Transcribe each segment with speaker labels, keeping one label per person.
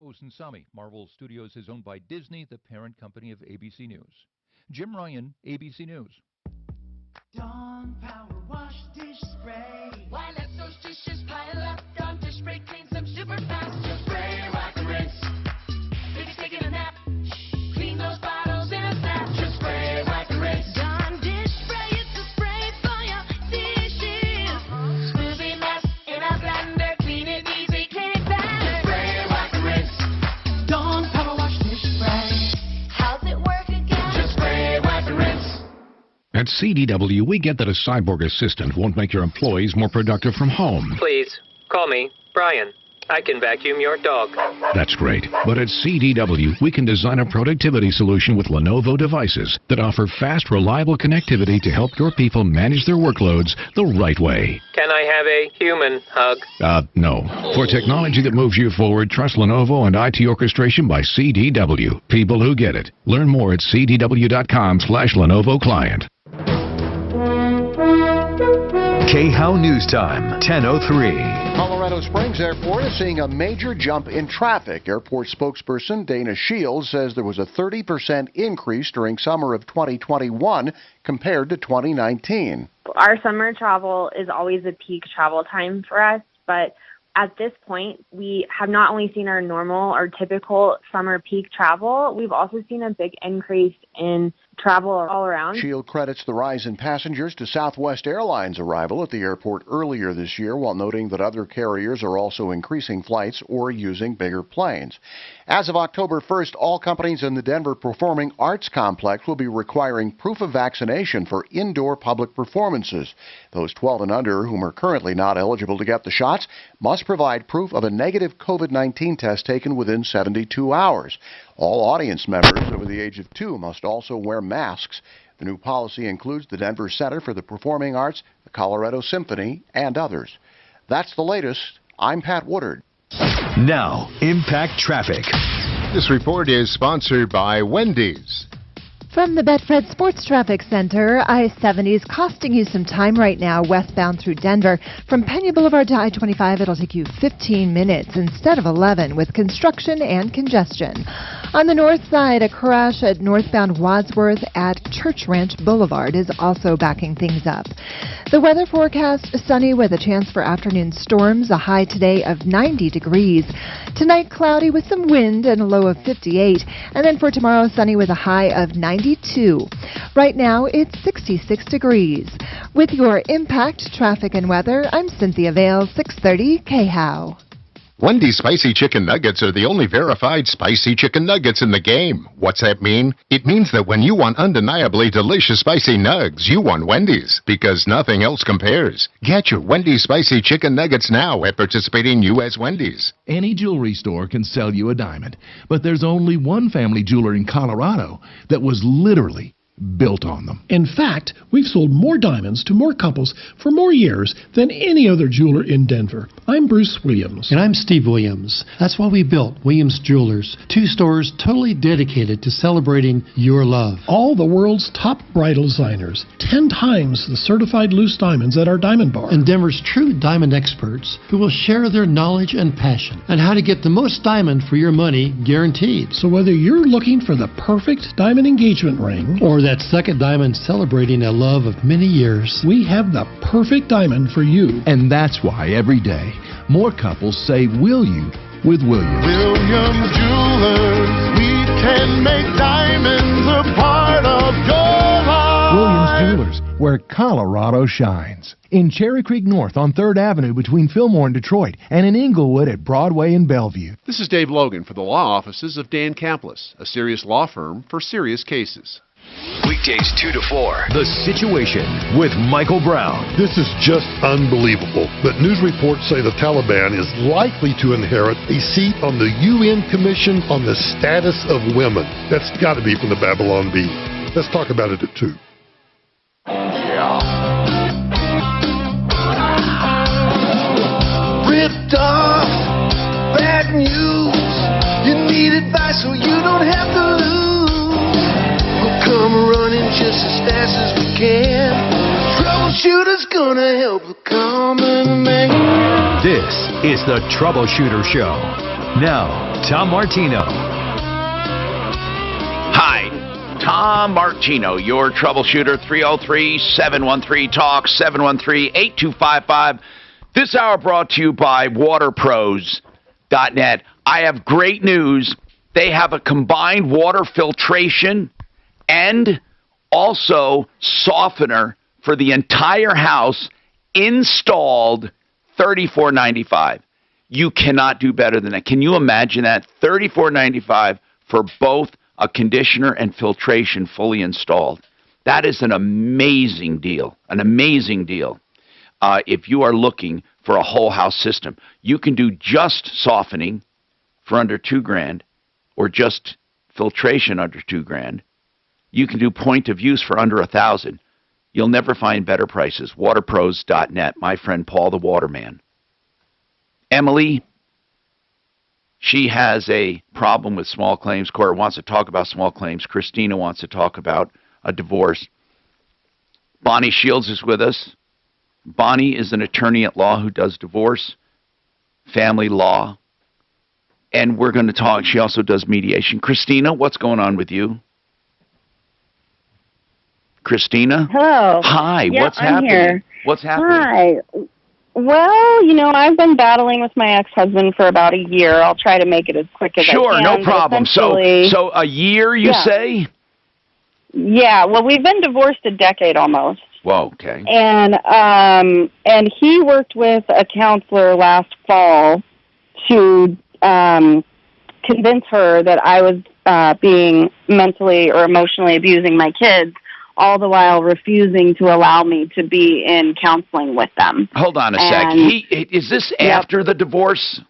Speaker 1: and Sami. Marvel Studios is owned by Disney, the parent company of ABC News. Jim Ryan, ABC News.
Speaker 2: Dawn Power Wash Dish Spray.
Speaker 3: Why let those dishes pile up? Dawn Dish Spray cleans them super fast. Just spray, wipe and rinse. If you're taking a nap, clean those bottles in a snap. Just spray, wipe and rinse.
Speaker 4: Dawn Dish Spray, it's a spray for your dishes.
Speaker 3: Smoothie mess in a blender, clean it easy, kick back. Just spray, wipe and rinse.
Speaker 2: Dawn Power Wash Dish Spray.
Speaker 4: How's it work again?
Speaker 3: Just spray, wipe and rinse.
Speaker 5: At CDW, we get that a cyborg assistant won't make your employees more productive from home.
Speaker 6: Please, call me Brian. I can vacuum your dog.
Speaker 5: That's great. But at CDW, we can design a productivity solution with Lenovo devices that offer fast, reliable connectivity to help your people manage their workloads the right way.
Speaker 6: Can I have a human hug?
Speaker 5: No. For technology that moves you forward, trust Lenovo and IT orchestration by CDW. People who get it. Learn more at cdw.com/Lenovo Client.
Speaker 7: KHOW News Time, 10:03.
Speaker 8: Colorado Springs Airport is seeing a major jump in traffic. Airport spokesperson Dana Shields says there was a 30% increase during summer of 2021 compared to 2019.
Speaker 9: Our summer travel is always a peak travel time for us, but at this point, we have not only seen our normal or typical summer peak travel, we've also seen a big increase in travel all around.
Speaker 8: Shield credits the rise in passengers to Southwest Airlines' arrival at the airport earlier this year, while noting that other carriers are also increasing flights or using bigger planes. As of October 1st, all companies in the Denver Performing Arts Complex will be requiring proof of vaccination for indoor public performances. Those 12 and under whom are currently not eligible to get the shots must provide proof of a negative COVID-19 test taken within 72 hours. All audience members over the age of 2 must also wear masks. The new policy includes the Denver Center for the Performing Arts, the Colorado Symphony, and others. That's the latest. I'm Pat Woodard.
Speaker 7: Now, Impact Traffic.
Speaker 10: This report is sponsored by Wendy's.
Speaker 11: From the Betfred Sports Traffic Center, I-70 is costing you some time right now westbound through Denver. From Pena Boulevard to I-25, it'll take you 15 minutes instead of 11 with construction and congestion. On the north side, a crash at northbound Wadsworth at Church Ranch Boulevard is also backing things up. The weather forecast, sunny with a chance for afternoon storms, a high today of 90 degrees. Tonight, cloudy with some wind and a low of 58. And then for tomorrow, sunny with a high of 92. Right now, it's 66 degrees. With your Impact Traffic and Weather, I'm Cynthia Vale, 630 KHOW.
Speaker 10: Wendy's Spicy Chicken Nuggets are the only verified spicy chicken nuggets in the game. What's that mean? It means that when you want undeniably delicious spicy nugs, you want Wendy's, because nothing else compares. Get your Wendy's Spicy Chicken Nuggets now at participating U.S. Wendy's.
Speaker 12: Any jewelry store can sell you a diamond, but there's only one family jeweler in Colorado that was literally built on them.
Speaker 13: In fact, we've sold more diamonds to more couples for more years than any other jeweler in Denver. I'm Bruce Williams.
Speaker 14: And I'm Steve Williams. That's why we built Williams Jewelers, 2 stores totally dedicated to celebrating your love.
Speaker 13: All the world's top bridal designers, 10 times the certified loose diamonds at our diamond bar.
Speaker 14: And Denver's true diamond experts who will share their knowledge and passion on how to get the most diamond for your money guaranteed.
Speaker 13: So whether you're looking for the perfect diamond engagement ring
Speaker 14: or that second diamond celebrating a love of many years,
Speaker 13: we have the perfect diamond for you.
Speaker 12: And that's why every day more couples say will you with Williams.
Speaker 15: Williams Jewelers, we can make diamonds a part of your life.
Speaker 12: Williams Jewelers, where Colorado shines. In Cherry Creek North on 3rd Avenue between Fillmore and Detroit, and in Inglewood at Broadway and Bellevue.
Speaker 16: This is Dave Logan for the law offices of Dan Kaplis, a serious law firm for serious cases.
Speaker 7: Weekdays 2 to 4. The Situation with Michael Brown.
Speaker 17: This is just unbelievable, but news reports say the Taliban is likely to inherit a seat on the UN Commission on the Status of Women. That's got to be from the Babylon Bee. Let's talk about it at 2.
Speaker 15: Ripped off, bad news. You need advice so you don't have to lose. We'll come running just as fast as we can. Troubleshooter's gonna help the common man.
Speaker 7: This is the Troubleshooter Show. Now, Tom Martino.
Speaker 18: Hi, Tom Martino, your troubleshooter, 303-713-TALK, 713-8255. This hour brought to you by waterpros.net. I have great news. They have a combined water filtration and also softener for the entire house installed, $34.95. You cannot do better than that. Can you imagine that? $34.95 for both a conditioner and filtration fully installed. That is an amazing deal. An amazing deal. If you are looking for a whole house system, you can do just softening for under $2,000 or just filtration under $2,000. You can do point of use for under $1,000. You'll never find better prices. Waterpros.net. My friend Paul the Waterman. Emily, she has a problem with small claims court, wants to talk about small claims. Christina wants to talk about a divorce. Bonnie Shields is with us. Bonnie is an attorney at law who does divorce, family law, and we're going to talk. She also does mediation. Christina, what's going on with you? Christina?
Speaker 19: Hello.
Speaker 18: Hi,
Speaker 19: Yeah,
Speaker 18: what's
Speaker 19: I'm
Speaker 18: happening?
Speaker 19: here.
Speaker 18: What's happening?
Speaker 19: Hi. Well, I've been battling with my ex-husband for about a year. I'll try to make it as quick as I can.
Speaker 18: Sure, no problem. So a year, you
Speaker 19: Yeah.
Speaker 18: say?
Speaker 19: Yeah, well, we've been divorced a decade almost.
Speaker 18: Whoa, okay.
Speaker 19: And he worked with a counselor last fall to convince her that I was being mentally or emotionally abusing my kids, all the while refusing to allow me to be in counseling with them.
Speaker 18: Hold on a sec. Is this after the divorce?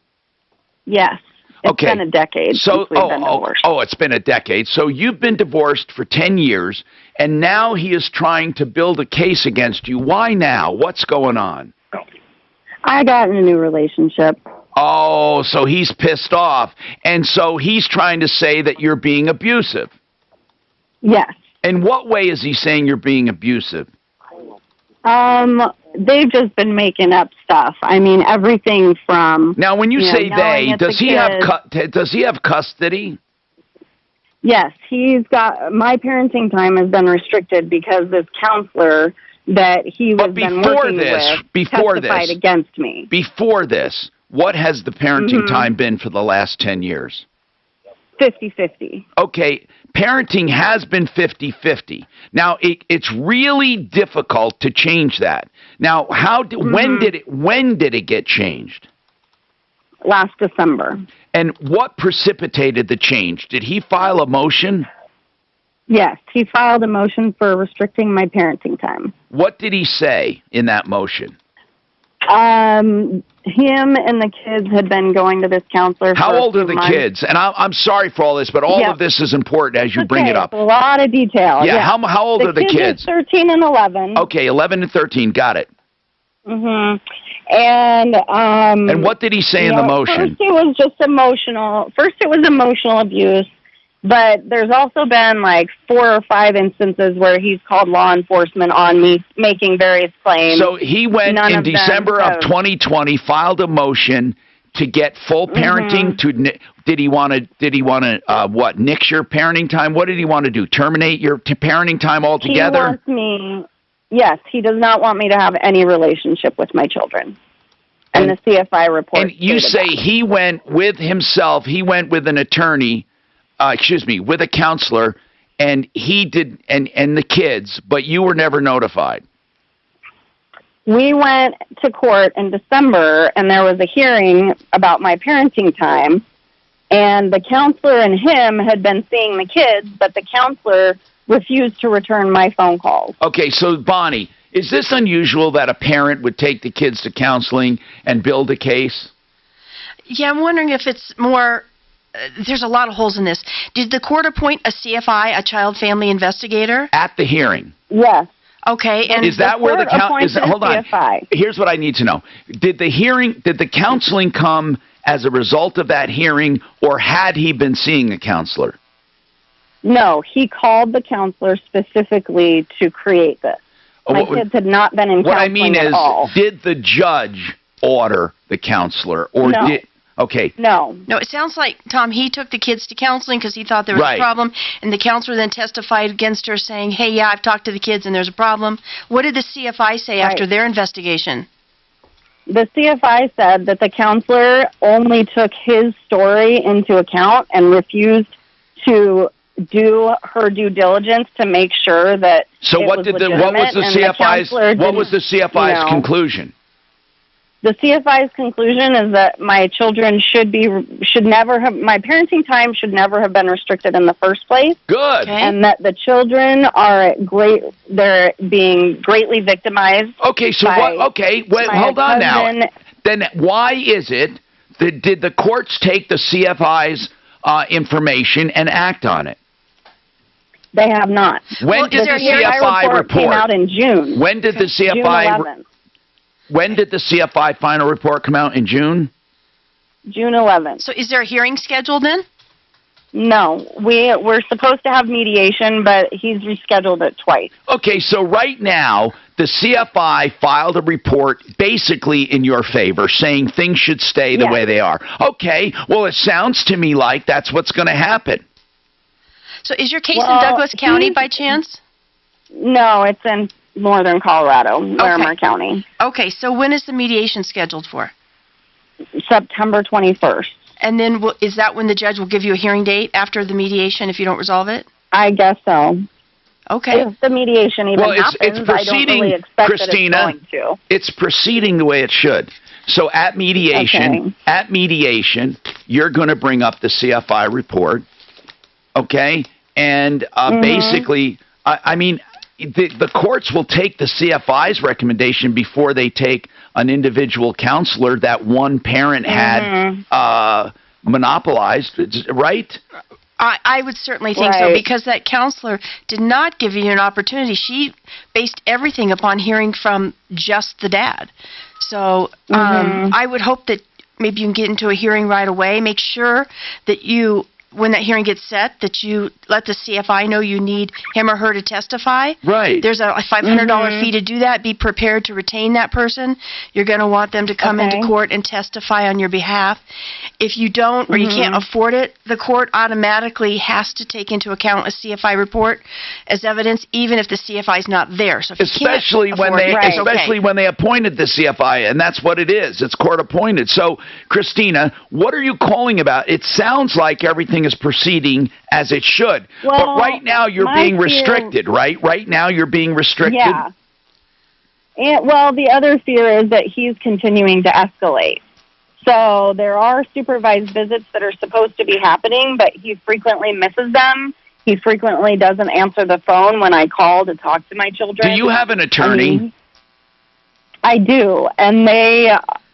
Speaker 19: Yes. It's been a decade since we've been divorced.
Speaker 18: It's been a decade. So you've been divorced for 10 years, and now he is trying to build a case against you. Why now? What's going on?
Speaker 19: I got in a new relationship.
Speaker 18: Oh, so he's pissed off. And so he's trying to say that you're being abusive.
Speaker 19: Yes.
Speaker 18: In what way is he saying you're being abusive?
Speaker 19: They've just been making up stuff. I mean, everything from...
Speaker 18: Now, when you say they, does he have custody?
Speaker 19: Yes, he's got... My parenting time has been restricted because this counselor that he was been working with testified against me.
Speaker 18: Before this, what has the parenting time been for the last 10 years?
Speaker 19: 50-50.
Speaker 18: Okay, parenting has been 50-50. Now, it's really difficult to change that. Now, when did it get changed?
Speaker 19: Last December.
Speaker 18: And what precipitated the change? Did he file a motion?
Speaker 19: Yes, he filed a motion for restricting my parenting time.
Speaker 18: What did he say in that motion?
Speaker 19: Him and the kids had been going to this counselor
Speaker 18: How
Speaker 19: for
Speaker 18: old are the
Speaker 19: months.
Speaker 18: kids? And I'm sorry for all this, but all of this is important as you bring it up.
Speaker 19: A lot of detail.
Speaker 18: Yeah, how old are the kids?
Speaker 19: Are 13 and 11.
Speaker 18: Okay, 11 and 13, got it.
Speaker 19: And
Speaker 18: what did he say in the motion?
Speaker 19: First it was just emotional. First it was emotional abuse, but there's also been like 4 or 5 instances where he's called law enforcement on me making various claims.
Speaker 18: So he went in December of 2020, filed a motion to get full parenting. Did he want to what, nix your parenting time? What did he want to do? Terminate your parenting time altogether?
Speaker 19: He wants me. Yes, he does not want me to have any relationship with my children. And the CFI report.
Speaker 18: And you say he went with himself. He went with an attorney. With a counselor, and he did, and the kids, but you were never notified.
Speaker 19: We went to court in December, and there was a hearing about my parenting time, and the counselor and him had been seeing the kids, but the counselor refused to return my phone calls.
Speaker 18: Okay, so Bonnie, is this unusual that a parent would take the kids to counseling and build a case?
Speaker 20: Yeah, I'm wondering if it's more... there's a lot of holes in this. Did the court appoint a CFI, a child family investigator?
Speaker 18: At the hearing.
Speaker 19: Yes.
Speaker 20: Okay, and
Speaker 18: is that where the hold on? Here's what I need to know: did the counseling come as a result of that hearing, or had he been seeing a counselor?
Speaker 19: No, he called the counselor specifically to create this. My kids had not been in counseling
Speaker 18: What I mean
Speaker 19: at
Speaker 18: is,
Speaker 19: all.
Speaker 18: did the judge order the counselor, or
Speaker 19: No.
Speaker 18: did? Okay.
Speaker 19: No.
Speaker 20: No, it sounds like, Tom, he took the kids to counseling because he thought there was
Speaker 18: Right.
Speaker 20: a problem, and the counselor then testified against her saying, hey, yeah, I've talked to the kids and there's a problem. What did the CFI say after their investigation?
Speaker 19: The CFI said that the counselor only took his story into account and refused to do her due diligence to make sure that
Speaker 18: So
Speaker 19: it
Speaker 18: what
Speaker 19: was
Speaker 18: did
Speaker 19: legitimate,
Speaker 18: what was the
Speaker 19: and
Speaker 18: CFI's
Speaker 19: counselor
Speaker 18: what was the
Speaker 19: didn't,
Speaker 18: CFI's conclusion?
Speaker 19: The CFI's conclusion is that my children my parenting time should never have been restricted in the first place.
Speaker 18: Good.
Speaker 20: Okay.
Speaker 19: And that the children they're being greatly victimized.
Speaker 18: Okay, so what? Okay, wait, hold on now. Then why is it that did the courts take the CFI's information and act on it?
Speaker 19: They have not.
Speaker 18: When did the CFI report
Speaker 19: came out in June?
Speaker 18: When did the
Speaker 19: June
Speaker 18: CFI
Speaker 19: 11th.
Speaker 18: When did the CFI final report come out? In June?
Speaker 19: June 11th.
Speaker 20: So is there a hearing scheduled then?
Speaker 19: No, we're supposed to have mediation, but he's rescheduled it twice.
Speaker 18: Okay, so right now, the CFI filed a report basically in your favor, saying things should stay the way they are. Okay, well, it sounds to me like that's what's going to happen.
Speaker 20: So is your case in Douglas County by chance?
Speaker 19: No, it's in northern Colorado, Larimer County.
Speaker 20: Okay, so when is the mediation scheduled for?
Speaker 19: September 21st.
Speaker 20: And then is that when the judge will give you a hearing date after the mediation if you don't resolve it?
Speaker 19: I guess so.
Speaker 20: Okay.
Speaker 19: If the mediation even happens,
Speaker 18: it's proceeding,
Speaker 19: I don't really expect
Speaker 18: Christina,
Speaker 19: that it's going to.
Speaker 18: It's proceeding the way it should. So at mediation, you're going to bring up the CFI report, okay? And basically, I mean, the courts will take the CFI's recommendation before they take an individual counselor that one parent had monopolized, right?
Speaker 20: I would certainly think so, because that counselor did not give you an opportunity. She based everything upon hearing from just the dad. So I would hope that maybe you can get into a hearing right away. Make sure that when that hearing gets set, that you let the CFI know you need him or her to testify.
Speaker 18: Right.
Speaker 20: There's a $500 fee to do that. Be prepared to retain that person. You're going to want them to come into court and testify on your behalf. If you don't, or you can't afford it, the court automatically has to take into account a CFI report as evidence, even if the CFI is not there. So if
Speaker 18: especially
Speaker 20: you can't
Speaker 18: when
Speaker 20: afford
Speaker 18: they
Speaker 20: it,
Speaker 18: especially when they appointed the CFI, and that's what it is. It's court appointed. So, Christina, what are you calling about? It sounds like everything is proceeding as it should.
Speaker 19: Well,
Speaker 18: but right now you're being restricted, right? Right now you're being restricted.
Speaker 19: Yeah. And, well, the other fear is that he's continuing to escalate. So there are supervised visits that are supposed to be happening, but he frequently misses them. He frequently doesn't answer the phone when I call to talk to my children.
Speaker 18: Do you have an attorney?
Speaker 19: I do, and they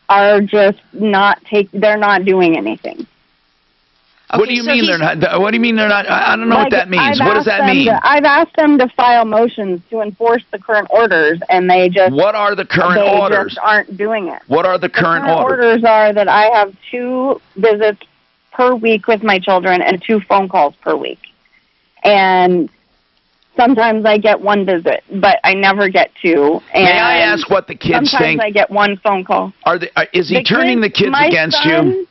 Speaker 19: are just they're not doing anything.
Speaker 18: What do you mean they're not? What do you mean they're not? I don't know what that means. What does that mean?
Speaker 19: I've asked them to file motions to enforce the current orders, and they just
Speaker 18: What are the current orders?
Speaker 19: Just aren't doing it.
Speaker 18: What are the current
Speaker 19: orders? Are that I have 2 visits per week with my children and 2 phone calls per week, and sometimes I get 1 visit, but I never get 2. And
Speaker 18: may I ask what the kids
Speaker 19: sometimes
Speaker 18: think?
Speaker 19: I get 1 phone call.
Speaker 18: Is he turning the kids against you?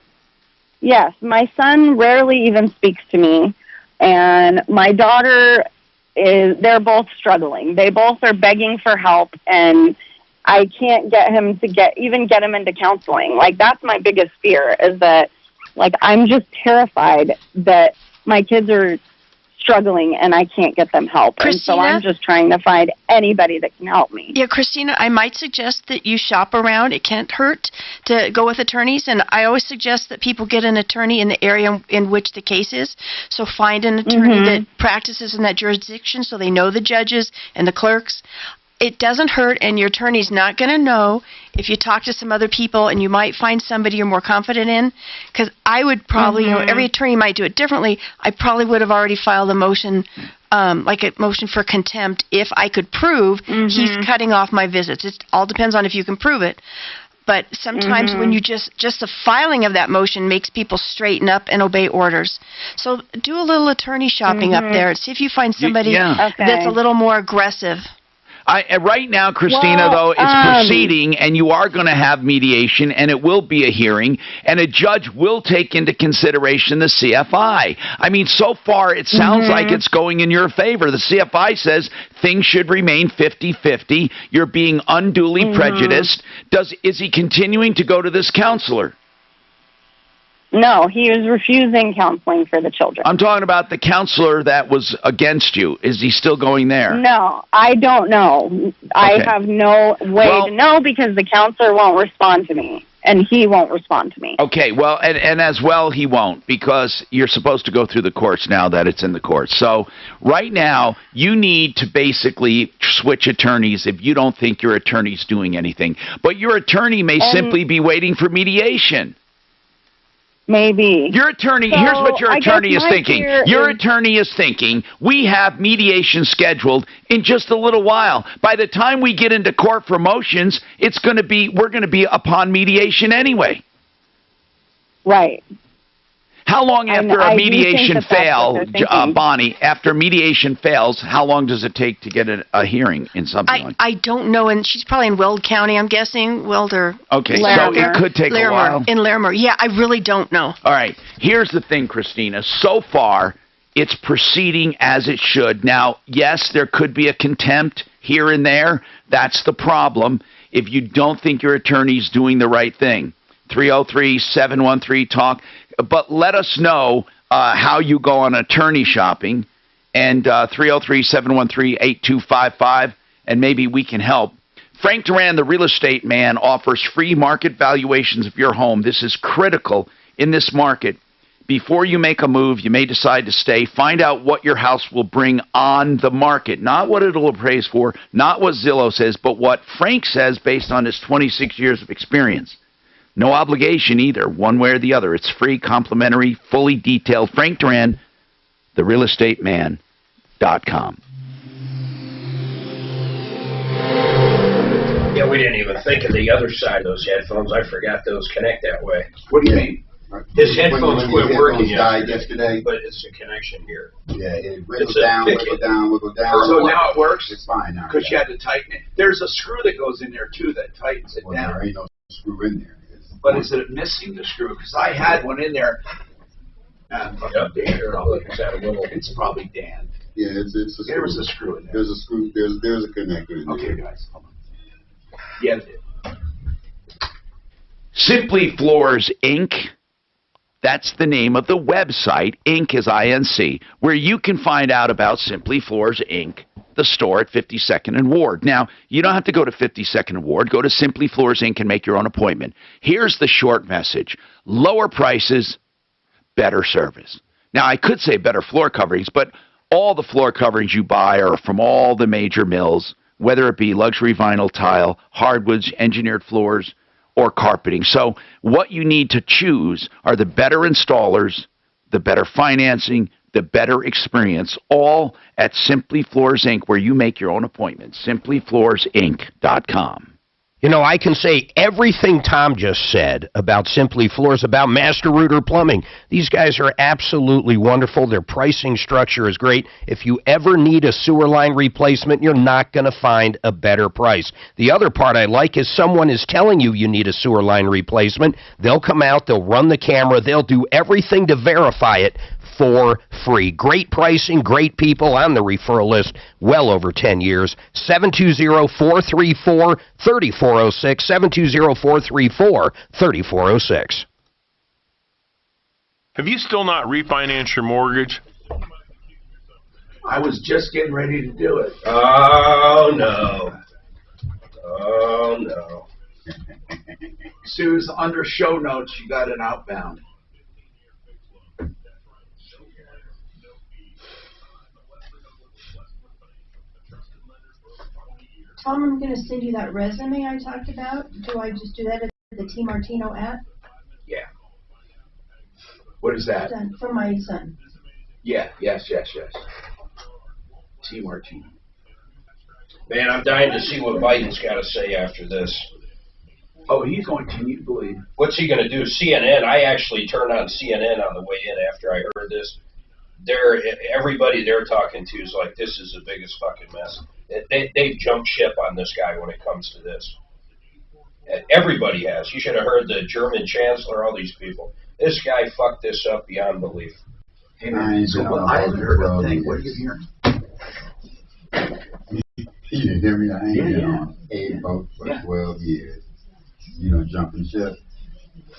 Speaker 19: Yes, my son rarely even speaks to me, and my daughter they're both struggling. They both are begging for help, and I can't get him to get him into counseling. Like, that's my biggest fear, is that, like, I'm just terrified that my kids are struggling and I can't get them help.
Speaker 20: Christina?
Speaker 19: And so I'm just trying to find anybody that can help me.
Speaker 20: Yeah, Christina, I might suggest that you shop around. It can't hurt to go with attorneys, and I always suggest that people get an attorney in the area in which the case is. So find an attorney that practices in that jurisdiction so they know the judges and the clerks. It doesn't hurt, and your attorney's not going to know if you talk to some other people, and you might find somebody you're more confident in. Because I would probably, every attorney might do it differently. I probably would have already filed a motion, like a motion for contempt, if I could prove he's cutting off my visits. It all depends on if you can prove it. But sometimes when you just the filing of that motion makes people straighten up and obey orders. So do a little attorney shopping up there and see if you find somebody that's a little more aggressive.
Speaker 18: Right now, Christina, though, it's proceeding, and you are going to have mediation, and it will be a hearing, and a judge will take into consideration the CFI. I mean, so far, it sounds like it's going in your favor. The CFI says things should remain 50-50. You're being unduly prejudiced. Is he continuing to go to this counselor?
Speaker 19: No, he was refusing counseling for the children.
Speaker 18: I'm talking about the counselor that was against you. Is he still going there?
Speaker 19: No, I don't know. I have no way to know because the counselor won't respond to me, and he won't respond to me.
Speaker 18: Okay, well, and as well he won't, because you're supposed to go through the courts now that it's in the courts. So right now, you need to basically switch attorneys if you don't think your attorney's doing anything. But your attorney may simply be waiting for mediation.
Speaker 19: Maybe.
Speaker 18: Your attorney,
Speaker 19: So,
Speaker 18: here's what your
Speaker 19: I
Speaker 18: attorney
Speaker 19: guess
Speaker 18: is
Speaker 19: my
Speaker 18: thinking.
Speaker 19: fear
Speaker 18: Your
Speaker 19: is-
Speaker 18: attorney is thinking, we have mediation scheduled in just a little while. By the time we get into court for motions, we're going to be upon mediation anyway.
Speaker 19: Right.
Speaker 18: How long after
Speaker 19: I
Speaker 18: a
Speaker 19: do think
Speaker 18: mediation
Speaker 19: that that's what they're thinking.
Speaker 18: Bonnie, after mediation fails, how long does it take to get a hearing in something like that?
Speaker 20: I don't know, and she's probably in Weld County, I'm guessing. Weld or
Speaker 18: Okay, so
Speaker 20: Larimer.
Speaker 18: it could take a
Speaker 20: Larimer,
Speaker 18: while.
Speaker 20: in Larimer. Yeah, I really don't know.
Speaker 18: All right. Here's the thing, Christina. So far, it's proceeding as it should. Now, yes, there could be a contempt here and there. That's the problem if you don't think your attorney's doing the right thing. 303-713-TALK. But let us know how you go on attorney shopping. And 303-713-8255. And maybe we can help. Frank Duran, the real estate man, offers free market valuations of your home. This is critical in this market. Before you make a move, you may decide to stay. Find out what your house will bring on the market. Not what it'll appraise for, not what Zillow says, but what Frank says based on his 26 years of experience. No obligation either, one way or the other. It's free, complimentary, fully detailed. Frank Duran, therealestateman.com.
Speaker 21: Yeah, we didn't even think of the other side of those headphones. I forgot those connect that way.
Speaker 22: What do you mean?
Speaker 21: His headphones
Speaker 22: When
Speaker 21: quit
Speaker 22: his
Speaker 21: working
Speaker 22: headphones died yesterday.
Speaker 21: but it's a connection here.
Speaker 22: Yeah, it
Speaker 21: It's
Speaker 22: wiggled
Speaker 21: a
Speaker 22: down,
Speaker 21: picket.
Speaker 22: wiggled down, wiggled down.
Speaker 23: So now it works?
Speaker 22: It's fine now.
Speaker 23: Because you had to tighten it. There's a screw that goes in there, too, that tightens it
Speaker 22: Well,
Speaker 23: down.
Speaker 22: there ain't no screw in there.
Speaker 23: But is it missing the screw? Because I had one in there. Dan, probably, it's probably Dan.
Speaker 22: Yeah, it's a screw.
Speaker 23: There was a screw in there.
Speaker 22: There's a screw. There's a connector in there.
Speaker 23: Okay, guys. Hold on. Yeah.
Speaker 18: Simply Floors, Inc. That's the name of the website. Inc. is I-N-C, where you can find out about Simply Floors, Inc., the store at 52nd and Ward. Now, you don't have to go to 52nd and Ward. Go to Simply Floors, Inc. and make your own appointment. Here's the short message. Lower prices, better service. Now, I could say better floor coverings, but all the floor coverings you buy are from all the major mills, whether it be luxury vinyl tile, hardwoods, engineered floors, or carpeting. So what you need to choose are the better installers, the better financing, the better experience, all at Simply Floors, Inc., where you make your own appointment. SimplyFloorsInc.com.
Speaker 24: You know, I can say everything Tom just said about Simply Floors, about Master Rooter Plumbing. These guys are absolutely wonderful. Their pricing structure is great. If you ever need a sewer line replacement, you're not going to find a better price. The other part I like is someone is telling you you need a sewer line replacement. They'll come out, they'll run the camera, they'll do everything to verify it for free. Great pricing, great people on the referral list, well over 10 years. 720-434-3406, 720-434-3406.
Speaker 25: Have you still not refinanced your mortgage?
Speaker 23: I was just getting ready to do it.
Speaker 21: Oh, no. Oh, no.
Speaker 23: Sue's under show notes, you got an outbound.
Speaker 26: Tom, I'm going to send you that resume I talked about. Do I just do that at the T. Martino app?
Speaker 23: Yeah. What is that?
Speaker 26: Done. For my son.
Speaker 23: Yeah, yes. T. Martino.
Speaker 21: Man, I'm dying to see what Biden's got to say after this.
Speaker 23: Oh, he's going to need to believe.
Speaker 21: What's he going to do? CNN? I actually turned on CNN on the way in after I heard this. everybody they're talking to is like, this is the biggest fucking mess. They've jumped ship on this guy when it comes to this. Everybody has. You should have heard the German chancellor, all these people. This guy fucked this up beyond belief.
Speaker 23: Hey man, so I haven't heard a thing. What are you hearing?
Speaker 22: You didn't hear me? I ain't been on a boat for 12 years. You know, jumping ship.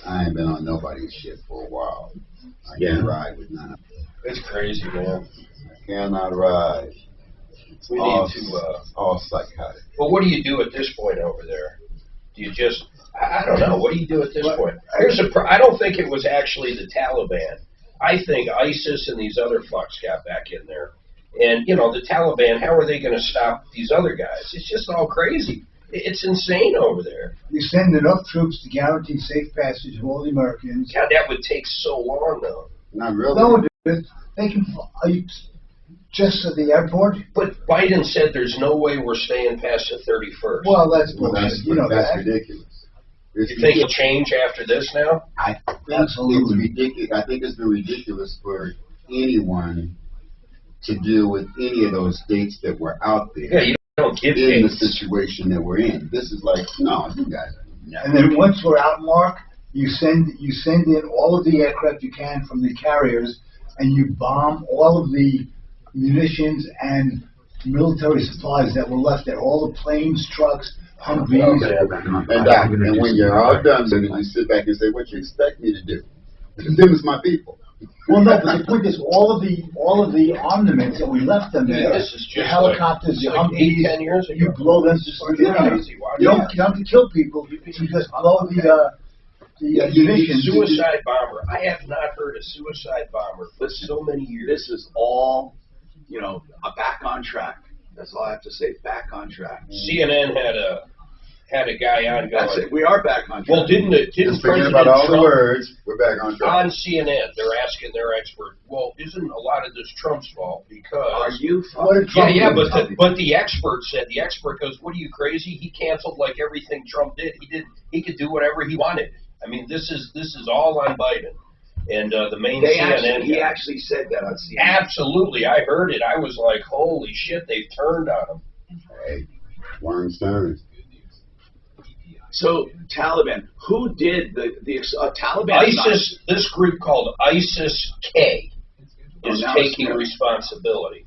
Speaker 22: I ain't been on nobody's ship for a while. I can't ride with none of them.
Speaker 21: It's crazy, man.
Speaker 22: I cannot ride.
Speaker 21: We need to...
Speaker 22: all psychotic.
Speaker 21: Well, what do you do at this point over there? Do you just... I don't know. What do you do at this point? I don't think it was actually the Taliban. I think ISIS and these other fucks got back in there. And, you know, the Taliban, how are they going to stop these other guys? It's just all crazy. It's insane over there.
Speaker 1: You send enough troops to guarantee safe passage of all the Americans.
Speaker 21: God, that would take so long, though.
Speaker 22: Not really.
Speaker 1: No, they can... Just at the airport?
Speaker 21: But Biden said there's no way we're staying past the 31st.
Speaker 1: Well, that's bullshit.
Speaker 22: That's ridiculous.
Speaker 21: You think it'll change after this now?
Speaker 22: I think it's ridiculous. I think it's been ridiculous for anyone to deal with any of those dates that were out there.
Speaker 21: Yeah, you don't give
Speaker 22: in
Speaker 21: dates.
Speaker 22: The situation that we're in. This is like, no, you guys are never.
Speaker 1: And then once we're out, Mark, you send in all of the aircraft you can from the carriers, and you bomb all of the munitions and military supplies that were left there. All the planes, trucks, Humvees.
Speaker 22: And when you're all done, then you sit back and say, what you expect me to do? Them is my people.
Speaker 1: Well, no, but the point is, all of the armaments that we left them there,
Speaker 21: this is just
Speaker 1: the helicopters, the Humvees,
Speaker 21: 10 years ago.
Speaker 1: you blow them to smithereens. You don't have to kill people. You just blow the munitions.
Speaker 21: Suicide bomber. I have not heard a suicide bomber for so many years.
Speaker 23: This is all, you know, back on track. That's all I have to say. Back on track.
Speaker 21: CNN had a guy on going.
Speaker 23: That's it. We are back on track.
Speaker 21: Well, didn't President
Speaker 22: about all
Speaker 21: Trump,
Speaker 22: the words, we're back on track.
Speaker 21: On CNN, they're asking their expert, well, isn't a lot of this Trump's fault because...
Speaker 23: Are you
Speaker 21: but the expert said, the expert goes, what are you, crazy? He canceled like everything Trump did. He could do whatever he wanted. I mean, this is all on Biden. And the main CNN...
Speaker 23: He actually said that on CNN.
Speaker 21: Absolutely. I heard it. I was like, holy shit, they've turned on him.
Speaker 22: Hey, worms turn.
Speaker 23: So, Taliban, who did the Taliban?
Speaker 21: ISIS, this group called ISIS-K is taking responsibility.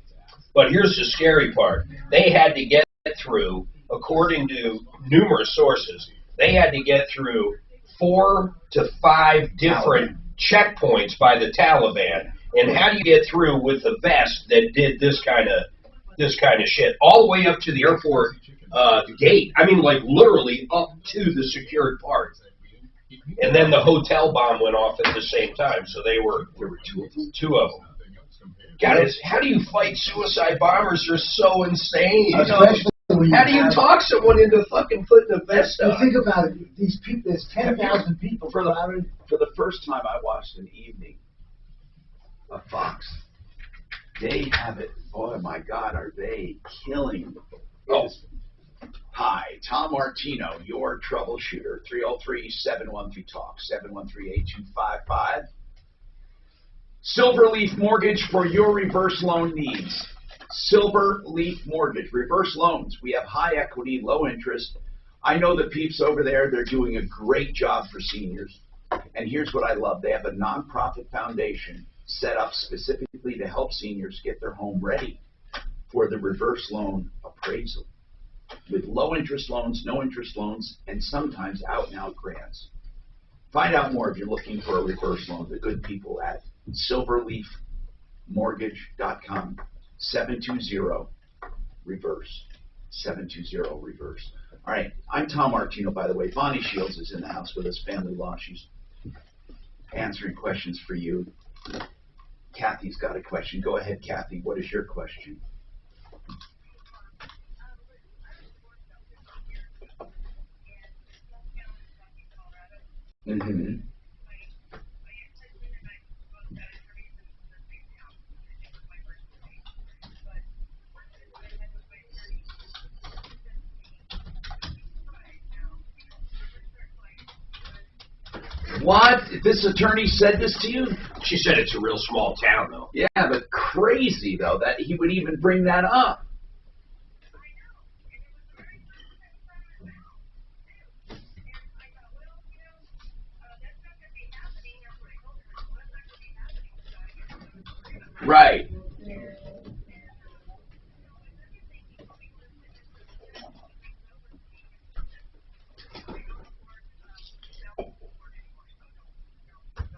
Speaker 21: But here's the scary part. They had to get through, according to numerous sources, they had to get through 4 to 5 different checkpoints by the Taliban. And how do you get through with a vest that did this kind of shit? All the way up to the airport gate. I mean, like literally up to the secured part. And then the hotel bomb went off at the same time. So there were two of them. God, how do you fight suicide bombers? They're so insane. How do you talk someone into fucking putting a vest on?
Speaker 1: Think about it. These people, there's 10,000 people.
Speaker 23: For the first time, I watched an evening of Fox. They have it. Oh my God, are they killing? Hi, Tom Martino, your troubleshooter. 303-713-TALK, 713-8255. Silverleaf Mortgage for your reverse loan needs. Silverleaf Mortgage, reverse loans. We have high equity, low interest. I know the peeps over there, they're doing a great job for seniors. And here's what I love. They have a nonprofit foundation set up specifically to help seniors get their home ready for the reverse loan appraisal. With low interest loans, no interest loans, and sometimes out and out grants. Find out more if you're looking for a reverse loan. The good people at silverleafmortgage.com. 720-REVERSE. 720-REVERSE. All right, I'm Tom Martino, by the way. Bonnie Shields is in the house with us, family law. She's answering questions for you. Kathy's got a question. Go ahead, Kathy. What is your question? Mm-hmm. What? This attorney said this to you?
Speaker 21: She said it's a real small town, though.
Speaker 23: Yeah, but crazy, though, that he would even bring that up. Right.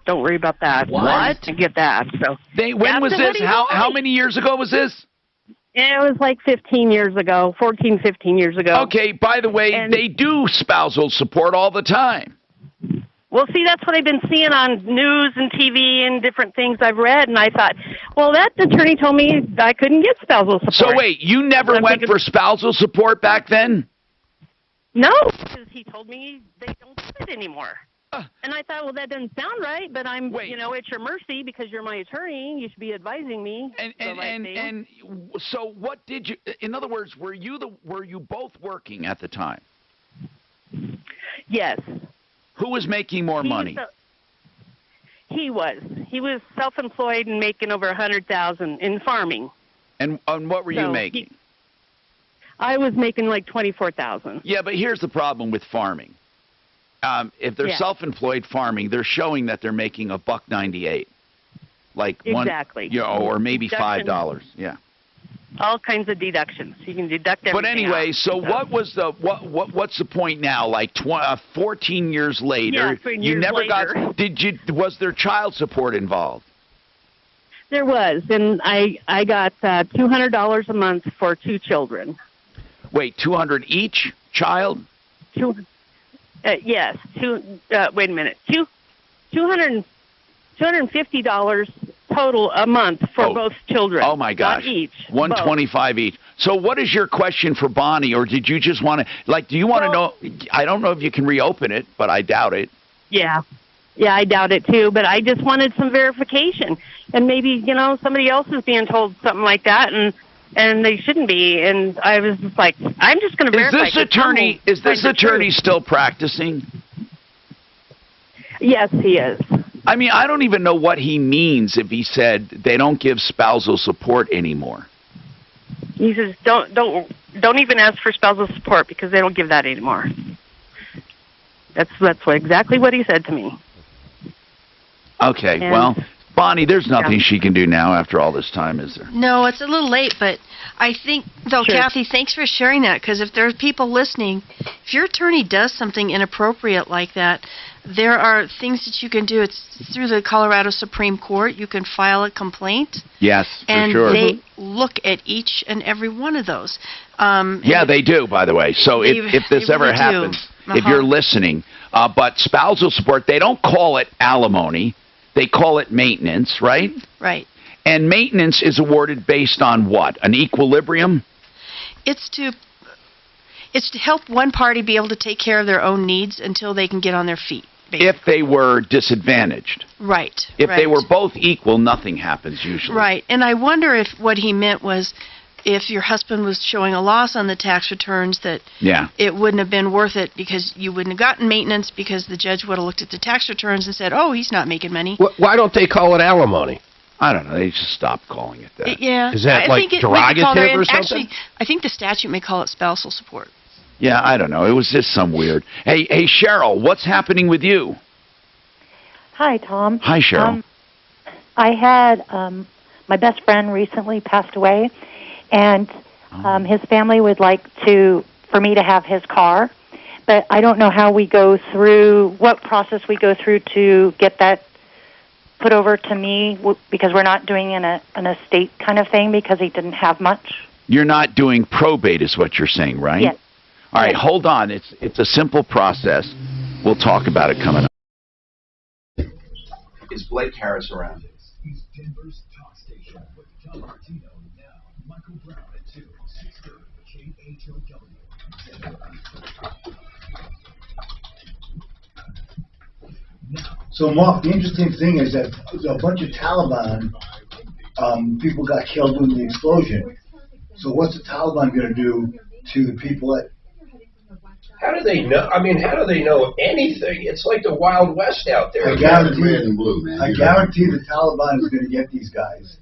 Speaker 2: Don't worry about that.
Speaker 18: What?
Speaker 2: I get that. So
Speaker 18: when was this? How many years ago was this?
Speaker 2: It was like 15 years ago, 14, 15 years ago.
Speaker 18: Okay, by the way, they do spousal support all the time.
Speaker 2: Well, see, that's what I've been seeing on news and TV and different things I've read, and I thought, well, that attorney told me I couldn't get spousal support.
Speaker 18: So wait, you never went for spousal support back then?
Speaker 2: No, because he told me they don't do it anymore. And I thought, well, that doesn't sound right, but I'm, at your mercy because you're my attorney. You should be advising me.
Speaker 18: And so what did you, in other words, were you both working at the time?
Speaker 2: Yes.
Speaker 18: Who was making more money?
Speaker 2: He was self-employed and making over $100,000 in farming.
Speaker 18: And what were you making?
Speaker 2: I was making like $24,000.
Speaker 18: Yeah, but here's the problem with farming. If they're self-employed farming, they're showing that they're making $1.98, like
Speaker 2: exactly,
Speaker 18: or maybe $5. Yeah.
Speaker 2: All kinds of deductions. You can deduct everything.
Speaker 18: But anyway,
Speaker 2: out.
Speaker 18: so what was the what's the point now? Like 14 years later, you never got. Was there child support involved?
Speaker 2: There was, and I got $200 a month for 2 children.
Speaker 18: Wait, $200 each child?
Speaker 2: Yes. Wait a minute. $250 total a month for both children.
Speaker 18: Oh my gosh!
Speaker 2: Not each.
Speaker 18: $125 each. So, what is your question for Bonnie, or did you just want to do you want to know? I don't know if you can reopen it, but I doubt it.
Speaker 2: Yeah, I doubt it too. But I just wanted some verification, and maybe somebody else is being told something like that, and they shouldn't be. And I was just like, I'm just going to verify.
Speaker 18: Is this attorney still practicing?
Speaker 2: Yes, he is.
Speaker 18: I mean, I don't even know what he means if he said they don't give spousal support anymore.
Speaker 2: He says don't even ask for spousal support because they don't give that anymore. That's exactly what he said to me.
Speaker 18: Okay, well, Bonnie, there's nothing she can do now after all this time, is there?
Speaker 20: No, it's a little late, but I think, though, Kathy, thanks for sharing that, because if there's people listening, if your attorney does something inappropriate like that, there are things that you can do. It's through the Colorado Supreme Court. You can file a complaint.
Speaker 18: Yes, for sure.
Speaker 20: And they look at each and every one of those.
Speaker 18: Yeah, they do, by the way. So if this ever happens, if you're listening, but spousal support, they don't call it alimony. They call it maintenance, right?
Speaker 20: Right.
Speaker 18: And maintenance is awarded based on what? An equilibrium?
Speaker 20: It's to help one party be able to take care of their own needs until they can get on their feet. Basically.
Speaker 18: If they were disadvantaged.
Speaker 20: Right.
Speaker 18: If they were both equal, nothing happens usually.
Speaker 20: Right. And I wonder if what he meant was if your husband was showing a loss on the tax returns, that it wouldn't have been worth it because you wouldn't have gotten maintenance because the judge would have looked at the tax returns and said, oh, he's not making money.
Speaker 24: Why don't they call it alimony?
Speaker 18: I don't know. They just stopped calling it that.
Speaker 20: Yeah.
Speaker 24: Is that like derogative or something?
Speaker 20: Actually, I think the statute may call it spousal support.
Speaker 18: Yeah, I don't know. It was just some weird. Hey, Cheryl, what's happening with you?
Speaker 3: Hi, Tom.
Speaker 18: Hi, Cheryl.
Speaker 3: I had my best friend recently passed away, and his family would like for me to have his car, but I don't know how we go through, what process we go through to get that put over to me, because we're not doing an estate kind of thing because he didn't have much.
Speaker 18: You're not doing probate is what you're saying, right?
Speaker 3: Yes.
Speaker 18: All right, hold on. It's a simple process. We'll talk about it coming up.
Speaker 23: Is Blake Harris around?
Speaker 1: So, Mark, the interesting thing is that a bunch of Taliban people got killed in the explosion. So what's the Taliban going to do to the people
Speaker 21: How do they know? I mean, how do they know anything? It's like the Wild West out there.
Speaker 1: I guarantee,
Speaker 22: red and blue, man.
Speaker 1: I guarantee the Taliban is going to get these guys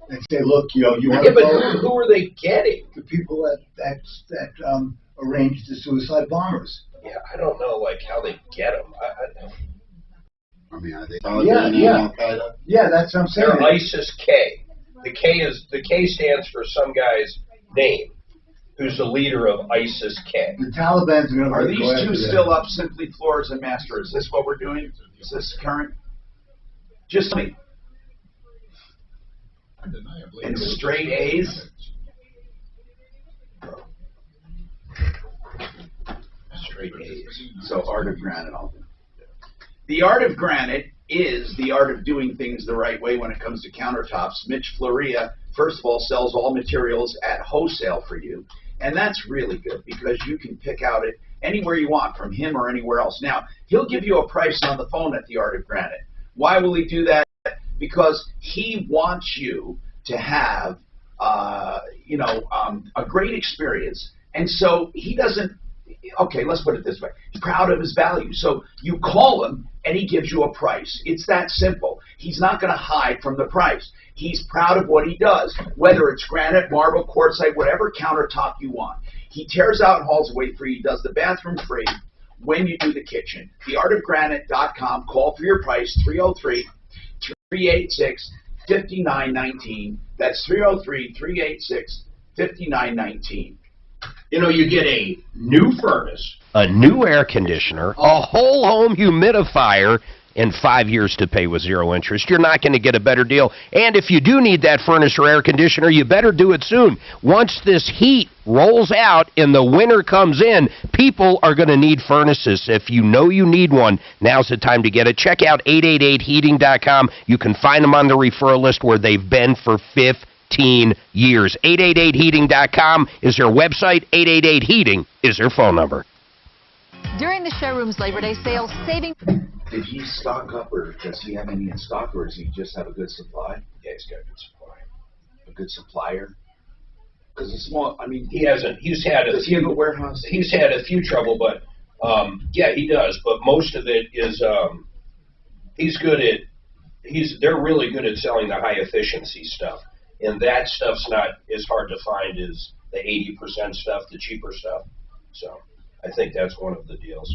Speaker 1: and say, "Look, you want
Speaker 21: Yeah,
Speaker 1: to
Speaker 21: but
Speaker 1: vote?"
Speaker 21: who are they getting?
Speaker 1: The people that arranged the suicide bombers.
Speaker 21: Yeah, I don't know, like how they get them.
Speaker 22: I mean, are they
Speaker 1: Yeah, that's what I'm saying.
Speaker 21: They're ISIS-K. The K stands for some guy's name, who's the leader of ISIS-K.
Speaker 1: The Taliban's going to
Speaker 23: Are
Speaker 1: go
Speaker 23: these
Speaker 1: after
Speaker 23: two
Speaker 1: them.
Speaker 23: still up, Simply Floors and Master? Is this what we're doing? Is this current? Just me. And straight A's? Straight A's. So Art of Granite. The Art of Granite is the art of doing things the right way when it comes to countertops. Mitch Floria, first of all, sells all materials at wholesale for you. And that's really good because you can pick out it anywhere you want from him or anywhere else. Now, he'll give you a price on the phone at the Art of Granite. Why will he do that? Because he wants you to have, a great experience. And so he doesn't, okay, let's put it this way. He's proud of his value. So you call him and he gives you a price. It's that simple. He's not going to hide from the price. He's proud of what he does, whether it's granite, marble, quartzite, whatever countertop you want. He tears out and hauls away for you. He does the bathroom free when you do the kitchen. TheArtofGranite.com. Call for your price, 303-386-5919. That's 303-386-5919.
Speaker 21: You know, you get a new furnace,
Speaker 24: a new air conditioner, a whole home humidifier, and 5 years to pay with 0 interest. You're not going to get a better deal. And if you do need that furnace or air conditioner, you better do it soon. Once this heat rolls out and the winter comes in, people are going to need furnaces. If you know you need one, now's the time to get it. Check out 888heating.com. You can find them on the referral list where they've been for 15 years. 888heating.com is their website. 888-HEATING is their phone number.
Speaker 4: During the showroom's Labor Day sale, saving...
Speaker 23: Did he stock up, or does he have any in stock, or does he just have a good supply?
Speaker 21: Yeah, he's got a good supply.
Speaker 23: A good supplier? Because a small, I mean...
Speaker 21: He hasn't, he's had a
Speaker 23: does he have a warehouse?
Speaker 21: He's had a few trouble, but, yeah, he does. But most of it is, they're really good at selling the high efficiency stuff. And that stuff's not as hard to find as the 80% stuff, the cheaper stuff. So I think that's one of the deals.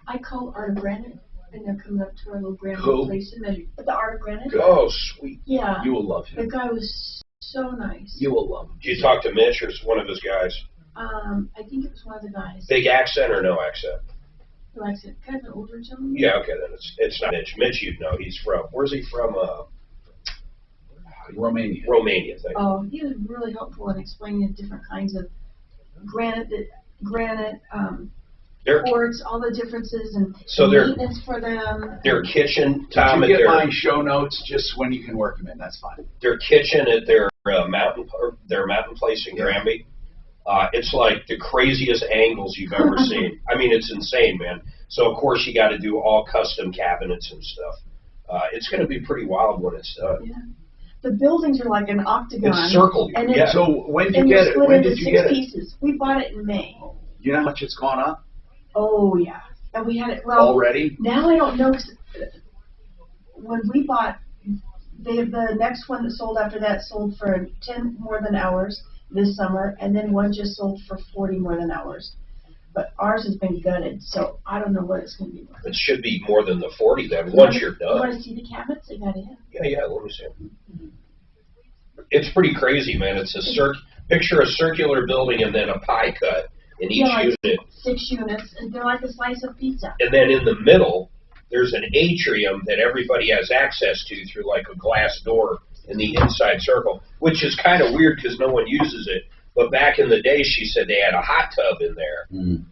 Speaker 26: I call Art of Granite, and they're coming up to our little granite
Speaker 23: Who?
Speaker 26: place and measure. The Art of Granite.
Speaker 21: Oh, sweet.
Speaker 26: Yeah.
Speaker 23: You will love him.
Speaker 26: The guy was so nice.
Speaker 23: You will love him.
Speaker 21: Did you talk to Mitch or one of his guys?
Speaker 26: I think it was one of the guys.
Speaker 21: Big accent or no accent?
Speaker 26: Who likes it? Kind of an older gentleman.
Speaker 21: Yeah, okay, then it's not Mitch. Mitch, you'd know. He's from, where's he from?
Speaker 23: Romania.
Speaker 21: Romania, thank you.
Speaker 26: Oh, he was really helpful in explaining the different kinds of granite, quartz, all the differences, and
Speaker 21: so
Speaker 26: maintenance for them.
Speaker 21: Their kitchen, Tom,
Speaker 23: Did you
Speaker 21: at
Speaker 23: get
Speaker 21: their
Speaker 23: my show notes just when you can work them in? That's fine.
Speaker 21: Their kitchen at their mountain place in Granby. It's like the craziest angles you've ever seen. I mean, it's insane, man. So of course you got to do all custom cabinets and stuff. It's going to be pretty wild when it's done.
Speaker 26: Yeah. The buildings are like an octagon.
Speaker 21: It's circled.
Speaker 26: And
Speaker 21: yeah.
Speaker 23: So when did you get it? When did you get it?
Speaker 26: Pieces. We bought it in May.
Speaker 23: You know how much it's gone up?
Speaker 26: Oh yeah, and we had it
Speaker 23: already.
Speaker 26: Now I don't know. When we bought, the next one that sold after that sold for 10 more than hours this summer, and then one just sold for 40 more than hours. But ours has been gutted, so I don't know what it's going to be worth.
Speaker 21: It should be more than the 40 then, once you're done.
Speaker 26: You want to see the cabinets they got in?
Speaker 21: Yeah, let me see. It's pretty crazy, man. It's picture a circular building and then a pie cut in each unit.
Speaker 26: 6 units, and they're like a slice of pizza.
Speaker 21: And then in the middle, there's an atrium that everybody has access to through like a glass door in the inside circle, which is kind of weird because no one uses it. But back in the day, she said they had a hot tub in there.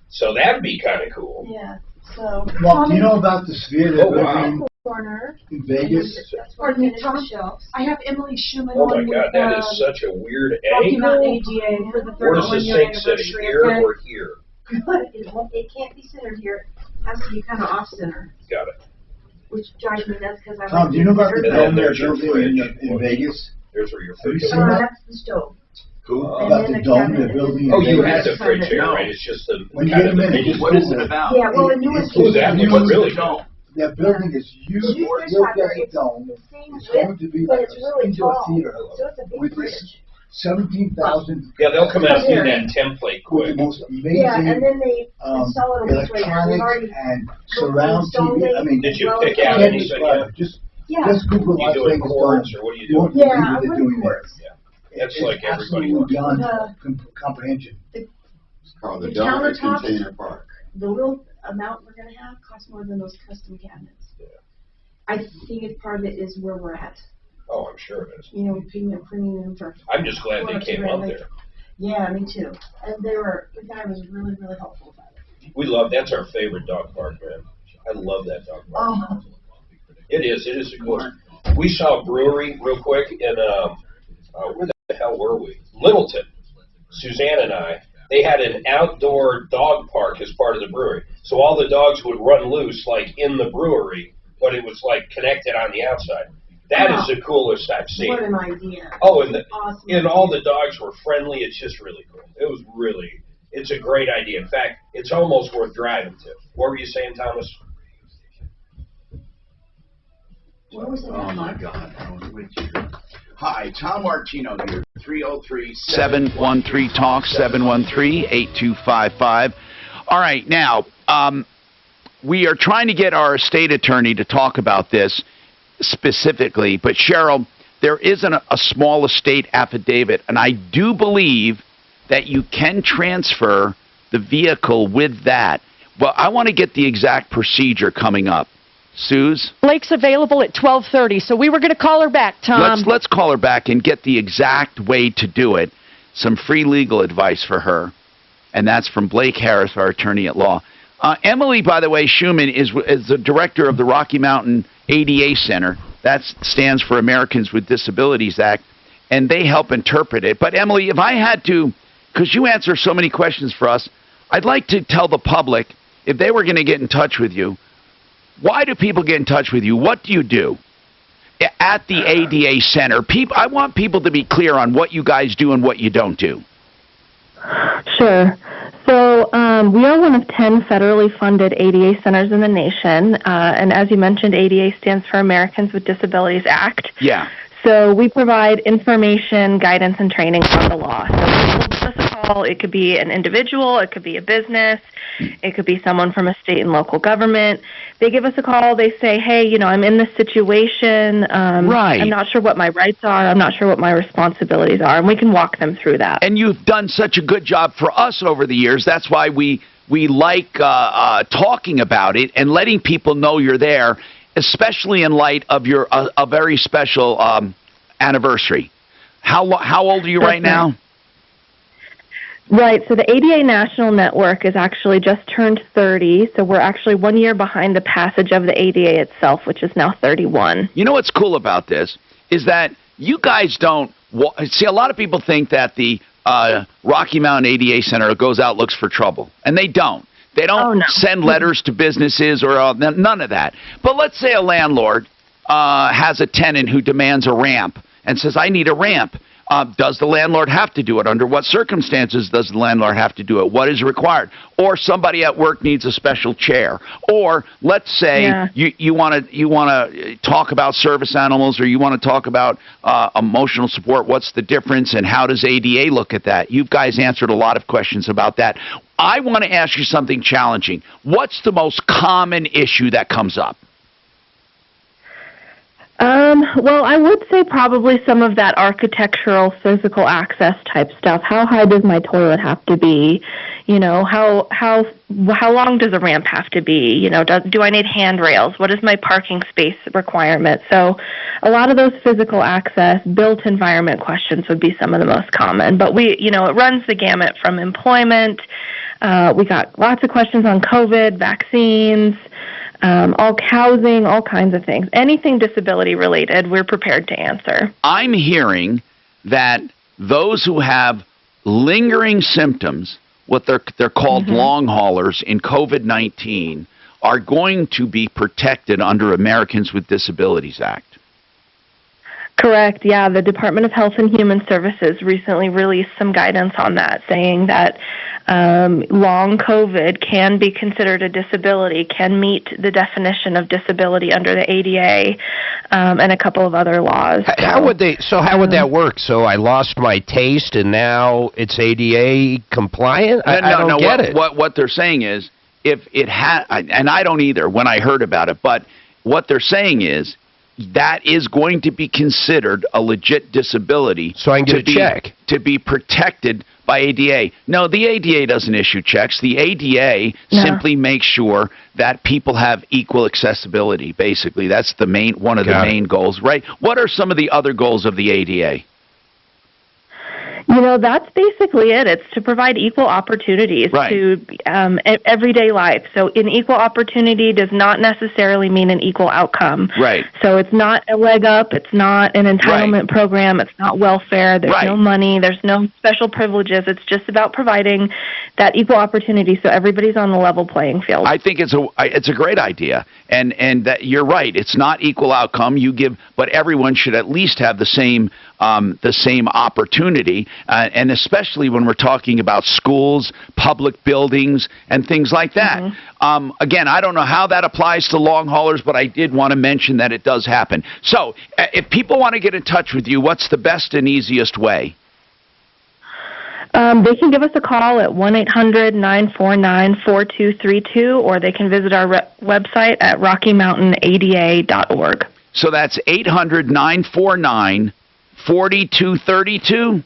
Speaker 21: So that'd be kind of cool.
Speaker 26: Yeah. So.
Speaker 1: Well, do you know about the sphere that
Speaker 26: corner
Speaker 1: in Vegas?
Speaker 26: Pardon me, top shelves. I have Emily Schumann.
Speaker 21: Oh my God, that is such a weird angle.
Speaker 26: AGA for the
Speaker 21: Where's the sink sitting, here or here?
Speaker 26: It can't be centered here. It has to be kind of off center.
Speaker 21: Got it.
Speaker 26: Which drives me nuts because I.
Speaker 1: Tom, do you know about the
Speaker 21: dome they're building
Speaker 1: in Vegas?
Speaker 21: There's where your fridge is.
Speaker 26: That's the stove.
Speaker 23: Who?
Speaker 1: About the dome they're building.
Speaker 21: Oh, you
Speaker 1: in
Speaker 21: had
Speaker 1: Vegas.
Speaker 21: the criteria, right? It's just the
Speaker 1: When you
Speaker 21: kind
Speaker 1: get
Speaker 21: of
Speaker 1: a minute,
Speaker 21: the
Speaker 1: just
Speaker 23: What is it
Speaker 1: Google
Speaker 23: about?
Speaker 26: Yeah, well, and you
Speaker 1: It's
Speaker 21: Oh,
Speaker 1: just
Speaker 21: that
Speaker 1: huge.
Speaker 21: looks really good.
Speaker 23: Dome.
Speaker 1: They're building this huge
Speaker 26: Huge
Speaker 1: Fort
Speaker 26: fish
Speaker 1: Hill
Speaker 26: factory.
Speaker 1: Desert Dome.
Speaker 26: It's the same
Speaker 1: It's going
Speaker 26: width,
Speaker 1: to be
Speaker 26: but
Speaker 1: like
Speaker 26: it's really
Speaker 1: indoor
Speaker 26: tall.
Speaker 1: theater
Speaker 26: So it's a big
Speaker 1: with
Speaker 26: bridge.
Speaker 1: this 17,000.
Speaker 21: Yeah, they'll come out and do
Speaker 26: Here.
Speaker 21: that template
Speaker 1: With the
Speaker 21: quick.
Speaker 1: most amazing
Speaker 26: Yeah, and then they install it a week later. We've
Speaker 1: electronics
Speaker 26: already
Speaker 1: and surround
Speaker 26: installed
Speaker 1: TV.
Speaker 26: it.
Speaker 1: I mean,
Speaker 21: Did you
Speaker 26: Well,
Speaker 21: pick
Speaker 26: it's
Speaker 21: out
Speaker 1: can't
Speaker 21: anything
Speaker 1: describe
Speaker 21: yet?
Speaker 1: it. Just
Speaker 26: Yeah.
Speaker 1: Google
Speaker 21: You
Speaker 1: Las
Speaker 21: doing
Speaker 1: Vegas
Speaker 21: chords
Speaker 1: Dome.
Speaker 21: or what are you
Speaker 1: You won't
Speaker 21: doing?
Speaker 1: believe
Speaker 26: Yeah,
Speaker 1: what
Speaker 26: I'm
Speaker 1: they're
Speaker 26: doing
Speaker 1: doing there.
Speaker 26: chords.
Speaker 21: That's
Speaker 1: It's
Speaker 21: like everybody
Speaker 1: absolutely
Speaker 21: wants.
Speaker 1: beyond
Speaker 26: The-
Speaker 1: comprehension.
Speaker 22: It's called the
Speaker 26: The
Speaker 22: Delaware
Speaker 26: countertops-
Speaker 22: Container Park.
Speaker 26: The little amount we're gonna have costs more than those custom cabinets. I think it's part of it is where we're at.
Speaker 21: Oh, I'm sure it is.
Speaker 26: You know, premium them for.
Speaker 21: I'm just glad they came up there.
Speaker 26: Yeah, me too. And the guy was really, really helpful about it.
Speaker 21: We love, that's our favorite dog park, man. I love that dog park.
Speaker 26: Oh,
Speaker 21: It is a cool. We saw a brewery real quick in, where the hell were we? Littleton. Suzanne and I, they had an outdoor dog park as part of the brewery. So all the dogs would run loose, like in the brewery, but it was like connected on the outside. That is the coolest I've seen.
Speaker 26: what an idea.
Speaker 21: Oh, and
Speaker 26: Awesome.
Speaker 21: and all the dogs were friendly. It's just really cool. It's a great idea. In fact, it's almost worth driving to. What were you saying, Thomas?
Speaker 26: What was it?
Speaker 23: Oh my God, I was with you. Hi, Tom Martino here,
Speaker 18: 713-TALK, 713-8255. All right, now, we are trying to get our state attorney to talk about this specifically, but Cheryl, there isn't a small estate affidavit, and I do believe that you can transfer the vehicle with that. Well, I want to get the exact procedure coming up. Suze?
Speaker 5: Blake's available at 12:30, so we were going to call her back, Tom.
Speaker 18: Let's call her back and get the exact way to do it. Some free legal advice for her, and that's from Blake Harris, our attorney at law. Emily, by the way, Schumann is the director of the Rocky Mountain ADA Center. That stands for Americans with Disabilities Act, and they help interpret it. But Emily, if I had to, because you answer so many questions for us, I'd like to tell the public, if they were going to get in touch with you, why do people get in touch with you? What do you do at the ADA Center? I want people to be clear on what you guys do and what you don't do.
Speaker 6: Sure. So we are one of 10 federally funded ADA centers in the nation, and as you mentioned, ADA stands for Americans with Disabilities Act.
Speaker 18: Yeah.
Speaker 6: So we provide information, guidance, and training on the law. So people give us a call. It could be an individual, it could be a business, it could be someone from a state and local government. They give us a call. They say, hey, I'm in this situation.
Speaker 18: Right.
Speaker 6: I'm not sure what my rights are. I'm not sure what my responsibilities are, and we can walk them through that.
Speaker 18: And you've done such a good job for us over the years. That's why we like talking about it and letting people know you're there, especially in light of your a very special anniversary. How old are you right now?
Speaker 6: Right, so the ADA National Network is actually just turned 30, so we're actually 1 year behind the passage of the ADA itself, which is now 31.
Speaker 18: You know what's cool about this is that you guys don't see. A lot of people think that the Rocky Mountain ADA Center goes out, looks for trouble, and they don't. They don't send letters to businesses or none of that. But let's say a landlord has a tenant who demands a ramp and says, I need a ramp. Does the landlord have to do it? Under what circumstances does the landlord have to do it? What is required? Or somebody at work needs a special chair. Or let's say you want to talk about service animals, or you want to talk about emotional support. What's the difference, and how does ADA look at that? You guys answered a lot of questions about that. I want to ask you something challenging. What's the most common issue that comes up?
Speaker 6: Well, I would say probably some of that architectural, physical access type stuff. How high does my toilet have to be? How long does a ramp have to be? Do I need handrails? What is my parking space requirement? So a lot of those physical access, built environment questions would be some of the most common. But it runs the gamut from employment. We got lots of questions on COVID, vaccines, all housing, all kinds of things. Anything disability related, we're prepared to answer.
Speaker 18: I'm hearing that those who have lingering symptoms, what they're called long haulers in COVID-19, are going to be protected under Americans with Disabilities Act.
Speaker 6: Correct. Yeah, the Department of Health and Human Services recently released some guidance on that, saying that long COVID can be considered a disability, can meet the definition of disability under the ADA and a couple of other laws.
Speaker 24: How would that work? So I lost my taste and now it's ADA compliant? I don't get it.
Speaker 18: What they're saying is, if it and I don't either when I heard about it, but what they're saying is that is going to be considered a legit disability.
Speaker 24: So I can get a check.
Speaker 18: To be protected by ADA. No, the ADA doesn't issue checks. The ADA simply makes sure that people have equal accessibility, basically. That's the one of the main goals, right? What are some of the other goals of the ADA?
Speaker 6: You know, that's basically it. It's to provide equal opportunities to everyday life. So an equal opportunity does not necessarily mean an equal outcome.
Speaker 18: Right.
Speaker 6: So it's not a leg up. It's not an entitlement program. It's not welfare. There's no money. There's no special privileges. It's just about providing that equal opportunity so everybody's on the level playing field.
Speaker 18: I think it's a great idea. And that you're right. It's not equal outcome. But everyone should at least have the same opportunity. And especially when we're talking about schools, public buildings, and things like that. Again, I don't know how that applies to long haulers, but I did want to mention that it does happen. So if people want to get in touch with you, what's the best and easiest way?
Speaker 6: They can give us a call at 1-800-949-4232, or they can visit our website at RockyMountainADA.org.
Speaker 18: So that's 800-949-4232?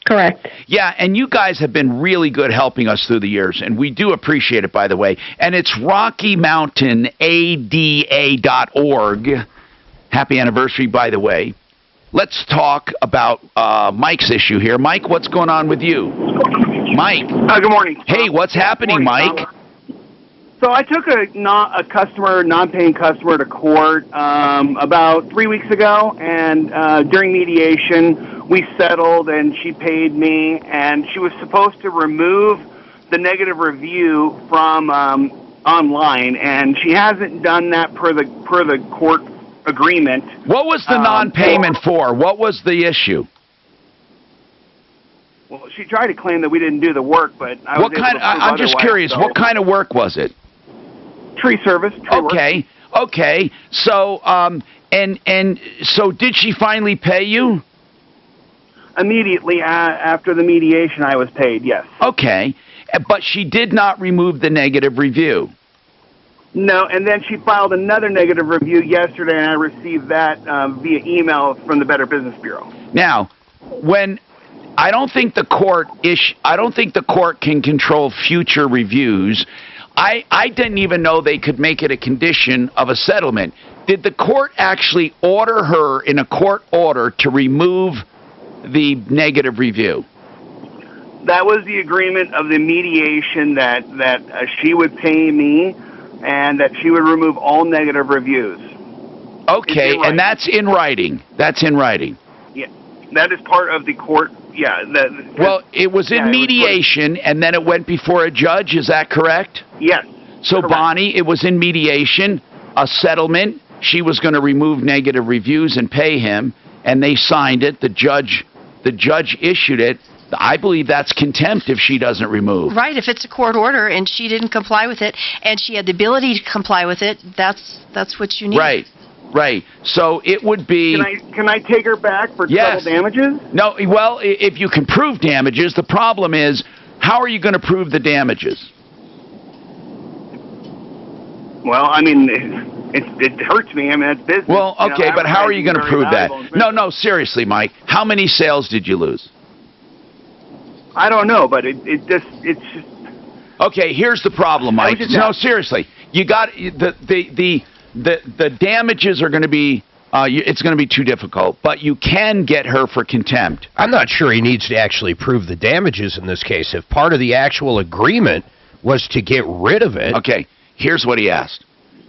Speaker 6: Correct.
Speaker 18: Yeah, and you guys have been really good helping us through the years, and we do appreciate it, by the way. And it's RockyMountainADA.org. Happy anniversary, by the way. Let's talk about Mike's issue here. Mike, what's going on with you? Mike.
Speaker 8: Good morning.
Speaker 18: Hey, what's happening, Mike?
Speaker 8: So I took a non-paying customer to court about 3 weeks ago, and during mediation, we settled, and she paid me, and she was supposed to remove the negative review from online, and she hasn't done that per the court agreement.
Speaker 18: What was the non-payment for? What was the issue?
Speaker 8: Well, she tried to claim that we didn't do the work, but I was able to prove
Speaker 18: I'm just
Speaker 8: otherwise,
Speaker 18: curious.
Speaker 8: so.
Speaker 18: What kind of work was it?
Speaker 8: Tree service.
Speaker 18: Okay. Okay. So, so did she finally pay you?
Speaker 8: Immediately after the mediation, I was paid, yes.
Speaker 18: Okay. But she did not remove the negative review.
Speaker 8: No, and then she filed another negative review yesterday, and I received that via email from the Better Business Bureau.
Speaker 18: Now, I don't think the court can control future reviews. I didn't even know they could make it a condition of a settlement. Did the court actually order her in a court order to remove the negative review?
Speaker 8: That was the agreement of the mediation that she would pay me and that she would remove all negative reviews.
Speaker 18: Okay, and that's in writing. That's in writing.
Speaker 8: Yeah, that is part of the court. Yeah.
Speaker 18: Well, it was in mediation, and then it went before a judge. Is that correct?
Speaker 8: Yes.
Speaker 18: So,
Speaker 8: correct.
Speaker 18: Bonnie, it was in mediation, a settlement. She was going to remove negative reviews and pay him, and they signed it. The judge issued it. I believe that's contempt if she doesn't remove.
Speaker 20: Right, if it's a court order and she didn't comply with it, and she had the ability to comply with it, that's what you need.
Speaker 18: Right. Right. So it would be...
Speaker 8: Can I take her back for double damages?
Speaker 18: No, well, if you can prove damages, the problem is, how are you going to prove the damages?
Speaker 8: Well, I mean, it hurts me. I mean, it's business.
Speaker 18: Well, okay, but how are you going to prove that? No, seriously, Mike. How many sales did you lose?
Speaker 8: I don't know, but it's just...
Speaker 18: Okay, here's the problem, Mike. No, seriously. You got... The damages are going to be, it's going to be too difficult, but you can get her for contempt.
Speaker 24: I'm not sure he needs to actually prove the damages in this case. If part of the actual agreement was to get rid of it...
Speaker 18: Okay, here's what he asked.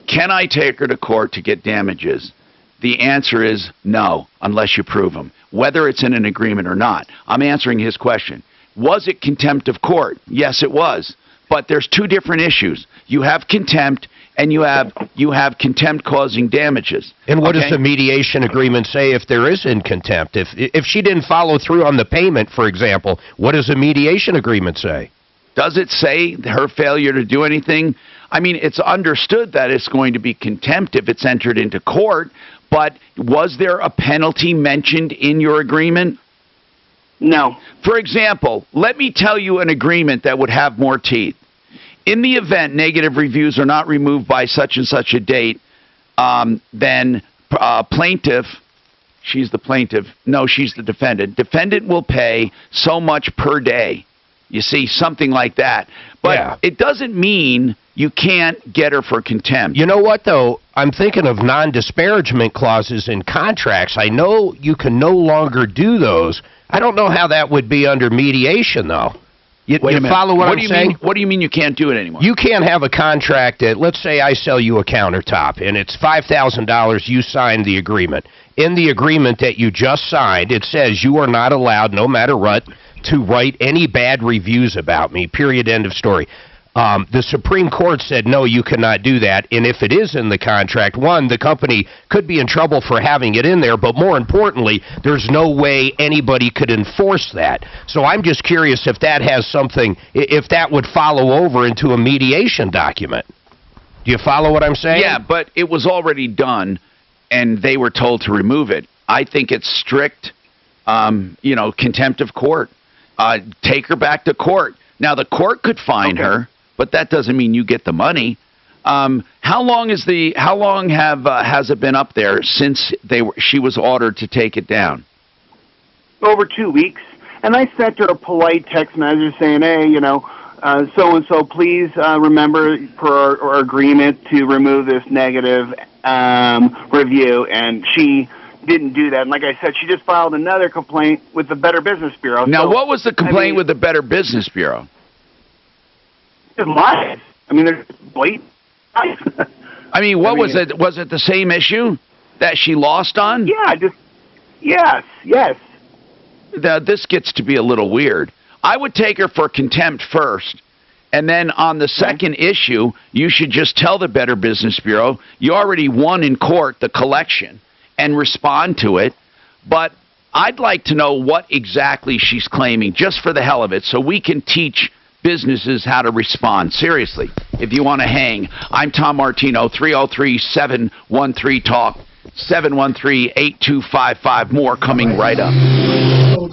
Speaker 18: Can I take her to court to get damages? The answer is no, unless you prove them, whether it's in an agreement or not. I'm answering his question. Was it contempt of court? Yes, it was. But there's two different issues. You have contempt, and you have contempt causing damages.
Speaker 24: And what
Speaker 18: okay?
Speaker 24: does the mediation agreement say if there is in contempt? If she didn't follow through on the payment, for example, what does the mediation agreement say?
Speaker 18: Does it say her failure to do anything? I mean, it's understood that it's going to be contempt if it's entered into court, but was there a penalty mentioned in your agreement?
Speaker 8: No.
Speaker 18: For example, let me tell you an agreement that would have more teeth. In the event negative reviews are not removed by such and such a date, then plaintiff, she's the plaintiff, no, she's the defendant. Defendant will pay so much per day. You see, something like that. But it doesn't mean you can't get her for contempt.
Speaker 24: You know what, though? I'm thinking of non-disparagement clauses in contracts. I know you can no longer do those. I don't know how that would be under mediation, though. You follow what I'm saying?
Speaker 18: What do you mean you can't do it anymore?
Speaker 24: You can't have a contract that, let's say I sell you a countertop, and it's $5,000, you signed the agreement. In the agreement that you just signed, it says you are not allowed, no matter what, to write any bad reviews about me, period, end of story. The Supreme Court said, no, you cannot do that. And if it is in the contract, one, the company could be in trouble for having it in there, but more importantly, there's no way anybody could enforce that. So I'm just curious if that has something, if that would follow over into a mediation document. Do you follow what I'm saying?
Speaker 18: Yeah, but it was already done, and they were told to remove it. I think it's strict, contempt of court. Take her back to court. Now, the court could fine her, but that doesn't mean you get the money. How long has it been up there since she was ordered to take it down?
Speaker 8: Over 2 weeks. And I sent her a polite text message saying, hey, so-and-so, please remember per our agreement to remove this negative review. And she didn't do that. And like I said, she just filed another complaint with the Better Business Bureau.
Speaker 18: Now, what was the complaint with the Better Business Bureau?
Speaker 8: Just lies. I mean, they're blatant lies.
Speaker 18: I mean, was it? Was it the same issue that she lost on?
Speaker 8: Yeah, yes.
Speaker 18: This gets to be a little weird. I would take her for contempt first, and then on the second issue, you should just tell the Better Business Bureau you already won in court the collection and respond to it. But I'd like to know what exactly she's claiming, just for the hell of it, so we can teach businesses how to respond. Seriously, if you want to hang. I'm Tom Martino, 303-713-TALK, 713-8255. More coming right up.
Speaker 1: So,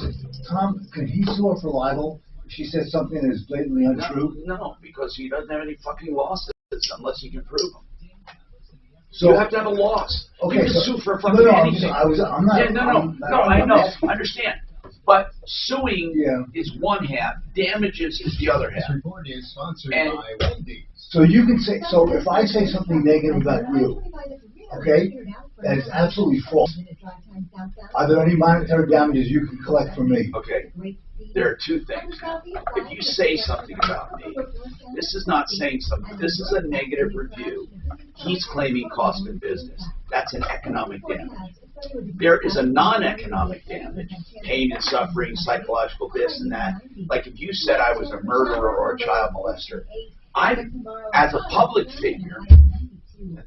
Speaker 1: Tom, could he sue her for libel if she said something that is blatantly untrue?
Speaker 23: No, because he doesn't have any fucking losses unless he can prove them.
Speaker 1: So
Speaker 23: you have to have a loss.
Speaker 1: Okay,
Speaker 23: you can sue for fucking anything.
Speaker 1: I'm not.
Speaker 23: Yeah, no, I know. I understand. But suing is one half, damages is the other half.
Speaker 9: This report is sponsored by Wendy's.
Speaker 1: So you can say, so if I say something negative about you, okay, that is absolutely false. Are there any monetary damages you can collect from me?
Speaker 23: Okay, there are two things. If you say something about me, this is not saying something. This is a negative review. He's claiming cost of business. That's an economic damage. There is a non-economic damage, pain and suffering, psychological this and that. Like if you said I was a murderer or a child molester, as a public figure,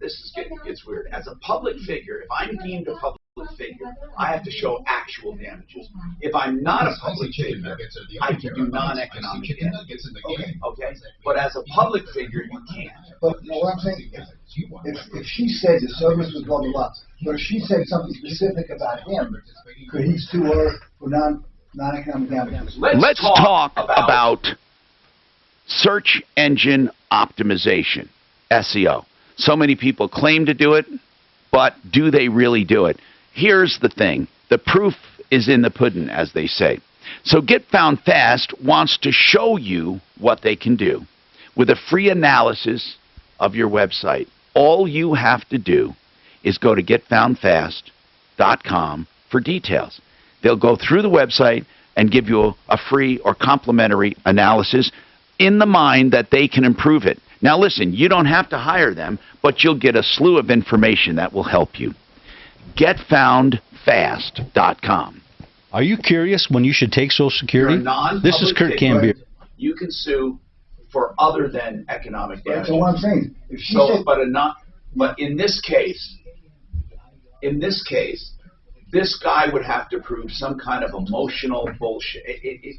Speaker 23: this gets weird. As a public figure, if I'm deemed a public figure, I have to show actual damages. If I'm not a public figure, I can do non-economic damages. Okay? But as a public figure, you can't.
Speaker 1: But what I'm saying, if she said the service was blah, blah, blah, but if she said something specific about him, could he sue her for non-economic damages?
Speaker 18: Let's talk about search engine optimization, SEO. So many people claim to do it, but do they really do it? Here's the thing. The proof is in the pudding, as they say. So Get Found Fast wants to show you what they can do with a free analysis of your website. All you have to do is go to getfoundfast.com for details. They'll go through the website and give you a free or complimentary analysis in the mind that they can improve it. Now listen, you don't have to hire them, but you'll get a slew of information that will help you. Getfoundfast.com.
Speaker 10: Are you curious when you should take Social Security? This is Kurt Cambier.
Speaker 23: You can sue for other than economic damage.
Speaker 1: That's what I'm saying. If she
Speaker 23: So,
Speaker 1: said,
Speaker 23: but in this case, this guy would have to prove some kind of emotional bullshit.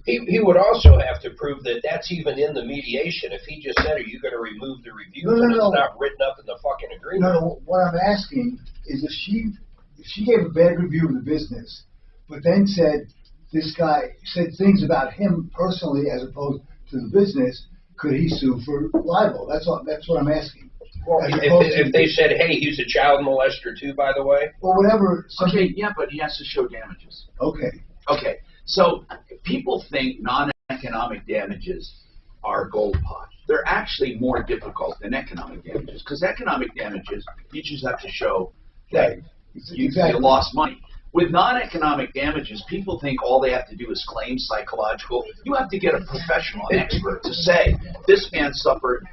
Speaker 21: He would also have to prove that that's even in the mediation. If he just said, "Are you going to remove the review?"
Speaker 1: No,
Speaker 21: and
Speaker 1: no.
Speaker 21: it's not written up in the fucking agreement.
Speaker 1: no, what I'm asking is if she gave a bad review of the business, but then said this guy said things about him personally as opposed to the business, could he sue for libel? That's what I'm asking.
Speaker 21: Well, if they said, "Hey, he's a child molester too," by the way.
Speaker 1: Or whatever.
Speaker 23: Okay, yeah, but he has to show damages.
Speaker 1: Okay.
Speaker 23: Okay, so people think non-economic damages are gold pot. They're actually more difficult than economic damages, because economic damages, you just have to show that you lost money. With non-economic damages, people think all they have to do is claim psychological. You have to get a professional, an expert, to say, this man suffered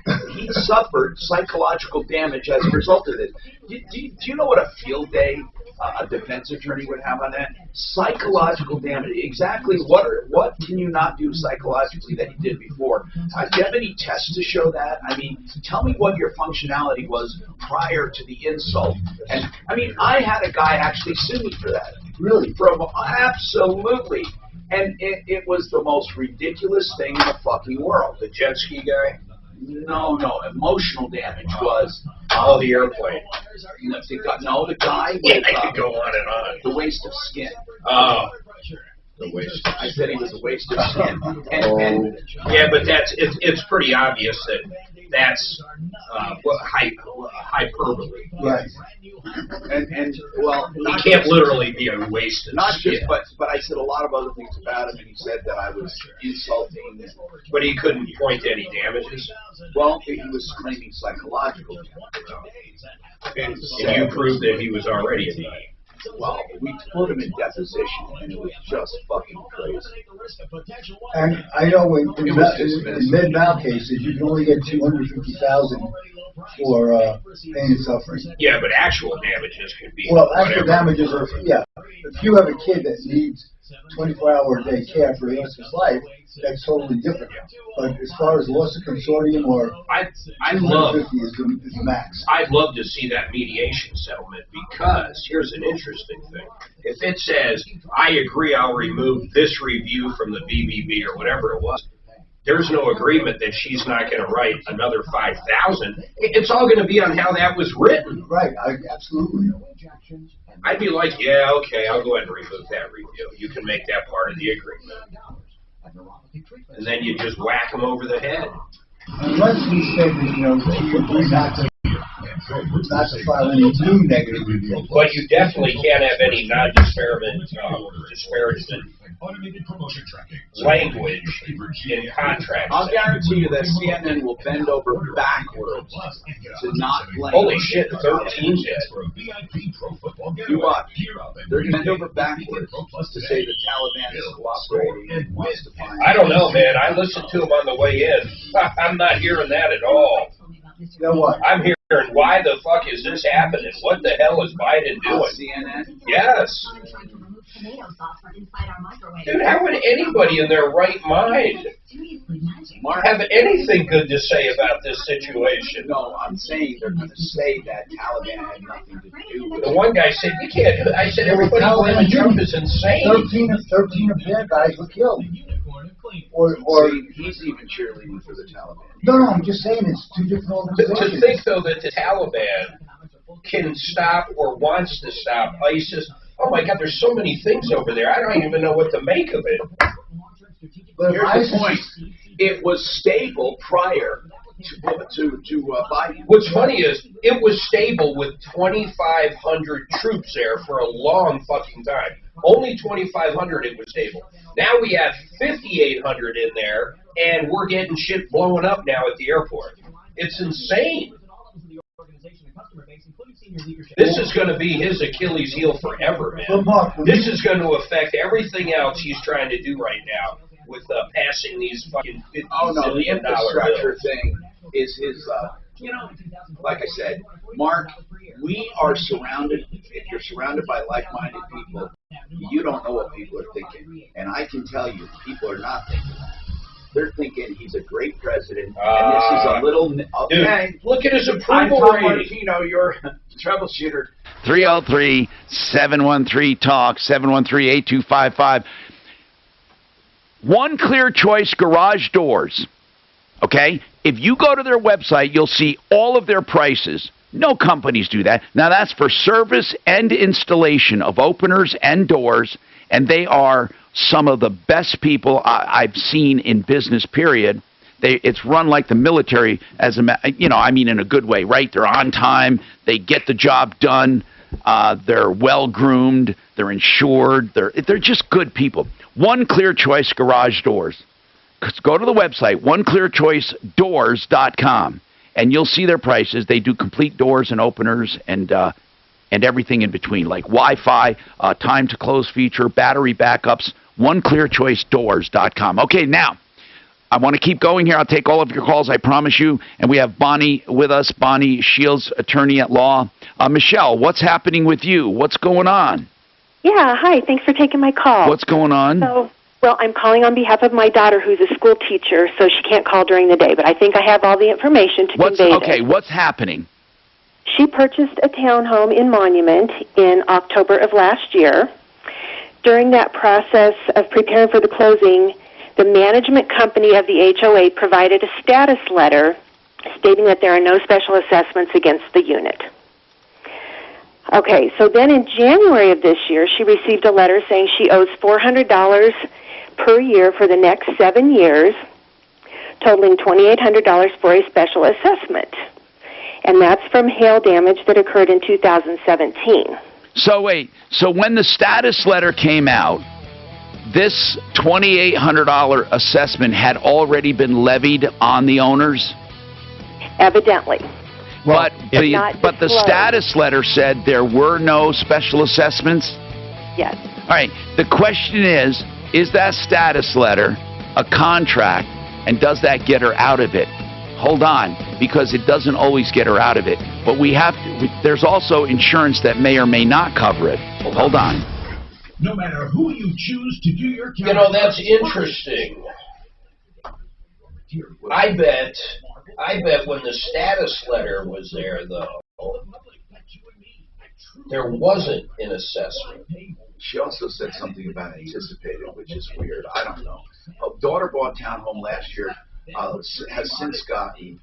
Speaker 23: psychological damage as a result of this. Do you know what a field day a defense attorney would have on that? Psychological damage. Exactly what can you not do psychologically that you did before? Do you have any tests to show that? I mean, tell me what your functionality was prior to the insult. And I mean, I had a guy actually sue me for that.
Speaker 1: Really?
Speaker 23: Absolutely. And it was the most ridiculous thing in the fucking world.
Speaker 21: The jet ski guy?
Speaker 23: No, emotional damage was...
Speaker 21: the airplane.
Speaker 23: No, the guy with...
Speaker 21: Yeah, I could go on and on.
Speaker 23: The waste of skin.
Speaker 21: Oh. The waste.
Speaker 23: I said he was a waste of skin. And
Speaker 21: yeah, but it's pretty obvious that's hyperbole.
Speaker 1: Right.
Speaker 23: And well,
Speaker 21: he can't literally be a waste of skin.
Speaker 23: Just, but I said a lot of other things about him, and he said that I was insulting.
Speaker 21: But he couldn't point to any damages.
Speaker 23: Well, he was claiming psychological
Speaker 21: damage. And you proved that he was already in
Speaker 23: Well, we put him in deposition, and it was just fucking crazy.
Speaker 1: And I know in mid-mal cases, you can only get $250,000 for pain and suffering.
Speaker 21: Yeah, but actual damages can be.
Speaker 1: Well, actual damages are, yeah. If you have a kid that needs 24-hour-a-day care for the rest of his life, that's totally different. But as far as loss of consortium or $250 is the max.
Speaker 21: I'd love to see that mediation settlement, because here's an interesting thing. If it says, I agree I'll remove this review from the BBB or whatever it was, there's no agreement that she's not going to write another $5,000. It's all going to be on how that was written.
Speaker 1: Right, absolutely.
Speaker 21: I'd be like, yeah, okay, I'll go ahead and remove that review. You can make that part of the agreement. And then you just whack them over the head.
Speaker 1: Unless he said that, he agreed not to file any new negative review.
Speaker 21: But you definitely can't have any non-disparagement language in contracts.
Speaker 23: I'll guarantee you that CNN will bend over backwards to not blame.
Speaker 21: Holy shit, 13 did.
Speaker 23: You watch. They're going to bend over backwards to say the Taliban is cooperating and wants to find...
Speaker 21: I don't know, man. I listened to them on the way in. I'm not hearing that at all.
Speaker 1: You know what?
Speaker 21: I'm hearing, why the fuck is this happening? What the hell is Biden doing?
Speaker 23: CNN?
Speaker 21: Yes. Dude, how would anybody in their right mind have anything good to say about this situation?
Speaker 23: No, I'm saying they're going to say that Taliban had nothing to do with it.
Speaker 21: The one guy said, you can't do it. I said, everybody blaming Trump is insane.
Speaker 1: 13 of their guys were killed. Or
Speaker 23: he's even cheerleading for the Taliban.
Speaker 1: No, I'm just saying it's two different organizations.
Speaker 21: To think, though, that the Taliban can stop or wants to stop ISIS. Oh, my God, there's so many things over there. I don't even know what to make of it.
Speaker 23: But here's the point. It was stable prior to Biden.
Speaker 21: What's funny is it was stable with 2,500 troops there for a long fucking time. Only 2,500 it was stable. Now we have 5,800 in there, and we're getting shit blowing up now at the airport. It's insane. This is going to be his Achilles heel forever, man. This is going to affect everything else he's trying to do right now with passing these fucking $50 billion
Speaker 23: the infrastructure
Speaker 21: bills.
Speaker 23: thing is his, like I said, Mark, we are surrounded, if you're surrounded by like-minded people, you don't know what people are thinking. And I can tell you, people are not thinking that. they're thinking he's a great president, and this is a little... Okay.
Speaker 21: Dude, look at his
Speaker 23: I'm
Speaker 21: approval
Speaker 23: Tom
Speaker 21: rating.
Speaker 23: Martino, you're troubleshooter.
Speaker 18: 303-713-TALK, 713-8255. One Clear Choice Garage Doors. Okay? If you go to their website, you'll see all of their prices. No companies do that. Now, that's for service and installation of openers and doors, and they are some of the best people I've seen in business, period. It's run like the military, in a good way, right? They're on time. They get the job done. They're well-groomed. They're insured. They're just good people. One Clear Choice Garage Doors. Go to the website, oneclearchoicedoors.com, and you'll see their prices. They do complete doors and openers and everything in between, like Wi-Fi, time to close feature, battery backups, oneclearchoicedoors.com. Okay, now, I want to keep going here. I'll take all of your calls, I promise you. And we have Bonnie with us, Bonnie Shields, attorney at law. Michelle, what's happening with you? What's going on?
Speaker 10: Yeah, hi. Thanks for taking my call.
Speaker 18: What's going on?
Speaker 10: Well, I'm calling on behalf of my daughter, who's a school teacher, so she can't call during the day. But I think I have all the information to convey
Speaker 18: Okay, what's happening?
Speaker 10: She purchased a townhome in Monument in October of last year. During that process of preparing for the closing, the management company of the HOA provided a status letter stating that there are no special assessments against the unit. Okay, so then in January of this year, she received a letter saying she owes $400 per year for the next 7 years, totaling $2,800 for a special assessment. And that's from hail damage that occurred in 2017.
Speaker 18: So wait, so when the status letter came out, this $2,800 assessment had already been levied on the owners?
Speaker 10: Evidently.
Speaker 18: But the status letter said there were no special assessments?
Speaker 10: Yes.
Speaker 18: All right, the question is that status letter a contract, and does that get her out of it? Hold on, because it doesn't always get her out of it. But there's also insurance that may or may not cover it. Hold on.
Speaker 9: No matter who you choose to do your
Speaker 21: That's interesting. I bet when the status letter was there, though, there wasn't an assessment.
Speaker 23: She also said something about anticipated, which is weird. I don't know. A daughter bought a townhome last year, has since gotten...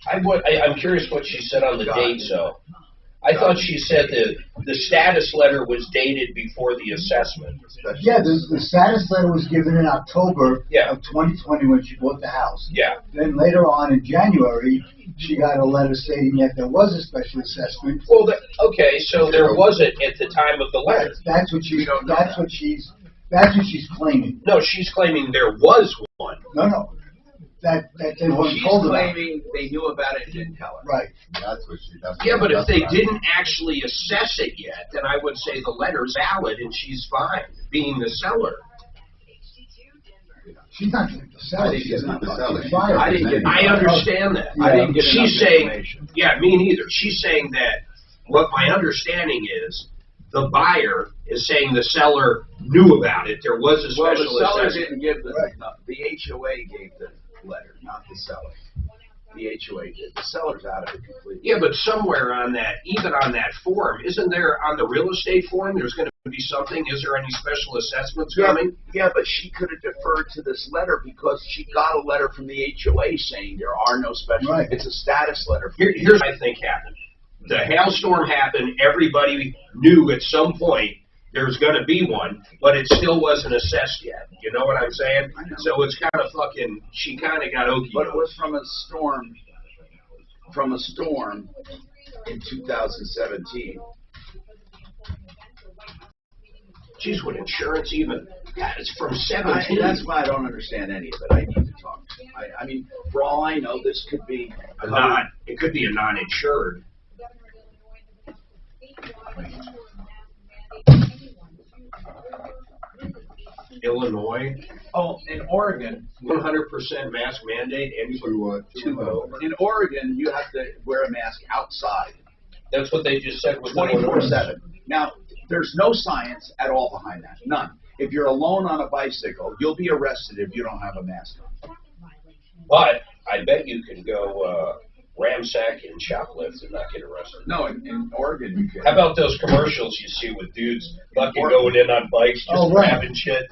Speaker 21: I'm curious what she said on the dates, though. I thought she said that the status letter was dated before the assessment.
Speaker 1: Yeah, the status letter was given in October of 2020 when she bought the house.
Speaker 21: Yeah.
Speaker 1: Then later on in January, she got a letter stating that there was a special assessment.
Speaker 21: Well, okay, so there wasn't at the time of the letter.
Speaker 1: That's what she's claiming.
Speaker 21: No, she's claiming there was one.
Speaker 1: No. That they weren't
Speaker 23: She's
Speaker 1: told about.
Speaker 23: claiming they knew about it and didn't tell her.
Speaker 1: Right.
Speaker 22: That's what she.
Speaker 21: But if they didn't actually assess it yet, then I would say the letter's valid and she's fine, being the seller.
Speaker 1: She's not the seller.
Speaker 22: She's not the seller.
Speaker 21: I understand that.
Speaker 23: I didn't get
Speaker 21: She's saying, me neither. She's saying that what my understanding is, the buyer is saying the seller knew about it. There was a special assessment.
Speaker 23: Well, the seller didn't give the HOA gave the letter, not the seller. The HOA did. The seller's out of it completely.
Speaker 21: Yeah, but somewhere on that, even on that form, isn't there on the real estate form, there's going to be something, is there any special assessments coming?
Speaker 23: Yeah, but she could have deferred to this letter because she got a letter from the HOA saying there are no special.
Speaker 1: Right.
Speaker 23: It's a status letter.
Speaker 21: Here's what I think happened. The hailstorm happened, everybody knew at some point there's going to be one, but it still wasn't assessed yet. You know what I'm saying? So it's kind of fucking, she kind of got okey.
Speaker 23: But it was from a storm in 2017.
Speaker 21: Geez, would insurance even, God, it's from 17.
Speaker 23: That's why I don't understand any of it. I need to talk to you. I mean, for all I know, this could be
Speaker 21: it could be a non-insured. Illinois.
Speaker 23: Oh, in Oregon,
Speaker 21: 100% mask mandate. Anybody
Speaker 23: in Oregon, you have to wear a mask outside.
Speaker 21: That's what they just said.
Speaker 23: 24/7. Now, there's no science at all behind that. None. if you're alone on a bicycle, you'll be arrested if you don't have a mask on.
Speaker 21: But I bet you can go ramsack and shoplift and not get arrested.
Speaker 23: No, in Oregon you can.
Speaker 21: How about those commercials you see with dudes fucking going in on bikes, just grabbing shit?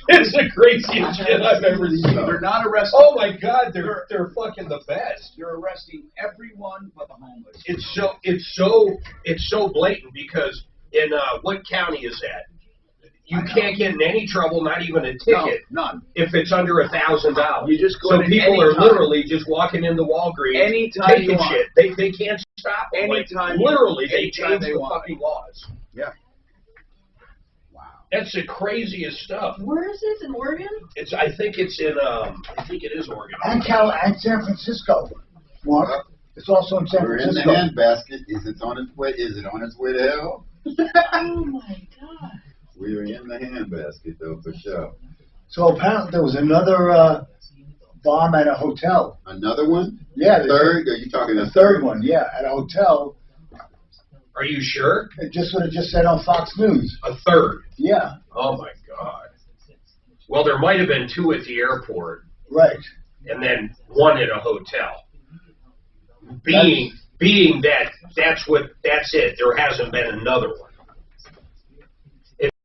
Speaker 21: It's the craziest shit I've ever seen.
Speaker 23: They're not arresting.
Speaker 21: Oh my God, they're fucking the best.
Speaker 23: You're arresting everyone but the homeless.
Speaker 21: It's so blatant because in what county is that? You can't get in any trouble, not even a ticket.
Speaker 23: No, none.
Speaker 21: If it's under $1,000.
Speaker 23: You just go
Speaker 21: so
Speaker 23: in
Speaker 21: people are
Speaker 23: anytime.
Speaker 21: literally just walking into Walgreens,
Speaker 23: Anytime
Speaker 21: taking
Speaker 23: you want.
Speaker 21: shit. They can't stop them.
Speaker 23: Anytime.
Speaker 21: Literally, they
Speaker 23: Anytime
Speaker 21: change
Speaker 23: they
Speaker 21: the
Speaker 23: want.
Speaker 21: fucking laws.
Speaker 23: Yeah.
Speaker 21: That's the craziest stuff.
Speaker 26: Where is this, in Oregon?
Speaker 21: I think it's in I think it is Oregon.
Speaker 1: And San Francisco. Mark. It's also in San
Speaker 22: We're in the
Speaker 1: Francisco.
Speaker 22: handbasket. Is it on its way? Is it on its way to hell?
Speaker 26: Oh my God.
Speaker 22: We are in the handbasket, though, for sure.
Speaker 1: So apparently there was another bomb at a hotel.
Speaker 22: Another one?
Speaker 1: Yeah.
Speaker 22: Third? Are you talking
Speaker 1: the third one? Yeah, at a hotel.
Speaker 21: Are you sure?
Speaker 1: It just what it just said on Fox News.
Speaker 21: A third.
Speaker 1: Yeah.
Speaker 21: Oh my God. Well, there might have been two at the airport.
Speaker 1: Right.
Speaker 21: And then one at a hotel. Being that that's it. There hasn't been another one.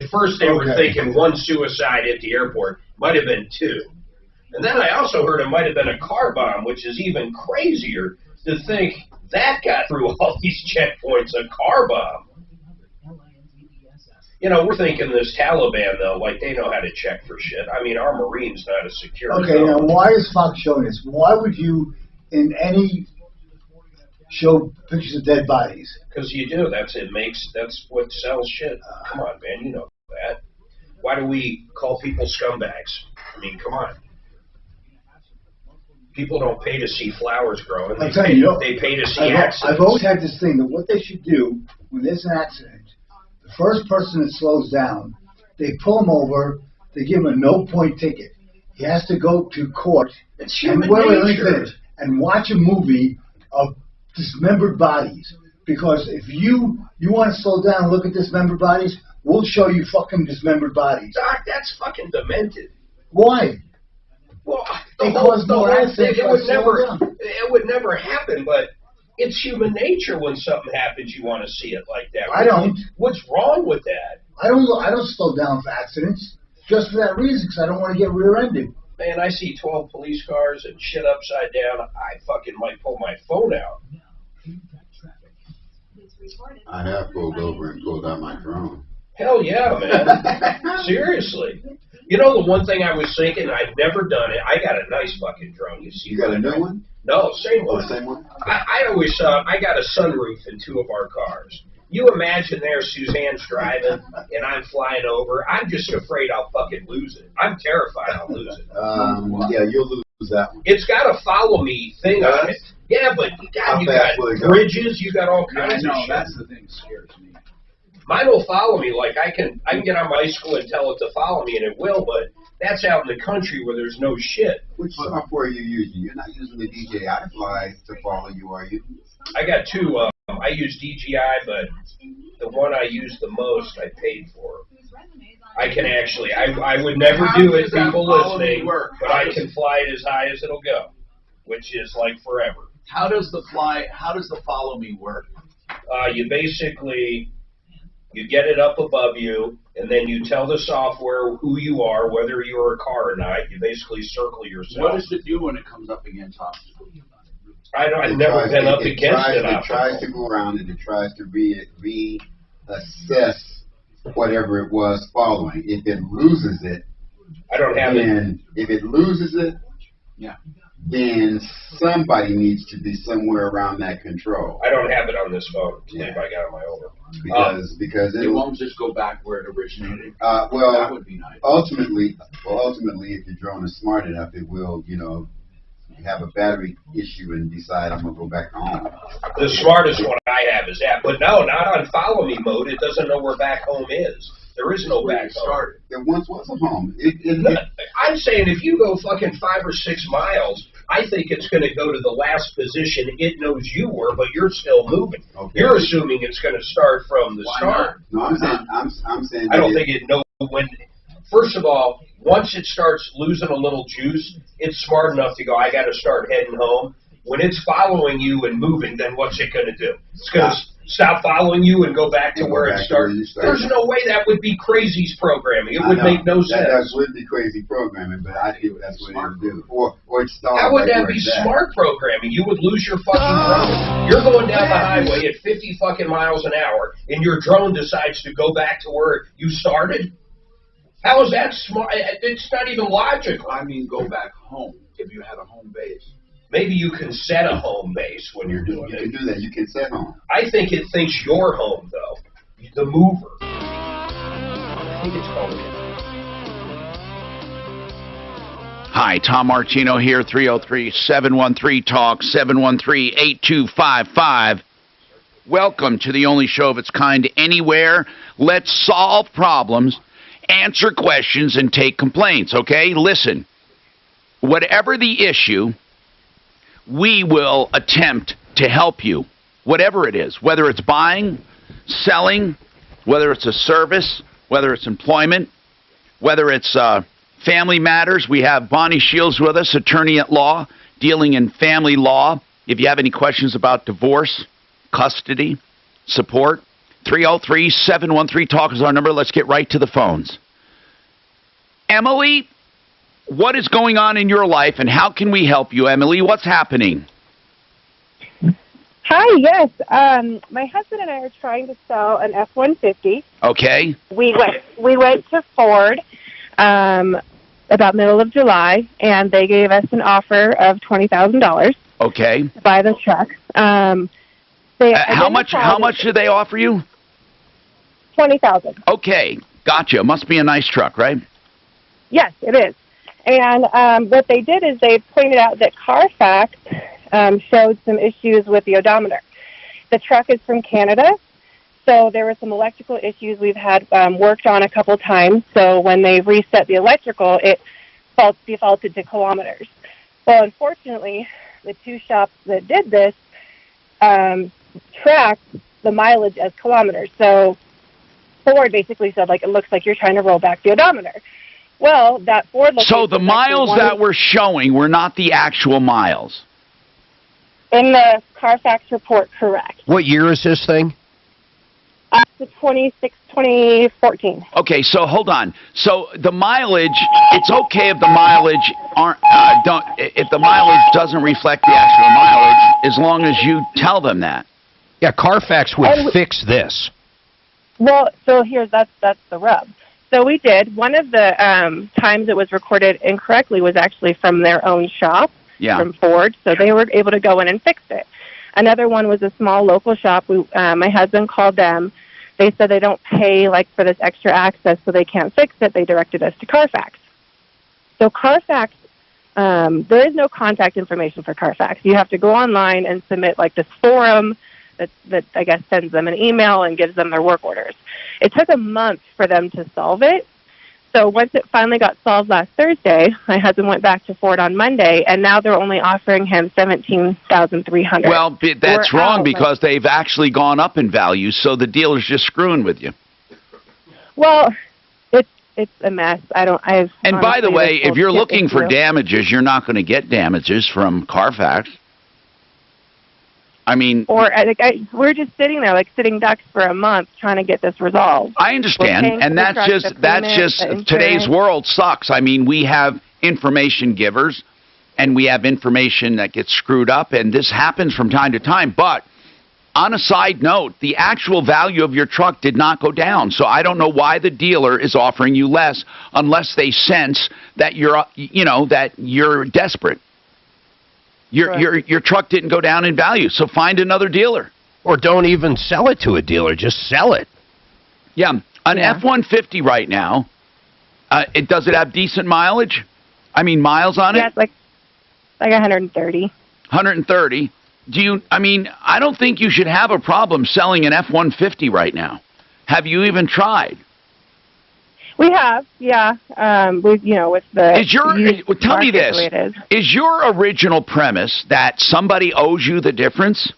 Speaker 21: At first they were thinking one suicide at the airport. Might have been two. And then I also heard it might have been a car bomb, which is even crazier to think that got through all these checkpoints, a car bomb. You know, we're thinking this Taliban, though, like they know how to check for shit. I mean, our Marines know how to secure.
Speaker 1: Okay, now why is Fox showing this? Why would you, in any show pictures of dead bodies?
Speaker 21: Because you do. That's what sells shit. Come on, man, you know that. Why do we call people scumbags? I mean, come on. People don't pay to see flowers growing.
Speaker 1: I'm telling you,
Speaker 21: they pay to see
Speaker 1: I've
Speaker 21: accidents.
Speaker 1: always had this thing that what they should do when there's an accident, the first person that slows down, they pull him over, they give him a no-point ticket. He has to go to court
Speaker 21: It's human
Speaker 1: let me
Speaker 21: nature.
Speaker 1: finish, and watch a movie of dismembered bodies. Because if you want to slow down and look at dismembered bodies, we'll show you fucking dismembered bodies.
Speaker 21: Doc, that's fucking demented.
Speaker 1: Why?
Speaker 21: Well,
Speaker 1: They cause more accidents.
Speaker 21: It would never happen, but it's human nature when something happens, you want to see it like that.
Speaker 1: I don't.
Speaker 21: What's wrong with that?
Speaker 1: I don't slow down for accidents just for that reason, because I don't want to get rear-ended.
Speaker 21: Man, I see 12 police cars and shit upside down. I fucking might pull my phone out.
Speaker 22: I have pulled over and pulled out my drone.
Speaker 21: Hell yeah, man. Seriously. You know the one thing I was thinking, I've never done it. I got a nice fucking drone.
Speaker 22: You got a new one?
Speaker 21: No, same one.
Speaker 22: Oh, same one?
Speaker 21: I always I got a sunroof in two of our cars. You imagine there Suzanne's driving and I'm flying over. I'm just afraid I'll fucking lose it. I'm terrified I'll lose it.
Speaker 22: Yeah, you'll lose that one.
Speaker 21: It's got a follow me thing on it. Yeah, but you got bridges, you got all kinds of shit.
Speaker 23: That's the thing that scares me.
Speaker 21: Mine will follow me. Like I can get on my bicycle and tell it to follow me, and it will. But that's out in the country where there's no shit.
Speaker 22: Which software are you using? You're not using the DJI Fly to follow you, are you?
Speaker 21: I got two. I use DJI, but the one I use the most, I paid for. I can actually. I would never do it, people listening, but I can fly it as high as it'll go, which is like forever.
Speaker 23: How does the follow me work?
Speaker 21: You basically. You get it up above you, and then you tell the software who you are, whether you're a car or not. You basically circle yourself.
Speaker 23: What does it do when it comes up against obstacles?
Speaker 21: I've never been up against it.
Speaker 22: It tries to go around and it tries to reassess whatever it was following. If it loses it,
Speaker 21: I don't have
Speaker 22: it. If it loses it,
Speaker 23: yeah,
Speaker 22: then somebody needs to be somewhere around that control.
Speaker 21: I don't have it on this phone. I got it on my over.
Speaker 22: Because
Speaker 23: it won't just go back where it originated.
Speaker 22: Well,
Speaker 23: that would be nice.
Speaker 22: Ultimately, if your drone is smart enough, it will, have a battery issue and decide I'm gonna go back home.
Speaker 21: The smartest one I have is that, but no, not on follow me mode. It doesn't know where back home is. There is no back home.
Speaker 22: There once was a home.
Speaker 21: I'm saying if you go fucking 5 or 6 miles, I think it's going to go to the last position it knows you were, but you're still moving.
Speaker 22: Okay.
Speaker 21: You're assuming it's going to start from the start.
Speaker 22: No, I'm saying
Speaker 21: I don't think it knows when. first of all, once it starts losing a little juice, it's smart enough to go, I got to start heading home. When it's following you and moving, then what's it going to do? It's going to stop following you and go back to where it started. There's no way that would be Crazy's programming. It would make no sense.
Speaker 22: That would be crazy programming, but I think that's what it would do. Or it started.
Speaker 21: How would that be smart programming? You would lose your fucking drone. You're going down the highway at 50 fucking miles an hour, and your drone decides to go back to where you started? How is that smart? It's not even logical.
Speaker 23: I mean, go back home if you had a home base.
Speaker 21: Maybe you can set a home base when you're doing it.
Speaker 22: You can do that. You can set home.
Speaker 21: I think it thinks you're home, though. The mover. I think it's called it.
Speaker 18: Hi, Tom Martino here, 303-713-TALK, 713-8255. Welcome to the only show of its kind anywhere. Let's solve problems, answer questions, and take complaints, okay? Listen, whatever the issue, we will attempt to help you, whatever it is, whether it's buying, selling, whether it's a service, whether it's employment, whether it's family matters. We have Bonnie Shields with us, attorney at law, dealing in family law. If you have any questions about divorce, custody, support, 303-713-TALK is our number. Let's get right to the phones. Emily, what is going on in your life, and how can we help you, Emily? What's happening?
Speaker 19: Hi, yes. My husband and I are trying to sell an F-150.
Speaker 18: Okay.
Speaker 19: We went to Ford about middle of July, and they gave us an offer of $20,000.
Speaker 18: Okay.
Speaker 19: To buy the truck.
Speaker 18: How much did they offer you?
Speaker 19: $20,000.
Speaker 18: Okay, gotcha. Must be a nice truck, right?
Speaker 19: Yes, it is. And what they did is they pointed out that Carfax showed some issues with the odometer. The truck is from Canada, so there were some electrical issues we've had worked on a couple times. So when they reset the electrical, it defaulted to kilometers. Well, unfortunately, the two shops that did this tracked the mileage as kilometers. So Ford basically said, like, it looks like you're trying to roll back the odometer. Well, that Ford location.
Speaker 18: So the miles that we're showing were not the actual miles.
Speaker 19: In the Carfax report, correct.
Speaker 24: What year is this thing?
Speaker 19: It's 2014.
Speaker 18: Okay, so hold on. So the mileage, it's okay if the mileage if the mileage doesn't reflect the actual mileage, as long as you tell them that.
Speaker 24: Yeah, Carfax would fix this.
Speaker 19: Well, so that's the rub. So we did. One of the times it was recorded incorrectly was actually from their own shop, from Ford, so they were able to go in and fix it. Another one was a small local shop. My husband called them. They said they don't pay for this extra access, so they can't fix it. They directed us to Carfax. So Carfax, there is no contact information for Carfax. You have to go online and submit this forum that I guess sends them an email and gives them their work orders. It took a month for them to solve it. So once it finally got solved last Thursday, my husband went back to Ford on Monday, and now they're only offering him $17,300.
Speaker 18: Well, that's wrong because they've actually gone up in value, so the dealer's just screwing with you.
Speaker 19: Well, it's a mess.
Speaker 18: And by the way, if you're looking for damages, you're not going to get damages from Carfax. I mean,
Speaker 19: we're just sitting there sitting ducks for a month trying to get this resolved.
Speaker 18: I understand, and that's just today's world sucks. I mean, we have information givers, and we have information that gets screwed up, and this happens from time to time. But on a side note, the actual value of your truck did not go down, so I don't know why the dealer is offering you less unless they sense that you're desperate. Your truck didn't go down in value, so find another dealer.
Speaker 24: Or don't even sell it to a dealer, just sell it.
Speaker 18: Yeah, an F-150 right now, does it have decent mileage? I mean, miles on it?
Speaker 19: Yeah, it's like 130.
Speaker 18: 130. I don't think you should have a problem selling an F-150 right now. Have you even tried?
Speaker 19: We have, yeah. With the
Speaker 18: tell me this: is your original premise that somebody owes you the difference?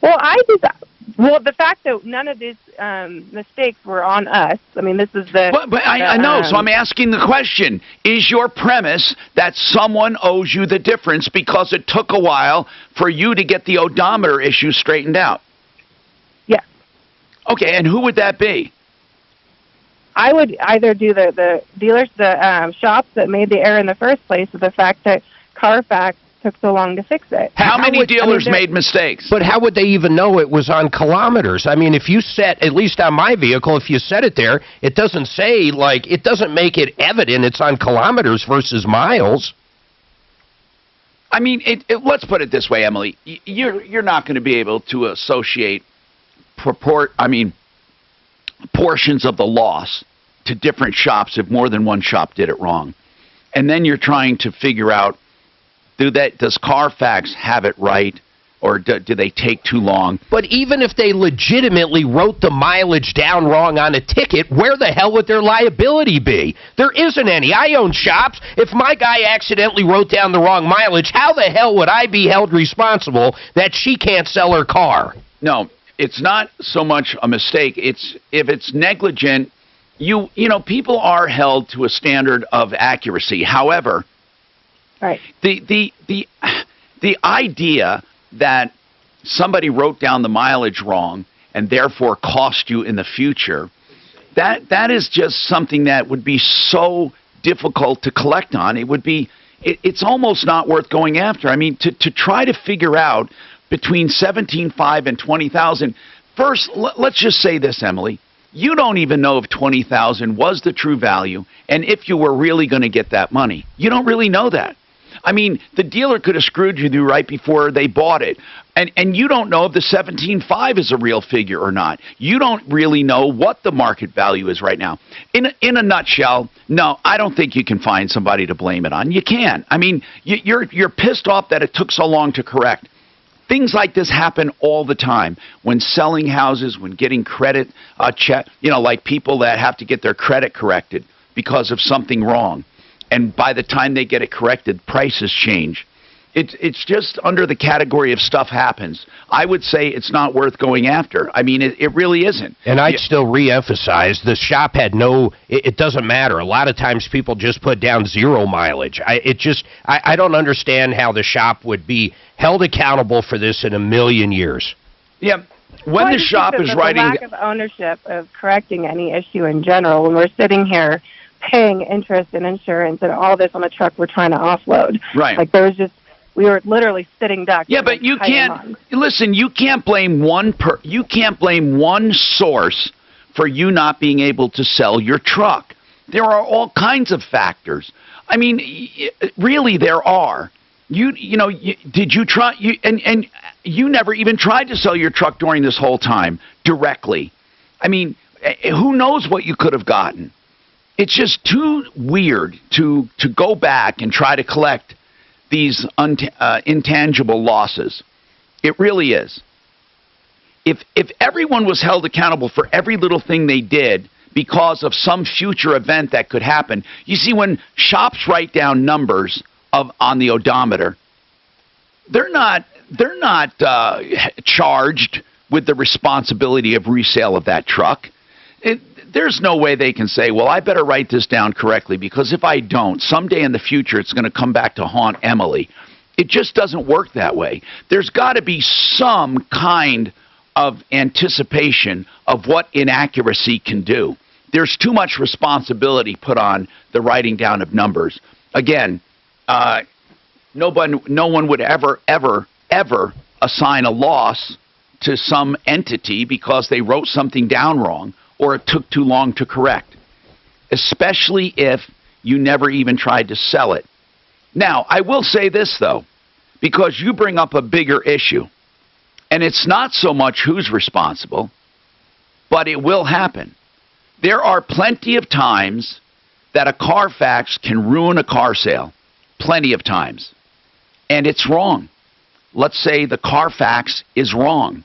Speaker 19: Well,
Speaker 6: Well, the fact that none of these mistakes were on us, I mean, this is the...
Speaker 18: But I know, so I'm asking the question. Is your premise that someone owes you the difference because it took a while for you to get the odometer issue straightened out?
Speaker 6: Yes.
Speaker 18: Okay, and who would that be?
Speaker 6: I would either do the dealers, the shops that made the error in the first place, or the fact that Carfax took so long to fix it.
Speaker 18: How many dealers made mistakes?
Speaker 24: But how would they even know it was on kilometers? I mean, if you set, at least on my vehicle, if you set it there, it doesn't say, like, it doesn't make it evident it's on kilometers versus miles.
Speaker 18: I mean, let's put it this way, Emily. You're not going to be able to associate portions of the loss to different shops if more than one shop did it wrong. And then you're trying to figure out, does Carfax have it right, or do they take too long?
Speaker 24: But even if they legitimately wrote the mileage down wrong on a ticket, where the hell would their liability be? There isn't any. I own shops. If my guy accidentally wrote down the wrong mileage, how the hell would I be held responsible that she can't sell her car?
Speaker 18: No, it's not so much a mistake. If it's negligent, you know, people are held to a standard of accuracy. However,
Speaker 6: right.
Speaker 18: The idea that somebody wrote down the mileage wrong and therefore cost you in the future, that is just something that would be so difficult to collect on. It's almost not worth going after. I mean, to try to figure out between $17,500 and $20,000. First, let's just say this, Emily. You don't even know if $20,000 was the true value and if you were really going to get that money. You don't really know that. I mean, the dealer could have screwed you right before they bought it. And you don't know if the $17,500 is a real figure or not. You don't really know what the market value is right now. In a nutshell, no, I don't think you can find somebody to blame it on. You can't. I mean, you're pissed off that it took so long to correct. Things like this happen all the time when selling houses, when getting credit check, like people that have to get their credit corrected because of something wrong. And by the time they get it corrected, prices change. It's just under the category of stuff happens. I would say it's not worth going after. I mean, it really isn't.
Speaker 24: And I'd still re-emphasize, the shop had it doesn't matter. A lot of times people just put down 0 mileage. I don't understand how the shop would be held accountable for this in a million years.
Speaker 18: Yeah. When the shop is writing...
Speaker 6: the lack of ownership of correcting any issue in general, when we're sitting here paying interest and insurance and all this on a truck we're trying to offload.
Speaker 18: Right.
Speaker 6: Like we were literally sitting ducks.
Speaker 18: Yeah, but you can't listen. You can't blame one source for you not being able to sell your truck. There are all kinds of factors. I mean, really, there are. Did you try? And you never even tried to sell your truck during this whole time directly. I mean, who knows what you could have gotten? It's just too weird to go back and try to collect these intangible losses. It really is. If everyone was held accountable for every little thing they did because of some future event that could happen, you see, when shops write down numbers on the odometer, they're not charged with the responsibility of resale of that truck. There's no way they can say, well, I better write this down correctly because if I don't, someday in the future it's going to come back to haunt Emily. It just doesn't work that way. There's got to be some kind of anticipation of what inaccuracy can do. There's too much responsibility put on the writing down of numbers. Again, no one would ever assign a loss to some entity because they wrote something down wrong or it took too long to correct, especially if you never even tried to sell it. Now, I will say this, though, because you bring up a bigger issue, and it's not so much who's responsible, but it will happen. There are plenty of times that a Carfax can ruin a car sale, plenty of times, and it's wrong. Let's say the Carfax is wrong.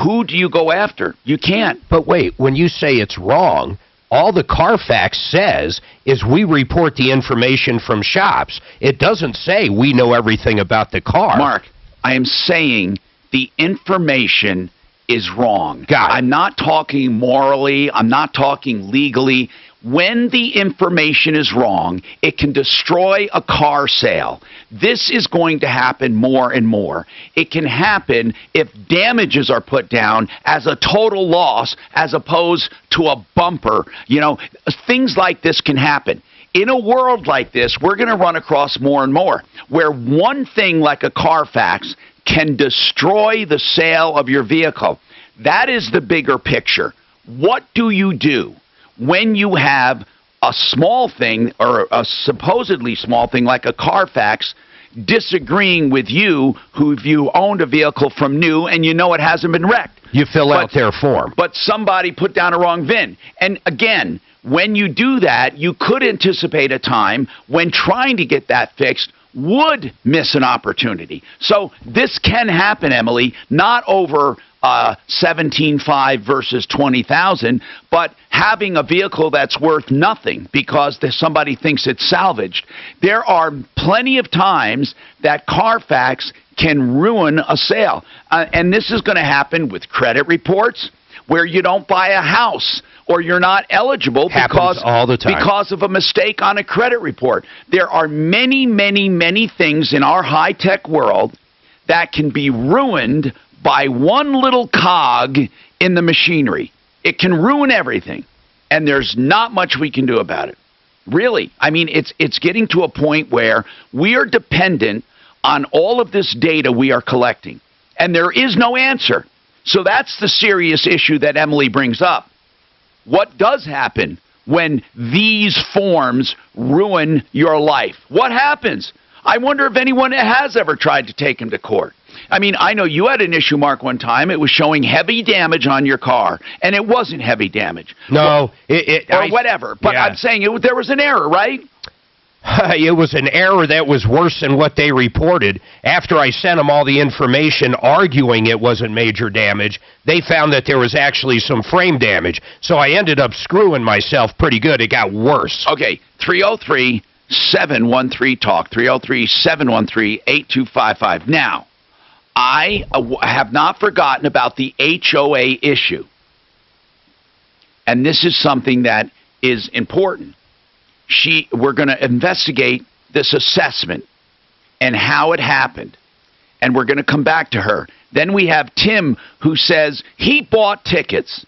Speaker 18: Who do you go after? You can't.
Speaker 24: But wait, when you say it's wrong, all the Carfax says is we report the information from shops. It doesn't say we know everything about the car.
Speaker 18: Mark, I am saying the information is wrong.
Speaker 24: Got it.
Speaker 18: I'm not talking morally. I'm not talking legally. When the information is wrong, it can destroy a car sale. This is going to happen more and more. It can happen if damages are put down as a total loss as opposed to a bumper. You know, things like this can happen. In a world like this, we're going to run across more and more where one thing like a Carfax can destroy the sale of your vehicle. That is the bigger picture. What do you do when you have a small thing or a supposedly small thing like a Carfax disagreeing with you who you owned a vehicle from new and you know it hasn't been wrecked?
Speaker 24: You fill out their form.
Speaker 18: But somebody put down a wrong VIN. And again, when you do that, you could anticipate a time when trying to get that fixed would miss an opportunity. So this can happen, Emily, not over 17.5 versus 20,000, but having a vehicle that's worth nothing because somebody thinks it's salvaged. There are plenty of times that Carfax can ruin a sale. And this is going to happen with credit reports where you don't buy a house or you're not eligible because
Speaker 24: all the time.
Speaker 18: Because of a mistake on a credit report. There are many, many, many things in our high-tech world that can be ruined by one little cog in the machinery. It can ruin everything, and there's not much we can do about it. Really. I mean, it's getting to a point where we are dependent on all of this data we are collecting, and there is no answer. So that's the serious issue that Emily brings up. What does happen when these forms ruin your life? What happens? I wonder if anyone has ever tried to take him to court. I mean, I know you had an issue, Mark, one time. It was showing heavy damage on your car, and it wasn't heavy damage.
Speaker 24: No.
Speaker 18: Whatever. But
Speaker 24: yeah.
Speaker 18: I'm saying there was an error, right?
Speaker 24: It was an error that was worse than what they reported. After I sent them all the information arguing it wasn't major damage, they found that there was actually some frame damage. So I ended up screwing myself pretty good. It got worse.
Speaker 18: Okay, 303-713-TALK, 303-713-8255. Now, I have not forgotten about the HOA issue. And this is something that is important. We're going to investigate this assessment and how it happened. And we're going to come back to her. Then we have Tim, who says he bought tickets.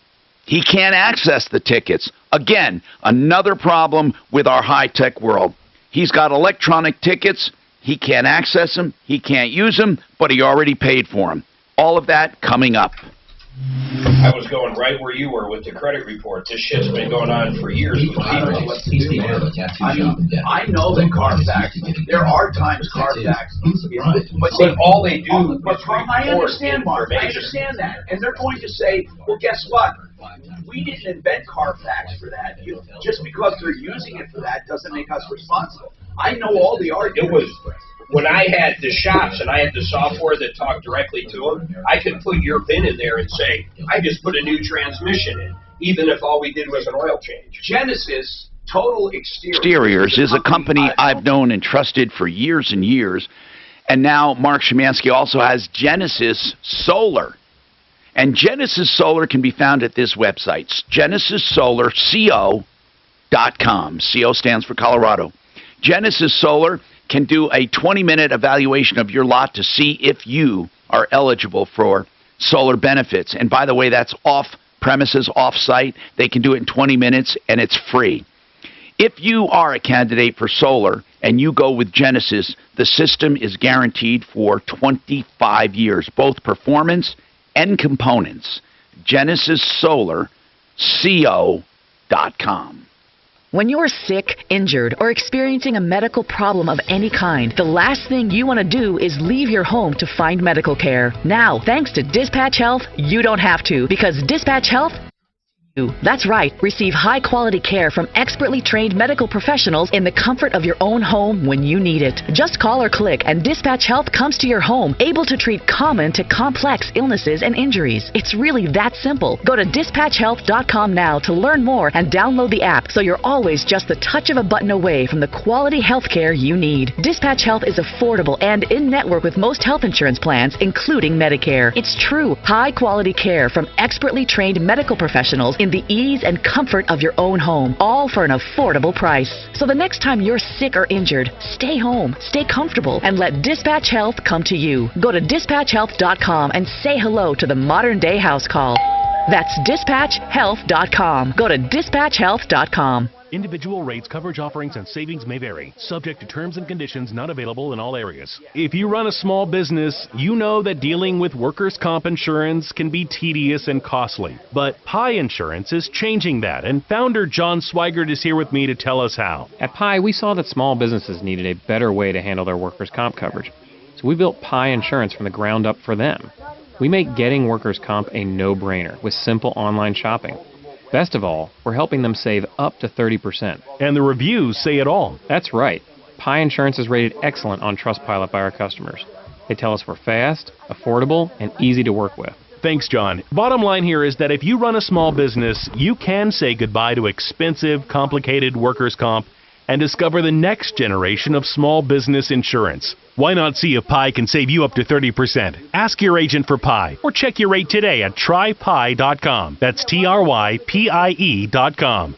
Speaker 18: He can't access the tickets. Again, another problem with our high-tech world. He's got electronic tickets. He can't access them. He can't use them, but he already paid for them. All of that coming up.
Speaker 21: I was going right where you were with the credit report. This shit's been going on for years with people.
Speaker 23: I know that Carfax, there are times Carfax needs to be right.
Speaker 21: But all they do
Speaker 23: I understand, Mark. I understand that. And they're going to say, well, guess what? We didn't invent Carfax for that. Just because they're using it for that doesn't make us responsible. I know all the arguments.
Speaker 21: When I had the shops and I had the software that talked directly to them, I could put your VIN in there and say, I just put a new transmission in, even if all we did was an oil change.
Speaker 23: Genesis Total
Speaker 18: Exteriors is a company I've known and trusted for years and years. And now Mark Szymanski also has Genesis Solar. And Genesis Solar can be found at this website, GenesisSolarCO.com. CO stands for Colorado. Genesis Solar can do a 20-minute evaluation of your lot to see if you are eligible for solar benefits. And by the way, that's off-premises, off-site. They can do it in 20 minutes, and it's free. If you are a candidate for solar and you go with Genesis, the system is guaranteed for 25 years, both performance and components. GenesisSolarCO.com.
Speaker 11: When you're sick, injured, or experiencing a medical problem of any kind, the last thing you want to do is leave your home to find medical care. Now, thanks to Dispatch Health, you don't have to, because Dispatch Health That's right. Receive high-quality care from expertly trained medical professionals in the comfort of your own home when you need it. Just call or click, and Dispatch Health comes to your home, able to treat common to complex illnesses and injuries. It's really that simple. Go to dispatchhealth.com now to learn more and download the app so you're always just the touch of a button away from the quality health care you need. Dispatch Health is affordable and in-network with most health insurance plans, including Medicare. It's true high-quality care from expertly trained medical professionals in the ease and comfort of your own home, all for an affordable price. So the next time you're sick or injured, stay home, stay comfortable, and let Dispatch Health come to you. Go to dispatchhealth.com and say hello to the modern-day house call. That's dispatchhealth.com. Go to dispatchhealth.com.
Speaker 12: Individual rates, coverage offerings, and savings may vary, subject to terms and conditions not available in all areas. If you run a small business, you know that dealing with workers' comp insurance can be tedious and costly. But Pi Insurance is changing that, and founder John Swigert is here with me to tell us how.
Speaker 13: At Pi, we saw that small businesses needed a better way to handle their workers' comp coverage. So we built Pi Insurance from the ground up for them. We make getting workers' comp a no-brainer with simple online shopping. Best of all, we're helping them save up to 30%.
Speaker 12: And the reviews say it all.
Speaker 13: That's right. Pi Insurance is rated excellent on Trustpilot by our customers. They tell us we're fast, affordable, and easy to work with.
Speaker 12: Thanks, John. Bottom line here is that if you run a small business, you can say goodbye to expensive, complicated workers' comp and discover the next generation of small business insurance. Why not see if Pi can save you up to 30%? Ask your agent for Pi or check your rate today at trypi.com. That's TRYPIE.com.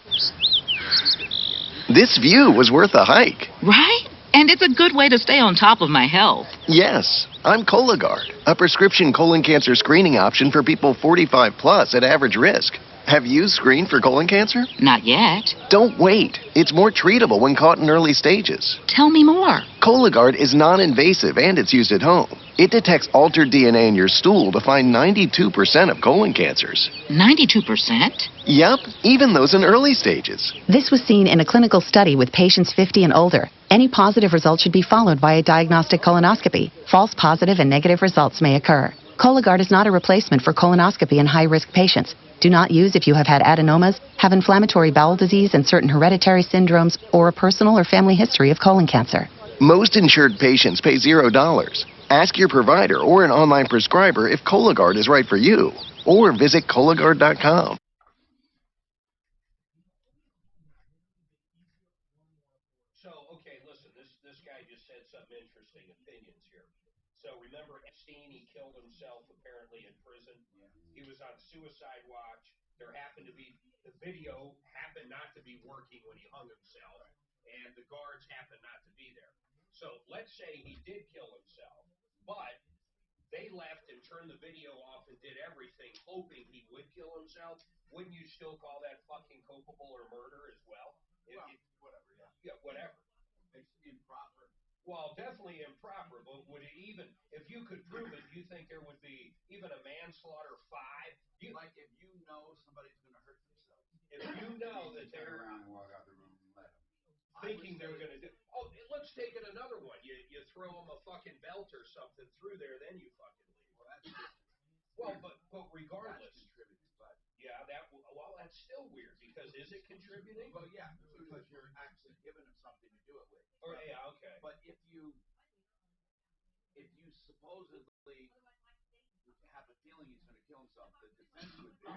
Speaker 14: This view was worth a hike.
Speaker 15: Right? And it's a good way to stay on top of my health.
Speaker 14: Yes, I'm Cologuard, a prescription colon cancer screening option for people 45 plus at average risk. Have you screened for colon cancer?
Speaker 15: Not yet.
Speaker 14: Don't wait. It's more treatable when caught in early stages.
Speaker 15: Tell me more.
Speaker 14: Cologuard is non-invasive and it's used at home. It detects altered DNA in your stool to find 92% of colon cancers.
Speaker 15: 92%?
Speaker 14: Yep, even those in early stages.
Speaker 16: This was seen in a clinical study with patients 50 and older. Any positive result should be followed by a diagnostic colonoscopy. False positive and negative results may occur. Cologuard is not a replacement for colonoscopy in high-risk patients. Do not use if you have had adenomas, have inflammatory bowel disease and certain hereditary syndromes, or a personal or family history of colon cancer.
Speaker 14: Most insured patients pay $0. Ask your provider or an online prescriber if Cologuard is right for you, or visit Cologuard.com.
Speaker 21: So, okay, listen, this guy just said some interesting opinions here. So remember Epstein, he killed himself apparently in prison. He was on suicide watch. There happened to be, the video happened not to be working when he hung himself, and the guards happened not to be there. So let's say he did kill himself, but they left and turned the video off and did everything hoping he would kill himself. Wouldn't you still call that fucking culpable or murder as well?
Speaker 23: Whatever, yeah.
Speaker 21: Yeah, whatever.
Speaker 23: It's improper.
Speaker 21: Well, definitely improper, but would it even, if you could prove it, do you think there would be even a manslaughter 5?
Speaker 23: Like if you know somebody's going to hurt themselves.
Speaker 21: If you know that they're
Speaker 22: around and walk out the room and let them.
Speaker 21: thinking they're going to do, oh, let's take it another one. You throw them a fucking belt or something through there, then you fucking leave. Well, but regardless. Yeah, that's still weird because is it contributing?
Speaker 23: Well, yeah, because you're actually giving them something to do it with.
Speaker 21: Oh, yeah, okay.
Speaker 23: But if you supposedly have a feeling he's going to kill himself, the defense would be,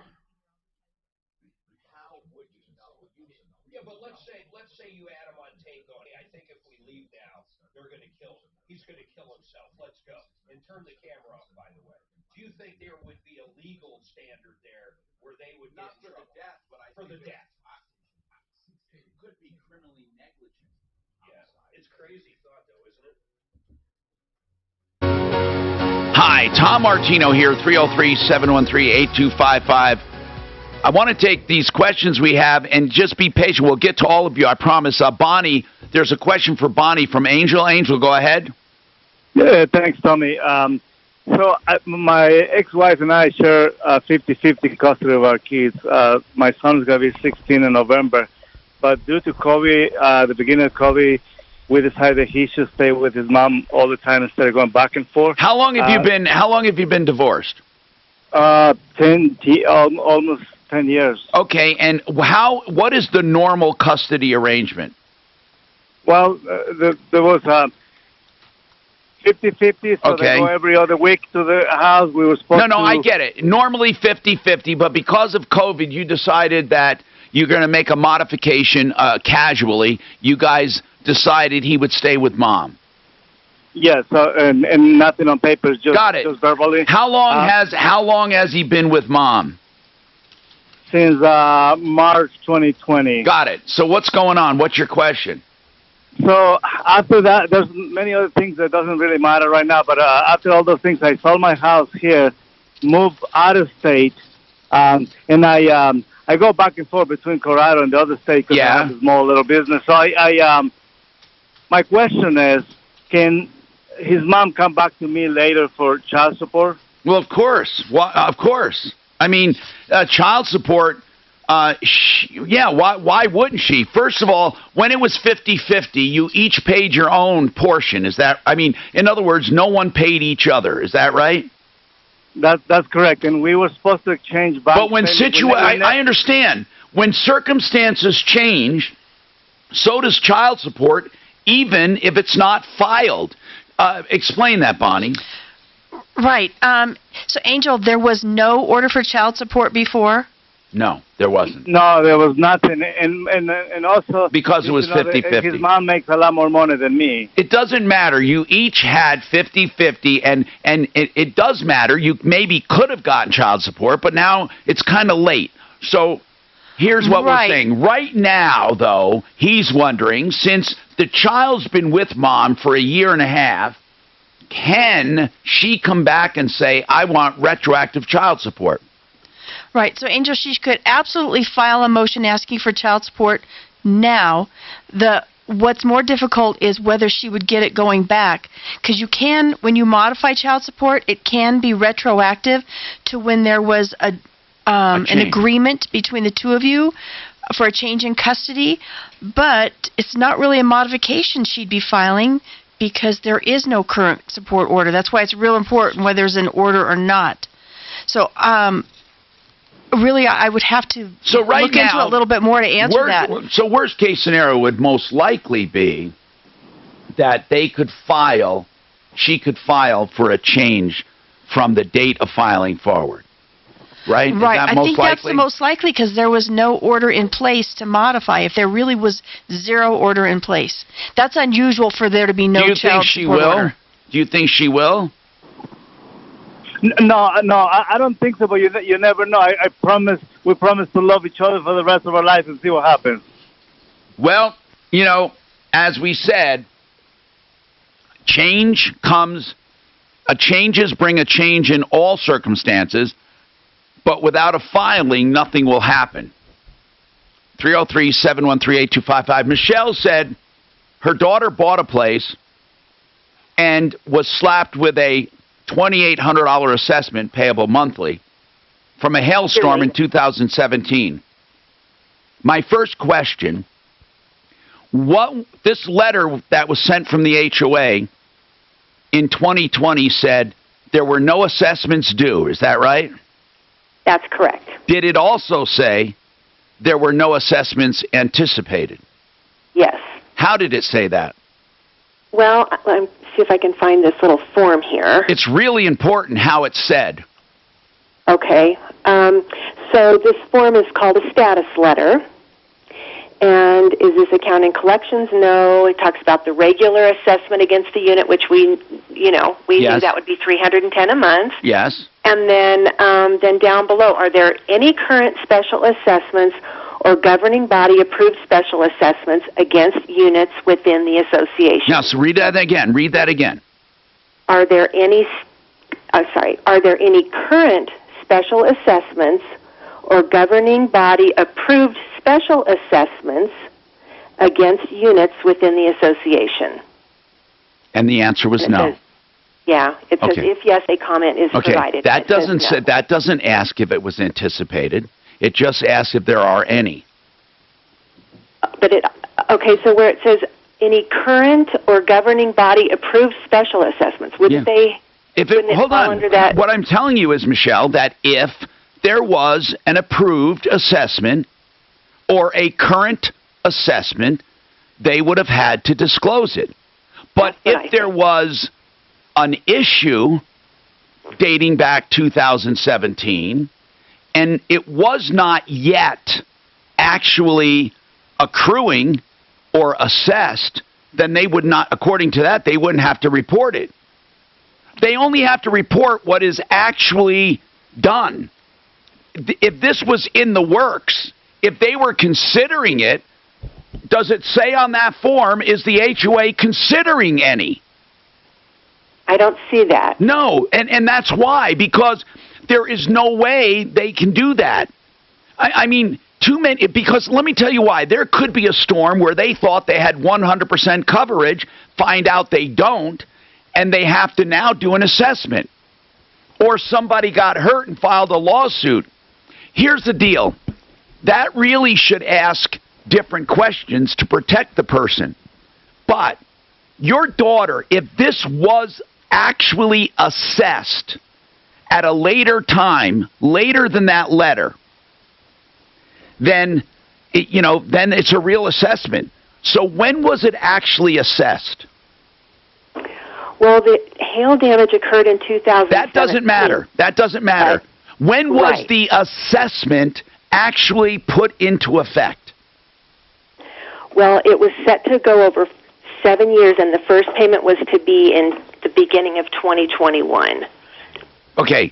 Speaker 23: how would you know?
Speaker 21: Yeah, but let's say you had him on tape going, hey, I think if we leave now, they're going to kill him. He's going to kill himself. Let's go. And turn the camera off, by the way. Do you think there would be a legal standard there where they would
Speaker 23: not
Speaker 21: get in
Speaker 23: for
Speaker 21: trouble?
Speaker 23: the death, but I
Speaker 21: for
Speaker 23: think
Speaker 21: the death?
Speaker 23: It could be criminally negligent.
Speaker 21: Yeah, it's crazy thought though, isn't it?
Speaker 18: Hi, Tom Martino here, 303-713-8255. I want to take these questions we have and just be patient. We'll get to all of you, I promise. Bonnie, there's a question for Bonnie from Angel. Angel, go ahead.
Speaker 17: Yeah, thanks, Tommy. My ex-wife and I share 50-50 custody of our kids. My son's going to be 16 in November. But due to COVID, the beginning of COVID, we decided he should stay with his mom all the time instead of going back and forth.
Speaker 18: How long have you been divorced?
Speaker 17: Almost 10 years.
Speaker 18: Okay, and what is the normal custody arrangement?
Speaker 17: Well, there was 50-50, so
Speaker 18: Okay.
Speaker 17: they go every other week to the house. We were supposed to...
Speaker 18: No, I get it. Normally 50-50, but because of COVID, you decided that you're going to make a modification casually. You guys decided he would stay with Mom.
Speaker 17: Yes, and nothing on paper, just verbally.
Speaker 18: How long has he been with Mom?
Speaker 17: Since March 2020.
Speaker 18: Got it. So what's going on? What's your question?
Speaker 17: So after that, there's many other things that doesn't really matter right now. But after all those things, I sold my house here, moved out of state, and I go back and forth between Colorado and the other state because I have a small little business. So my question is, can his mom come back to me later for child support?
Speaker 18: Well, of course. Of course. I mean, child support. Why wouldn't she? First of all, when it was 50-50, you each paid your own portion. Is that, I mean, in other words, no one paid each other. Is that right?
Speaker 17: That's correct. And we were supposed to exchange back.
Speaker 18: But when I understand. When circumstances change, so does child support, even if it's not filed. Explain that, Bonnie.
Speaker 20: Right. So, Angel, there was no order for child support before?
Speaker 18: No, there wasn't.
Speaker 17: No, there was nothing, and also
Speaker 18: because it was 50-50.
Speaker 17: His mom makes a lot more money than me.
Speaker 18: It doesn't matter. You each had 50-50, and it does matter. You maybe could have gotten child support, but now it's kind of late. So here's what we're saying. Right now, though, he's wondering, since the child's been with Mom for a year and a half, can she come back and say, I want retroactive child support?
Speaker 20: Right. So, Angel, she could absolutely file a motion asking for child support now. What's more difficult is whether she would get it going back. Because you can, when you modify child support, it can be retroactive to when there was an agreement between the two of you for a change in custody. But it's not really a modification she'd be filing because there is no current support order. That's why it's real important whether there's an order or not. So, really, I would have to look into it a little bit more to answer that.
Speaker 18: So worst case scenario would most likely be that she could file for a change from the date of filing forward. Right?
Speaker 20: Right.
Speaker 18: Is that
Speaker 20: I think that's the most likely because there was no order in place to modify. If there really was zero order in place. That's unusual for there to be no child support order.
Speaker 18: Do you think she will?
Speaker 17: No, I don't think so, but you never know. I promise, we promise to love each other for the rest of our lives and see what happens.
Speaker 18: Well, as we said, changes bring a change in all circumstances, but without a filing, nothing will happen. 303-713-8255. Michelle said her daughter bought a place and was slapped with a $2,800 assessment payable monthly from a hailstorm in 2017. My first question, this letter that was sent from the HOA in 2020 said there were no assessments due. Is that right?
Speaker 10: That's correct.
Speaker 18: Did it also say there were no assessments anticipated?
Speaker 10: Yes.
Speaker 18: How did it say that?
Speaker 10: Well, let's see if I can find this little form here.
Speaker 18: It's really important how it's said.
Speaker 10: Okay. So this form is called a status letter. And is this account in collections? No. It talks about the regular assessment against the unit, which we knew that would be $310 a month.
Speaker 18: Yes.
Speaker 10: And then down below, are there any current special assessments or governing body approved special assessments against units within the association?
Speaker 18: Now, so read that again. Read that again.
Speaker 10: Are there any current special assessments or governing body approved special assessments against units within the association?
Speaker 18: And the answer was no.
Speaker 10: It says if yes, a comment is provided.
Speaker 18: That doesn't ask if it was anticipated. It just asks if there are any.
Speaker 10: But so where it says any current or governing body approved special assessments, wouldn't they?
Speaker 18: Hold on. Under that? What I'm telling you is, Michelle, that if there was an approved assessment or a current assessment, they would have had to disclose it. But if there was an issue dating back 2017 and it was not yet actually accruing or assessed, then they would not, according to that, they wouldn't have to report it. They only have to report what is actually done. If this was in the works, if they were considering it, does it say on that form, is the HOA considering any?
Speaker 10: I don't see that.
Speaker 18: No, and that's why, because there is no way they can do that. I mean, too many, because let me tell you why. There could be a storm where they thought they had 100% coverage, find out they don't, and they have to now do an assessment. Or somebody got hurt and filed a lawsuit. Here's the deal. That really should ask different questions to protect the person. But your daughter, if this was actually assessed at a later time, later than that letter, then then it's a real assessment. So when was it actually assessed?
Speaker 10: Well, the hail damage occurred in 2017.
Speaker 18: That doesn't matter. That doesn't matter. When was the assessment actually put into effect?
Speaker 10: Well, it was set to go over 7 years, and the first payment was to be in the beginning of 2021.
Speaker 18: Okay.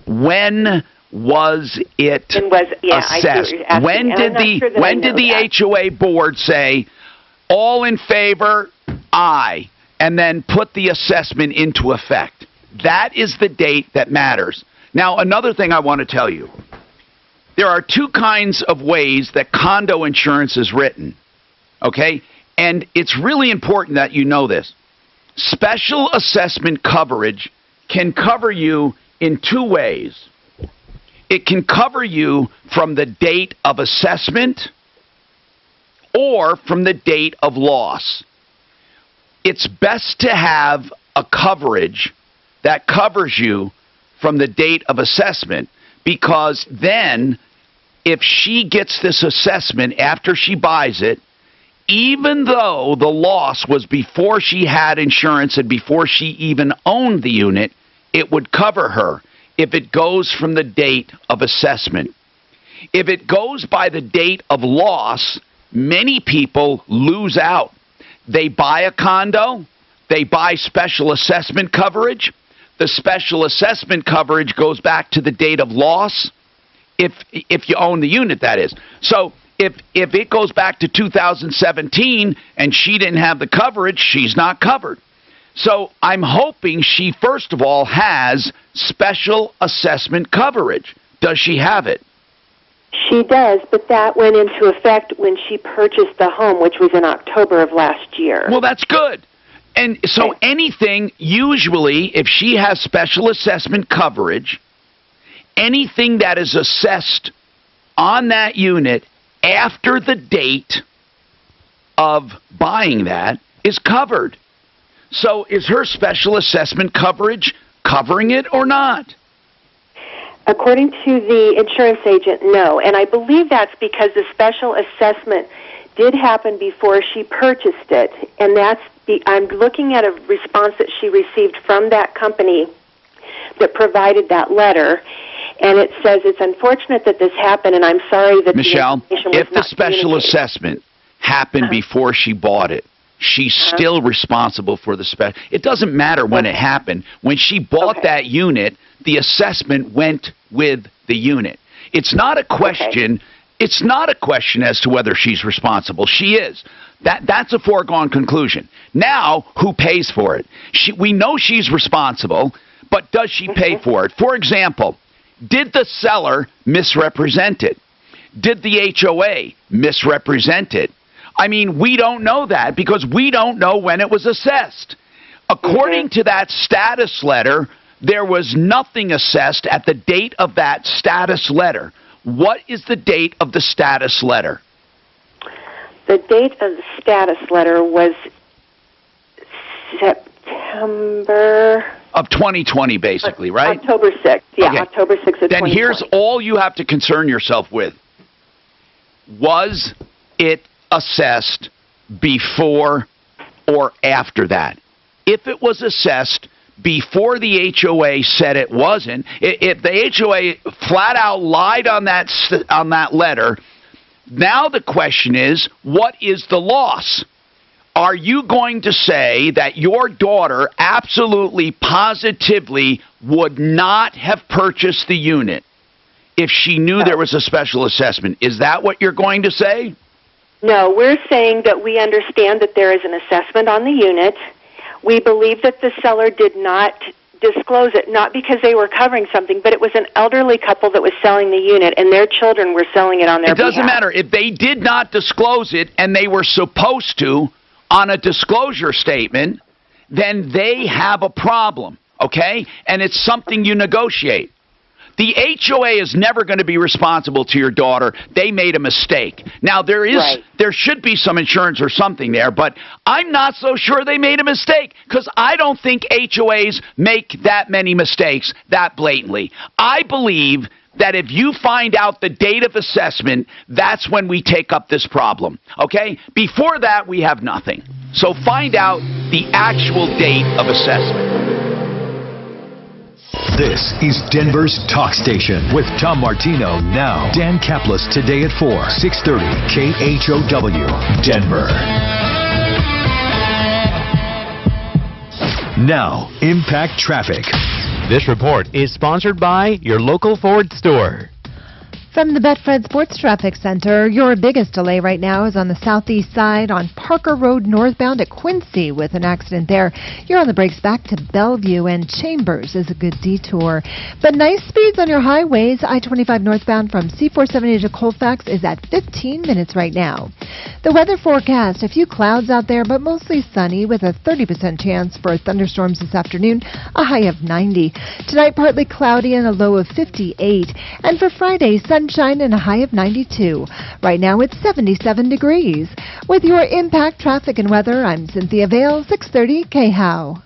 Speaker 18: When was it assessed? When did the HOA board say, all in favor, aye, and then put the assessment into effect? That is the date that matters. Now, another thing I want to tell you. There are two kinds of ways that condo insurance is written, okay? And it's really important that you know this. Special assessment coverage can cover you in two ways. It can cover you from the date of assessment or from the date of loss. It's best to have a coverage that covers you from the date of assessment, because then if she gets this assessment after she buys it, even though the loss was before she had insurance and before she even owned the unit, it would cover her if it goes from the date of assessment. If it goes by the date of loss, many people lose out. They buy a condo, they buy special assessment coverage. The special assessment coverage goes back to the date of loss, if you own the unit, that is. So if it goes back to 2017 and she didn't have the coverage, she's not covered. So I'm hoping she, first of all, has special assessment coverage. Does she have it?
Speaker 10: She does, but that went into effect when she purchased the home, which was in October of last year.
Speaker 18: Well, that's good. And so anything, usually, if she has special assessment coverage, anything that is assessed on that unit after the date of buying that is covered. So is her special assessment coverage covering it or not?
Speaker 10: According to the insurance agent, no. And I believe that's because the special assessment did happen before she purchased it. And I'm looking at a response that she received from that company that provided that letter. And it says, it's unfortunate that this happened, and I'm sorry that
Speaker 18: Michelle,
Speaker 10: the information was
Speaker 18: if the special assessment happened before she bought it, she's still responsible for the special. It doesn't matter when it happened. When she bought that unit, the assessment went with the unit. It's not a question. It's not a question as to whether she's responsible. She is. That's a foregone conclusion. Now, who pays for it? We know she's responsible, but does she pay for it? For example, did the seller misrepresent it? Did the HOA misrepresent it? I mean, we don't know that because we don't know when it was assessed. According to that status letter, there was nothing assessed at the date of that status letter. What is the date of the status letter?
Speaker 10: The date of the status letter was September.
Speaker 18: Of 2020, basically, right?
Speaker 10: October 6th. Yeah,
Speaker 18: Okay.
Speaker 10: October 6th of 2020.
Speaker 18: Then here's all you have to concern yourself with. Was it assessed before or after that? If it was assessed before the HOA said it wasn't, if the HOA flat out lied on that letter, now the question is, what is the loss? Are you going to say that your daughter absolutely, positively would not have purchased the unit if she knew there was a special assessment? Is that what you're going to say?
Speaker 10: No, we're saying that we understand that there is an assessment on the unit. We believe that the seller did not disclose it, not because they were covering something, but it was an elderly couple that was selling the unit, and their children were selling it on their behalf.
Speaker 18: It doesn't matter. If they did not disclose it and they were supposed to on a disclosure statement, then they have a problem, okay? And it's something you negotiate. The HOA is never going to be responsible to your daughter. They made a mistake. Now, there should be some insurance or something there, but I'm not so sure they made a mistake because I don't think HOAs make that many mistakes that blatantly. I believe that if you find out the date of assessment, that's when we take up this problem, okay? Before that, we have nothing. So find out the actual date of assessment.
Speaker 2: This is Denver's Talk Station with Tom Martino now. Dan Kaplis today at 4, 630 KHOW, Denver. Now, Impact Traffic.
Speaker 3: This report is sponsored by your local Ford store.
Speaker 4: From the Betfred Sports Traffic Center, your biggest delay right now is on the southeast side on Parker Road northbound at Quincy with an accident there. You're on the brakes back to Bellevue, and Chambers is a good detour. But nice speeds on your highways. I-25 northbound from C-470 to Colfax is at 15 minutes right now. The weather forecast, a few clouds out there, but mostly sunny with a 30% chance for thunderstorms this afternoon, a high of 90. Tonight, partly cloudy and a low of 58. And for Friday, sunshine and a high of 92. Right now it's 77 degrees. With your Impact Traffic and Weather, I'm Cynthia Vale, 630 KHOW.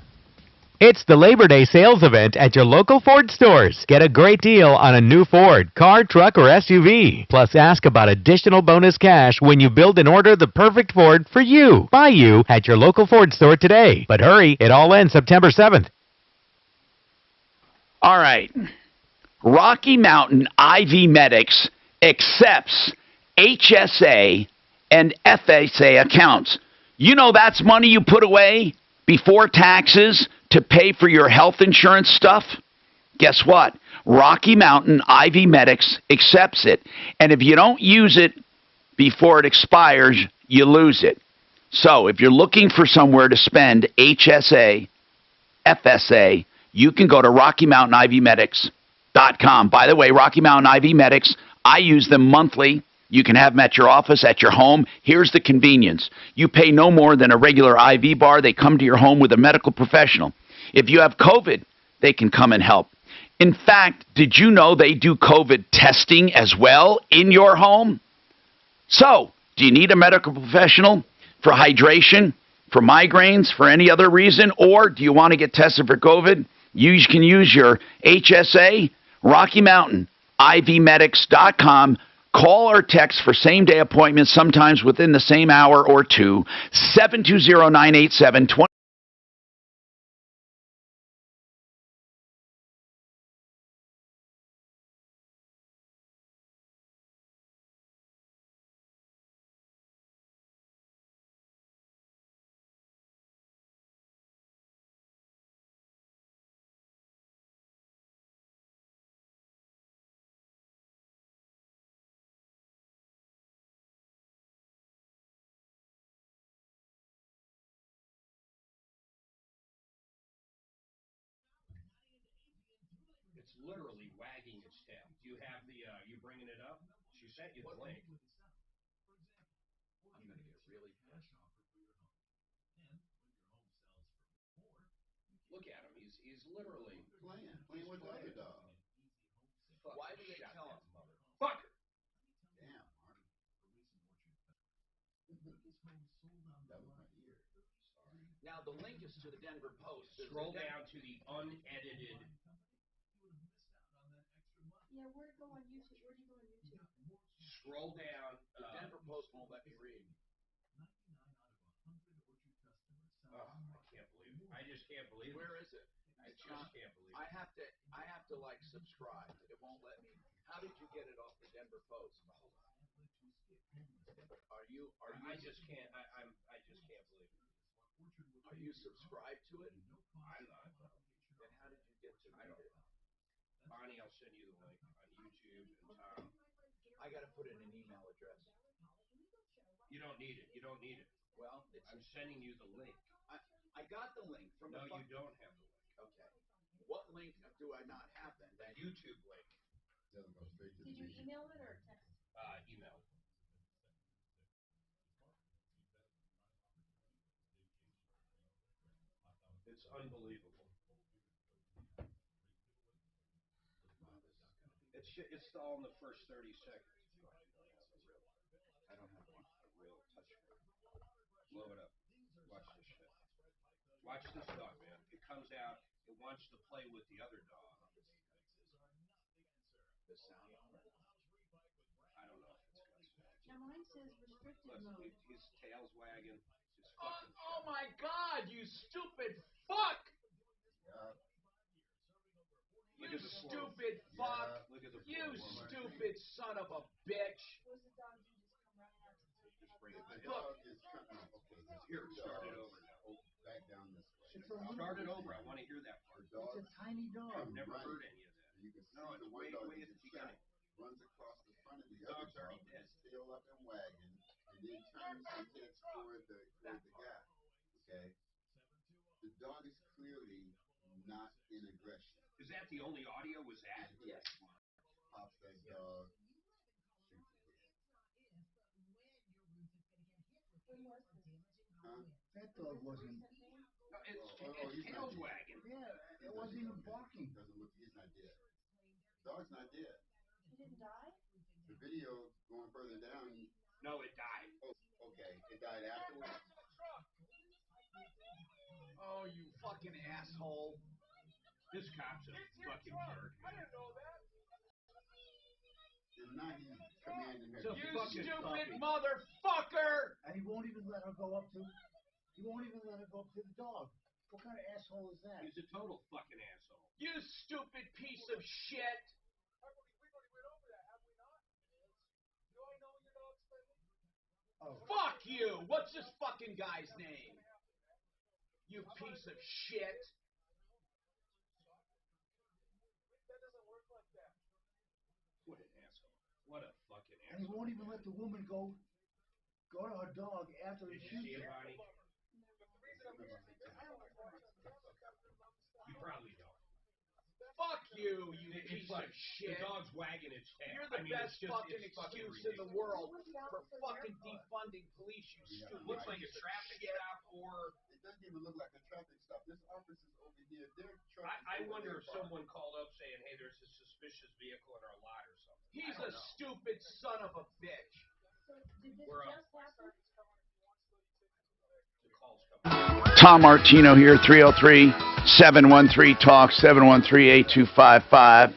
Speaker 3: It's the Labor Day sales event at your local Ford stores. Get a great deal on a new Ford, car, truck, or SUV. Plus, ask about additional bonus cash when you build and order the perfect Ford for you. By you at your local Ford store today. But hurry, it all ends September 7th.
Speaker 18: All right. Rocky Mountain IV Medics accepts HSA and FSA accounts. You know that's money you put away before taxes to pay for your health insurance stuff? Guess what? Rocky Mountain IV Medics accepts it. And if you don't use it before it expires, you lose it. So if you're looking for somewhere to spend HSA, FSA, you can go to RockyMountainIVMedics.com. By the way, Rocky Mountain IV Medics, I use them monthly. You can have them at your office, at your home. Here's the convenience. You pay no more than a regular IV bar. They come to your home with a medical professional. If you have COVID, they can come and help. In fact, did you know they do COVID testing as well in your home? So, do you need a medical professional for hydration, for migraines, for any other reason? Or do you want to get tested for COVID? You can use your HSA, Rocky Mountain, IVMedics.com. Call or text for same-day appointments, sometimes within the same hour or two, 720-987-20.
Speaker 21: It's literally wagging its tail. Do you have the, you bringing it up? She sent you the link. I'm going to get really pissed. Look at him. He's literally playing with the other dog. Why do they tell him, motherfucker? Damn, Martin.
Speaker 23: Now, the link is to the Denver Post.
Speaker 21: Scroll down to the unedited.
Speaker 5: Yeah, where do you go on YouTube?
Speaker 21: Scroll down.
Speaker 23: The Denver Post won't let me read.
Speaker 21: Oh, I can't believe it. I just can't believe it.
Speaker 23: Where is it?
Speaker 21: I just can't believe it.
Speaker 23: I have to like subscribe. It won't let me. How did you get it off the Denver Post? Are you?
Speaker 21: I just can't. I just can't believe it.
Speaker 23: Are you subscribed to it?
Speaker 21: I'm not.
Speaker 23: Then how did you get to read it?
Speaker 21: Bonnie, I'll send you the link on YouTube, and Tom.
Speaker 23: I got to put in an email address.
Speaker 21: You don't need it. You don't need it.
Speaker 23: Well,
Speaker 21: I'm sending you the link.
Speaker 23: I got the link from
Speaker 21: No,
Speaker 23: the.
Speaker 21: you don't have the link.
Speaker 23: Okay. What link do I not have then?
Speaker 21: The YouTube link.
Speaker 5: Did you email it or text?
Speaker 21: Email. It's unbelievable. It's all in the first 30 seconds.
Speaker 23: I don't have one.
Speaker 21: A real touchscreen. Blow it up. Watch this shit. Watch this dog, man. It comes out. It wants to play with the other dog.
Speaker 23: The sound on it.
Speaker 21: I don't know if it's got sound.
Speaker 5: Now mine says restricted
Speaker 21: Look,
Speaker 5: mode.
Speaker 21: his tail's wagging. His fucking
Speaker 23: Oh my God! You stupid fuck!
Speaker 21: Look
Speaker 23: You
Speaker 21: at the
Speaker 23: stupid fuck!
Speaker 21: Look at the
Speaker 23: You
Speaker 21: poor woman.
Speaker 23: stupid son of a bitch!
Speaker 5: Was the dog you just come running out to take
Speaker 21: Just bring it back.
Speaker 23: Look.
Speaker 21: Here, start it over now.
Speaker 22: Back down this way.
Speaker 21: Start it over. I want to hear that part.
Speaker 22: It's a tiny dog.
Speaker 21: I've never heard any of that.
Speaker 22: You can see
Speaker 21: No,
Speaker 22: the
Speaker 21: it's
Speaker 22: one
Speaker 21: way,
Speaker 22: dog
Speaker 21: way
Speaker 22: you
Speaker 21: at the
Speaker 22: just shot
Speaker 21: beginning.
Speaker 22: runs across the front of the
Speaker 21: Dog's
Speaker 22: other dog,
Speaker 21: already dead.
Speaker 22: with his tail up and wagging, and then turns and heads toward the guy. Okay? The dog is clearly not in aggression.
Speaker 21: Is that the only audio? Was that?
Speaker 23: Yes.
Speaker 22: Pops that dog.
Speaker 1: That dog wasn't.
Speaker 21: No, it's
Speaker 22: he's
Speaker 21: tail's
Speaker 22: not dead.
Speaker 21: wagging.
Speaker 1: Yeah, it wasn't even barking.
Speaker 22: Doesn't look. He's not dead. Dog's not dead.
Speaker 5: He didn't die?
Speaker 22: The video going further down.
Speaker 21: No, it died.
Speaker 22: Oh, okay. It died afterwards.
Speaker 23: Oh, you fucking asshole!
Speaker 21: This cop's a fucking jerk.
Speaker 23: I didn't know that.
Speaker 22: And now he's commanding her.
Speaker 23: You stupid motherfucker!
Speaker 1: And he won't even let her go up to. He won't even let her go up to the dog. What kind of asshole is that?
Speaker 21: He's a total fucking asshole.
Speaker 23: You stupid piece of shit!
Speaker 1: Oh.
Speaker 23: Fuck you! What's this fucking guy's name? You piece of shit!
Speaker 21: What an asshole. What a fucking
Speaker 1: And he
Speaker 21: asshole.
Speaker 1: won't even let the woman go to her dog after he
Speaker 21: Did you see
Speaker 1: shoots
Speaker 21: it,
Speaker 1: her.
Speaker 21: Bonnie? You probably don't.
Speaker 23: Fuck you, you
Speaker 21: It's
Speaker 23: piece
Speaker 21: like
Speaker 23: of shit!
Speaker 21: the dog's wagging its tail.
Speaker 23: You're the best fucking
Speaker 21: it's fucking
Speaker 23: excuse in the
Speaker 21: ridiculous.
Speaker 23: world for fucking defunding police, you stupid.
Speaker 21: Looks like a
Speaker 23: piece of
Speaker 21: traffic
Speaker 23: shit.
Speaker 21: stop, or
Speaker 22: It doesn't even look like a traffic stop. This office is over here. Their truck
Speaker 21: I
Speaker 22: is over
Speaker 21: wonder
Speaker 22: there
Speaker 21: if
Speaker 22: parked.
Speaker 21: someone called up saying, "Hey, there's a suspicious vehicle in our lot or something."
Speaker 23: He's
Speaker 21: I
Speaker 23: a
Speaker 21: don't know.
Speaker 23: stupid son of a bitch.
Speaker 5: So did this
Speaker 21: We're up.
Speaker 5: just happen?
Speaker 21: The call's coming.
Speaker 18: Tom Martino here, 303-713-TALK, 713-8255.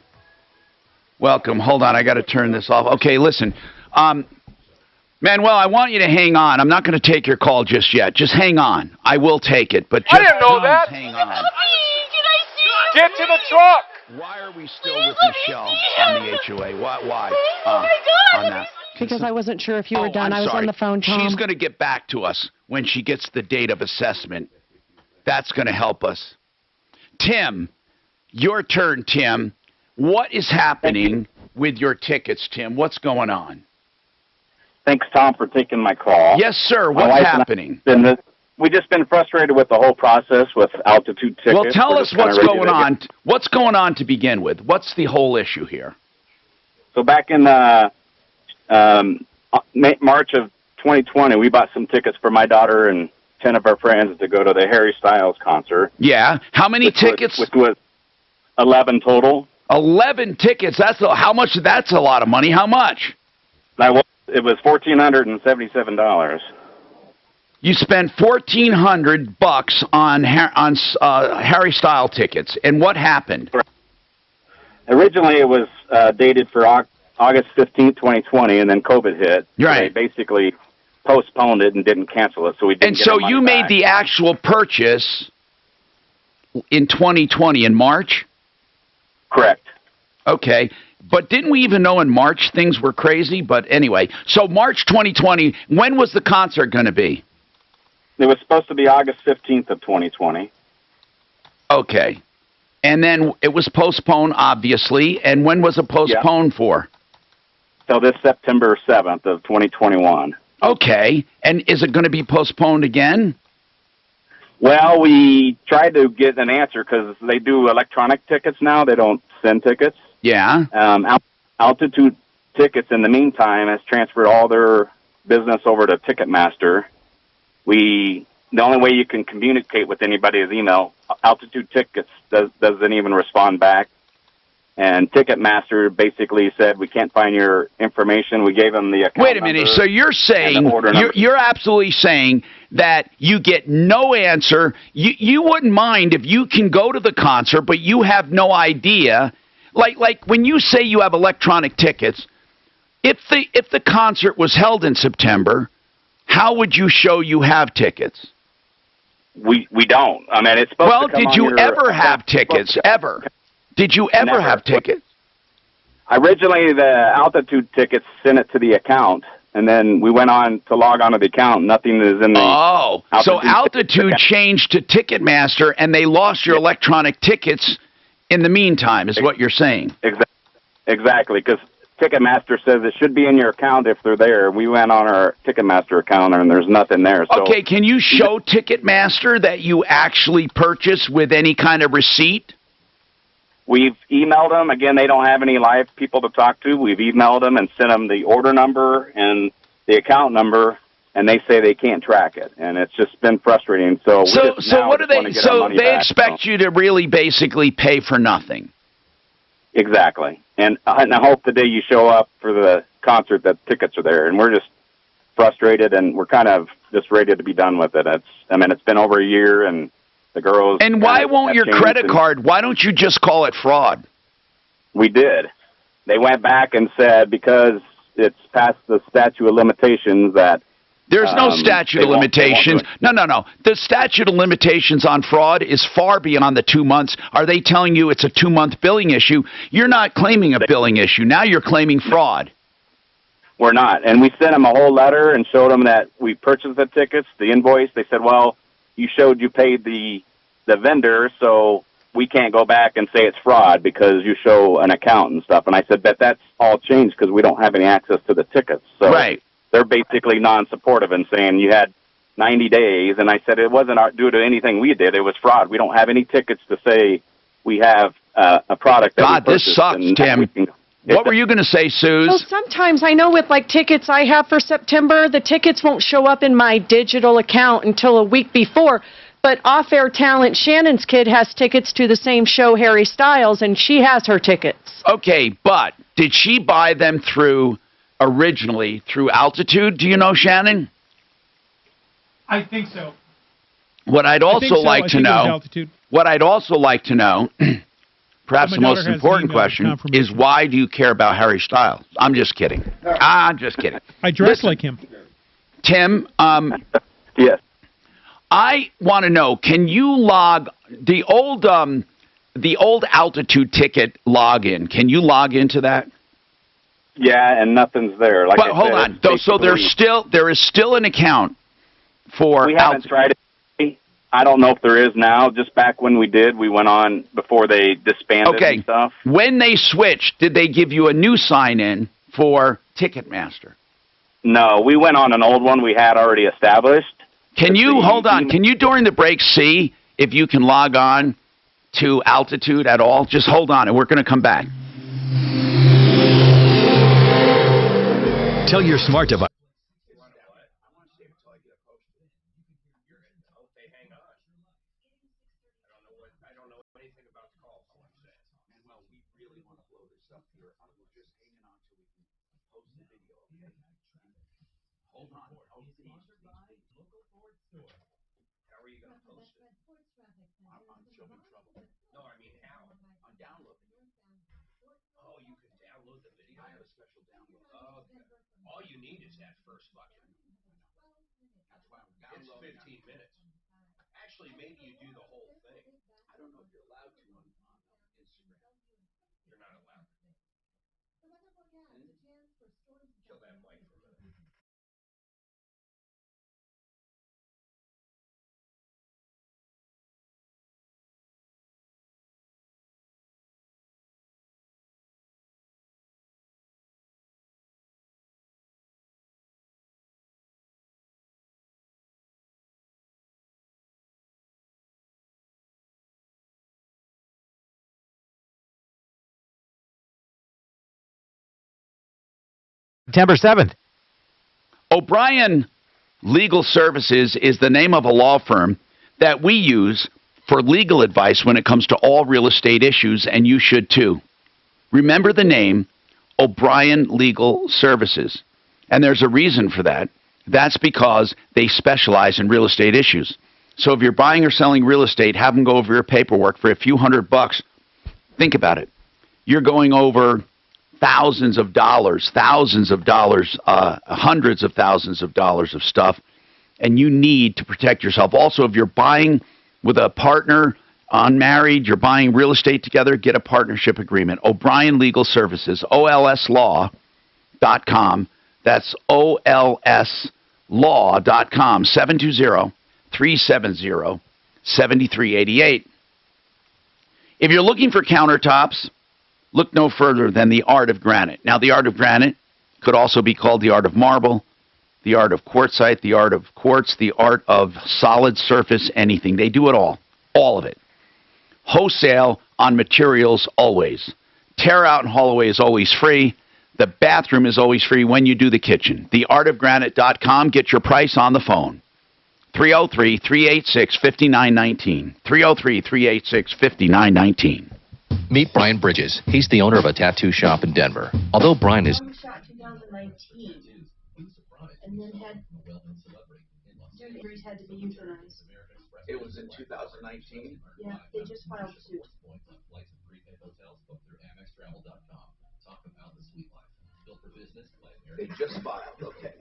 Speaker 18: Welcome. Hold on, I got to turn this off. Okay, listen. Manuel, I want you to hang on. I'm not going to take your call just yet. Just hang on. I will take it, but just
Speaker 7: I didn't know that.
Speaker 18: hang on.
Speaker 7: Did I see? Get to the truck.
Speaker 18: Why are we still with Michelle on the HOA? Why?
Speaker 7: Oh my God.
Speaker 18: On that.
Speaker 8: Because I wasn't sure if you were done.
Speaker 18: I'm
Speaker 8: I was
Speaker 18: sorry.
Speaker 8: on the phone, Tom.
Speaker 18: She's going to get back to us when she gets the date of assessment. That's going to help us. Tim, your turn, Tim. What is happening with your tickets, Tim? What's going on?
Speaker 9: Thanks, Tom, for taking my call.
Speaker 18: Yes, sir.
Speaker 9: My
Speaker 18: What's
Speaker 9: wife and I
Speaker 18: happening?
Speaker 9: We've just been frustrated with the whole process with altitude tickets.
Speaker 18: Well, tell
Speaker 9: We're
Speaker 18: us
Speaker 9: just kinda
Speaker 18: what's
Speaker 9: ready
Speaker 18: going
Speaker 9: to
Speaker 18: on. What's going on to begin with? What's the whole issue here?
Speaker 9: So back in March of 2020, we bought some tickets for my daughter and 10 of our friends to go to the Harry Styles concert.
Speaker 18: Yeah. How many tickets?
Speaker 9: Which was 11 total.
Speaker 18: 11 tickets. How much? That's a lot of money. How much?
Speaker 9: It was $1,477.
Speaker 18: You spent $1,400 on Harry Style tickets, and what happened?
Speaker 9: Originally, it was dated for August 15th, 2020, and then COVID hit.
Speaker 18: Right.
Speaker 9: So they basically postponed it and didn't cancel it, so we didn't
Speaker 18: And
Speaker 9: get
Speaker 18: so
Speaker 9: our money
Speaker 18: you made
Speaker 9: back.
Speaker 18: the actual purchase in 2020 in March?
Speaker 9: Correct.
Speaker 18: Okay. But didn't we even know in March things were crazy? But anyway, so March 2020, when was the concert going to be?
Speaker 9: It was supposed to be August 15th of 2020.
Speaker 18: Okay. And then it was postponed, obviously. And when was it postponed for?
Speaker 9: So this September 7th of 2021.
Speaker 18: Okay. And is it going to be postponed again?
Speaker 9: Well, we tried to get an answer because they do electronic tickets now. They don't send tickets.
Speaker 18: Yeah.
Speaker 9: Altitude Tickets, in the meantime, has transferred all their business over to Ticketmaster. The only way you can communicate with anybody is email. Altitude Tickets doesn't even respond back. And Ticketmaster basically said, we can't find your information. We gave them the account
Speaker 18: Wait a minute. So you're saying, you're absolutely saying that you get no answer. You wouldn't mind if you can go to the concert, but you have no idea. Like when you say you have electronic tickets, if the concert was held in September, how would you show you have tickets?
Speaker 9: We don't. I mean, it's supposed to come
Speaker 18: did
Speaker 9: on
Speaker 18: you
Speaker 9: your
Speaker 18: ever have tickets? Ever? Did you ever have tickets?
Speaker 9: Originally, the Altitude Tickets sent it to the account, and then we went on to log onto the account. Nothing is in the...
Speaker 18: Oh, so Altitude changed to Ticketmaster, and they lost your electronic tickets in the meantime, is what you're saying.
Speaker 9: Exactly, because Ticketmaster says it should be in your account if they're there. We went on our Ticketmaster account, and there's nothing there. So
Speaker 18: okay, can you show Ticketmaster that you actually purchased with any kind of receipt?
Speaker 9: We've emailed them. Again, they don't have any live people to talk to. We've emailed them and sent them the order number and the account number, and they say they can't track it. And it's just been frustrating. So
Speaker 18: what do they? So they expect you to really basically pay for nothing.
Speaker 9: Exactly. And I hope the day you show up for the concert that tickets are there. And we're just frustrated, and we're kind of just ready to be done with it. It's been over a year, and the girls...
Speaker 18: And why won't your credit card, why don't you just call it fraud?
Speaker 9: We did. They went back and said because it's past the statute of limitations that...
Speaker 18: There's no statute of limitations. No. The statute of limitations on fraud is far beyond the 2 months. Are they telling you it's a 2-month billing issue? You're not claiming a billing issue. Now you're claiming fraud.
Speaker 9: We're not. And we sent them a whole letter and showed them that we purchased the tickets, the invoice. They said, well, you showed you paid the vendor, so we can't go back and say it's fraud because you show an account and stuff. And I said, but that's all changed because we don't have any access to the tickets. So
Speaker 18: right.
Speaker 9: They're basically non-supportive and saying you had 90 days. And I said it wasn't due to anything we did. It was fraud. We don't have any tickets to say we have a product.
Speaker 18: God, this sucks, Tim. What were you going to say, Suze?
Speaker 8: Well, sometimes I know with like tickets I have for September, the tickets won't show up in my digital account until a week before. But off-air talent Shannon's kid has tickets to the same show, Harry Styles, and she has her tickets.
Speaker 18: Okay, but did she buy them originally through Altitude? Do you know, Shannon?
Speaker 6: I think so.
Speaker 18: What I'd also like to know, perhaps the most important question, is why do you care about Harry Styles? I'm just kidding. I'm just kidding.
Speaker 6: I dress like him.
Speaker 18: Tim,
Speaker 9: yes.
Speaker 18: I want to know, can you log the old Altitude ticket login? Can you log into that?
Speaker 9: Yeah, and nothing's there. Like
Speaker 18: but hold on. So there is still an account for
Speaker 9: We haven't tried it. I don't know if there is now. Just back when we did, we went on before they disbanded and stuff.
Speaker 18: When they switched, did they give you a new sign-in for Ticketmaster?
Speaker 9: No, we went on an old one we had already established.
Speaker 18: Can you, hold on, can you during the break see if you can log on to Altitude at all? Just hold on, and we're going to come back.
Speaker 2: Tell your smart device.
Speaker 23: Hold on. Oh, please,
Speaker 21: How are you going to post it?
Speaker 23: I'm showing trouble.
Speaker 21: No, I mean how?
Speaker 23: I'm downloading.
Speaker 21: Oh, you can download the video.
Speaker 23: I have a special download.
Speaker 21: Oh, okay. All you need is that first button.
Speaker 23: That's why I'm
Speaker 21: It's
Speaker 23: downloading.
Speaker 21: 15 minutes. Actually, maybe you do the whole thing.
Speaker 23: I don't know if you're allowed to on Instagram.
Speaker 21: You're not allowed. Kill that mic for a minute.
Speaker 3: September 7th.
Speaker 18: O'Brien Legal Services is the name of a law firm that we use for legal advice when it comes to all real estate issues, and you should too. Remember the name O'Brien Legal Services. And there's a reason for that. That's because they specialize in real estate issues. So if you're buying or selling real estate, have them go over your paperwork for a few $100. Think about it. You're going over thousands of dollars, hundreds of thousands of dollars of stuff, and you need to protect yourself. Also, if you're buying with a partner, unmarried, you're buying real estate together, get a partnership agreement. O'Brien Legal Services, olslaw.com. That's olslaw.com, 720-370-7388. If you're looking for countertops, look no further than the art of granite. Now, the art of granite could also be called the art of marble, the art of quartzite, the art of quartz, the art of solid surface, anything. They do it all of it. Wholesale on materials always. Tear out and haul away is always free. The bathroom is always free when you do the kitchen. Theartofgranite.com. Get your price on the phone. 303-386-5919. 303-386-5919.
Speaker 11: Meet Brian Bridges. He's the owner of a tattoo shop in Denver. Although Brian is...
Speaker 5: Shot 2019. And then had... had to be euthanized.
Speaker 23: It was in 2019?
Speaker 5: Yeah, they just filed suit.
Speaker 23: They just filed, okay.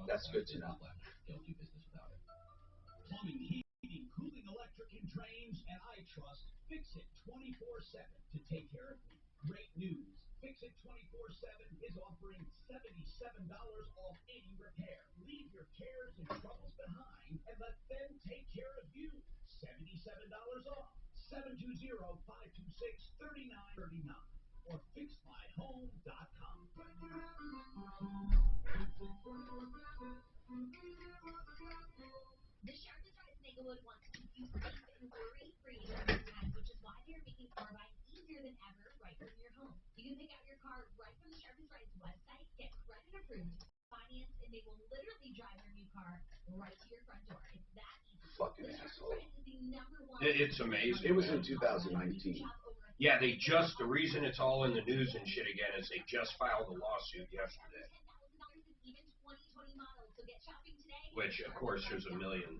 Speaker 23: That's good to know.
Speaker 13: Plumbing, heating, cooling, electric, and drains, and I trust Fix It 24/7 to take care of you. Great news. Fix It 24/7 is offering $77 off any repair. Leave your cares and troubles behind and let them take care of you. $77 off. 720-526-3939 or fixmyhome.com.
Speaker 19: The Sharp Insurance Manglewood wants to keep you safe and worry-free during these times, which is why they're making car buying easier than ever right from your home. You can pick out your car right from the Sharp Insurance website, get credit approved, finance, and they will literally drive your new car right to your front door. It's that easy.
Speaker 23: Fucking asshole.
Speaker 21: It's amazing.
Speaker 23: It was in 2019.
Speaker 21: Yeah, the reason it's all in the news and shit again is they just filed a lawsuit yesterday. Which, of course, there's a million.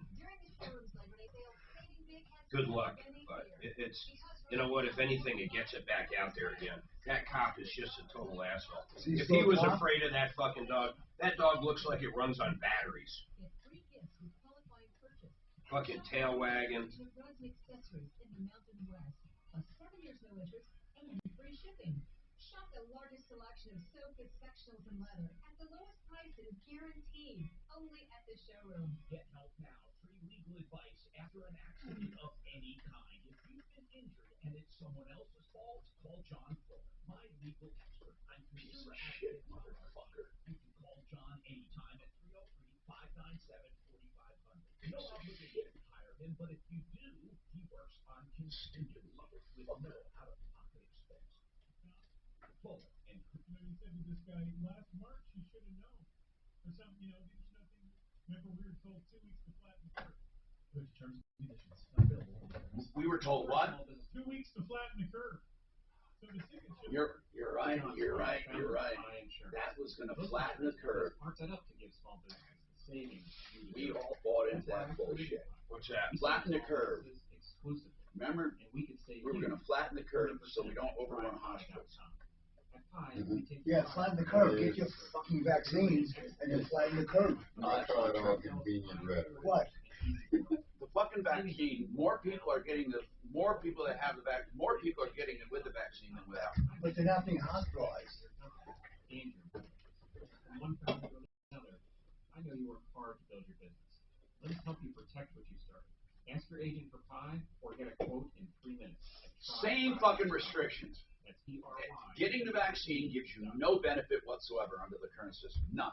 Speaker 21: Good luck, but it's, you know what, if anything, it gets it back out there again. That cop is just a total asshole. If he was afraid of that fucking dog, that dog looks like it runs on batteries. Fucking tail wagging.
Speaker 19: Shop the largest selection of sofas, sectionals, and leather at the lowest prices guaranteed. Only at the showroom.
Speaker 13: Get help now. Free legal advice after an accident of any kind. If you've been injured and it's someone else's fault, call John Fuller, my legal expert. I'm consumer advocate, motherfucker. You can call John anytime at 303-597-4500. No obligation to hire him, but if you do, he works on contingent with no out-of-pocket expense. Fuller. And
Speaker 6: you said to this guy last March, you should have known. Or something, didn't you know things? Remember we were told 2 weeks to flatten the curve. Good terms and conditions. Not available.
Speaker 23: We were told what?
Speaker 6: 2 weeks to flatten the curve. So
Speaker 23: You're right. That was going to flatten the curve. We all bought into that bullshit.
Speaker 21: What's that?
Speaker 23: Flatten the curve. Remember, we were going to flatten the curve so we don't overrun hospitals.
Speaker 1: Yeah, flatten the curve. Get your fucking vaccines and then flatten the curve.
Speaker 22: I call it all convenient rhetoric.
Speaker 1: What?
Speaker 23: The fucking vaccine, more people are getting more people that have the vaccine, more people are getting it with the vaccine than without.
Speaker 1: But they're not being hospitalized.
Speaker 6: I know you work hard to build your business. Let us help you protect what you started. Ask your agent for pie or get a quote in 3 minutes.
Speaker 23: Same fucking restrictions. Getting the vaccine gives you no benefit whatsoever under the current system. None.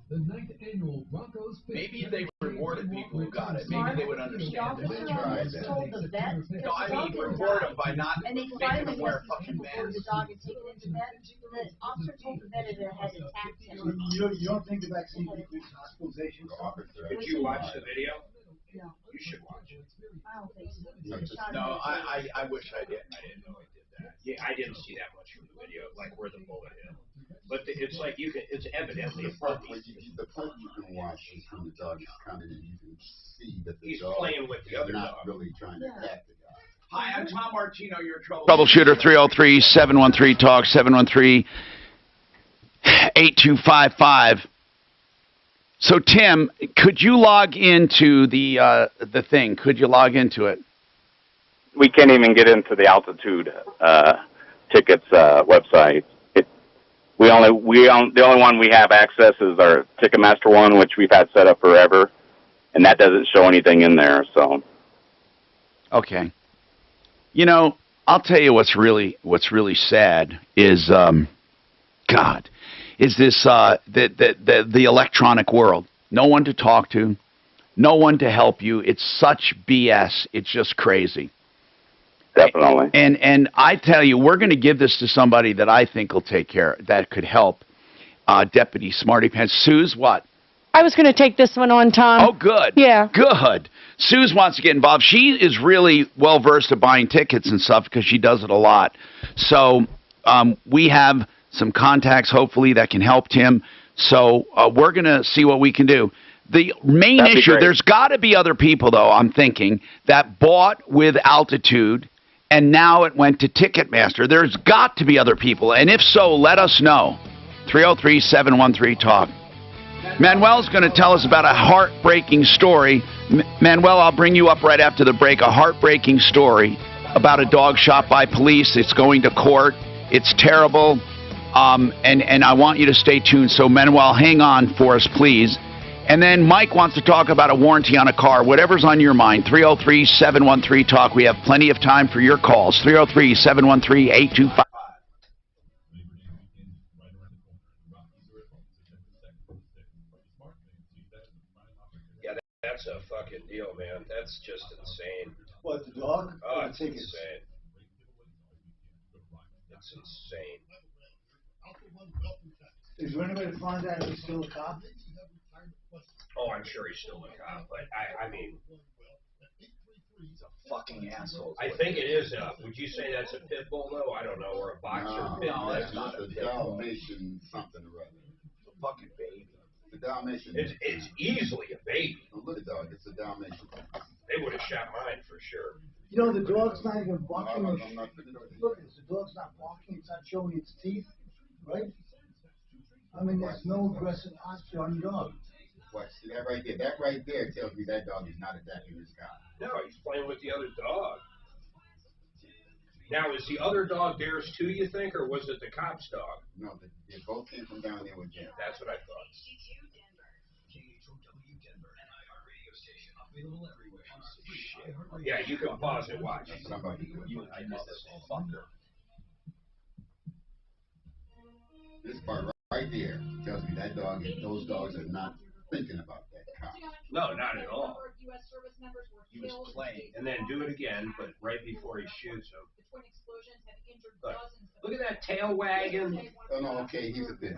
Speaker 13: The 9th annual Broncos.
Speaker 23: Maybe if they rewarded people who got it, maybe they would understand it.
Speaker 5: Told the vet
Speaker 23: No, I mean reward them by not
Speaker 5: and they
Speaker 23: making
Speaker 5: finally
Speaker 23: them wear
Speaker 5: tested
Speaker 23: fucking
Speaker 5: him before the
Speaker 23: masks.
Speaker 5: dog had taken into vet. The officer told the vet it had attacked him.
Speaker 1: You don't think the vaccine decreases hospitalization?
Speaker 21: Did you watch the video?
Speaker 5: No.
Speaker 21: You should watch it.
Speaker 5: I don't think so.
Speaker 23: No, I wish I did.
Speaker 21: I didn't know I did that. Yeah, I didn't see that much from the video, like where the bullet hit. But it's like it's evidently a puppy.
Speaker 22: The part you can watch is when the dog is coming and you can see that the
Speaker 21: He's
Speaker 22: dog
Speaker 21: playing with the
Speaker 22: is
Speaker 21: other
Speaker 22: not
Speaker 21: dog.
Speaker 22: really trying to attack the guy.
Speaker 23: Hi, I'm Tom Martino, your
Speaker 18: Troubleshooter 303-713-TALK, 713-8255. So, Tim, could you log into the thing? Could you log into it?
Speaker 9: We can't even get into the altitude tickets website. The only one we have access is our Ticketmaster one, which we've had set up forever, and that doesn't show anything in there. So,
Speaker 18: okay. You know, I'll tell you what's really sad is, God, is this the electronic world. No one to talk to, no one to help you. It's such BS. It's just crazy.
Speaker 9: Definitely.
Speaker 18: And I tell you, we're going to give this to somebody that I think will take care, that could help. Deputy Smarty Pants. Suze, what?
Speaker 8: I was going to take this one on, Tom.
Speaker 18: Oh, good.
Speaker 8: Yeah.
Speaker 18: Good. Suze wants to get involved. She is really well versed at buying tickets and stuff because she does it a lot. So we have some contacts, hopefully, that can help Tim. So we're going to see what we can do. The main issue, there's got to be other people, though, I'm thinking, that bought with Altitude, and now it went to Ticketmaster. There's got to be other people. And if so, let us know. 303-713-TALK. Manuel's going to tell us about a heartbreaking story. Manuel, I'll bring you up right after the break. A heartbreaking story about a dog shot by police. It's going to court. It's terrible. And I want you to stay tuned. So, Manuel, hang on for us, please. And then Mike wants to talk about a warranty on a car. Whatever's on your mind, 303-713-TALK. We have plenty of time for your calls. 303-713-8255.
Speaker 21: Yeah, that's a fucking deal, man. That's just insane.
Speaker 1: What, the dog?
Speaker 21: Oh,
Speaker 1: Or the
Speaker 21: it's
Speaker 1: tickets?
Speaker 21: insane. It's insane.
Speaker 1: Is there any way to find out if he's still a cop?
Speaker 21: Oh, I'm sure he's still a cop, but I mean,
Speaker 23: He's a fucking asshole.
Speaker 21: I think it is would you say that's a pit bull, though? I don't know, or a boxer pit bull.
Speaker 23: that's not a
Speaker 22: the
Speaker 23: pit bull.
Speaker 22: Dalmatian something or other.
Speaker 23: It's a fucking baby.
Speaker 22: The Dalmatian.
Speaker 21: It's easily a baby.
Speaker 22: Look at dog. It's a Dalmatian.
Speaker 21: They would have shot mine for sure.
Speaker 1: You know, the dog's not even barking.
Speaker 22: No,
Speaker 1: or
Speaker 22: I'm not-
Speaker 1: Look, the dog's not barking. It's not showing its teeth, right? I mean, there's no aggressive posture on the dog.
Speaker 22: What? See that right there? That right there tells me that dog is not attacking this guy.
Speaker 21: No, he's playing with the other dog. Now, is the other dog theirs too, you think, or was it the cop's dog?
Speaker 22: No, they both came from down there with Jim.
Speaker 21: That's what I thought. Yeah, you can pause and watch.
Speaker 23: You motherfucker.
Speaker 22: This part right there tells me that dog, those dogs are not thinking about that cop.
Speaker 21: No, not at all.
Speaker 23: He was playing.
Speaker 21: And then do it again, but right before he shoots him. Look at that tail wagging.
Speaker 22: Oh no, okay, he's a pit.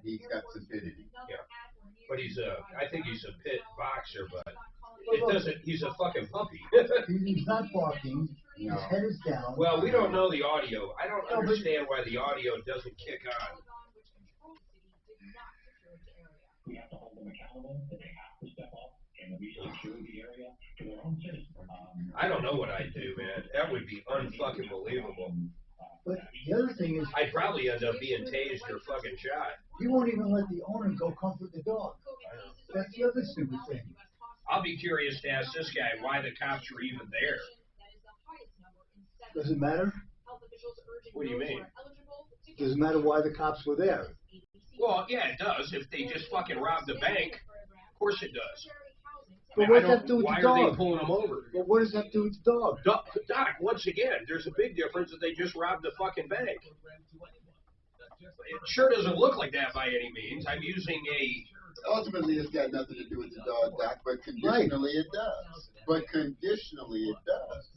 Speaker 22: He's got some pit in him.
Speaker 21: Yeah, but I think he's a pit boxer, but it doesn't. He's a fucking puppy.
Speaker 1: He's not barking. His head is down.
Speaker 21: Well, we don't know the audio. I don't understand why the audio doesn't kick on.
Speaker 6: We have to hold them accountable, that they have to step up and we secure the area to their own citizens.
Speaker 21: I don't know what I'd do, man. That would be unfucking believable.
Speaker 1: But the other thing is,
Speaker 21: I'd probably end up being tased or fucking shot.
Speaker 1: he won't even let the owner go comfort the dog. That's the other stupid thing.
Speaker 21: I'll be curious to ask this guy why the cops were even there.
Speaker 1: Does it matter?
Speaker 21: What do you mean?
Speaker 1: Does it matter why the cops were there?
Speaker 21: Well, yeah, it does. If they just fucking robbed the bank, of course it does.
Speaker 1: But what does that do with
Speaker 21: why
Speaker 1: the
Speaker 21: are
Speaker 1: dog?
Speaker 21: they pulling them over?
Speaker 1: But what does that do with the dog?
Speaker 21: Doc, once again, there's a big difference that they just robbed the fucking bank. It sure doesn't look like that by any means. I'm using a...
Speaker 22: Ultimately, it's got nothing to do with the dog, Doc, but conditionally it does. But conditionally it does.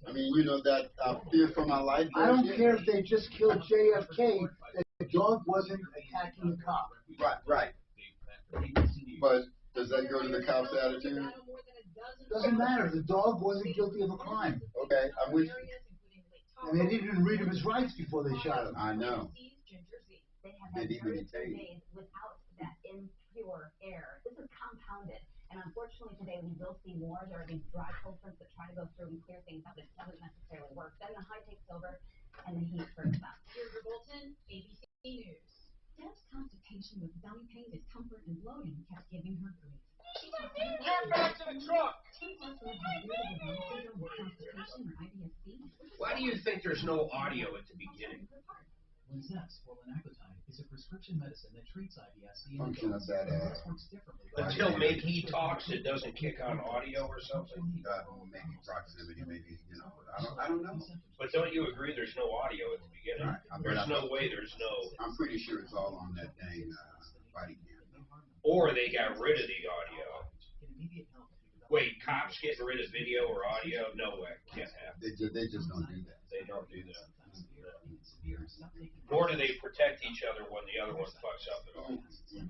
Speaker 22: I mean, you know that fear for my life.
Speaker 1: I don't care if they just killed JFK. The dog wasn't attacking the cop.
Speaker 22: Right. But does that go to the cop's attitude?
Speaker 1: Doesn't matter. The dog wasn't guilty of a crime.
Speaker 22: Okay, I'm with you.
Speaker 1: And they didn't even read him his rights before they shot him.
Speaker 22: I know.
Speaker 5: They have been made without that impure air. This is compounded. And unfortunately today we will see more. There are these dry cold fronts that try to go through and clear things up. It doesn't necessarily work. Then the high takes over and the heat turns up.
Speaker 19: Deirdre Bolton, ABC News.
Speaker 5: Deb's constipation with belly pain, discomfort, and bloating kept giving her grief.
Speaker 21: Get back to the truck! Why do you think there's no audio at the beginning?
Speaker 13: Linzess, or linaclotide, is a prescription medicine that treats IBS-C and
Speaker 22: Function of that ass.
Speaker 13: works differently.
Speaker 21: Until maybe he talks, it doesn't kick on audio or something?
Speaker 22: Maybe proximity, maybe, you know, I don't know.
Speaker 21: But don't you agree there's no audio at the beginning? There's no way there's no...
Speaker 22: I'm pretty sure it's all on that dang body cam.
Speaker 21: Or they got rid of the audio. Wait, cops getting rid of video or audio? No way. Can't happen.
Speaker 22: They just don't do that.
Speaker 21: They don't do that. Nor do they protect each other when the other one fucks up at all.
Speaker 22: They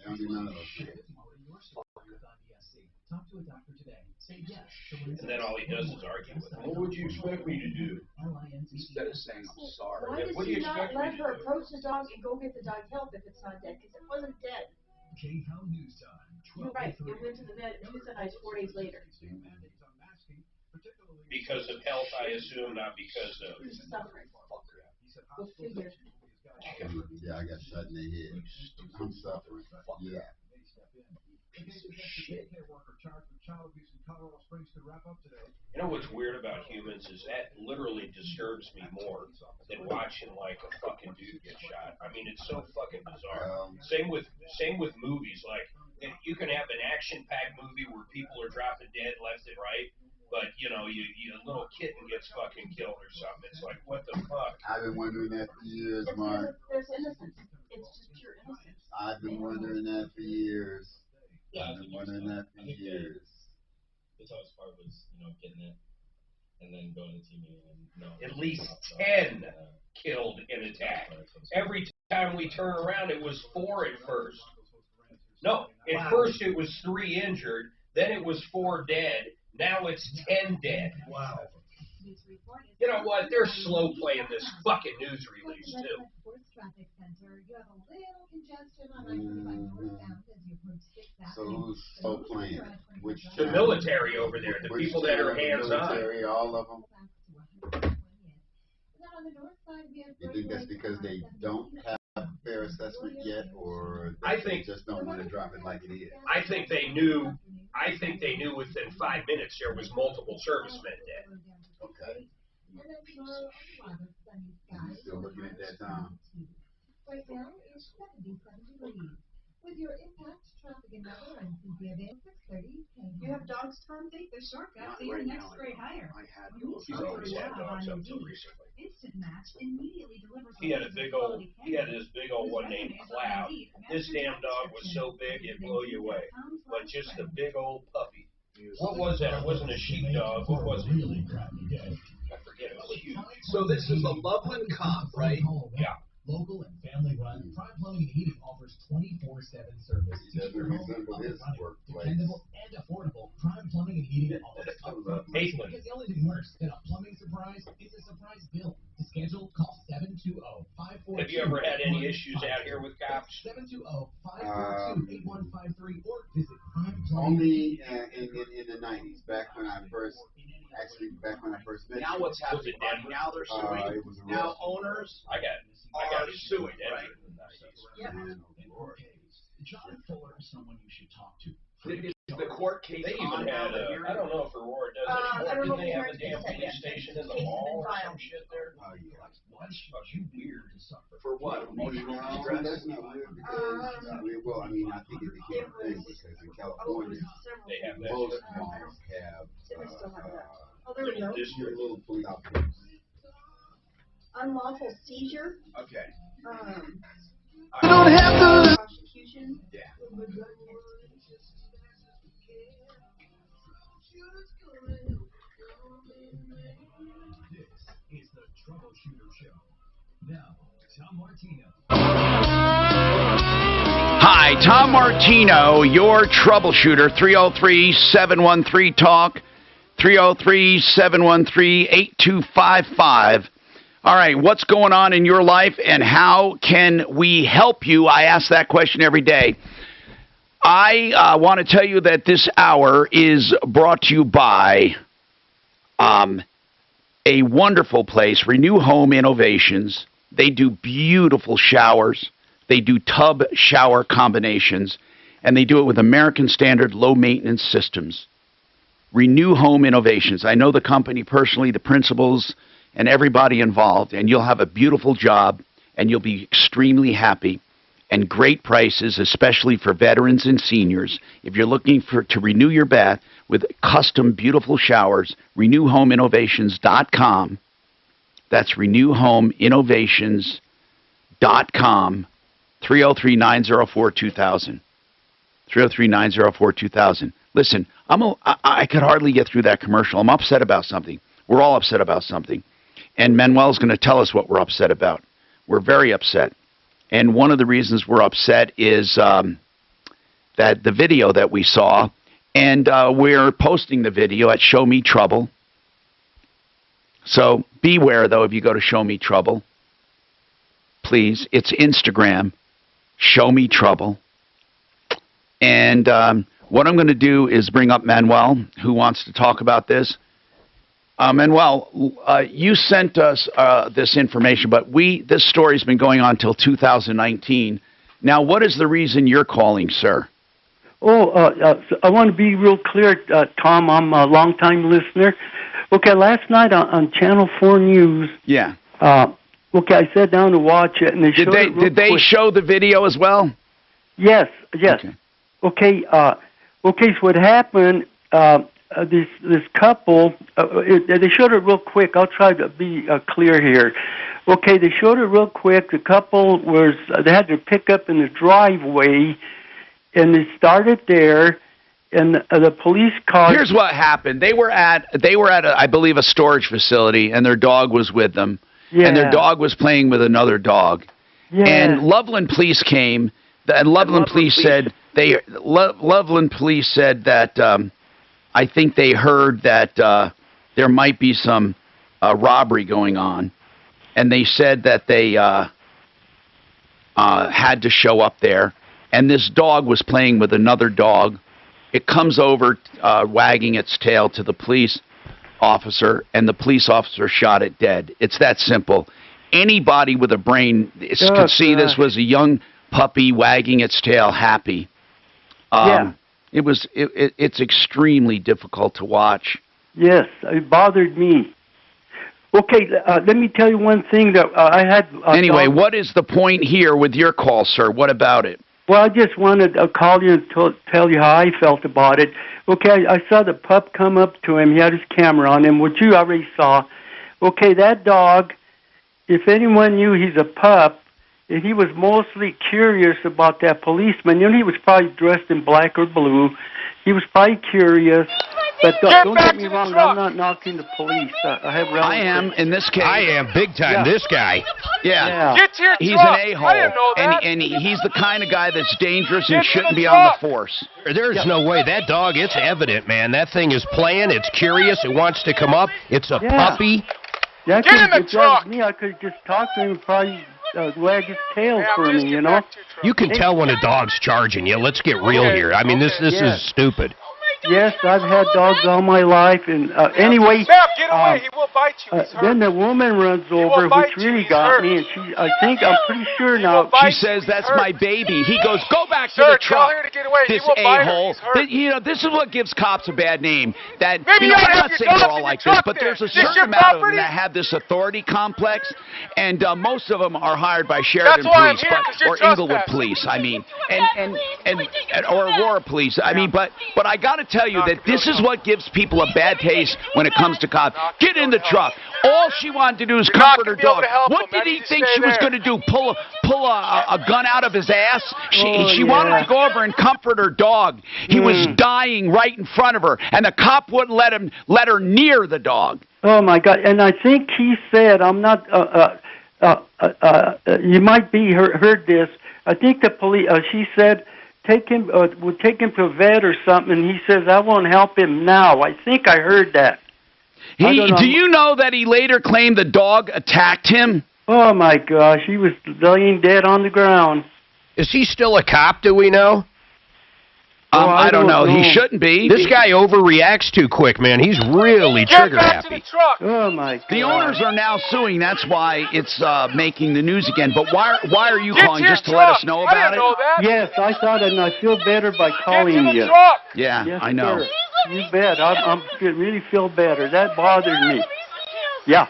Speaker 22: don't do none of those shit.
Speaker 13: Talk to a doctor today. Say yes to
Speaker 21: And then all he does is argue with them. What would you expect me to do?
Speaker 23: Instead of saying I'm sorry.
Speaker 5: Why does
Speaker 21: What do you
Speaker 5: she not
Speaker 21: expect me
Speaker 5: let
Speaker 21: to
Speaker 5: her
Speaker 21: do?
Speaker 5: approach the dog and go get the dog help if it's not dead? Because it wasn't dead.
Speaker 13: K-How News Time.
Speaker 5: You're right. It went to the vet euthanized 4 days later.
Speaker 21: Because of health, I assume, not because of...
Speaker 5: Suffering. Go figure.
Speaker 22: Yeah, I got shot in the head. I'm suffering. Yeah.
Speaker 21: You know what's weird about humans is that literally disturbs me more than watching like a fucking dude get shot. I mean, it's so fucking bizarre. Same with movies. Like you can have an action-packed movie where people are dropping dead left and right, but you know, a little kitten gets fucking killed or something. It's like, what the fuck?
Speaker 22: I've been wondering that for years, Mark.
Speaker 5: There's innocence. It's just pure innocence.
Speaker 22: I've been wondering that for years. I've been wondering that for years.
Speaker 12: The toughest part was, getting it and then going to the team meeting and
Speaker 21: At least 10 killed in attack. Every time we turn around, it was 4 at first. No, at first it was 3 injured, then it was 4 dead, now it's 10 dead. Wow. You know what? They're slow playing this fucking news release, too.
Speaker 22: So who's slow playing? Which
Speaker 21: The military over there, the people that are hands-on.
Speaker 22: military, all of them. You think that's because they don't have a fair assessment yet, or they just don't want to drop it like it is?
Speaker 21: I think they knew within 5 minutes there was multiple servicemen dead.
Speaker 22: Okay. Still looking at that time.
Speaker 4: Right now, it's 77 degrees. With your impact traffic and weather and Cynthia Day, 6:30.
Speaker 15: You have dogs, Tom? Take the shortcut. See
Speaker 22: right
Speaker 15: your next
Speaker 22: now,
Speaker 15: grade higher.
Speaker 22: I had
Speaker 15: When you
Speaker 21: He's always had dogs up till recently.
Speaker 15: Instant Match immediately delivers
Speaker 21: He had this big old one named Cloud. This damn dog was so big it'd blow you away. But just a big old puppy. What was that? It wasn't a sheepdog. What was it? I forget. It was huge.
Speaker 23: So this is a Loveland comp, right?
Speaker 21: Yeah.
Speaker 13: Local and family run, Prime Plumbing and Heating offers offers 24/7 service to keep your home up and running. Dependable and affordable. Prime Plumbing and Heating offers upfront pricing, because the only thing worse than a plumbing surprise is a surprise bill. To schedule, call 720-542.
Speaker 21: Have you ever had any issues out here with cops?
Speaker 13: 720-542-8153 or visit Prime Plumbing.
Speaker 22: Only in the 90s, back when I first met.
Speaker 23: Now what's happening? Now they're suing. Now owners
Speaker 21: I got
Speaker 23: are suing, right?
Speaker 13: Yeah. John Fuller is someone you should talk to.
Speaker 23: Is the court case
Speaker 21: They
Speaker 23: on
Speaker 21: even
Speaker 23: now?
Speaker 21: had I don't know if Aurora does anymore. Didn't they have a damn police station in the mall or some shit there?
Speaker 13: Why should you weird to suffer?
Speaker 23: For what? Emotional
Speaker 22: No,
Speaker 23: stress?
Speaker 22: that's not weird because, well, I mean, I think it became a thing because in California,
Speaker 21: They have that
Speaker 22: most
Speaker 21: shit.
Speaker 22: malls have
Speaker 15: Oh, there we go.
Speaker 22: just your little police officers.
Speaker 15: Unlawful seizure.
Speaker 23: Okay.
Speaker 15: Prosecution.
Speaker 23: Yeah.
Speaker 13: This is the Troubleshooter Show. Now, Tom Martino.
Speaker 18: Hi, Tom Martino, your troubleshooter, 303-713-TALK, 303-713-8255. All right, what's going on in your life and how can we help you? I ask that question every day. I want to tell you that this hour is brought to you by a wonderful place, Renew Home Innovations. They do beautiful showers. They do tub shower combinations, and they do it with American Standard low-maintenance systems. Renew Home Innovations. I know the company personally, the principals, and everybody involved, and you'll have a beautiful job, and you'll be extremely happy, and great prices, especially for veterans and seniors. If you're looking to renew your bath with custom beautiful showers, renewhomeinnovations.com. That's renewhomeinnovations.com. 303-904-2000. 303-904-2000. Listen, I could hardly get through that commercial. I'm upset about something. We're all upset about something. And Manuel's going to tell us what we're upset about. We're very upset. And one of the reasons we're upset is that the video that we saw, and we're posting the video at Show Me Trouble. So beware, though, if you go to Show Me Trouble. Please, it's Instagram, Show Me Trouble. And what I'm going to do is bring up Manuel, who wants to talk about this. Manuel, you sent us this information, but this story's been going on till 2019. Now, what is the reason you're calling, sir?
Speaker 14: I want to be real clear, Tom. I'm a longtime listener. Okay, last night on Channel 4 News.
Speaker 18: Yeah.
Speaker 14: Okay, I sat down to watch it, and they showed it real
Speaker 18: Did they
Speaker 14: quick.
Speaker 18: show the video as well?
Speaker 14: Yes. Okay. So what happened? This couple. They showed it real quick. I'll try to be clear here. Okay, they showed it real quick. The couple they had their pickup in the driveway, and they started there. And the police car.
Speaker 18: Here's what happened. They were at I believe a storage facility, and their dog was with them.
Speaker 14: Yeah.
Speaker 18: And their dog was playing with another dog.
Speaker 14: Yeah.
Speaker 18: And Loveland Police came. And Loveland Police said that I think they heard that there might be some robbery going on, and they said that they had to show up there. And this dog was playing with another dog. It comes over, wagging its tail to the police officer, and the police officer shot it dead. It's that simple. Anybody with a brain could see this was a young puppy wagging its tail, happy. It's extremely difficult to watch.
Speaker 14: Yes, it bothered me. Okay, let me tell you one thing that I had.
Speaker 18: Anyway, what is the point here with your call, sir? What about it?
Speaker 14: Well, I just wanted to call you and tell you how I felt about it. Okay, I saw the pup come up to him. He had his camera on him, which you already saw. Okay, that dog, if anyone knew he's a pup, and he was mostly curious about that policeman. You know, he was probably dressed in black or blue. He was probably curious. But don't get me wrong, I'm not knocking the police. I have relatives.
Speaker 18: I am in this case.
Speaker 16: I am big time.
Speaker 14: Yeah.
Speaker 16: This guy.
Speaker 18: Yeah.
Speaker 7: Get to your
Speaker 18: He's
Speaker 7: truck.
Speaker 18: an a-hole,
Speaker 7: I didn't know that.
Speaker 18: and he's the kind of guy that's dangerous and
Speaker 7: Get to
Speaker 18: shouldn't
Speaker 7: the
Speaker 18: be on the
Speaker 7: truck.
Speaker 18: force.
Speaker 16: There's no way. That dog, it's evident, man. That thing is playing. It's curious. It wants to come up. It's a puppy.
Speaker 14: Yeah,
Speaker 7: Get in the truck.
Speaker 14: Me, I could just talk to him and probably wag his tail for me, you know?
Speaker 16: You can tell when a dog's charging you. Let's get real here. I mean, this
Speaker 14: Yeah.
Speaker 16: is stupid.
Speaker 14: Yes, I've had dogs all my life, and anyway.
Speaker 7: Sam, get away. He will bite you. He's hurt.
Speaker 14: Then the woman runs over, which really got me, and I'm pretty sure now.
Speaker 18: She says, "That's my baby." He goes, "Go back to
Speaker 7: Sir,
Speaker 18: the truck."
Speaker 7: tell her to get away. He
Speaker 18: This
Speaker 7: will bite her.
Speaker 18: a-hole.
Speaker 7: He's hurt.
Speaker 18: You know, this is what gives cops a bad name. That
Speaker 7: Maybe
Speaker 18: you know,
Speaker 7: you ought to
Speaker 18: I'm
Speaker 7: have
Speaker 18: not
Speaker 7: your
Speaker 18: saying they're
Speaker 7: dogs
Speaker 18: all
Speaker 7: in
Speaker 18: like
Speaker 7: your
Speaker 18: this,
Speaker 7: truck
Speaker 18: but there's a
Speaker 7: then. Is this
Speaker 18: certain
Speaker 7: your
Speaker 18: amount of them
Speaker 7: property?
Speaker 18: that have this authority complex, and most of them are hired by Sheridan
Speaker 7: That's why I'm
Speaker 18: Police,
Speaker 7: here, 'cause you're
Speaker 18: or Inglewood
Speaker 7: trespassing.
Speaker 18: Police. I mean, and or Aurora Police. I mean, but I got to tell you that this is what gives people a bad taste when it comes to cops. Get in the truck. All she wanted to do is comfort her dog. What did he think she was going to do? Pull a gun out of his ass? She wanted to go over and comfort her dog. He was dying right in front of her, and the cop wouldn't let her near the dog.
Speaker 14: Oh my God! And I think he said, "I'm not." You might be heard this. I think the police. She said, "Take him. We'll take him to a vet or something." And he says, "I won't help him now." I think I heard that.
Speaker 18: Do you know that he later claimed the dog attacked him?
Speaker 14: Oh my gosh, he was laying dead on the ground.
Speaker 16: Is he still a cop, do we know?
Speaker 18: I don't know. He shouldn't be.
Speaker 16: This guy overreacts too quick, man. He's really trigger happy.
Speaker 14: Oh my God.
Speaker 18: The owners are now suing. That's why it's making the news again. But why are you calling, just to let us know about it?
Speaker 14: Yes, I thought it, and I feel better by calling you.
Speaker 18: Yeah,
Speaker 14: Yes,
Speaker 18: I know.
Speaker 14: sir. You bet. I really feel better. That bothered me. Yeah.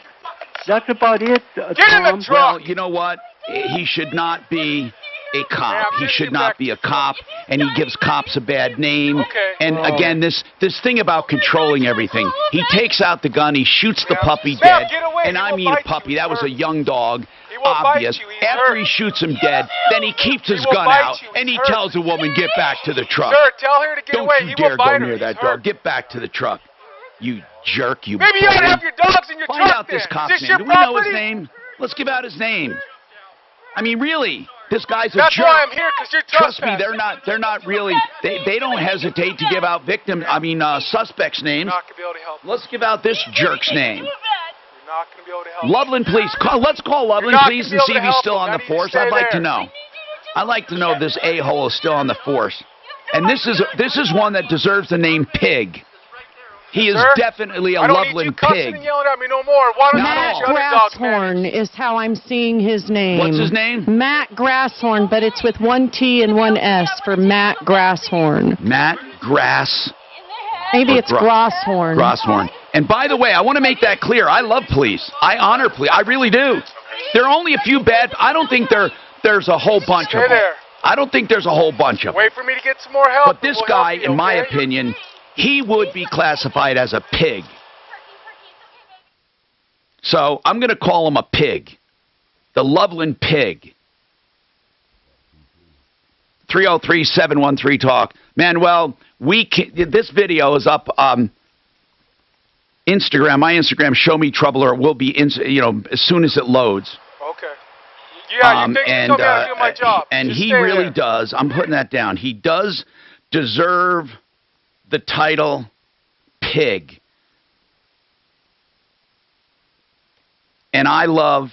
Speaker 14: That's about it, Tom.
Speaker 18: Well, you know what? He should not be a cop. He should not be a cop, and he gives cops a bad name. And again, this thing about controlling everything. He takes out the gun, he shoots the puppy dead, and I mean a puppy. That was a young dog. Obvious. After he shoots him dead, then he keeps his gun out, and he tells the woman, "Get back to the truck."
Speaker 7: Sir, tell her to get
Speaker 18: Don't
Speaker 7: away.
Speaker 18: you
Speaker 7: He
Speaker 18: dare
Speaker 7: will
Speaker 18: go
Speaker 7: bite her.
Speaker 18: near
Speaker 7: He's
Speaker 18: that
Speaker 7: hurt.
Speaker 18: dog. Get back to the truck. You jerk, you
Speaker 7: Maybe you ought to
Speaker 18: bully.
Speaker 7: have your dogs in your
Speaker 18: Find
Speaker 7: truck
Speaker 18: out this
Speaker 7: then.
Speaker 18: cop's
Speaker 7: Is this
Speaker 18: name.
Speaker 7: your
Speaker 18: Do we know his
Speaker 7: property?
Speaker 18: name? Let's give out his name. I mean, really, this guy's a
Speaker 7: That's
Speaker 18: jerk.
Speaker 7: why I'm here, 'cause you're
Speaker 18: Trust me,
Speaker 7: trespassing.
Speaker 18: they're not really. They don't hesitate to give out suspects' names.
Speaker 7: Not gonna be able to help.
Speaker 18: Let's give out this jerk's name.
Speaker 7: You're not gonna be able to help.
Speaker 18: Loveland Police. Let's call Loveland
Speaker 7: not
Speaker 18: Police
Speaker 7: gonna be
Speaker 18: and
Speaker 7: able
Speaker 18: see
Speaker 7: to
Speaker 18: if he's
Speaker 7: help
Speaker 18: still
Speaker 7: him.
Speaker 18: on
Speaker 7: Now
Speaker 18: the
Speaker 7: you
Speaker 18: force.
Speaker 7: stay
Speaker 18: I'd like to
Speaker 7: there.
Speaker 18: know. I'd like to know if this a-hole is still on the force. And this is one that deserves the name Pig. He is
Speaker 7: Sir,
Speaker 18: definitely a
Speaker 7: I don't need you
Speaker 18: Loveland
Speaker 7: cussing
Speaker 18: pig.
Speaker 7: and yelling at me no more. Why don't you
Speaker 8: Matt
Speaker 7: let your other dogs
Speaker 8: Grasshorn is how I'm seeing his name.
Speaker 18: What's his name?
Speaker 8: Matt Grasshorn, but it's with one T and one S for Matt Grasshorn.
Speaker 18: Matt Grass.
Speaker 8: Maybe it's Grosshorn.
Speaker 18: Grosshorn. And by the way, I want to make that clear. I love police. I honor police. I really do. There are only a few bad. I don't think there's a whole bunch of them.
Speaker 7: there.
Speaker 18: I don't think there's a whole bunch of them.
Speaker 7: Wait for me to get some more help.
Speaker 18: But this
Speaker 7: We'll
Speaker 18: guy,
Speaker 7: help you,
Speaker 18: in my
Speaker 7: okay?
Speaker 18: opinion, he would be classified as a pig. So I'm going to call him a pig. The Loveland Pig. 303-713-TALK. Manuel, this video is up Instagram. My Instagram, Show Me Trouble, or it will be as soon as it loads.
Speaker 7: Okay. Yeah, you think you told me how to do my job.
Speaker 18: And
Speaker 7: Just
Speaker 18: he
Speaker 7: stay
Speaker 18: really
Speaker 7: there.
Speaker 18: does. I'm putting that down. He does deserve the title Pig. And I love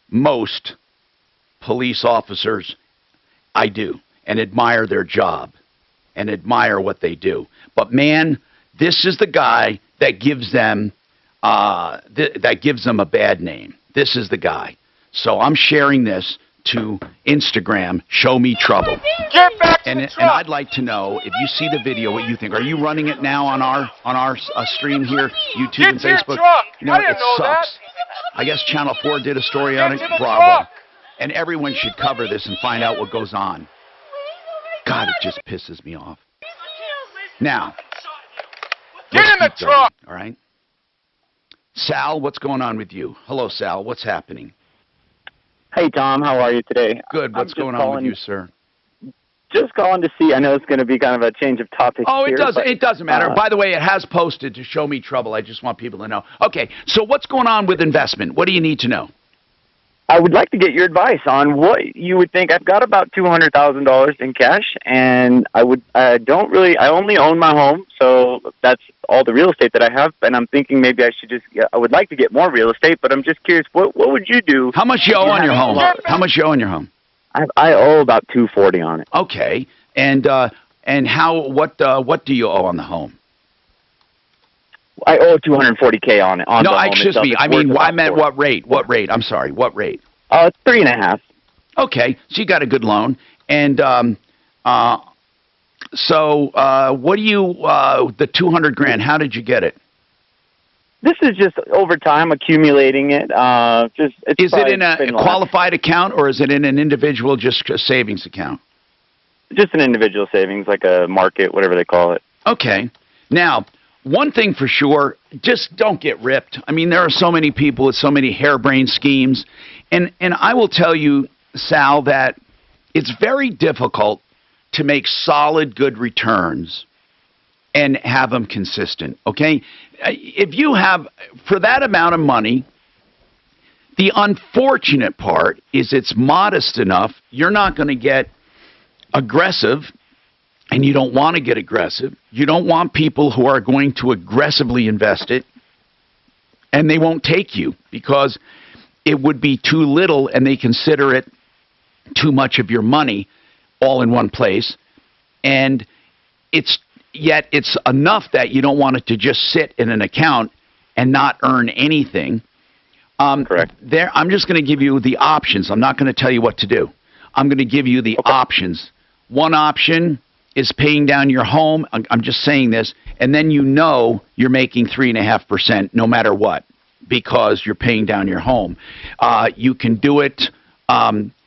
Speaker 18: most police officers. I do, and admire their job and admire what they do. But man, this is the guy that gives them a bad name. This is the guy. So I'm sharing this to Instagram, Show Me Trouble.
Speaker 7: Get back to the
Speaker 18: And
Speaker 7: truck.
Speaker 18: I'd like to know, if you see the video, what you think. Are you running it now on our stream here, YouTube
Speaker 7: Get
Speaker 18: and
Speaker 7: to your
Speaker 18: Facebook?
Speaker 7: truck.
Speaker 18: You know,
Speaker 7: I didn't
Speaker 18: it
Speaker 7: know that.
Speaker 18: sucks. I guess Channel 4 did a story on it.
Speaker 7: Get to the
Speaker 18: Bravo.
Speaker 7: truck.
Speaker 18: And everyone should cover this and find out what goes on. God, it just pisses me off. Now,
Speaker 7: Get in the
Speaker 18: let's keep going,
Speaker 7: truck.
Speaker 18: all right? Sal, what's going on with you? Hello, Sal. What's happening?
Speaker 17: Hey, Tom. How are you today?
Speaker 18: Good. What's going on with you, sir?
Speaker 10: just calling to see. I know it's going to be kind of a change of topic.
Speaker 18: Oh,
Speaker 10: here,
Speaker 18: it doesn't matter. By the way, it has posted to show me trouble. I just want people to know. Okay, so what's going on with investment? What do you need to know?
Speaker 10: I would like to get your advice on what you would think. I've got about $200,000 in cash, and I only own my home, so that's all the real estate that I have. And I'm thinking maybe I would like to get more real estate, but I'm just curious, what would you do?
Speaker 18: How much you owe on your home? How much you owe on your home?
Speaker 10: I owe about $240 on it.
Speaker 18: Okay, and what do you owe on the home?
Speaker 10: I owe $240K on it.
Speaker 18: No, excuse me. I mean, I meant what rate? What rate? I'm sorry. What rate?
Speaker 10: 3.5.
Speaker 18: Okay, so you got a good loan, and so what do you the $200,000? How did you get it?
Speaker 10: This is just over time accumulating it.
Speaker 18: Is it in a qualified account, or is it in an individual just savings account?
Speaker 10: Just an individual savings, like a market, whatever they call it.
Speaker 18: Okay. Now, one thing for sure, just don't get ripped. I mean, there are so many people with so many harebrained schemes. And I will tell you, Sal, that it's very difficult to make solid, good returns and have them consistent, okay? If you have, for that amount of money, the unfortunate part is it's modest enough. You're not going to get aggressive, and you don't want to get aggressive. You don't want people who are going to aggressively invest it, and they won't take you because it would be too little, and they consider it too much of your money all in one place. And yet it's enough that you don't want it to just sit in an account and not earn anything.
Speaker 10: Correct.
Speaker 18: I'm just going to give you the options. I'm not going to tell you what to do. I'm going to give you the options. One option is paying down your home. I'm just saying this. And then you're making 3.5% no matter what, because you're paying down your home. You can do it.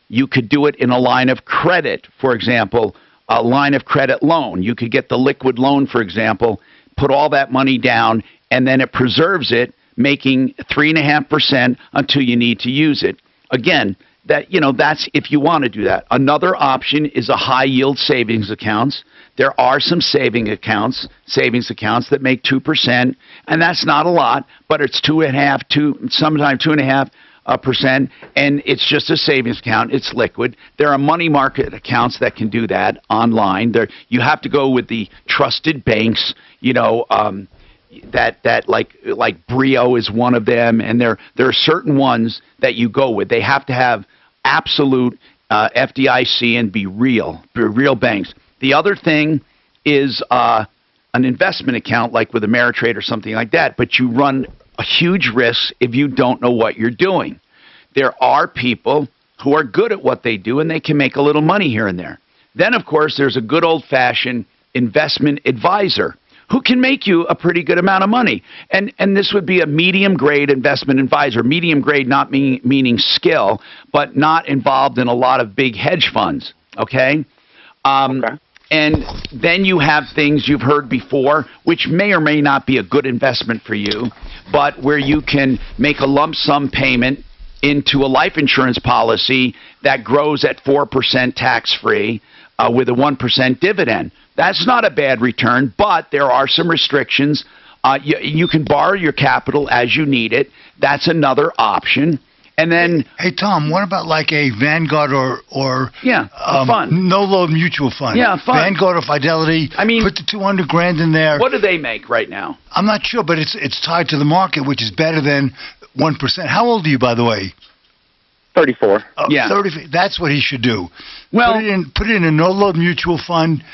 Speaker 18: You could do it in a line of credit, for example, a line of credit loan. You could get the liquid loan, for example, put all that money down, and then it preserves it, making 3.5% until you need to use it. Again, that's if you want to do that. Another option is a high yield savings accounts. There are some savings accounts that make 2%, and that's not a lot, but it's 2.5%, sometimes 2.5%, and it's just a savings account. It's liquid. There are money market accounts that can do that online. You have to go with the trusted banks, that like Brio is one of them, and there are certain ones that you go with. They have to have absolute FDIC and be real banks. The other thing is an investment account like with Ameritrade or something like that, but you run a huge risk if you don't know what you're doing. There are people who are good at what they do, and they can make a little money here and there. Then, of course, there's a good old-fashioned investment advisor who can make you a pretty good amount of money. And this would be a medium-grade investment advisor. Medium grade not meaning skill, but not involved in a lot of big hedge funds, okay? Okay. And then you have things you've heard before, which may or may not be a good investment for you, but where you can make a lump sum payment into a life insurance policy that grows at 4% tax-free with a 1% dividend. That's not a bad return, but there are some restrictions. You can borrow your capital as you need it. That's another option. And then,
Speaker 1: hey Tom, what about like a Vanguard or
Speaker 18: a fund,
Speaker 1: no-load mutual fund?
Speaker 18: Yeah, fund.
Speaker 1: Vanguard or Fidelity. I mean, put the $200,000 in there.
Speaker 18: What do they make right now?
Speaker 1: I'm not sure, but it's tied to the market, which is better than 1%. How old are you, by the way?
Speaker 10: 34.
Speaker 18: Yeah,
Speaker 1: 30. That's what he should do.
Speaker 18: Well,
Speaker 1: put it in a no-load mutual fund,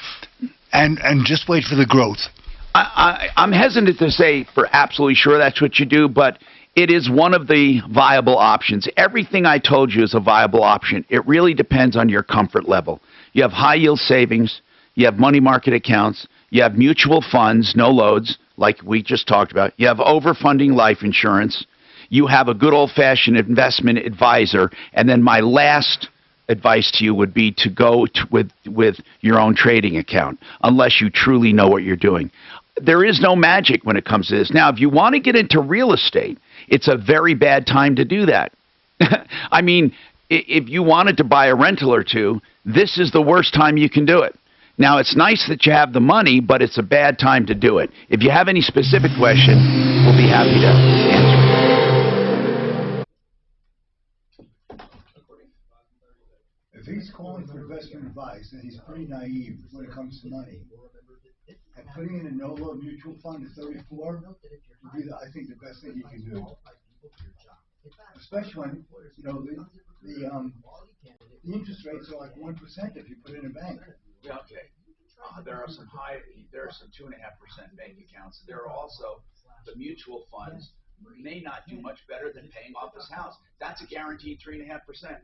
Speaker 1: and just wait for the growth.
Speaker 18: I'm hesitant to say for absolutely sure that's what you do, but it is one of the viable options. Everything I told you is a viable option. It really depends on your comfort level. You have high yield savings, you have money market accounts, you have mutual funds, no loads, like we just talked about. You have overfunding life insurance. You have a good old-fashioned investment advisor. And then my last advice to you would be to go with your own trading account, unless you truly know what you're doing. There is no magic when it comes to this. Now, if you want to get into real estate, it's a very bad time to do that. I mean, if you wanted to buy a rental or two, this is the worst time you can do it. Now, it's nice that you have the money, but it's a bad time to do it. If you have any specific question, we'll be happy to answer.
Speaker 1: If he's calling for investment advice, then he's pretty naive when it comes to money. And putting in a no-load mutual fund at 34 would be, I think, the best thing he can do. Especially when, you know, the interest rates are like 1% if you put it in a bank.
Speaker 23: Yeah, okay. There are some 2.5% bank accounts. There are also the mutual funds may not do much better than paying off his house. That's a guaranteed 3.5%.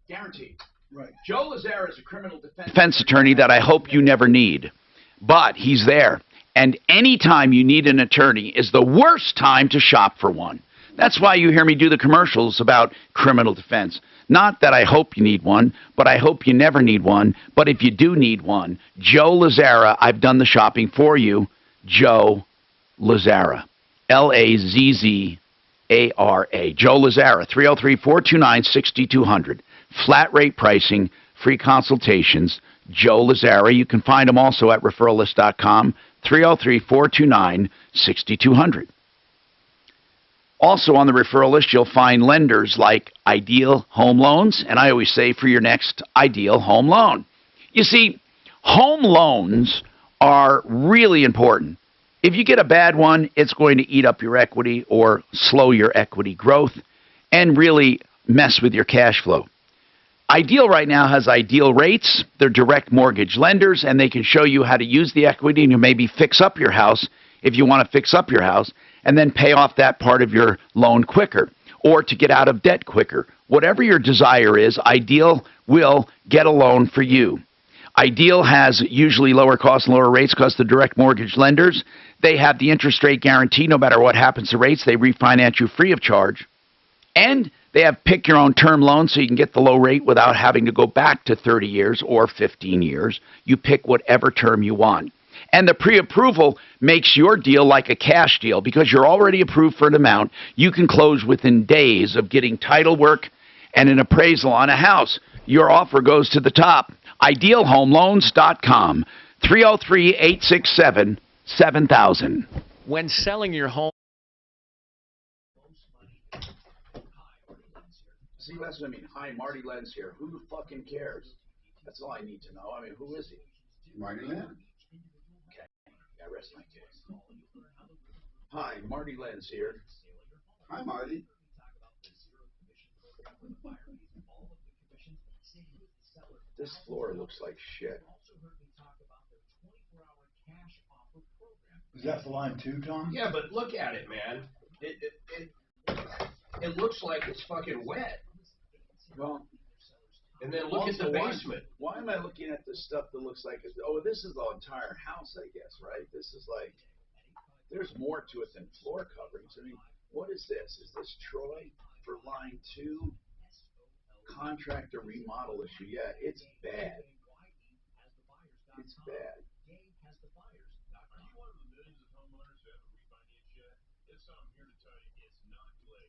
Speaker 23: Guaranteed.
Speaker 1: Right.
Speaker 23: Joe Lazare is a criminal
Speaker 18: Defense attorney that I hope you never need. But he's there. And anytime you need an attorney is the worst time to shop for one. That's why you hear me do the commercials about criminal defense. Not that I hope you need one, but I hope you never need one. But if you do need one, Joe Lazara, I've done the shopping for you. Joe Lazara. L-A-Z-Z-A-R-A. Joe Lazara, 303-429-6200. Flat rate pricing, free consultations. Joe Lazara. You can find him also at referralist.com, 303-429-6200. Also on the referral list, you'll find lenders like Ideal Home Loans, and I always say for your next ideal home loan. You see, home loans are really important. If you get a bad one, it's going to eat up your equity or slow your equity growth and really mess with your cash flow. Ideal right now has ideal rates. They're direct mortgage lenders, and they can show you how to use the equity and maybe fix up your house if you want to fix up your house, and then pay off that part of your loan quicker, or to get out of debt quicker. Whatever your desire is, Ideal will get a loan for you. Ideal has usually lower costs and lower rates because the direct mortgage lenders, they have the interest rate guarantee. No matter what happens to rates, they refinance you free of charge. And they have pick your own term loan so you can get the low rate without having to go back to 30 years or 15 years. You pick whatever term you want. And the pre-approval makes your deal like a cash deal because you're already approved for an amount. You can close within days of getting title work and an appraisal on a house. Your offer goes to the top. IdealHomeLoans.com, 303-867-7000.
Speaker 3: When selling your home.
Speaker 23: See, that's what I mean. Hi, Marty Lenz here. Who fucking cares? That's all I need to know. I mean, who is he?
Speaker 22: Marty Lenz.
Speaker 23: Okay, I rest my case. Hi, Marty Lenz here.
Speaker 22: Hi, Marty.
Speaker 23: This floor looks like shit.
Speaker 1: Is that for line 2, Tom?
Speaker 21: Yeah, but look at it, man. It looks like it's fucking wet.
Speaker 23: Well,
Speaker 21: and then look at the basement.
Speaker 23: Why am I looking at this stuff that looks like it's, oh, this is the entire house, I guess, right? This is like, there's more to it than floor coverings. I mean, what is this? Is this Troy for line 2? Contractor remodel issue. Yeah, it's bad. It's bad.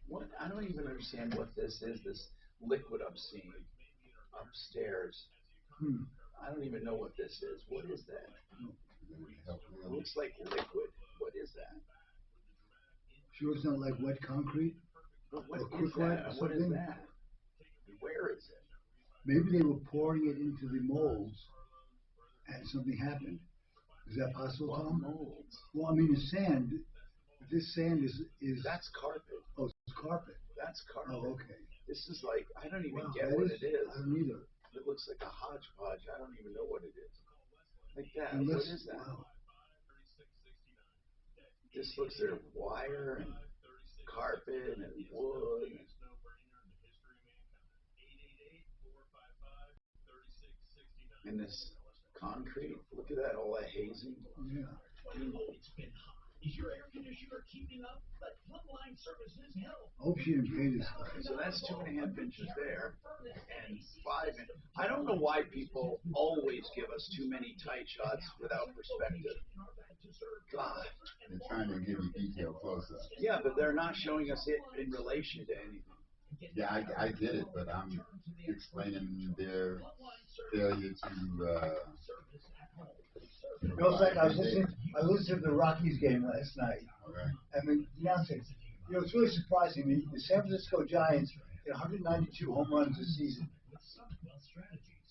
Speaker 23: What? I don't even understand what this is, this liquid obscene upstairs. I don't even know what this is. What is that? It looks like liquid. What is that?
Speaker 1: Sure it's not like wet concrete?
Speaker 23: But what
Speaker 1: or
Speaker 23: is that? What is that? Where is it?
Speaker 1: Maybe they were pouring it into the molds and something happened. Is that possible, Tom?
Speaker 23: Molds?
Speaker 1: Well, I mean, the sand. This sand is...
Speaker 23: That's carpet.
Speaker 1: Oh, it's carpet.
Speaker 23: That's carpet.
Speaker 1: Oh, okay.
Speaker 23: This is like, I don't even get what it is.
Speaker 1: I don't either.
Speaker 23: It looks like a hodgepodge. I don't even know what it is. Like that.
Speaker 1: And
Speaker 23: What is that?
Speaker 1: Wow.
Speaker 23: This looks like wire and carpet and wood. And this concrete, look at that, all that hazing.
Speaker 1: Yeah.
Speaker 13: It's been hot. Is your air conditioner keeping up? Let Floodline Services help.
Speaker 1: I hope she didn't pay this guy.
Speaker 23: So that's 2.5 inches there and 5 inches. I don't know why people always give us too many tight shots without perspective. God.
Speaker 22: They're trying to give you detail close up.
Speaker 23: Yeah, but they're not showing us it in relation to anything.
Speaker 22: Yeah, I get it, but I'm explaining their failure to.
Speaker 1: You know, it's like I listened to the Rockies game last night.
Speaker 22: Okay.
Speaker 1: And the announcer, it's really surprising. The San Francisco Giants hit 192 home runs this season.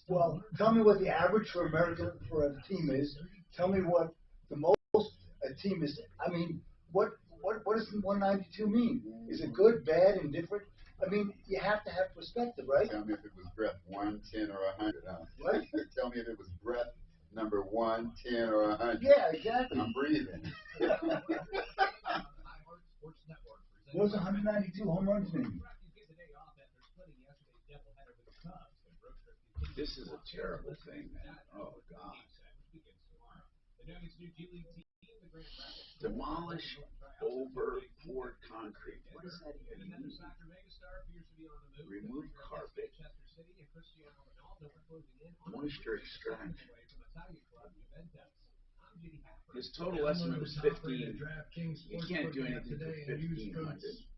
Speaker 1: Well, tell me what the average for a team is. Tell me what the most a team is. I mean, what does 192 mean? Is it good, bad, indifferent? I mean, you have to have perspective, right?
Speaker 22: Tell me if it was breath 1, 10, or 100.
Speaker 1: What?
Speaker 22: Tell me if it was breath number 1, 10, or 100.
Speaker 1: Yeah, exactly.
Speaker 22: I'm breathing.
Speaker 1: What does 192 home runs mean?
Speaker 23: This is a terrible thing, man. Oh, God. Demolish over poured concrete. What does that even mean? Remove carpet. Moisture extraction. His total estimate was 15. You can't do anything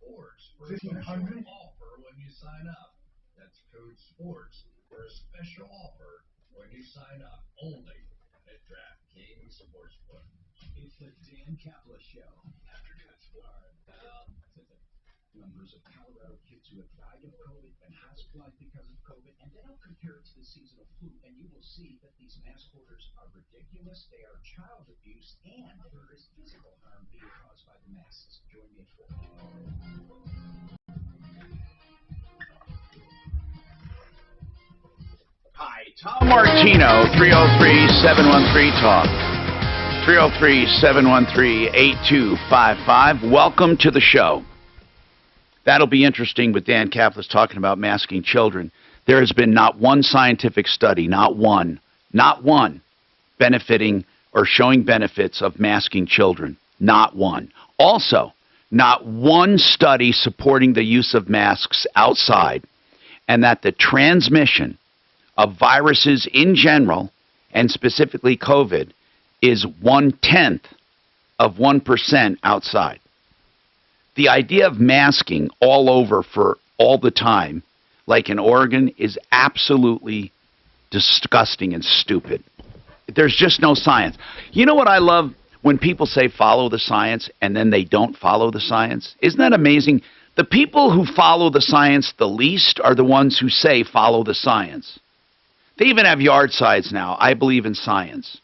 Speaker 23: for 1,500.
Speaker 1: 1,500?
Speaker 13: Offer when you sign up. That's code SPORTS for a special offer when you sign up only at DraftKings Sportsbook. It's the Dan Kaplan Show. Afternoon Sport. Numbers of Colorado kids who have died of COVID and hospitalized because of COVID, and then I'll compare it to the seasonal flu, and you will see that these mask orders are ridiculous. They are child abuse, and there is physical harm being caused by the masks. Join me at 4.
Speaker 18: Hi, Tom Martino, 303-713-TALK. 303-713-8255. Welcome to the show. That'll be interesting with Dan Kaplan talking about masking children. There has been not one scientific study, not one, benefiting or showing benefits of masking children. Not one. Also, not one study supporting the use of masks outside, and that the transmission of viruses in general, and specifically COVID, is 0.1% outside. The idea of masking all over for all the time, like in Oregon, is absolutely disgusting and stupid. There's just no science. You know what I love? When people say follow the science and then they don't follow the science. Isn't that amazing? The people who follow the science the least are the ones who say follow the science. They even have yard signs now. I believe in science.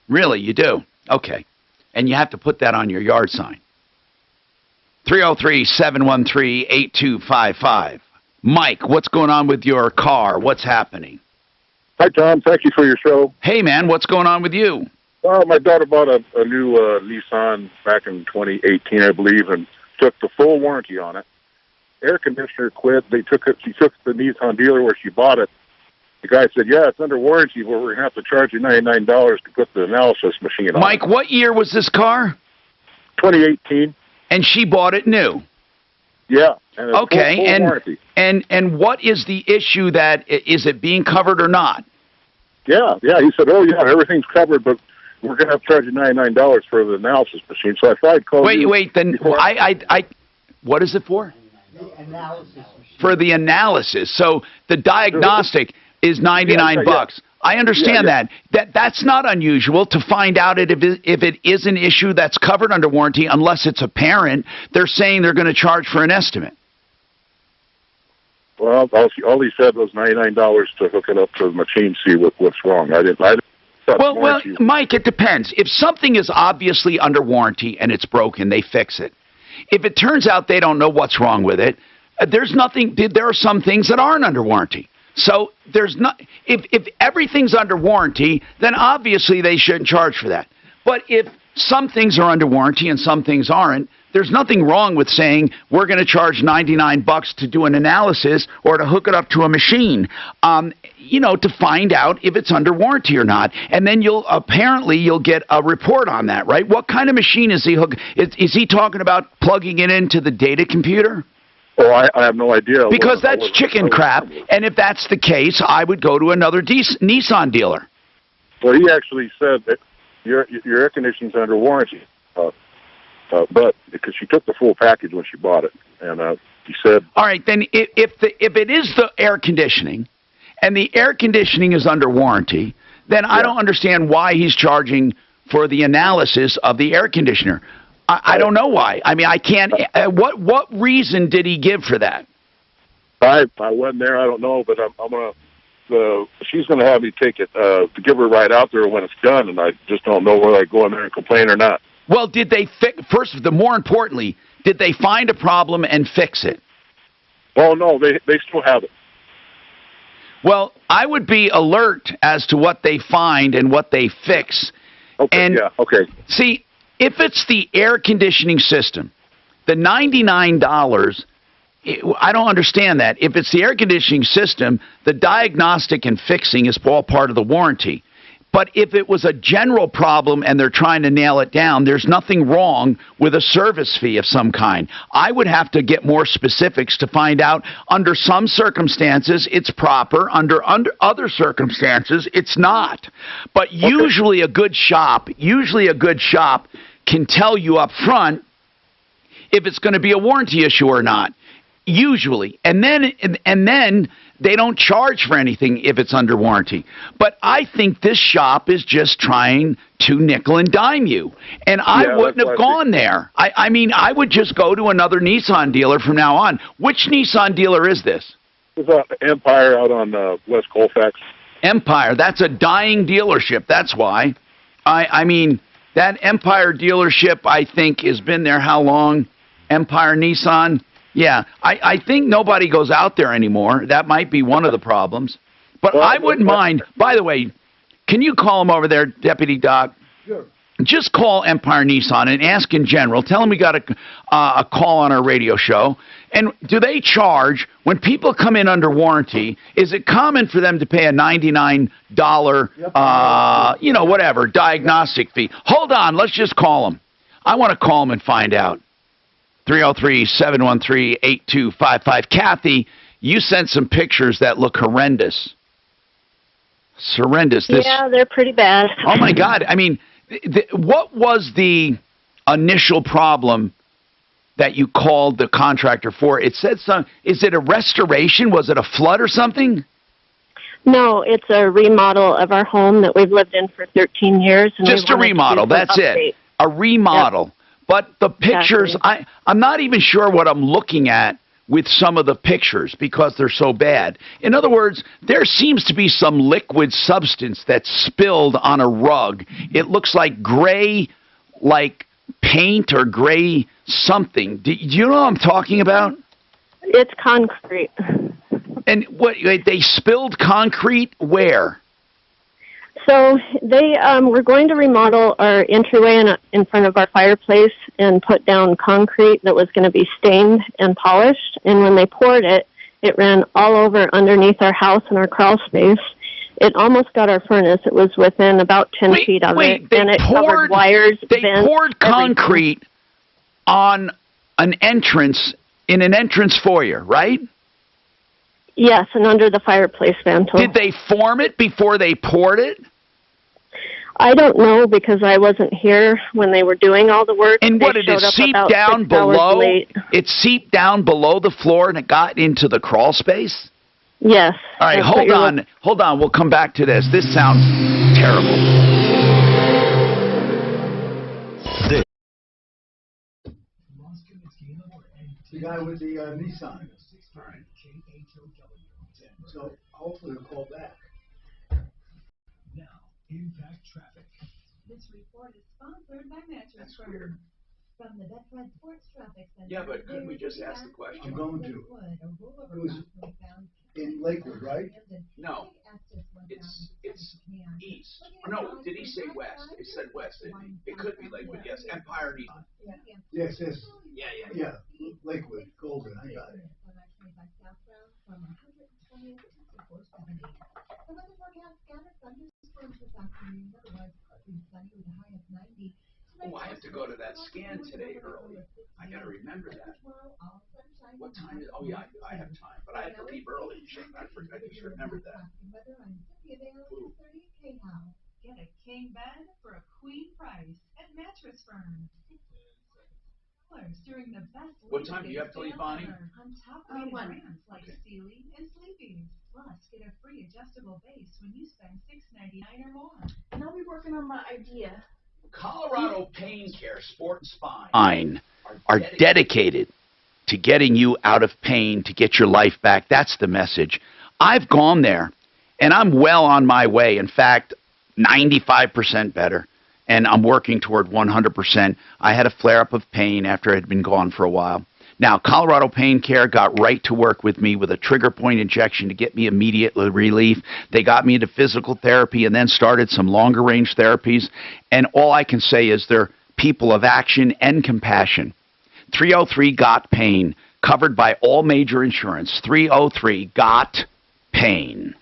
Speaker 18: Really, you do? Okay. And you have to put that on your yard sign. 303-713-8255. Mike, what's going on with your car? What's happening?
Speaker 2: Hi, Tom. Thank you for your show.
Speaker 18: Hey, man, what's going on with you?
Speaker 2: Well, my daughter bought a new Nissan back in 2018, I believe, and took the full warranty on it. Air conditioner quit. She took the Nissan dealer where she bought it. The guy said, yeah, it's under warranty, but we're going to have to charge you $99 to put the analysis machine on.
Speaker 18: Mike, what year was this car?
Speaker 2: 2018.
Speaker 18: And she bought it new?
Speaker 2: Yeah. And
Speaker 18: okay,
Speaker 2: full warranty.
Speaker 18: And what is the issue? That is it being covered or not?
Speaker 2: Yeah. He said, oh, yeah, everything's covered, but we're going to have to charge you $99 for the analysis machine. So I thought I'd call you.
Speaker 18: Wait, then what is it for?
Speaker 1: The analysis machine.
Speaker 18: For the analysis. So the diagnostic is $99 bucks. I understand that. That's not unusual to find out if it is an issue that's covered under warranty, unless it's apparent. They're saying they're going to charge for an estimate.
Speaker 2: Well, all he said was $99 to hook it up to the machine, see what's wrong. I didn't
Speaker 18: Well, Mike, it depends. If something is obviously under warranty and it's broken, they fix it. If it turns out they don't know what's wrong with it, there's nothing. There are some things that aren't under warranty. So there's not. If everything's under warranty, then obviously they shouldn't charge for that. But if some things are under warranty and some things aren't, there's nothing wrong with saying we're going to charge $99 to do an analysis or to hook it up to a machine, to find out if it's under warranty or not. And then you'll get a report on that, right? What kind of machine is he Is he talking about plugging it into the data computer?
Speaker 2: Oh, I have no idea.
Speaker 18: Because that's chicken crap. And if that's the case, I would go to another Nissan dealer.
Speaker 2: Well, he actually said that your air conditioning's under warranty. But because she took the full package when she bought it, and He said.
Speaker 18: All right, then if it is the air conditioning, and the air conditioning is under warranty, then I don't understand why he's charging for the analysis of the air conditioner. I don't know why. I mean, I can't. What reason did he give for that?
Speaker 2: I wasn't there. I don't know, but I'm gonna. She's gonna have me take it to give her right out there when it's done, and I just don't know whether I go in there and complain or not.
Speaker 18: Well, did they fix? More importantly, did they find a problem and fix it?
Speaker 2: Oh no, they still have it.
Speaker 18: Well, I would be alert as to what they find and what they fix.
Speaker 2: Okay. Okay.
Speaker 18: See, if it's the air conditioning system, the $99. I don't understand that. If it's the air conditioning system, the diagnostic and fixing is all part of the warranty. But if it was a general problem and they're trying to nail it down, there's nothing wrong with a service fee of some kind. I would have to get more specifics to find out under some circumstances it's proper, under other circumstances it's not. But usually a good shop can tell you up front if it's going to be a warranty issue or not. Usually. And then they don't charge for anything if it's under warranty. But I think this shop is just trying to nickel and dime you. And I wouldn't have gone there. I mean, I would just go to another Nissan dealer from now on. Which Nissan dealer is this?
Speaker 2: It's Empire out on West Colfax.
Speaker 18: Empire. That's a dying dealership. That's why. I mean, that Empire dealership, I think, has been there how long? Empire Nissan? Yeah, I think nobody goes out there anymore. That might be one of the problems. But I wouldn't mind. By the way, can you call him over there, Deputy Doc?
Speaker 1: Sure.
Speaker 18: Just call Empire Nissan and ask in general. Tell them we got a call on our radio show. And do they charge, when people come in under warranty, is it common for them to pay a $99, whatever, diagnostic fee? Hold on, let's just call them. I want to call them and find out. 303-713-8255. Kathy, you sent some pictures that look horrendous. It's horrendous.
Speaker 11: Yeah, they're pretty bad.
Speaker 18: Oh, my God. I mean, what was the initial problem that you called the contractor for? It said is it a restoration? Was it a flood or something?
Speaker 11: No, it's a remodel of our home that we've lived in for 13 years. And
Speaker 18: just a remodel. That's it. A remodel. Yep. But the pictures, exactly. I'm not even sure what I'm looking at with some of the pictures because they're so bad. In other words, there seems to be some liquid substance that's spilled on a rug. It looks like gray, like paint or gray something. Do you know what I'm talking about?
Speaker 11: It's concrete.
Speaker 18: And what, they spilled concrete where?
Speaker 11: So they were going to remodel our entryway in front of our fireplace and put down concrete that was going to be stained and polished. And when they poured it, it ran all over underneath our house and our crawl space. It almost got our furnace. It was within about 10 feet of it. And it covered wires,
Speaker 18: They
Speaker 11: vents,
Speaker 18: poured concrete on an entrance, in an entrance foyer, right?
Speaker 11: Yes, and under the fireplace mantle.
Speaker 18: Did they form it before they poured it?
Speaker 11: I don't know because I wasn't here when they were doing all the work.
Speaker 18: And what, did it seep down below? It seeped down below the floor and it got into the crawl space?
Speaker 11: Yes.
Speaker 18: All right, hold on. We'll come back to this. This sounds terrible.
Speaker 1: The guy with the Nissan. All right. So hopefully we'll call back.
Speaker 13: Now, impact traffic.
Speaker 5: This report is sponsored by Mattress Firm. From the Betfred Sports Traffic Center.
Speaker 23: Yeah, but couldn't we just ask the question?
Speaker 1: I'm going to. It was in Lakewood, right?
Speaker 23: No. It's east. No, did he say west? It said west. It could be Lakewood, yes. Empire and East.
Speaker 1: Yes.
Speaker 23: Yeah.
Speaker 1: Lakewood, Golden, I got it.
Speaker 23: Oh, I have to go to that scan today early. I got to remember that. What time is? Oh yeah, I have time, but I have to leave early. I just remembered that. Ooh.
Speaker 5: Get a king bed for a queen price at Mattress Firm. During the best
Speaker 23: What time do you have to leave, Bonnie?
Speaker 15: On top rated brands like Sealy and Sleepy's. Plus, get a free adjustable base when you spend $6.99 or more. And I'll be working on my idea.
Speaker 23: Colorado Pain Care Sport and Spine
Speaker 18: Are dedicated to getting you out of pain, to get your life back. That's the message. I've gone there, and I'm well on my way. In fact, 95% better, and I'm working toward 100%. I had a flare-up of pain after I had been gone for a while. Now, Colorado Pain Care got right to work with me with a trigger point injection to get me immediate relief. They got me into physical therapy and then started some longer-range therapies. And all I can say is they're people of action and compassion. 303-GOT-PAIN, covered by all major insurance. 303-GOT-PAIN.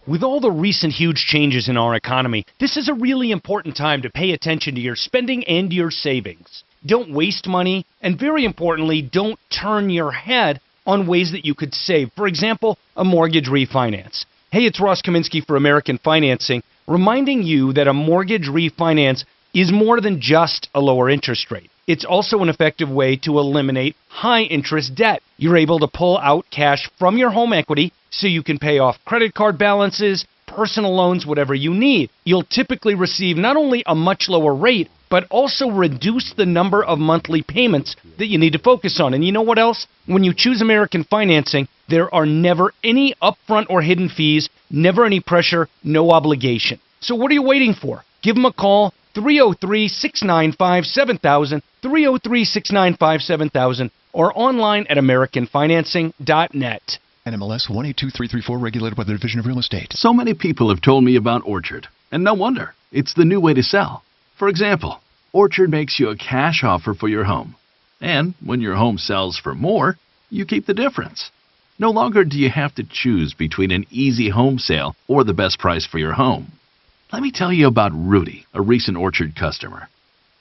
Speaker 9: With all the recent huge changes in our economy, this is a really important time to pay attention to your spending and your savings. Don't waste money, and very importantly, don't turn your head on ways that you could save. For example, a mortgage refinance. Hey, it's Ross Kaminsky for American Financing, reminding you that a mortgage refinance is more than just a lower interest rate. It's also an effective way to eliminate high-interest debt. You're able to pull out cash from your home equity so you can pay off credit card balances, personal loans, whatever you need. You'll typically receive not only a much lower rate, but also reduce the number of monthly payments that you need to focus on. And you know what else? When you choose American Financing, there are never any upfront or hidden fees, never any pressure, no obligation. So what are you waiting for? Give them a call, 303-695-7000, 303-695-7000, or online at AmericanFinancing.net.
Speaker 17: NMLS 182334, regulated by the Division of Real Estate. So many people have told me about Orchard, and no wonder. It's the new way to sell. For example, Orchard makes you a cash offer for your home. And when your home sells for more, you keep the difference. No longer do you have to choose between an easy home sale or the best price for your home. Let me tell you about Rudy, a recent Orchard customer.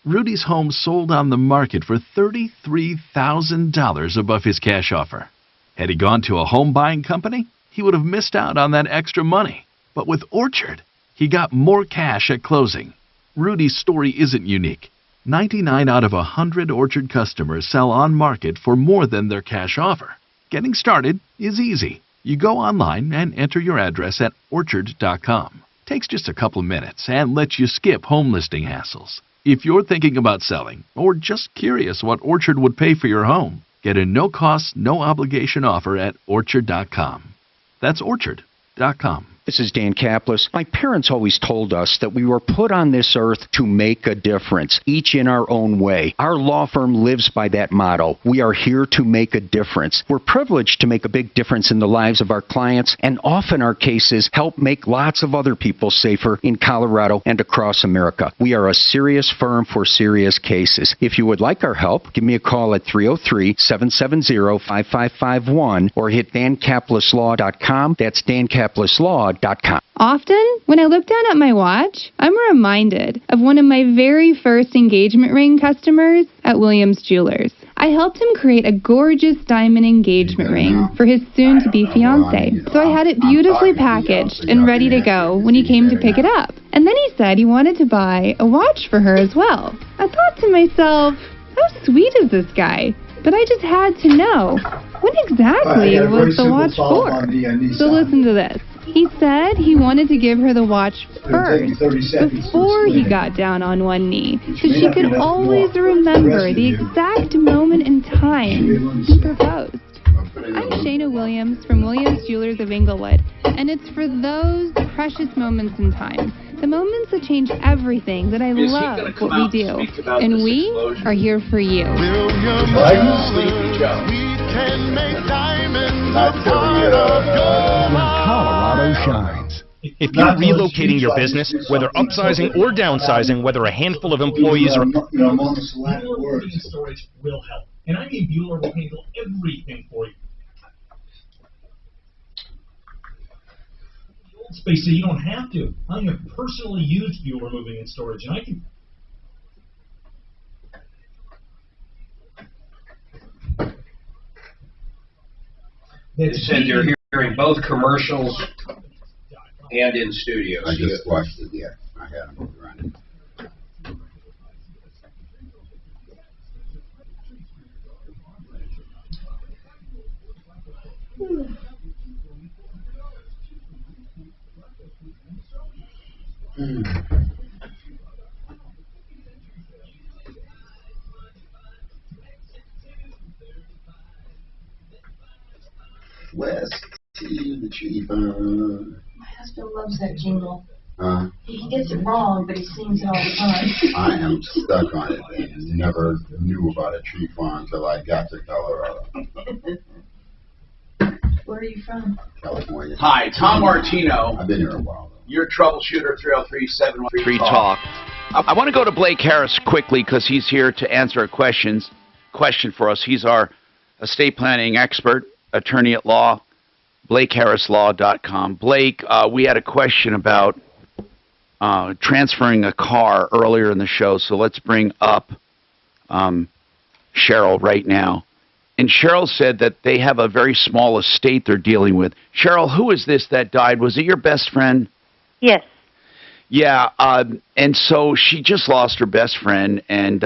Speaker 17: Rudy's home sold on the market for $33,000 above his cash offer. Had he gone to a home buying company, he would have missed out on that extra money. But with Orchard, he got more cash at closing. Rudy's story isn't unique. 99 out of 100 Orchard customers sell on market for more than their cash offer. Getting started is easy. You go online and enter your address at orchard.com. Takes just a couple of minutes and lets you skip home listing hassles. If you're thinking about selling or just curious what Orchard would pay for your home, get a no-cost, no-obligation offer at orchard.com. That's orchard.com.
Speaker 20: This is Dan Kaplis. My parents always told us that we were put on this earth to make a difference, each in our own way. Our law firm lives by that motto. We are here to make a difference. We're privileged to make a big difference in the lives of our clients, and often our cases help make lots of other people safer in Colorado and across America. We are a serious firm for serious cases. If you would like our help, give me a call at 303-770-5551 or hit dankapleslaw.com. That's dankapleslaw.com.
Speaker 24: Often, when I look down at my watch, I'm reminded of one of my very first engagement ring customers at Williams Jewelers. I helped him create a gorgeous diamond engagement ring for his soon-to-be fiancé. So I had it beautifully packaged and ready to go when he came to pick it up. And then he said he wanted to buy a watch for her as well. I thought to myself, how sweet is this guy? But I just had to know, what exactly was the watch for? So listen to this. He said he wanted to give her the watch first, before he got down on one knee, so she could always remember the exact moment in time he proposed. I'm Shayna Williams from Williams Jewelers of Inglewood, and it's for those precious moments in time, the moments that change everything, that I love what we do. And we are here for you.
Speaker 17: Colorado shines.
Speaker 9: If you're relocating your business, whether upsizing or downsizing, whether a handful of employees or...
Speaker 6: Bueller Storage will help. And I mean Bueller will handle everything for you. The old space, so you don't have to. I have personally used Bueller Moving and Storage, and I can...
Speaker 21: They said you're hearing both commercials and in studio.
Speaker 22: I just watched it, yeah. I had them running. West to the tree farm.
Speaker 15: My husband loves that jingle.
Speaker 22: Huh?
Speaker 15: He gets it wrong, but he sings it all the time.
Speaker 22: I am stuck on it and never knew about a tree farm until I got to Colorado.
Speaker 15: Where are you from?
Speaker 22: California.
Speaker 23: Hi, Tom Martino.
Speaker 22: I've been here a while.
Speaker 23: Your troubleshooter, 303-713.
Speaker 18: Free talk. I want to go to Blake Harris quickly because he's here to answer a question for us. He's our estate planning expert, attorney at law, BlakeHarrisLaw.com. Blake, we had a question about transferring a car earlier in the show, so let's bring up Cheryl right now. And Cheryl said that they have a very small estate they're dealing with. Cheryl, who is this that died? Was it your best friend?
Speaker 4: Yes.
Speaker 18: Yeah, and so she just lost her best friend. And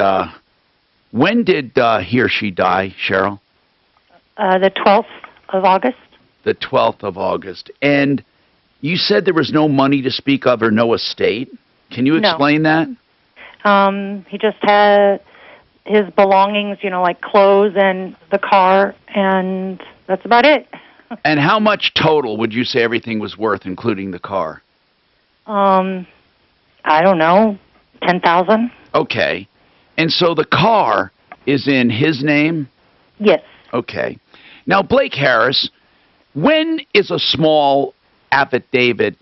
Speaker 18: when did he or she die, Cheryl?
Speaker 4: The 12th of August.
Speaker 18: The 12th of August. And you said there was no money to speak of or no estate. Can you explain that?
Speaker 4: He just had his belongings, you know, like clothes and the car, and that's about it.
Speaker 18: And how much total would you say everything was worth, including the car?
Speaker 4: I don't know, 10,000.
Speaker 18: Okay. And so the car is in his name?
Speaker 4: Yes.
Speaker 18: Okay. Now, Blake Harris, when is a small affidavit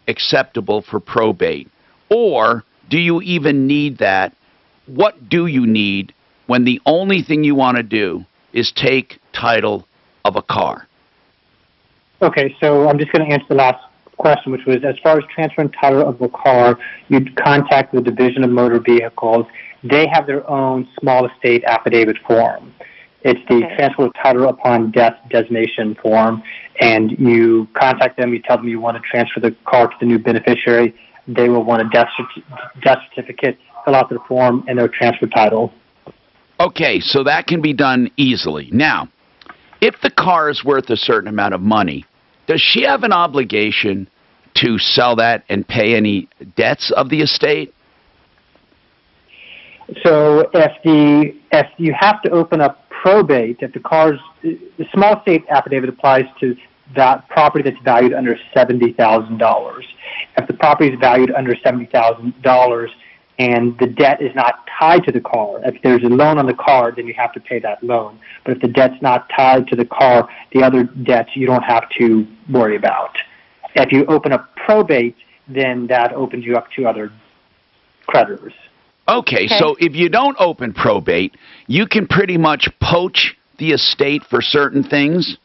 Speaker 18: acceptable for probate? Or do you even need that? What do you need when the only thing you want to do is take title of a car?
Speaker 12: Okay, so I'm just going to answer the last question, which was as far as transferring title of a car, you'd contact the Division of Motor Vehicles. They have their own small estate affidavit form. It's the transfer of title upon death designation form, and you contact them, you tell them you want to transfer the car to the new beneficiary. They will want a death certificate, fill out the form, and they'll transfer title.
Speaker 18: Okay, so that can be done easily. Now, if the car is worth a certain amount of money, does she have an obligation to sell that and pay any debts of the estate?
Speaker 12: So if you have to open up probate, if the small estate affidavit applies to that property that's valued under $70,000. If the property is valued under $70,000 and the debt is not tied to the car, if there's a loan on the car, then you have to pay that loan. But if the debt's not tied to the car, the other debts you don't have to worry about. If you open up probate, then that opens you up to other creditors.
Speaker 18: Okay, so if you don't open probate, you can pretty much poach the estate for certain things?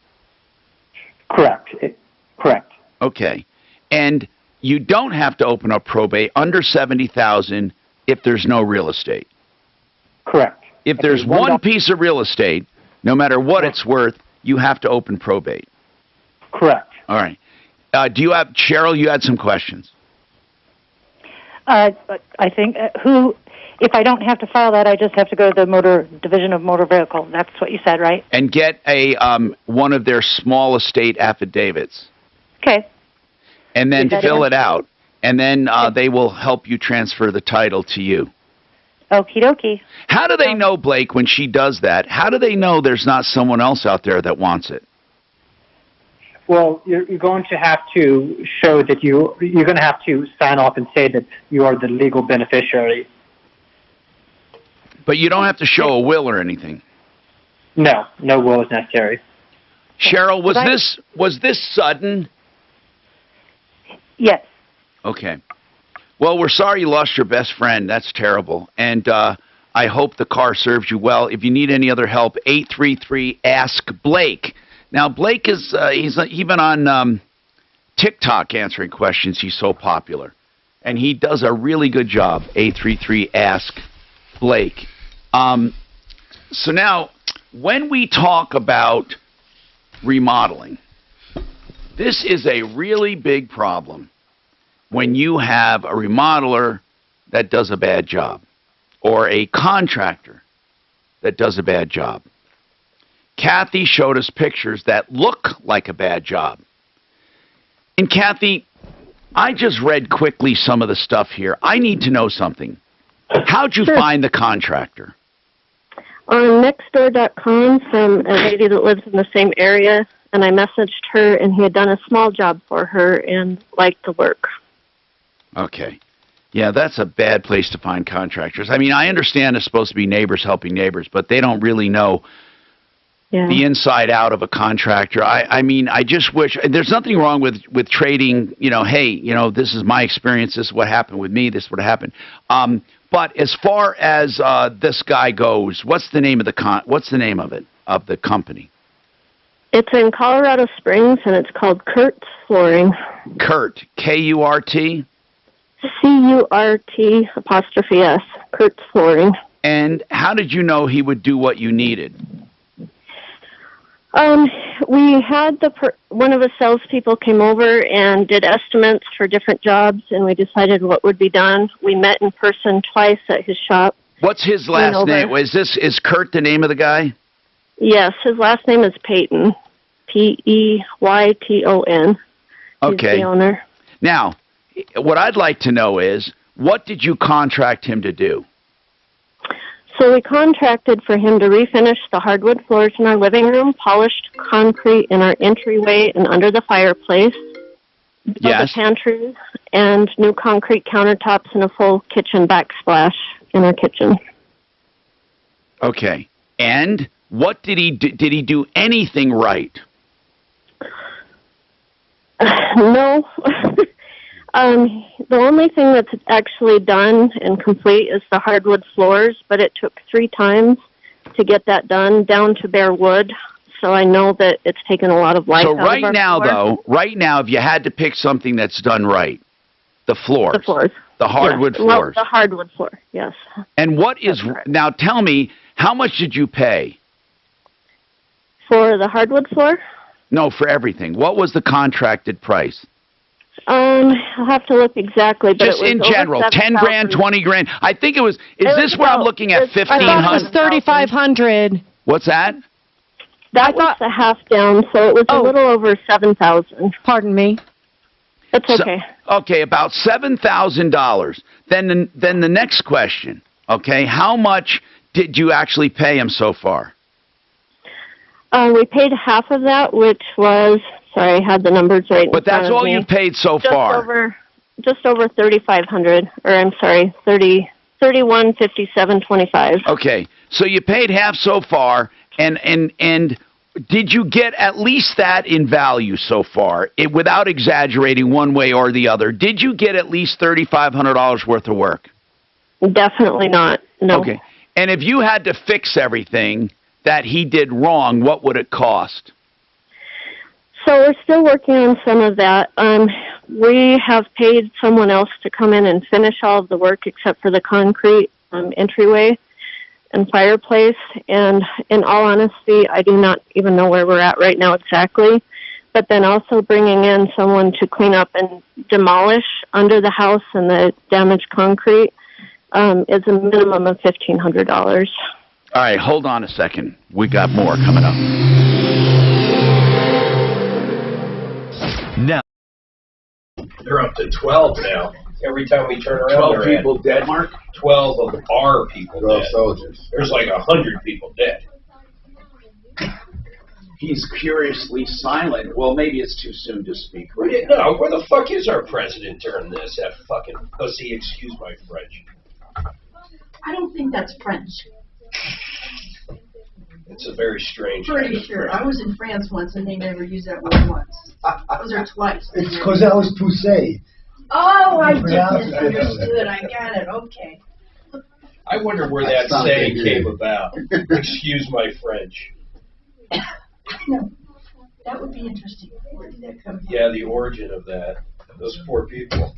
Speaker 12: Correct. Correct.
Speaker 18: Okay. And you don't have to open up probate under $70,000 if there's no real estate?
Speaker 12: Correct.
Speaker 18: If there's one piece of real estate, no matter what it's worth, you have to open probate?
Speaker 12: Correct.
Speaker 18: All right. Do you have, Cheryl, you had some questions?
Speaker 4: I think if I don't have to file that, I just have to go to the Division of Motor Vehicle. That's what you said, right?
Speaker 18: And get a one of their small estate affidavits.
Speaker 4: Okay.
Speaker 18: And then fill it out. And then they will help you transfer the title to you.
Speaker 4: Okie dokie.
Speaker 18: How do they know, Blake, when she does that, how do they know there's not someone else out there that wants it?
Speaker 12: Well, you're going to have to show that you're going to have to sign off and say that you are the legal beneficiary.
Speaker 18: But you don't have to show a will or anything.
Speaker 12: No, no will is necessary.
Speaker 18: Cheryl, was this sudden?
Speaker 4: Yes.
Speaker 18: Okay. Well, we're sorry you lost your best friend. That's terrible. And I hope the car serves you well. If you need any other help, 833-ASK-BLAKE. Now, Blake is he's even on TikTok answering questions. He's so popular. And he does a really good job, 833-ASK-BLAKE. So now, when we talk about remodeling, this is a really big problem when you have a remodeler that does a bad job or a contractor that does a bad job. Kathy showed us pictures that look like a bad job. And Kathy, I just read quickly some of the stuff here. I need to know something. How'd you find the contractor?
Speaker 11: On Nextdoor.com from a lady that lives in the same area, and I messaged her, and he had done a small job for her and liked the work.
Speaker 18: Okay. Yeah, that's a bad place to find contractors. I mean, I understand it's supposed to be neighbors helping neighbors, but they don't really know the inside out of a contractor. I mean, I just wish there's nothing wrong with trading, you know, hey, you know, this is my experience, this is what happened with me, this is what happened. But as far as this guy goes, what's the name of the company?
Speaker 11: It's in Colorado Springs, and it's called Kurt's Flooring.
Speaker 18: Kurt, K-U-R-T?
Speaker 11: C-U-R-T apostrophe S, Kurt's Flooring.
Speaker 18: And how did you know he would do what you needed?
Speaker 11: We had one of the salespeople came over and did estimates for different jobs, and we decided what would be done. We met in person twice at his shop.
Speaker 18: What's his last name? Is Kurt the name of the guy?
Speaker 11: Yes, his last name is Peyton. P-E-Y-T-O-N.
Speaker 18: Okay.
Speaker 11: He's the owner.
Speaker 18: Now, what I'd like to know is, what did you contract him to do?
Speaker 11: So we contracted for him to refinish the hardwood floors in our living room, polished concrete in our entryway and under the fireplace, the pantry, and new concrete countertops and a full kitchen backsplash in our kitchen.
Speaker 18: Okay. And what did he do? Did he do anything right?
Speaker 11: No. The only thing that's actually done and complete is the hardwood floors, but it took 3 times to get that done, down to bare wood. So I know that it's taken a lot of life out of our floor.
Speaker 18: Right now, if you had to pick something that's done right, the floors.
Speaker 11: The floors.
Speaker 18: The hardwood
Speaker 11: yes.
Speaker 18: floors.
Speaker 11: Well, the hardwood floor, yes.
Speaker 18: And what is, now tell me, how much did you pay?
Speaker 11: For the hardwood floor?
Speaker 18: No, for everything. What was the contracted price?
Speaker 11: I'll have to look exactly, but
Speaker 18: just
Speaker 11: it was
Speaker 18: in general, 10 grand, 20 grand. I think it was. Is this where I'm looking at 1,500?
Speaker 8: I thought it was 3,500.
Speaker 18: What's that?
Speaker 11: That was the half down, so it was a little over 7,000.
Speaker 8: Pardon me.
Speaker 11: That's okay.
Speaker 18: Okay, about $7,000. Then the next question. Okay, how much did you actually pay him so far?
Speaker 11: We paid half of that, which was. Sorry, I had the numbers right.
Speaker 18: But that's all you paid so far.
Speaker 11: Just over 3,500, or I'm sorry, 31,57.25.
Speaker 18: Okay, so you paid half so far, and did you get at least that in value so far? Without exaggerating one way or the other, did you get at least $3,500 worth of work?
Speaker 11: Definitely not. No.
Speaker 18: Okay, and if you had to fix everything that he did wrong, what would it cost?
Speaker 11: So we're still working on some of that. We have paid someone else to come in and finish all of the work except for the concrete entryway and fireplace. And in all honesty, I do not even know where we're at right now exactly. But then also bringing in someone to clean up and demolish under the house and the damaged concrete is a minimum of $1,500.
Speaker 18: All right, hold on a second. We got more coming up. Now
Speaker 21: they're up to 12 now. Every time we turn around,
Speaker 23: 12 people dead, Mark?
Speaker 21: 12 of our people
Speaker 22: 12
Speaker 21: dead.
Speaker 22: soldiers.
Speaker 21: There's like 100 people dead.
Speaker 23: He's curiously silent. Well, maybe it's too soon to speak. Right
Speaker 21: No, where the fuck is our president during this? That fucking pussy, excuse my French.
Speaker 15: I don't think that's French.
Speaker 21: It's a very strange
Speaker 15: Pretty
Speaker 21: kind of
Speaker 15: sure.
Speaker 21: French.
Speaker 15: I was in France once and they never used that word once. I was there twice.
Speaker 1: It's because that was Poussey.
Speaker 15: Oh, I
Speaker 1: Pronounce
Speaker 15: did
Speaker 1: it.
Speaker 15: understood. I got it. Okay.
Speaker 21: I wonder where that saying came about. Excuse my French.
Speaker 15: No, that would be interesting. Where did that come from?
Speaker 21: Yeah, the origin of that. Those poor people.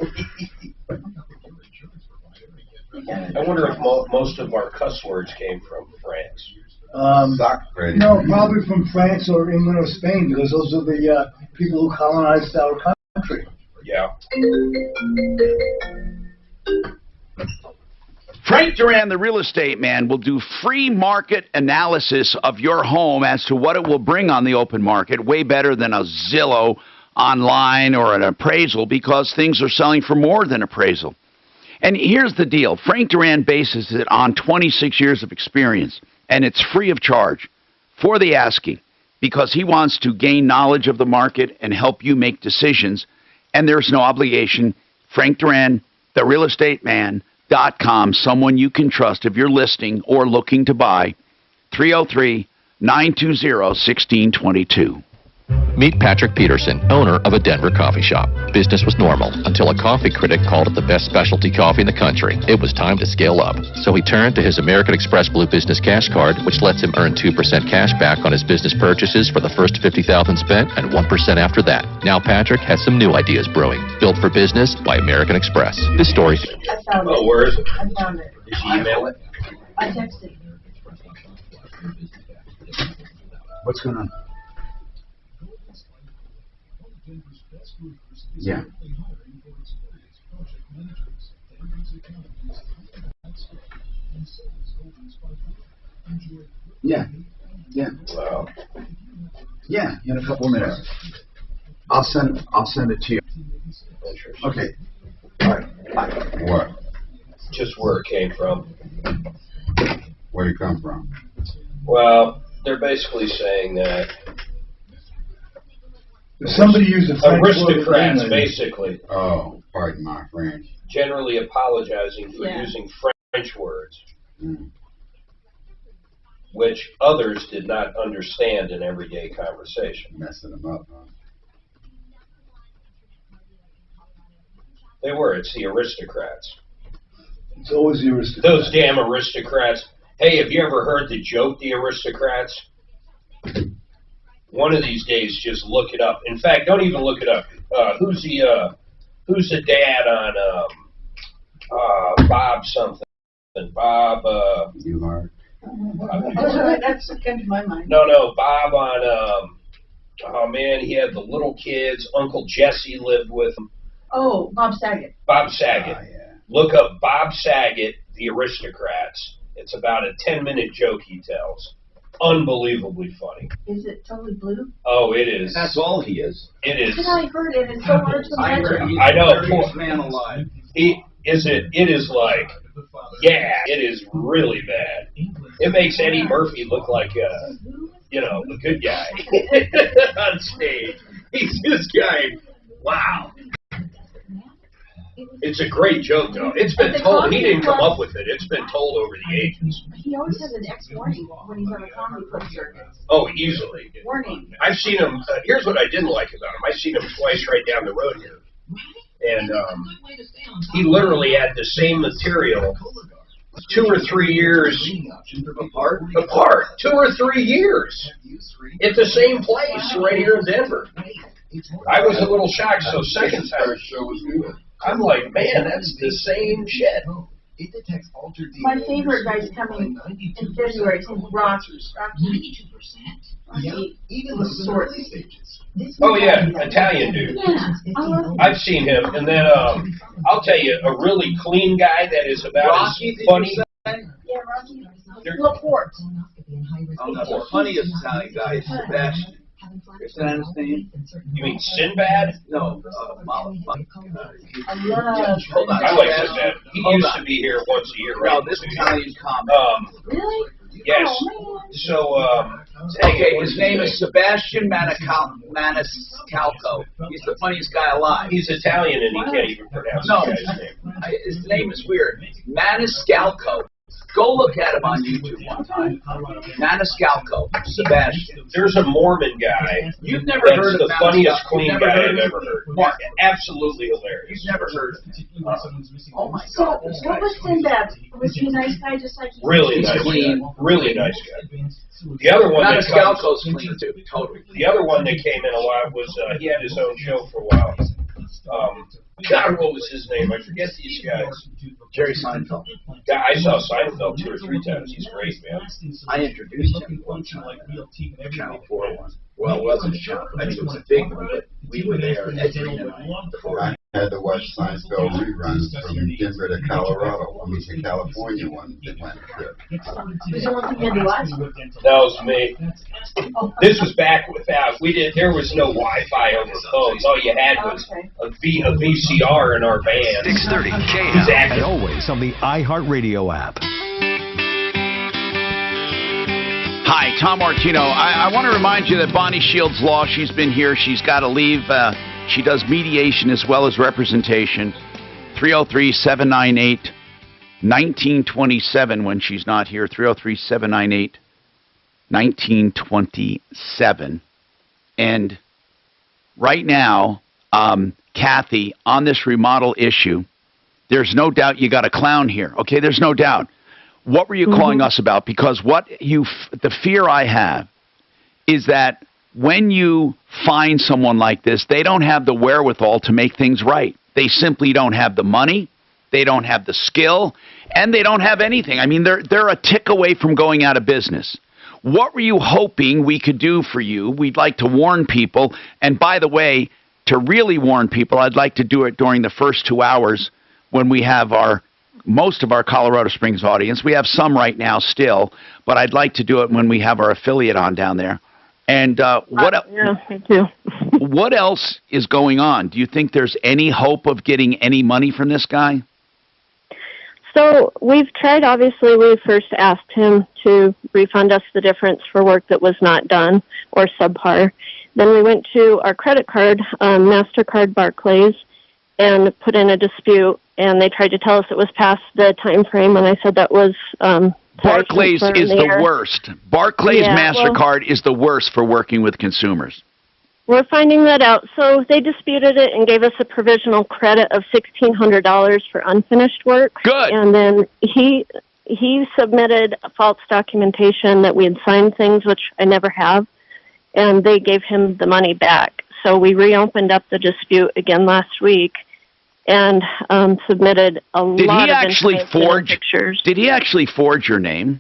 Speaker 21: I wonder if most of our cuss words came from France.
Speaker 1: No, probably from France or England or Spain, because those are the people who colonized our country.
Speaker 21: Yeah.
Speaker 18: Frank Duran, the real estate man, will do free market analysis of your home as to what it will bring on the open market, way better than a Zillow online or an appraisal, because things are selling for more than appraisal. And here's the deal. Frank Duran bases it on 26 years of experience, and it's free of charge for the asking, because he wants to gain knowledge of the market and help you make decisions, and there's no obligation. Frank Duran, the real estate man.com, someone you can trust if you're listing or looking to buy. 303-920-1622.
Speaker 7: Meet Patrick Peterson, owner of a Denver coffee shop. Business was normal until a coffee critic called it the best specialty coffee in the country. It was time to scale up. So he turned to his American Express Blue Business Cash Card, which lets him earn 2% cash back on his business purchases for the first $50,000 spent and 1% after that. Now Patrick has some new ideas brewing. Built for business by American Express. This story...
Speaker 14: I found it.
Speaker 21: Oh, where is it?
Speaker 14: I found it.
Speaker 21: Did she email it?
Speaker 14: I texted.
Speaker 22: What's going on? Yeah. Yeah. Yeah.
Speaker 21: Wow.
Speaker 22: Yeah, in a couple of minutes. I'll send it to you. Okay. All right. What?
Speaker 21: Just where it came from.
Speaker 22: Where did it come from?
Speaker 21: Well, they're basically saying that
Speaker 1: If somebody used a French
Speaker 21: aristocrats,
Speaker 1: word,
Speaker 21: basically,
Speaker 22: Oh, pardon my French.
Speaker 21: generally apologizing for
Speaker 14: Yeah.
Speaker 21: using French words,
Speaker 22: Mm.
Speaker 21: which others did not understand in everyday conversation.
Speaker 22: Messing them up, huh?
Speaker 21: They were. It's the aristocrats.
Speaker 1: it's always the aristocrat.
Speaker 21: Those damn aristocrats. Hey, have you ever heard the joke, the aristocrats? One of these days, just look it up. In fact, don't even look it up. Who's the dad on Bob something? Bob.
Speaker 22: You are.
Speaker 14: That's what came to my mind.
Speaker 21: No, Bob on. Oh man, he had the little kids. Uncle Jesse lived with him.
Speaker 14: Oh, Bob Saget.
Speaker 21: Bob Saget.
Speaker 22: Oh, yeah.
Speaker 21: Look up Bob Saget, the aristocrats. It's about a 10-minute joke he tells. Unbelievably funny.
Speaker 14: Is it totally blue?
Speaker 21: Oh, it is.
Speaker 23: That's all he is.
Speaker 21: It is.
Speaker 14: I heard it. It's so hard to imagine.
Speaker 21: I know.
Speaker 23: Dirtiest man alive.
Speaker 21: It is like, yeah, it is really bad. It makes Eddie Murphy look like a good guy on stage. He's this guy. Wow. It's a great joke, though. It's been told. He didn't come up with it. It's been told over the ages.
Speaker 14: He always has an X warning when he's on a comedy club circuit.
Speaker 21: Oh, easily.
Speaker 14: Warning.
Speaker 21: I've seen him. Here's what I didn't like about him. I've seen him twice right down the road here. And he literally had the same material 2 or 3 years apart. 2 or 3 years. At the same place right here in Denver. I was a little shocked, so second time I'm like, man, that's the same shit.
Speaker 14: My favorite guy's coming in February. It's Rocky. Even the sorts.
Speaker 21: Oh yeah, Italian dude.
Speaker 14: Yeah, I love him.
Speaker 21: I've seen him, and then I'll tell you, a really clean guy that is about as funny.
Speaker 14: Yeah, Rocky. Laporte.
Speaker 23: The funniest Italian guy is Sebastian. Is that his name?
Speaker 21: You mean Sinbad?
Speaker 23: No,
Speaker 14: I love.
Speaker 23: Hold on.
Speaker 21: I like Sinbad. He used to be here once a year, right?
Speaker 23: No, this Italian comic.
Speaker 14: Really?
Speaker 21: Yes.
Speaker 14: Oh, man.
Speaker 21: So,
Speaker 23: Okay, his name is Sebastian Maniscalco. He's the funniest guy alive.
Speaker 21: He's Italian and he can't even pronounce
Speaker 23: No,
Speaker 21: the guy's name.
Speaker 23: His name is weird. Maniscalco. Go look at him on YouTube one time. Maniscalco, Sebastian.
Speaker 21: There's a Mormon guy.
Speaker 23: You've never
Speaker 21: that's
Speaker 23: heard of
Speaker 21: the funniest
Speaker 23: Maniscalco.
Speaker 21: clean
Speaker 23: You've
Speaker 21: guy
Speaker 23: never heard
Speaker 21: I've
Speaker 23: of
Speaker 21: ever heard.
Speaker 23: Mark.
Speaker 21: Absolutely hilarious.
Speaker 23: You've never heard of him. Oh my
Speaker 14: So,
Speaker 23: God. This
Speaker 14: what was
Speaker 23: guy's
Speaker 14: Sinbad? Was he a nice guy just like you?
Speaker 21: Really
Speaker 23: He's
Speaker 21: nice
Speaker 23: clean.
Speaker 21: guy. Really nice guy. The other one that
Speaker 23: Maniscalco's clean too, totally.
Speaker 21: The other one that came in a lot was he had his own show for a while. God, what was his name? I forget these guys.
Speaker 23: Jerry Seinfeld.
Speaker 21: Yeah, I saw Seinfeld 2 or 3 times. He's great, man.
Speaker 23: I introduced him one time. Channel 4 one. Well, it wasn't a channel. I think it was a big one, but we were there. Ed and I.
Speaker 22: had to watch Seinfeld reruns from Denver to Colorado. I mean, to California one Atlantic trip.
Speaker 21: That was me. This was back without, there was no Wi-Fi over phones. All you had was a VCR in our van.
Speaker 3: 630 KM. And always on the iHeartRadio app.
Speaker 18: Hi, Tom Martino. I want to remind you that Bonnie Shields Law, she's been here. She's got to leave. She does mediation as well as representation. 303-798-1927 when she's not here. 303-798-1927. And right now, Kathy, on this remodel issue, there's no doubt you got a clown here. Okay, there's no doubt. What were you calling us about? Because the fear I have is that when you find someone like this, they don't have the wherewithal to make things right. They simply don't have the money, they don't have the skill, and they don't have anything. I mean, they're a tick away from going out of business. What were you hoping we could do for you? We'd like to warn people. And by the way, to really warn people, I'd like to do it during the first 2 hours when we have most of our Colorado Springs audience. We have some right now still, but I'd like to do it when we have our affiliate on down there. And
Speaker 11: yeah, me too.
Speaker 18: What else is going on? Do you think there's any hope of getting any money from this guy?
Speaker 11: So we've tried, obviously, we first asked him to refund us the difference for work that was not done or subpar. Then we went to our credit card, MasterCard Barclays, and put in a dispute, and they tried to tell us it was past the time frame, and I said that was...
Speaker 18: Barclays is the worst. Barclays MasterCard is the worst for working with consumers.
Speaker 11: We're finding that out. So they disputed it and gave us a provisional credit of $1,600 for unfinished work.
Speaker 18: Good.
Speaker 11: And then he submitted false documentation that we had signed things, which I never have, and they gave him the money back. So we reopened up the dispute again last week and submitted a lot of pictures.
Speaker 18: Did he actually forge your name?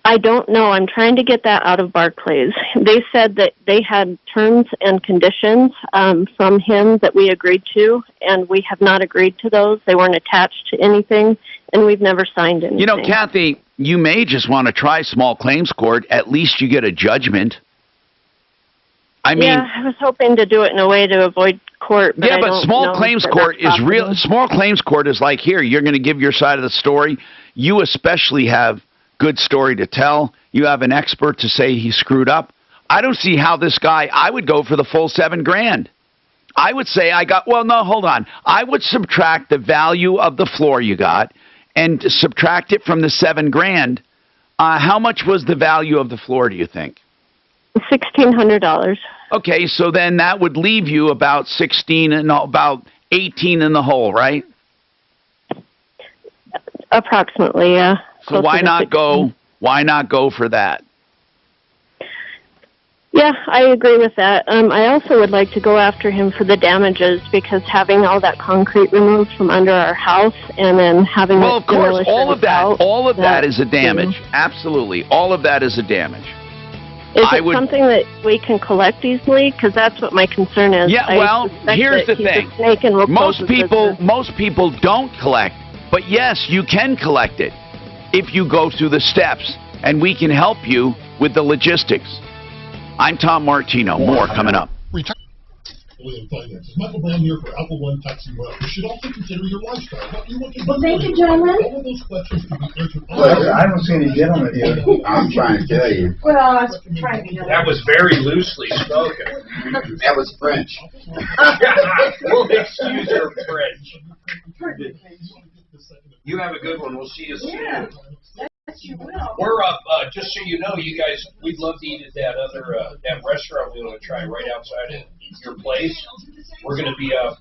Speaker 11: I don't know. I'm trying to get that out of Barclays. They said that they had terms and conditions from him that we agreed to, and we have not agreed to those. They weren't attached to anything, and we've never signed anything.
Speaker 18: You know, Kathy, you may just want to try small claims court. At least you get a judgment. I mean,
Speaker 11: I was hoping to do it in a way to avoid court. But
Speaker 18: but small claims court is real. Small claims court is like, here, you're going to give your side of the story. You especially have good story to tell. You have an expert to say he screwed up. I don't see how this guy, I would go for the full $7,000. I would say hold on. I would subtract the value of the floor you got and subtract it from the $7,000. How much was the value of the floor, do you think?
Speaker 11: $1,600.
Speaker 18: Okay, so then that would leave you about 18 in the hole, right?
Speaker 11: Approximately, yeah.
Speaker 18: So why not go for that?
Speaker 11: Yeah, I agree with that. I also would like to go after him for the damages, because having all that concrete removed from under our house and then having
Speaker 18: of course, all of that is a damage. Absolutely, all of that is a damage.
Speaker 11: Is it something that we can collect easily? Because that's what my concern is.
Speaker 18: Yeah, well, here's the thing. Most people don't collect, but yes, you can collect it if you go through the steps, and we can help you with the logistics. I'm Tom Martino. More coming up.
Speaker 6: William Finances. Michael Brown here for Alpha One Taxi Well. You should also consider your lifestyle. What you want to do.
Speaker 14: Well, thank you, gentlemen.
Speaker 6: All of those questions can be answered.
Speaker 1: I don't see any gentlemen here.
Speaker 22: I'm trying to tell you.
Speaker 14: Well, I was trying to be nice.
Speaker 21: That was very loosely spoken.
Speaker 22: That was French.
Speaker 21: We'll excuse your French. You have a good one. We'll see you soon.
Speaker 14: Yeah. Yes, you will.
Speaker 21: We're up, just so you know, you guys, we'd love to eat at that other, that restaurant we want to try right outside of your place. We're going to be up,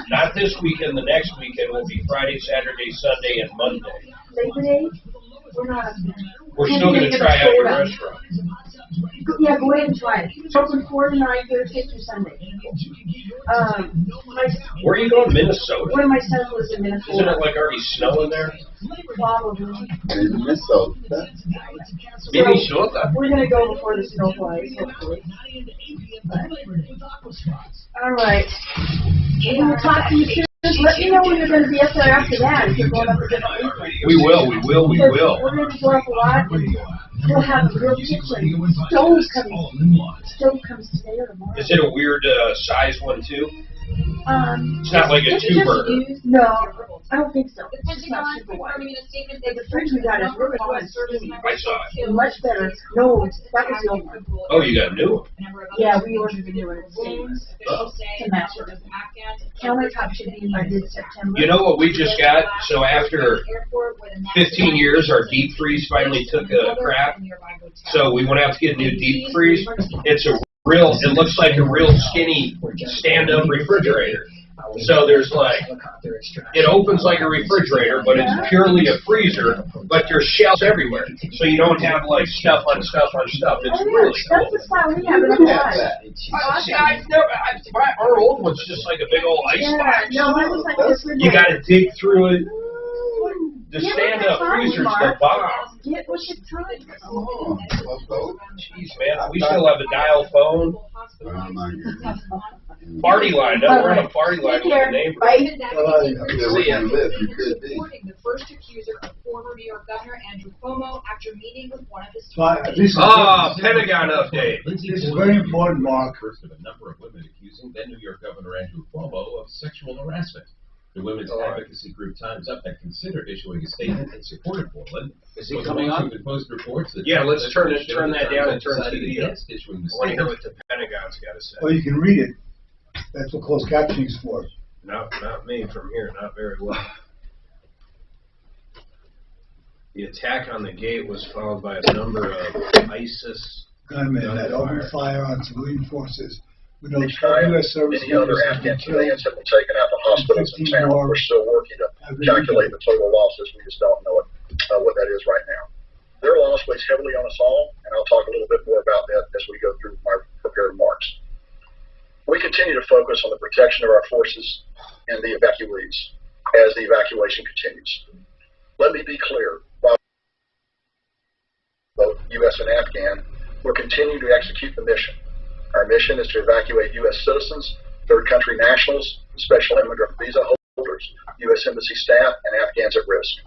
Speaker 21: not this weekend, the next weekend. We'll be Friday, Saturday, Sunday, and Monday.
Speaker 14: Labor Day? We're not up there.
Speaker 21: We're still going to try out your restaurant.
Speaker 14: Yeah, go ahead and try it. It's open 4 to 9, Thursday through Sunday.
Speaker 21: Where are you going, Minnesota?
Speaker 14: One of my sons lives in Minnesota.
Speaker 21: Isn't it like already snowing there?
Speaker 14: Probably.
Speaker 22: In Minnesota.
Speaker 21: Minnesota.
Speaker 14: We're going to go before the snow flies, hopefully. All right. We're going to talk to you soon. Let me know when you're going to be up there after that. If you're going up a different week.
Speaker 21: We will.
Speaker 14: We're going to go up a lot. And we'll have a real kitchen. Stove comes today or tomorrow.
Speaker 21: Is it a weird size one too? It's not like a
Speaker 14: it's
Speaker 21: two-burner.
Speaker 14: No, I don't think so. It's not super wide. The fridge we got is really tall and skinny.
Speaker 21: I saw it.
Speaker 14: Much better. No, that was the old one.
Speaker 21: Oh, you got a new one?
Speaker 14: Yeah, we ordered the new one. It's to match it. Countertop should be by mid-September.
Speaker 21: You know what we just got? So after 15 years, our deep freeze finally took a crap. So we went out to get a new deep freeze. It's a real, it looks like a real skinny stand-up refrigerator. So there's like, it opens like a refrigerator, but it's purely a freezer, but there's shelves everywhere. So you don't have like stuff on stuff on stuff. It's really cool.
Speaker 14: That's the style we have in
Speaker 21: Our old one's just like a big old ice box.
Speaker 14: No, mine was like this.
Speaker 21: You gotta dig through it. The stand-up freezer's the bomb.
Speaker 14: Get what you time.
Speaker 21: Jeez, man, we still have a dial phone. Party line. No, we're on a party line with the neighbors.
Speaker 15: The first accuser of former New York Governor Andrew Cuomo after meeting with one of his
Speaker 21: Pentagon update.
Speaker 1: This is very important, Mark.
Speaker 2: First of a number of women accusing then New York Governor Andrew Cuomo of sexual harassment. The women's advocacy group Time's Up had considered issuing a statement in support of Portland.
Speaker 21: Is he coming on?
Speaker 2: Post reports that
Speaker 21: let's turn that down and turn TV up.
Speaker 2: I want
Speaker 21: to hear what the Pentagon's got to say.
Speaker 1: Well, you can read it. That's what closed captioning is for.
Speaker 21: Not me from here, not very well. The attack on the gate was followed by a number of ISIS
Speaker 1: gunmen that opened fire on civilian forces. We know
Speaker 10: Each time,
Speaker 1: U.S. service
Speaker 10: many other Afghan civilians have been taken out to hospitals in town. We're still working to calculate the total losses. We just don't know what that is right now. Their loss weighs heavily on us all, and I'll talk a little bit more about that as we go through my prepared remarks. We continue to focus on the protection of our forces and the evacuees as the evacuation continues. Let me be clear, while both U.S. and Afghan, we're continuing to execute the mission. Our mission is to evacuate U.S. citizens, third country nationals, special immigrant visa holders, U.S. Embassy staff, and Afghans at risk.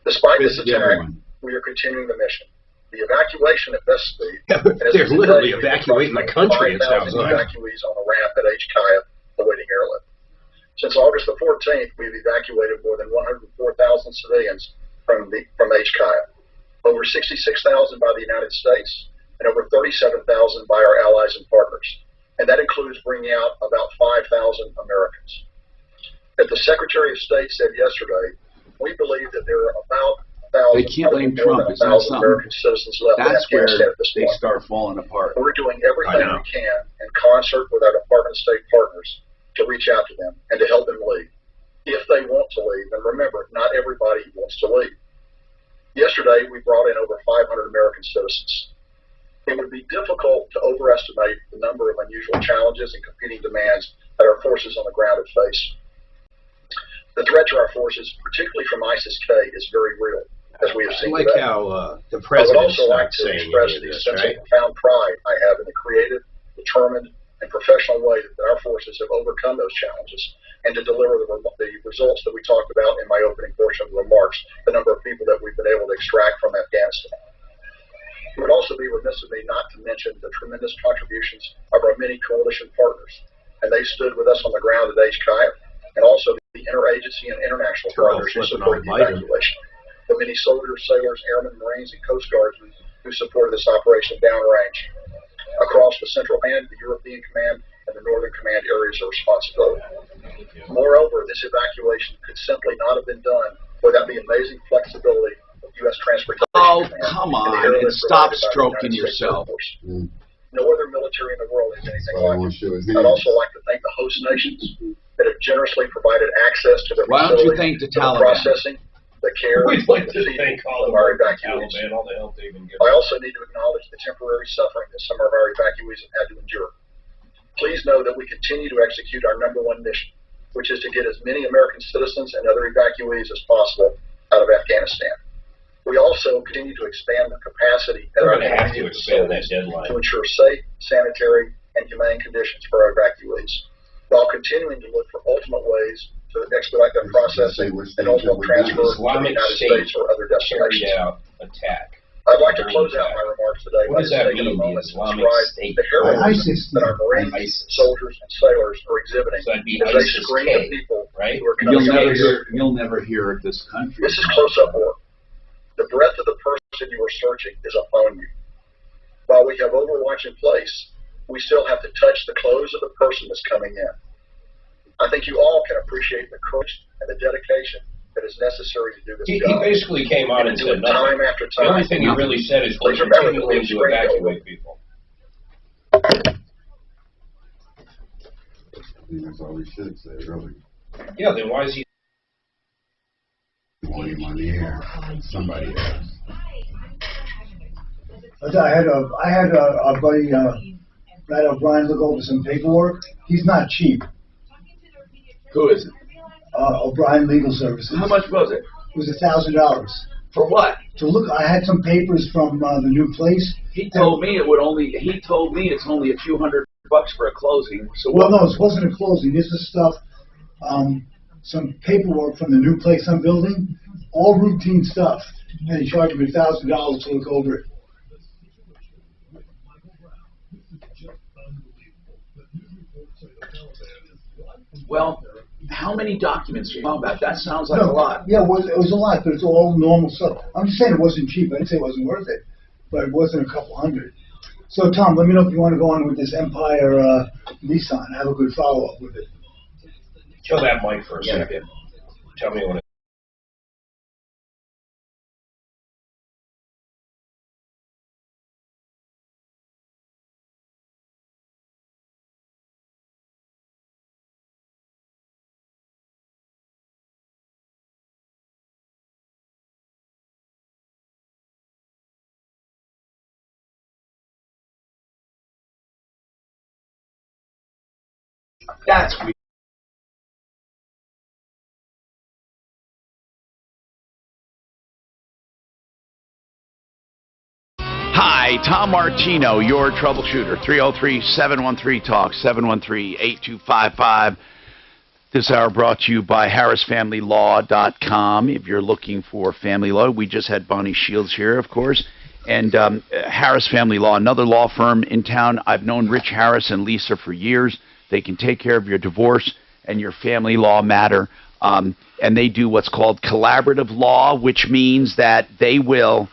Speaker 10: Despite this attack, we are continuing the mission. The evacuation at best speed.
Speaker 21: They're literally evacuating the country, it sounds like.
Speaker 10: Evacuees on the ramp at H. Kaya awaiting airlift. Since August the 14th, we've evacuated more than 104,000 civilians from H. Kaya, over 66,000 by the United States, and over 37,000 by our allies and partners. And that includes bringing out about 5,000 Americans. As the Secretary of State said yesterday, we believe that there are about 1,000 American citizens left in Afghanistan at this point.
Speaker 18: They start falling apart.
Speaker 10: We're doing everything we can in concert with our Department of State partners to reach out to them and to help them leave. If they want to leave, and remember, not everybody wants to leave. Yesterday, we brought in over 500 American citizens. It would be difficult to overestimate the number of unusual challenges and competing demands that our forces on the ground have faced. The threat to our forces, particularly from ISIS-K, is very real, as we have seen
Speaker 21: I like
Speaker 10: today.
Speaker 21: how the president's
Speaker 10: not
Speaker 21: saying
Speaker 10: express
Speaker 21: any of
Speaker 10: the
Speaker 21: this,
Speaker 10: sense
Speaker 21: right?
Speaker 10: of profound pride I have in the creative, determined, and professional way that our forces have overcome those challenges and to deliver the results that we talked about in my opening portion of the remarks, the number of people that we've been able to extract from Afghanistan. It would also be remiss of me not to mention the tremendous contributions of our many coalition partners, and they stood with us on the ground at H. Kaya, and also the interagency and international partners who supported the evacuation. The many soldiers, sailors, airmen, Marines, and Coast Guards who supported this operation downrange. Across the Central Command, the European Command, and the Northern Command areas of responsibility. Moreover, this evacuation could simply not have been done without the amazing flexibility of U.S. transportation.
Speaker 18: Oh, come on, and stop stroking yourself.
Speaker 10: No other military in the world has anything like it. I'd also like to thank the host nations that have generously provided access to the
Speaker 18: Why don't you
Speaker 10: facility,
Speaker 18: thank the
Speaker 10: to
Speaker 18: Taliban?
Speaker 10: Processing, the care,
Speaker 21: We'd like to
Speaker 10: the feeding
Speaker 21: thank all
Speaker 10: of our evacuees.
Speaker 21: Taliban, all the help they've been given.
Speaker 10: I also need to acknowledge the temporary suffering that some of our evacuees have had to endure. Please know that we continue to execute our number one mission, which is to get as many American citizens and other evacuees as possible out of Afghanistan. We also continue to expand the capacity at
Speaker 21: We're
Speaker 10: our
Speaker 21: going to have to expand that deadline.
Speaker 10: to ensure safe, sanitary, and humane conditions for our evacuees, while continuing to look for ultimate ways to expedite their processing and ultimate transfer to the
Speaker 21: Islamic
Speaker 10: United
Speaker 21: State
Speaker 10: States or other
Speaker 21: carried
Speaker 10: destinations.
Speaker 21: out attack.
Speaker 10: I'd like to close out my remarks today
Speaker 21: What
Speaker 10: by
Speaker 21: does that
Speaker 10: taking a
Speaker 21: mean, the
Speaker 10: moment to
Speaker 21: Islamic
Speaker 10: describe
Speaker 21: State?
Speaker 10: the heroism
Speaker 1: ISIS.
Speaker 10: that our Marines, soldiers, and sailors are exhibiting
Speaker 21: So that'd be
Speaker 10: as they
Speaker 21: ISIS
Speaker 10: screen
Speaker 21: K,
Speaker 10: the people
Speaker 21: right?
Speaker 10: who are coming out of here.
Speaker 23: You'll never hear this country.
Speaker 10: This is close-up work. The breadth of the person you are searching is upon you. While we have overwatch in place, we still have to touch the clothes of the person that's coming in. I think you all can appreciate the courage and the dedication that is necessary to do this
Speaker 21: He
Speaker 10: job.
Speaker 21: basically came on and said
Speaker 10: time
Speaker 21: nothing.
Speaker 10: after
Speaker 21: The
Speaker 10: time.
Speaker 21: only thing he really said is we're
Speaker 10: Please remember that we
Speaker 21: continuing
Speaker 10: have
Speaker 21: to
Speaker 10: screened
Speaker 21: evacuate people.
Speaker 22: I think that's all we should say, really.
Speaker 21: Yeah, then why is he?
Speaker 22: Want him on the air. Somebody else.
Speaker 1: I had a buddy, Brad O'Brien, look over some paperwork. He's not cheap.
Speaker 23: Who is it?
Speaker 1: O'Brien Legal Services.
Speaker 23: How much was it?
Speaker 1: It was $1,000.
Speaker 23: For what?
Speaker 1: To look, I had some papers from the new place.
Speaker 23: He told me it would only. He told me it's only a few $100 for a closing. So
Speaker 1: Well,
Speaker 23: what?
Speaker 1: no, it wasn't a closing. This is stuff, some paperwork from the new place I'm building, all routine stuff. And he charged me $1,000 to look over it.
Speaker 23: Well, how many documents are you talking about? That sounds like a lot.
Speaker 1: Yeah, it was a lot, but it's all normal stuff. I'm just saying it wasn't cheap. I didn't say it wasn't worth it, but it wasn't a couple hundred. So, Tom, let me know if you want to go on with this Empire Nissan. I have a good follow-up with it.
Speaker 21: Kill that mic for a second. Tell me what it
Speaker 23: That's weird.
Speaker 18: Hi, Tom Martino, your troubleshooter. 303-713-TALK, 713-8255. This hour brought to you by HarrisFamilyLaw.com. If you're looking for family law, we just had Bonnie Shields here, of course. And Harris Family Law, another law firm in town. I've known Rich Harris and Lisa for years. They can take care of your divorce and your family law matter. And they do what's called collaborative law, which means that they will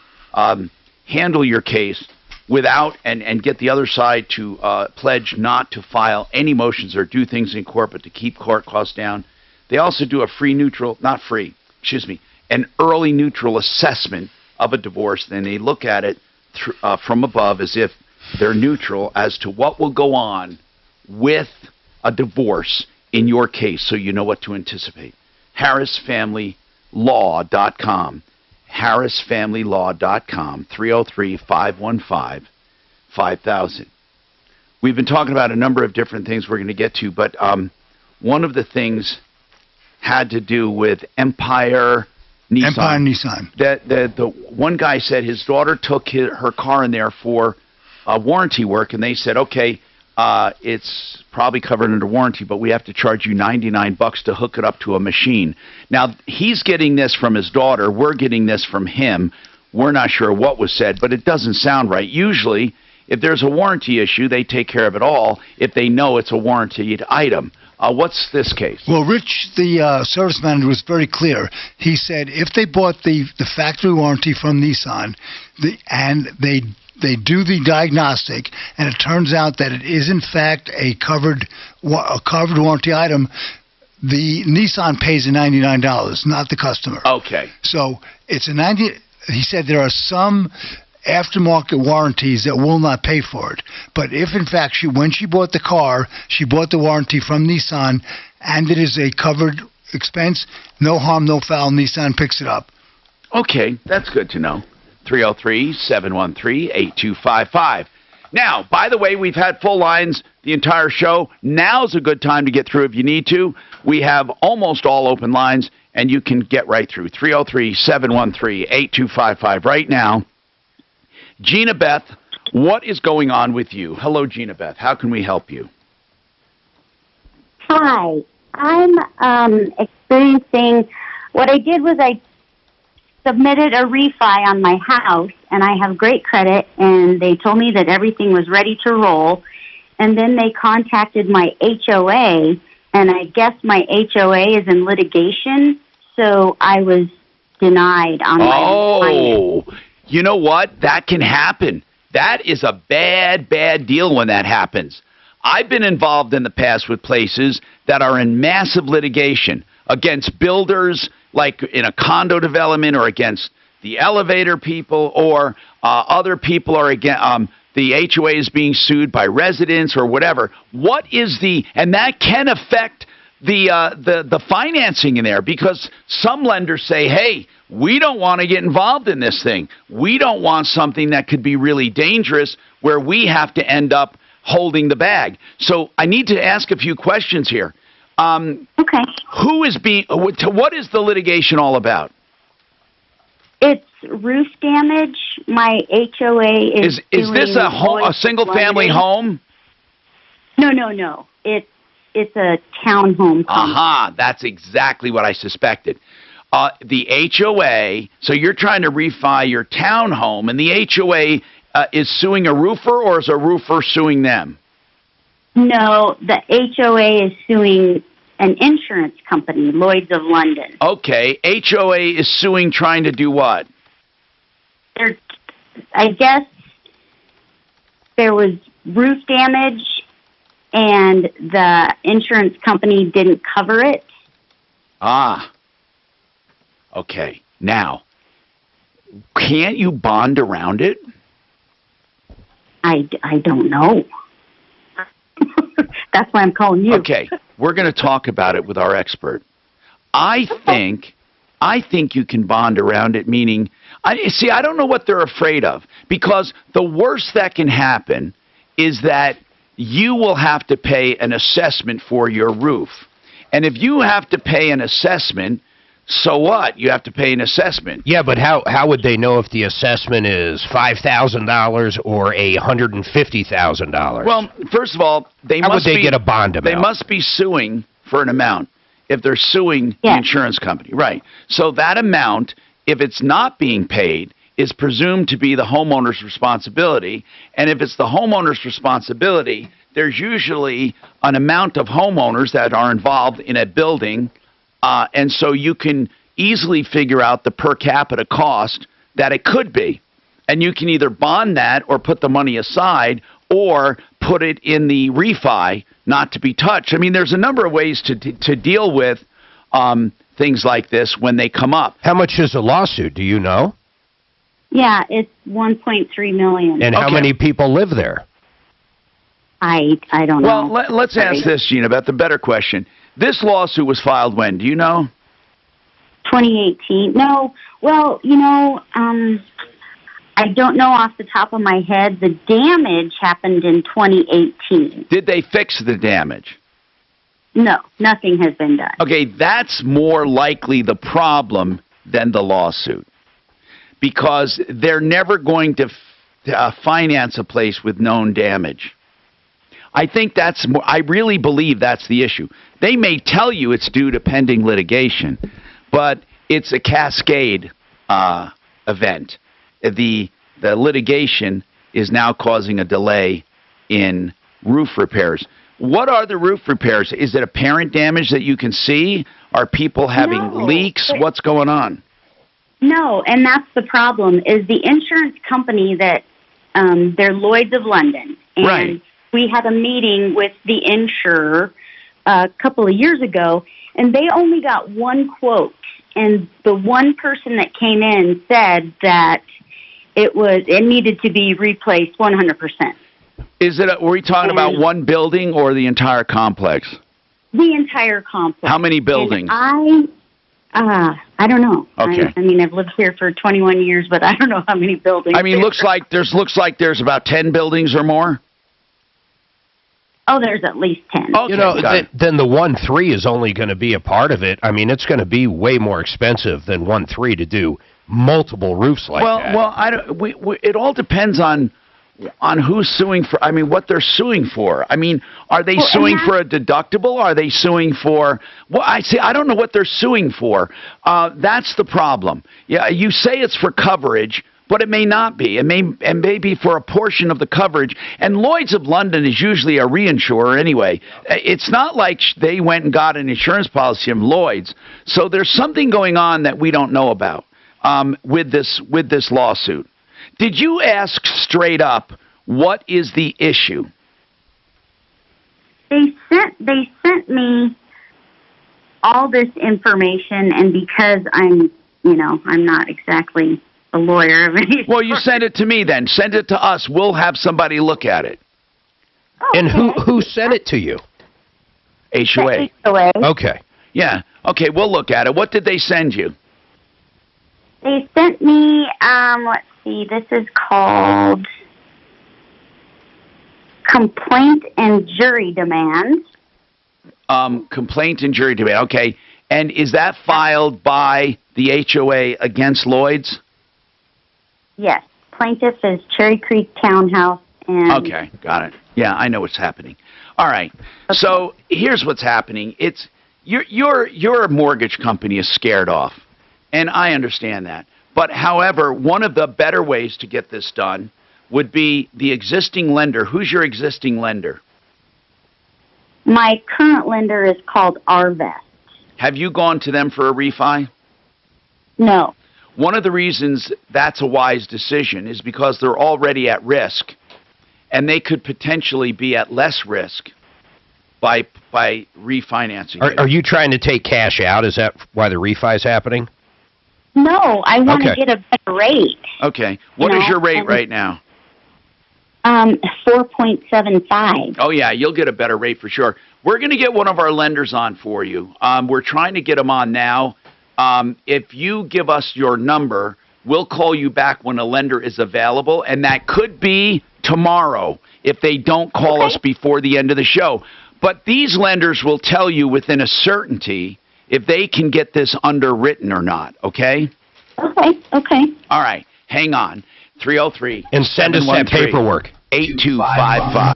Speaker 18: handle your case without and get the other side to pledge not to file any motions or do things in court, but to keep court costs down. They also do a an early neutral assessment of a divorce. Then they look at it from above as if they're neutral as to what will go on with a divorce in your case, so you know what to anticipate. HarrisFamilyLaw.com. HarrisFamilyLaw.com, 303-515-5000. We've been talking about a number of different things we're going to get to, but one of the things had to do with Empire Nissan.
Speaker 1: Empire Nissan.
Speaker 18: The one guy said his daughter took her car in there for warranty work, and they said, okay, it's probably covered under warranty, but we have to charge you $99 to hook it up to a machine. Now, he's getting this from his daughter. We're getting this from him. We're not sure what was said, but it doesn't sound right. Usually, if there's a warranty issue, they take care of it all if they know it's a warranted item. What's this case?
Speaker 1: Well, Rich, the service manager, was very clear. He said if they bought the factory warranty from Nissan and they do the diagnostic, and it turns out that it is in fact a covered warranty item, the Nissan pays the $99, not the customer.
Speaker 18: Okay.
Speaker 1: So it's a he said there are some aftermarket warranties that will not pay for it. But if in fact when she bought the car, she bought the warranty from Nissan, and it is a covered expense, no harm, no foul, Nissan picks it up.
Speaker 18: Okay, that's good to know. 303-713-8255. Now, by the way, we've had full lines the entire show. Now's a good time to get through if you need to. We have almost all open lines, and you can get right through. 303-713-8255 right now. Gina Beth What is going on with you? Hello, Gina Beth. How can we help you?
Speaker 5: Hi. I'm experiencing, what I did was I submitted a refi on my house, and I have great credit, and they told me that everything was ready to roll, and then they contacted my HOA, and I guess my HOA is in litigation, so I was denied on my finance.
Speaker 18: You know what? That can happen. That is a bad, bad deal when that happens. I've been involved in the past with places that are in massive litigation against builders, like in a condo development, or against the elevator people, or other people are against, the HOA is being sued by residents or whatever. What is and that can affect the financing in there, because some lenders say, hey, we don't want to get involved in this thing. We don't want something that could be really dangerous where we have to end up holding the bag. So I need to ask a few questions here.
Speaker 5: Okay.
Speaker 18: What is the litigation all about?
Speaker 5: It's roof damage. My HOA is
Speaker 18: this a single family home?
Speaker 5: No. It's a townhome.
Speaker 18: Aha, that's exactly what I suspected. The HOA, so you're trying to refi your townhome, and the HOA is suing a roofer, or is a roofer suing them?
Speaker 5: No, the HOA is suing an insurance company, Lloyd's of London.
Speaker 18: Okay, HOA is suing, trying to do what?
Speaker 5: I guess there was roof damage, and the insurance company didn't cover it.
Speaker 18: Ah. Okay. Now, can't you bond around it?
Speaker 5: I don't know. That's why I'm calling you.
Speaker 18: Okay. We're going to talk about it with our expert. I think you can bond around it, meaning, I don't know what they're afraid of, because the worst that can happen is that you will have to pay an assessment for your roof. And if you have to pay an assessment, so what? You have to pay an assessment.
Speaker 13: Yeah, but how would they know if the assessment is $5,000 or $150,000?
Speaker 18: Well, first of all,
Speaker 13: how would they get a bond amount?
Speaker 18: They must be suing for an amount if they're suing the insurance company. Right. So that amount, if it's not being paid, is presumed to be the homeowner's responsibility. And if it's the homeowner's responsibility, there's usually an amount of homeowners that are involved in a building. And so you can easily figure out the per capita cost that it could be. And you can either bond that or put the money aside or put it in the refi not to be touched. I mean, there's a number of ways to deal with things like this when they come up.
Speaker 13: How much is a lawsuit? Do you know?
Speaker 5: Yeah, it's $1.3 million.
Speaker 13: And how many people live there?
Speaker 5: I don't know.
Speaker 18: Well, let's ask this, Gina, about the better question. This lawsuit was filed when? Do you know?
Speaker 5: 2018. No. Well, I don't know off the top of my head. The damage happened in 2018.
Speaker 18: Did they fix the damage?
Speaker 5: No, nothing has been done.
Speaker 18: Okay, that's more likely the problem than the lawsuit, because they're never going to finance a place with known damage. I think that's more, I really believe that's the issue. They may tell you it's due to pending litigation, but it's a cascade event. The litigation is now causing a delay in roof repairs. What are the roof repairs? Is it apparent damage that you can see? Are people having leaks? What's going on?
Speaker 5: No, and that's the problem, is the insurance company that, they're Lloyd's of London. And
Speaker 18: right.
Speaker 5: We had a meeting with the insurer a couple of years ago, and they only got one quote. And the one person that came in said that it needed to be replaced 100%.
Speaker 18: Were we talking about one building or the entire complex?
Speaker 5: The entire complex.
Speaker 18: How many buildings?
Speaker 5: And I don't know.
Speaker 18: Okay.
Speaker 5: I mean, I've lived here for 21 years, but I don't know how many buildings.
Speaker 18: I mean, looks like there's about 10 buildings or more.
Speaker 5: Oh, there's at least 10.
Speaker 18: Okay,
Speaker 13: then the 1-3 is only going to be a part of it. I mean, it's going to be way more expensive than 1-3 to do multiple roofs like that.
Speaker 18: Well, it all depends on on who's suing for, I mean, what they're suing for. I mean, are they suing for a deductible? Are they suing for, well, I don't know what they're suing for. That's the problem. Yeah, you say it's for coverage, but it may not be. It may be for a portion of the coverage. And Lloyd's of London is usually a reinsurer anyway. It's not like they went and got an insurance policy from Lloyd's. So there's something going on that we don't know about with this lawsuit. Did you ask straight up, what is the issue?
Speaker 5: They sent me all this information, and because I'm not exactly a lawyer of any sort.
Speaker 18: Well, you send it to me then. Send it to us. We'll have somebody look at it.
Speaker 5: Okay.
Speaker 13: And who sent it to you?
Speaker 18: HOA.
Speaker 5: HOA.
Speaker 13: Okay.
Speaker 18: Yeah. Okay, we'll look at it. What did they send you?
Speaker 5: They sent me, let's see, this is called Complaint and Jury Demand.
Speaker 18: Complaint and jury demand. Okay. And is that filed by the HOA against Lloyd's?
Speaker 5: Yes. Plaintiff is Cherry Creek Townhouse. And
Speaker 18: okay, got it. Yeah, I know what's happening. All right. Okay. So here's what's happening. It's your mortgage company is scared off, and I understand that. But however, one of the better ways to get this done would be the existing lender. Who's your existing lender?
Speaker 5: My current lender is called Arvest.
Speaker 18: Have you gone to them for a refi?
Speaker 5: No.
Speaker 18: One of the reasons that's a wise decision is because they're already at risk, and they could potentially be at less risk by refinancing.
Speaker 13: Are you trying to take cash out? Is that why the refi is happening?
Speaker 5: No, I want to get a better rate.
Speaker 18: Okay. What is your rate right now?
Speaker 5: 4.75.
Speaker 18: Oh, yeah, you'll get a better rate for sure. We're going to get one of our lenders on for you. We're trying to get them on now. If you give us your number, we'll call you back when a lender is available, and that could be tomorrow if they don't call us before the end of the show. But these lenders will tell you within a certainty if they can get this underwritten or not, okay?
Speaker 5: Okay.
Speaker 18: All right, hang on. 303.
Speaker 13: And send us that paperwork.
Speaker 18: 8255.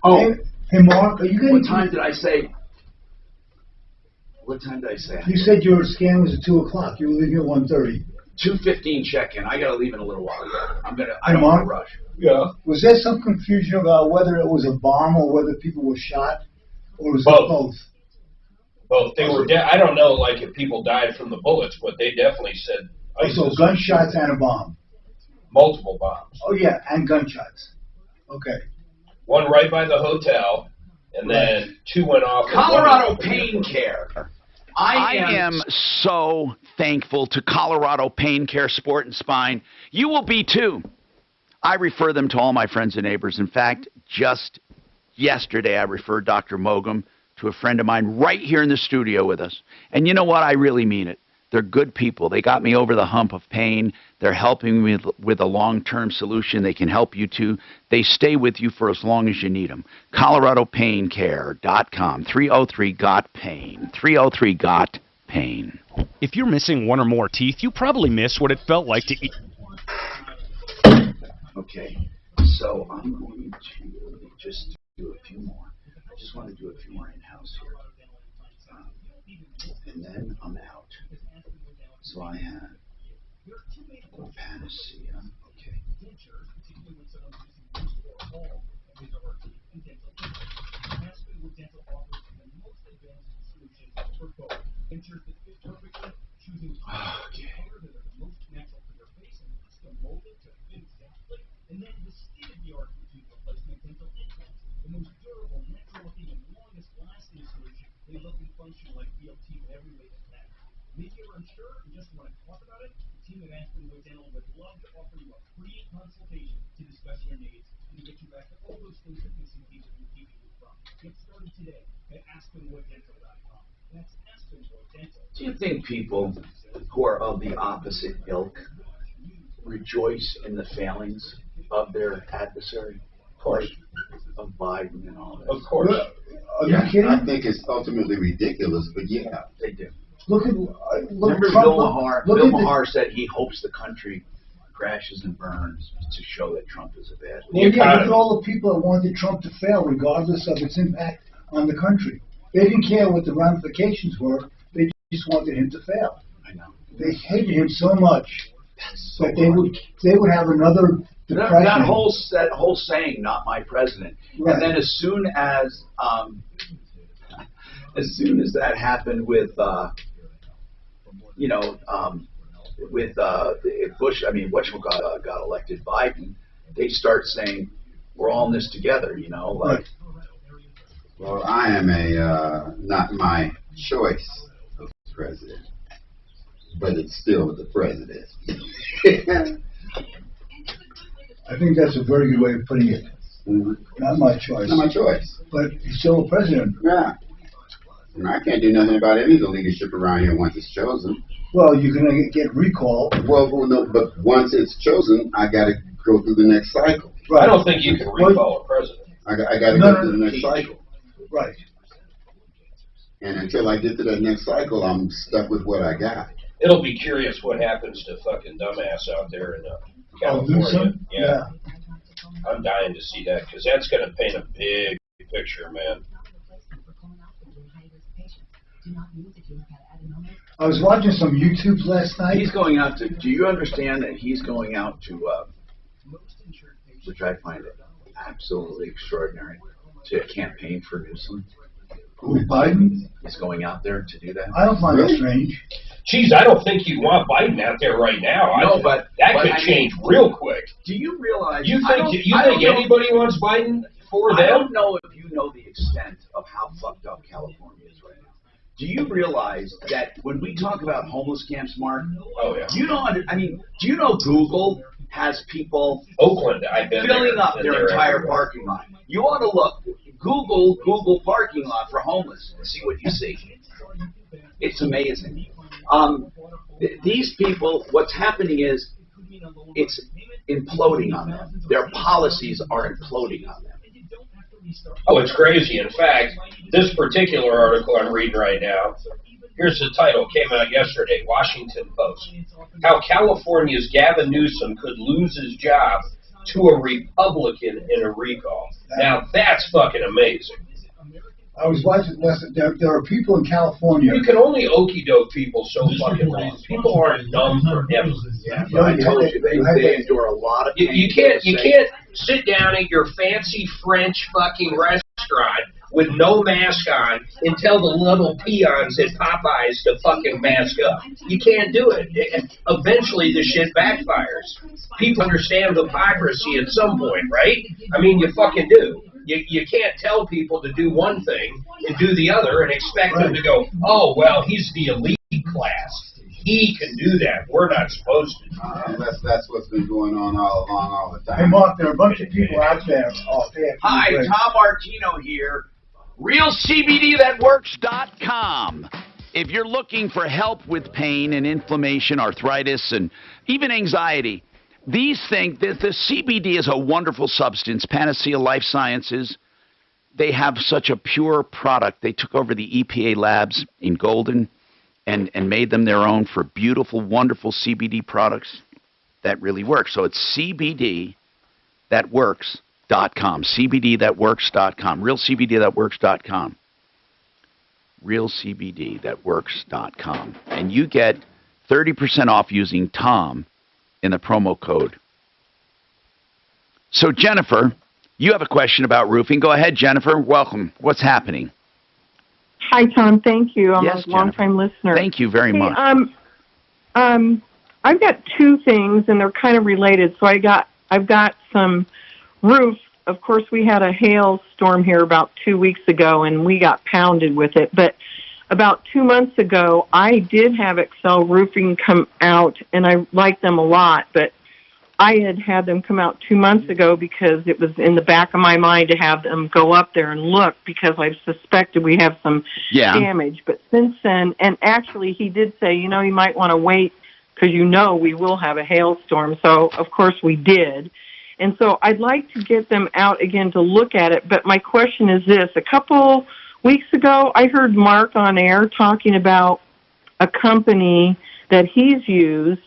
Speaker 1: Oh, hey Mark, are you going
Speaker 23: What time did I say? What time did I say?
Speaker 1: You said your scan was at 2 o'clock. You were leaving at 1:30.
Speaker 23: 2:15 check-in. I got to leave in a little while. I
Speaker 1: Hey,
Speaker 23: don't want
Speaker 1: Mark?
Speaker 23: to rush.
Speaker 1: Yeah. Was there some confusion about whether it was a bomb or whether people were shot, or was
Speaker 21: Both.
Speaker 1: it both?
Speaker 21: Both. They were. I don't know, like if people died from the bullets, but they definitely said.
Speaker 1: So gunshots and a bomb.
Speaker 21: Multiple bombs.
Speaker 1: Oh yeah, and gunshots. Okay.
Speaker 21: One right by the hotel, and then two went off.
Speaker 23: Colorado Pain Care.
Speaker 18: I am so thankful to Colorado Pain Care Sport and Spine. You will be too. I refer them to all my friends and neighbors. In fact, just yesterday I referred Dr. Mogum to a friend of mine right here in the studio with us. And you know what? I really mean it. They're good people. They got me over the hump of pain. They're helping me with a long-term solution. They can help you too. They stay with you for as long as you need them. ColoradoPainCare.com. 303-GOT-PAIN. 303-GOT-PAIN.
Speaker 9: If you're missing one or more teeth, you probably miss what it felt like to eat.
Speaker 23: Okay, so I'm going to just do a few more. I just want to do a few more in-house here. And then I'm out. So I have Panacea. Okay.
Speaker 6: And then the state-of-the-art tooth replacement dental implants, the most durable, natural-looking, and longest-lasting solution. They look and function like BLT in every way that's natural. Maybe you're unsure and just want to talk about it. The team at Aspenwood Dental would love to offer you a free consultation to discuss your needs and to get you back to all those things that missing teeth have been keeping you from. Get started today at AspenwoodDental.com. That's Aspenwood Dental.
Speaker 23: Do you think people who are of the opposite ilk rejoice in the failings of their adversary? Of course. Of Biden and all that.
Speaker 21: Of course.
Speaker 1: Are you kidding?
Speaker 22: I think it's ultimately ridiculous, but yeah.
Speaker 23: They do.
Speaker 1: Look at
Speaker 23: Remember
Speaker 1: Trump,
Speaker 23: Bill Maher? Bill Maher said he hopes the country crashes and burns to show that Trump is a bad
Speaker 1: Well,
Speaker 23: leader.
Speaker 1: yeah, look at all the people that wanted Trump to fail, regardless of its impact on the country. They didn't care what the ramifications were. They just wanted him to fail.
Speaker 23: I know.
Speaker 1: They hated him so much that they would have another depression.
Speaker 23: That whole saying, "Not my president,"
Speaker 1: Right.
Speaker 23: and then as soon as that happened with Bush, whatchamacallit, got elected, Biden, they start saying, "We're all in this together," like.
Speaker 1: Right.
Speaker 22: Well, I am not my choice of president, but it's still the president.
Speaker 1: I think that's a very good way of putting it. Not my choice.
Speaker 22: Not my choice.
Speaker 1: But he's still a president.
Speaker 22: Yeah. And I can't do nothing about any of the leadership around here once it's chosen.
Speaker 1: Well, you're going to get recalled.
Speaker 22: Well, no, but once it's chosen, I got to go through the next cycle.
Speaker 21: Right. I don't think you can recall a president.
Speaker 22: I got to go through the next cycle.
Speaker 1: Right.
Speaker 22: And until I get to that next cycle, I'm stuck with what I got.
Speaker 21: It'll be curious what happens to fucking dumbass out there in California. Yeah. I'm dying to see that because that's going to paint a big picture, man.
Speaker 1: I was watching some YouTube last night.
Speaker 23: He's going out to. Do you understand that he's going out to? Which I find it absolutely extraordinary. To campaign for Newsom.
Speaker 1: Who, Biden?
Speaker 23: Is going out there to do that.
Speaker 1: I don't find that strange.
Speaker 21: Geez, I don't think you'd want Biden out there right now.
Speaker 23: No, but
Speaker 21: could change real quick.
Speaker 23: Do you realize?
Speaker 21: You think anybody wants Biden for them?
Speaker 23: I don't know if you know the extent of how fucked up California is right now. Do you realize that when we talk about homeless camps, Mark?
Speaker 21: Oh yeah.
Speaker 23: Do you know Google has people
Speaker 21: Oakland, I've been
Speaker 23: filling
Speaker 21: there,
Speaker 23: up their entire parking lot? You ought to look. Google parking lot for homeless and see what you see. It's amazing. These people, what's happening is it's imploding on them. Their policies are imploding on them.
Speaker 21: Oh, it's crazy. In fact, this particular article I'm reading right now, here's the title, came out yesterday, Washington Post. How California's Gavin Newsom could lose his job to a Republican in a recall. Now, that's fucking amazing.
Speaker 1: I was watching, there are people in California.
Speaker 21: You can only okey-doke people so fucking long. People aren't dumb forever.
Speaker 23: Yeah, but I told you, they endure a lot of pain.
Speaker 21: You can't sit down at your fancy French fucking restaurant with no mask on and tell the little peons at Popeyes to fucking mask up. You can't do it. Eventually the shit backfires. People understand hypocrisy at some point, right? I mean, you fucking do. You can't tell people to do one thing and do the other and expect them to go, oh, well, he's the elite class. He can do that. We're not supposed to.
Speaker 22: That's what's been going on all along, all the time.
Speaker 1: Hey, Mark, there are a bunch of people out there.
Speaker 23: Hi, Tom Martino here.
Speaker 18: RealCBDThatWorks.com. If you're looking for help with pain and inflammation, arthritis, and even anxiety, the CBD is a wonderful substance. Panacea Life Sciences, they have such a pure product. They took over the EPA labs in Golden and made them their own for beautiful, wonderful CBD products that really work. So it's CBDThatWorks.com. CBDThatWorks.com. RealCBDThatWorks.com. RealCBDThatWorks.com. And you get 30% off using Tom in the promo code. So, Jennifer, you have a question about roofing. Go ahead, Jennifer. Welcome. What's happening?
Speaker 16: Hi, Tom. Thank you. I'm
Speaker 18: Yes,
Speaker 16: a long-time listener.
Speaker 18: Thank you very much.
Speaker 16: I've got two things, and they're kind of related. So I've got some roof. Of course, we had a hailstorm here about 2 weeks ago, and we got pounded with it. But about 2 months ago, I did have Excel Roofing come out, and I like them a lot. But I had them come out 2 months ago because it was in the back of my mind to have them go up there and look because I suspected we have some damage. But since then, and actually he did say, you might want to wait because we will have a hailstorm. So, of course, we did. And so I'd like to get them out again to look at it. But my question is this. A couple weeks ago, I heard Mark on air talking about a company that he's used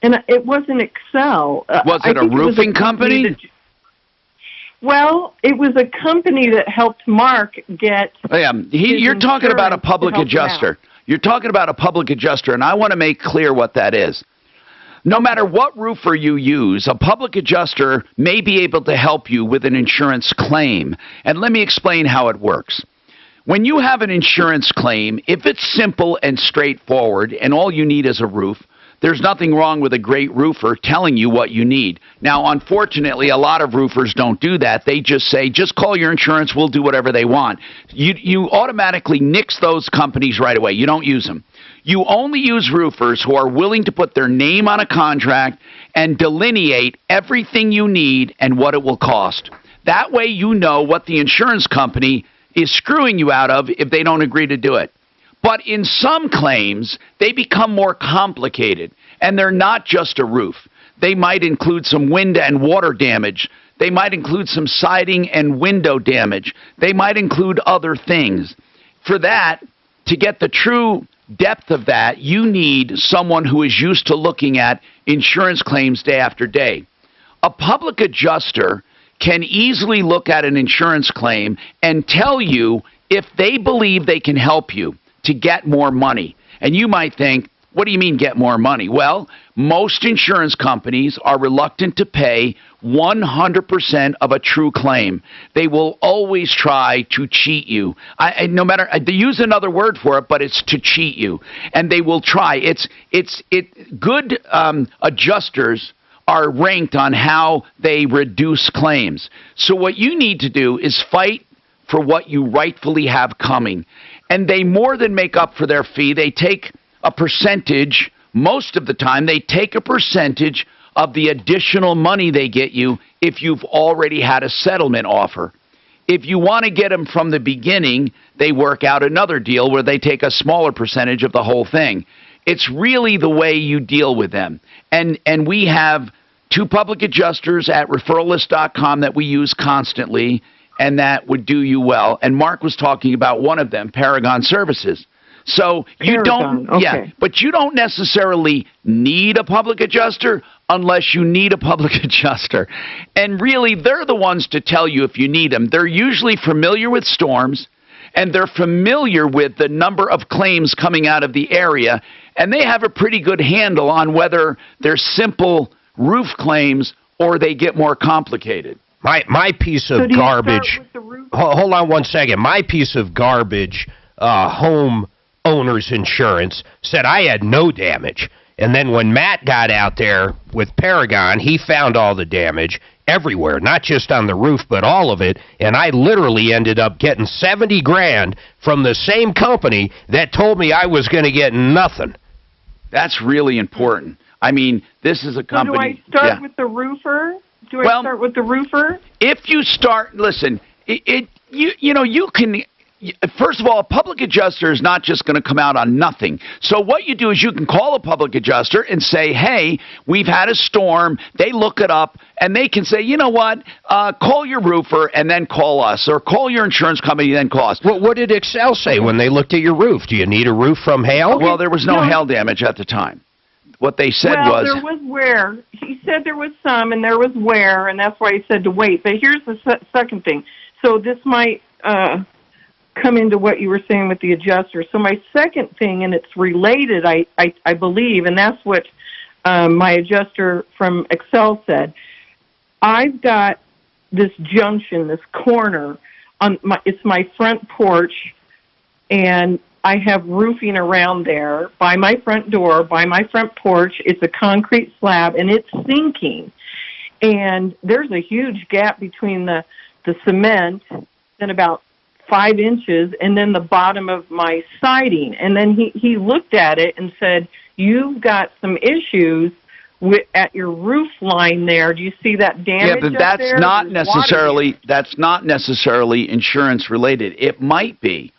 Speaker 16: And it wasn't Excel.
Speaker 18: Was it a roofing company?
Speaker 16: Well, it was a company that helped Mark get...
Speaker 18: You're talking about a public adjuster. You're talking about a public adjuster, and I want to make clear what that is. No matter what roofer you use, a public adjuster may be able to help you with an insurance claim. And let me explain how it works. When you have an insurance claim, if it's simple and straightforward and all you need is a roof, there's nothing wrong with a great roofer telling you what you need. Now, unfortunately, a lot of roofers don't do that. They just say, just call your insurance, we'll do whatever they want. You automatically nix those companies right away. You don't use them. You only use roofers who are willing to put their name on a contract and delineate everything you need and what it will cost. That way you know what the insurance company is screwing you out of if they don't agree to do it. But in some claims, they become more complicated, and they're not just a roof. They might include some wind and water damage. They might include some siding and window damage. They might include other things. For that, to get the true depth of that, you need someone who is used to looking at insurance claims day after day. A public adjuster can easily look at an insurance claim and tell you if they believe they can help you to get more money. And you might think, what do you mean get more money? Well, most insurance companies are reluctant to pay 100% of a true claim. They will always try to cheat you. No matter, they use another word for it, but it's to cheat you. And they will try. Good adjusters are ranked on how they reduce claims. So what you need to do is fight for what you rightfully have coming. And they more than make up for their fee. They take a percentage, most of the time, they take a percentage of the additional money they get you if you've already had a settlement offer. If you want to get them from the beginning, they work out another deal where they take a smaller percentage of the whole thing. It's really the way you deal with them. And we have 2 public adjusters at referralist.com that we use constantly, and that would do you well. And Mark was talking about one of them, Paragon Services. So you don't, but you don't necessarily need a public adjuster unless you need a public adjuster. And really, they're the ones to tell you if you need them. They're usually familiar with storms, and they're familiar with the number of claims coming out of the area, and they have a pretty good handle on whether they're simple roof claims or they get more complicated.
Speaker 13: My piece of garbage. Hold on one second. My piece of garbage, home owner's insurance, said I had no damage. And then when Matt got out there with Paragon, he found all the damage everywhere, not just on the roof, but all of it. And I literally ended up getting $70,000 from the same company that told me I was going to get nothing.
Speaker 18: That's really important. I mean, this is a company.
Speaker 16: So do I start with the roofer? Do I start with the roofer?
Speaker 18: If you start, listen, you can. First of all, a public adjuster is not just going to come out on nothing. So what you do is you can call a public adjuster and say, hey, we've had a storm. They look it up, and they can say, you know what, call your roofer and then call us, or call your insurance company and then call us.
Speaker 13: Well, what did Excel say when they looked at your roof? Do you need a roof from hail?
Speaker 18: Well, there was no hail damage at the time. What they said was...
Speaker 16: Well, there was wear. He said there was some, and there was wear, and that's why he said to wait. But here's the second thing. So this might come into what you were saying with the adjuster. So my second thing, and it's related, I believe, and that's what my adjuster from Excel said. I've got this junction, this corner, it's my front porch, and I have roofing around there by my front door, by my front porch. It's a concrete slab, and it's sinking. And there's a huge gap between the cement and about 5 inches, and then the bottom of my siding. And then he looked at it and said, you've got some issues at your roof line there. Do you see that damage?
Speaker 18: Yeah, but that's not necessarily insurance related. It might be.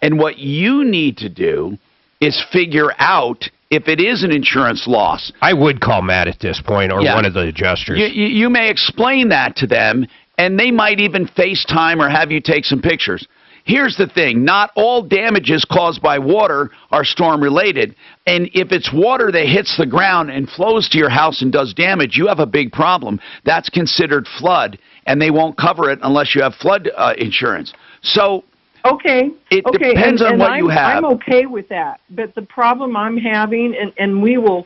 Speaker 18: And what you need to do is figure out if it is an insurance loss.
Speaker 13: I would call Matt at this point, or one of the adjusters.
Speaker 18: You may explain that to them, and they might even FaceTime or have you take some pictures. here's the thing. Not all damages caused by water are storm-related. And if it's water that hits the ground and flows to your house and does damage, you have a big problem. That's considered flood, and they won't cover it unless you have flood insurance. So it depends on what you have.
Speaker 16: I'm okay with that. But the problem I'm having, and we'll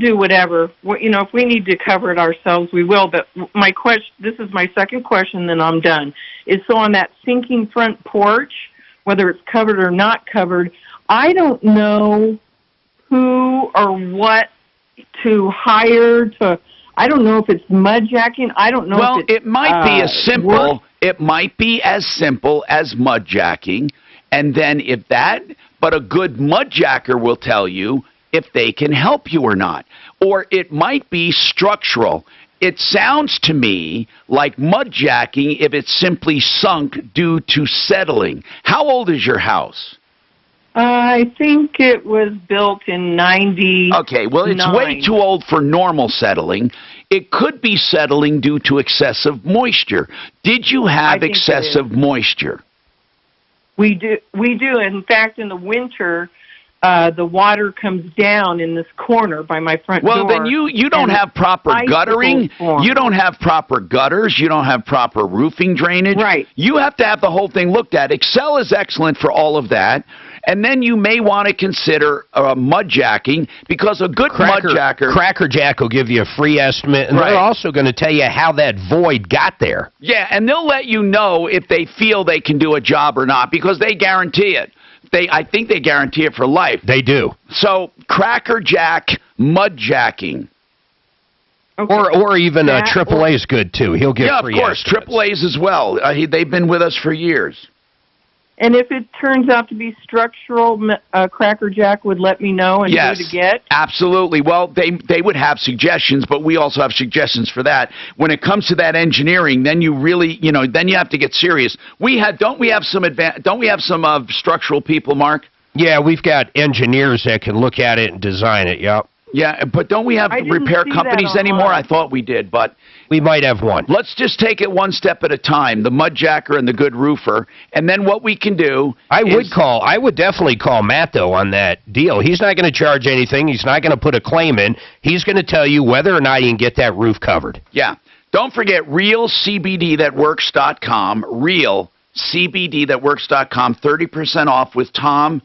Speaker 16: do whatever. If we need to cover it ourselves, we will. But this is my second question, then I'm done. Is so on that sinking front porch, whether it's covered or not covered, I don't know who or what to hire to. I don't know if it's mud jacking. I don't know.
Speaker 18: Well,
Speaker 16: if it's,
Speaker 18: it might be as simple. It might be as simple as mud jacking, and then but a good mud jacker will tell you if they can help you or not. Or it might be structural. It sounds to me like mud jacking if it's simply sunk due to settling. How old is your house?
Speaker 16: I think it was built in 90.
Speaker 18: Okay, well, it's way too old for normal settling. It could be settling due to excessive moisture. Did you have excessive moisture?
Speaker 16: We do. In fact, in the winter, the water comes down in this corner by my front door.
Speaker 18: Well, then you don't have proper guttering. You don't have proper gutters. You don't have proper roofing drainage.
Speaker 16: Right.
Speaker 18: You have to have the whole thing looked at. Excel is excellent for all of that. And then you may want to consider mud jacking, because a good mud jacker...
Speaker 13: Cracker Jack will give you a free estimate, and they're also going to tell you how that void got there.
Speaker 18: Yeah, and they'll let you know if they feel they can do a job or not, because they guarantee it. I think they guarantee it for life.
Speaker 13: They do.
Speaker 18: So, Cracker Jack mud jacking.
Speaker 16: Okay.
Speaker 13: Or even AAA is good, too. He'll give free estimates.
Speaker 18: Yeah, of course. AAA's as well. They've been with us for years.
Speaker 16: And if it turns out to be structural, Cracker Jack would let me know and who to get?
Speaker 18: Absolutely. Well, they would have suggestions, but we also have suggestions for that. When it comes to that engineering, then you really, then you have to get serious. Don't we have some structural people, Mark?
Speaker 13: Yeah, we've got engineers that can look at it and design it, yep.
Speaker 18: Yeah, but don't we have repair companies anymore? I thought we did, but...
Speaker 13: We might have one.
Speaker 18: Let's just take it one step at a time, the mud jacker and the good roofer, and then what we can do
Speaker 13: I would definitely call Matt, though, on that deal. He's not going to charge anything. He's not going to put a claim in. He's going to tell you whether or not you can get that roof covered.
Speaker 18: Yeah. Don't forget realcbdthatworks.com, realcbdthatworks.com, 30% off with Tom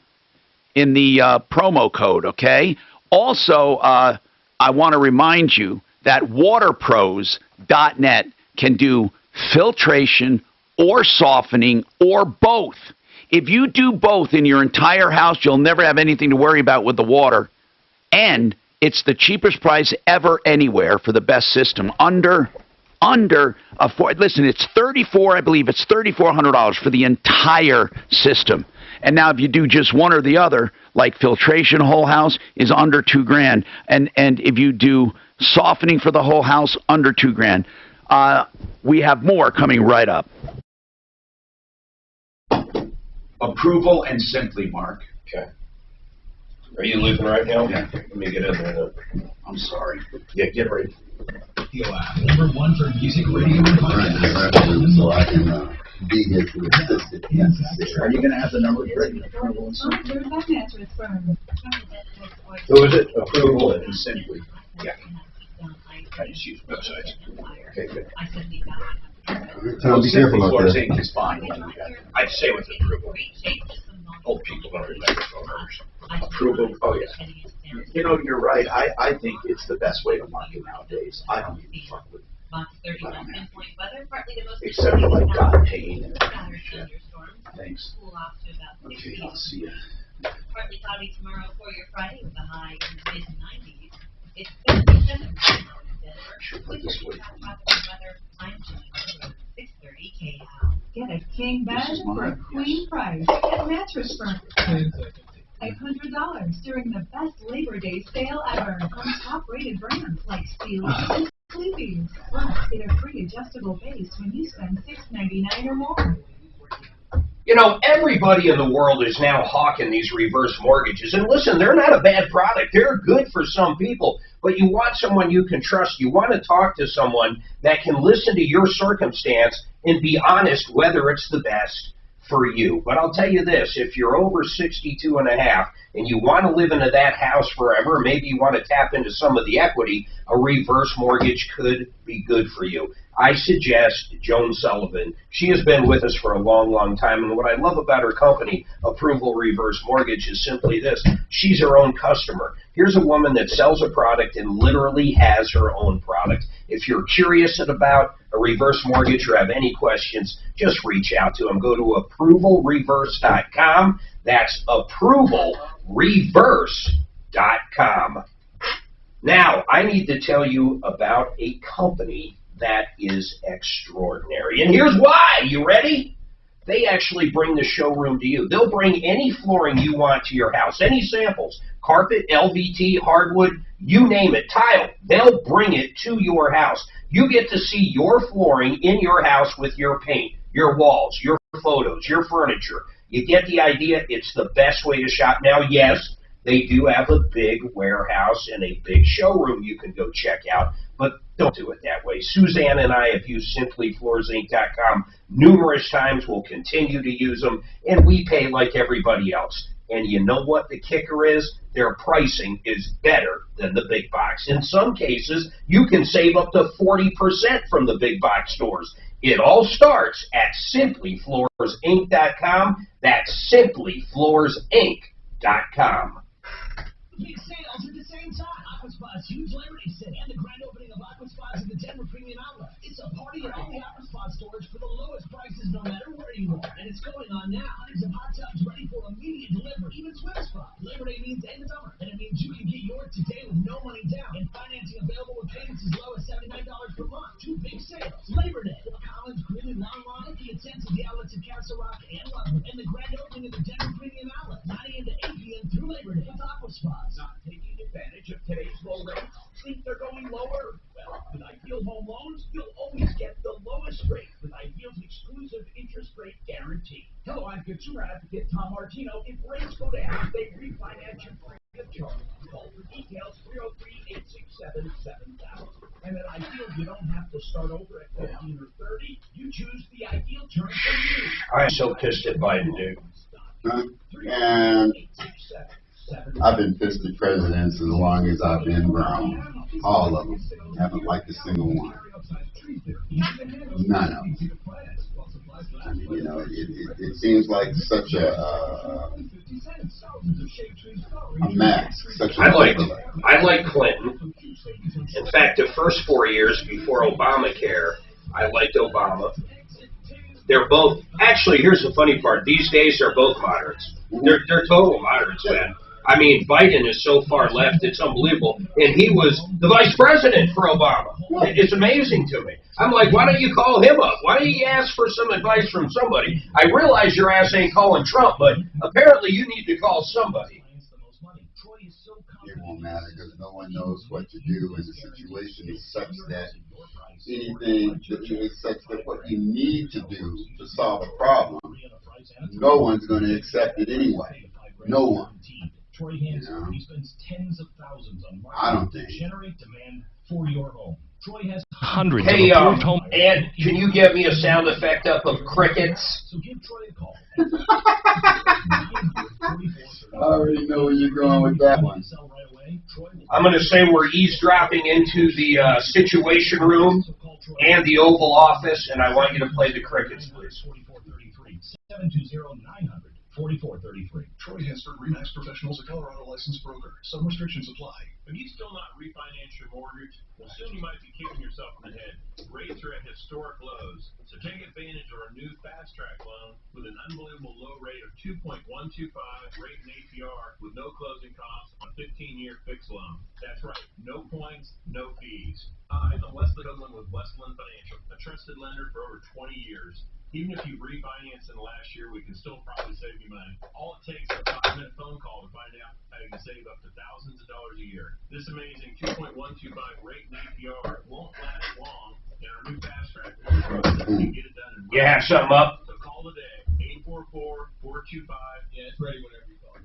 Speaker 18: in the promo code, okay? Also, I want to remind you that waterpros.net can do filtration or softening or both. If you do both in your entire house, you'll never have anything to worry about with the water. And it's the cheapest price ever anywhere for the best system. Listen, it's $3,400 for the entire system. And now if you do just one or the other, like filtration whole house is under $2,000, and if you do softening for the whole house, under $2,000. We have more coming right up.
Speaker 23: Approval and simply, Mark.
Speaker 21: Okay. Are you leaving right now? Yeah. Let me get in there.
Speaker 23: I'm sorry. Yeah, get ready.
Speaker 6: Number one for music, radio, and podcast.
Speaker 22: So I can be here to assist it.
Speaker 23: Are you going to have the numbers ready?
Speaker 15: There's that mattress firm.
Speaker 23: Who is it? Approval and simply. Yeah. I just use websites. Okay, good.
Speaker 22: Tom, be careful out there.
Speaker 23: Ink is fine. I'd say with approval. Old people don't remember phone numbers. Approval. Oh, yeah. You're right. I think it's the best way to market nowadays. I don't even fuck with it. Except for like God pain and shit. Thanks. Okay, I'll see you.
Speaker 17: Partly cloudy tomorrow for your Friday with a high in the mid-90s. It's 57
Speaker 23: Put this way.
Speaker 17: 6:30 KL.
Speaker 15: Get a king bed for a queen price at Mattress Firm. $500 during the best Labor Day sale ever on top-rated brands like Sealy and Sleepy's. Plus, get a free adjustable base when you spend $6.99 or more.
Speaker 21: Everybody in the world is now hawking these reverse mortgages. And listen, they're not a bad product. They're good for some people. But you want someone you can trust. You want to talk to someone that can listen to your circumstance and be honest whether it's the best for you. But I'll tell you this, if you're over 62 and a half and you want to live into that house forever, maybe you want to tap into some of the equity, a reverse mortgage could be good for you. I suggest Joan Sullivan. She has been with us for a long, long time, and what I love about her company, Approval Reverse Mortgage, is simply this. She's her own customer. Here's a woman that sells a product and literally has her own product. If you're curious about a reverse mortgage or have any questions, just reach out to them. Go to approvalreverse.com. That's approvalreverse.com. Now, I need to tell you about a company that is extraordinary. And here's why. You ready? They actually bring the showroom to you. They'll bring any flooring you want to your house, any samples, carpet, LVT, hardwood, you name it, tile. They'll bring it to your house. You get to see your flooring in your house with your paint, your walls, your photos, your furniture. You get the idea. It's the best way to shop. Now, yes, they do have a big warehouse and a big showroom you can go check out, but don't do it that way. Suzanne and I have used simplyfloorsinc.com numerous times. We'll continue to use them, and we pay like everybody else. And you know what the kicker is? Their pricing is better than the big box. In some cases, you can save up to 40% from the big box stores. It all starts at simplyfloorsinc.com. That's simplyfloorsinc.com.
Speaker 6: Big sales at the same time. Aquaspa's huge Labor Day sale and the grand opening of Aquaspa's at the Denver Premium Outlet. It's a party at all the Aquaspa stores for the lowest prices no matter where you are. And it's going on now. Hundreds of hot tubs ready for immediate delivery. Even swim spa. Labor Day means end of summer. And it means you can get yours today with no money down. And financing available with payments as low as $79 per month. Two big sales. Labor Day. The Collins Grill and Long Lawn. The Ascents of the outlets of Castle Rock and Loveland. And the grand opening of the Denver Premium Outlet. 9 a.m. to 8 p.m. through Labor Day with Aquaspa. Not taking advantage of today's low rates? Think they're going lower? Well, with Ideal Home Loans, you'll always get the lowest rate with Ideal's exclusive interest rate guarantee. Hello, I'm consumer advocate Tom Martino. If rates go down, they refinance your free of charge. Call for details 303-867-7000. And at Ideal, you don't have to start over at 15 or 30. You choose the ideal term for you.
Speaker 21: I'm so pissed at Biden, dude.
Speaker 22: And I've been pissed at presidents as long as I've been brown. All of them. Haven't liked a single one. None of them. I mean, you know, it seems like such a mess.
Speaker 21: I like Clinton. In fact, the first 4 years before Obamacare, I liked Obama. They're both, actually, here's the funny part. These days, they're both moderates. They're total moderates, man. I mean, Biden is so far left, it's unbelievable. And he was the vice president for Obama. It's amazing to me. I'm like, why don't you call him up? Why don't you ask for some advice from somebody? I realize your ass ain't calling Trump, but apparently you need to call somebody.
Speaker 22: It won't matter because no one knows what to do, and the situation is such that anything that is such that what you need to do to solve a problem, no one's going to accept it anyway. No one.
Speaker 6: Troy Hansen, he spends tens of thousands on
Speaker 22: marketing
Speaker 6: to generate demand for your home. Troy has
Speaker 9: hundreds
Speaker 21: of
Speaker 9: approved home.
Speaker 21: Ed, can you give me a sound effect up of crickets?
Speaker 6: So give Troy a call.
Speaker 22: I already know where you're going with that one.
Speaker 21: I'm going to say we're eavesdropping into the Situation Room and the Oval Office, and I want you to play the crickets, please.
Speaker 6: 720-900-4433.
Speaker 10: Troy Hansford, RE/MAX Professionals, a Colorado licensed broker. Some restrictions apply.
Speaker 12: Have you still not refinanced your mortgage? Well, soon you might be kicking yourself in the head. Rates are at historic lows, so take advantage of our new Fast Track loan with an unbelievable low rate of 2.125 rate and APR with no closing costs on a 15-year fixed loan. That's right, no points, no fees. Hi, I'm Wesley Hoagland with Westland Financial, a trusted lender for over 20 years. Even if you've refinanced in the last year, we can still probably save you money. All it takes is a 5-minute phone call to find out how you can save up to thousands of dollars a year. This amazing 2.125 rate and APR won't last long, and our new Fast Track can get it done in
Speaker 21: You have something up?
Speaker 12: So call today, 844-425. Yeah, it's ready whenever you call.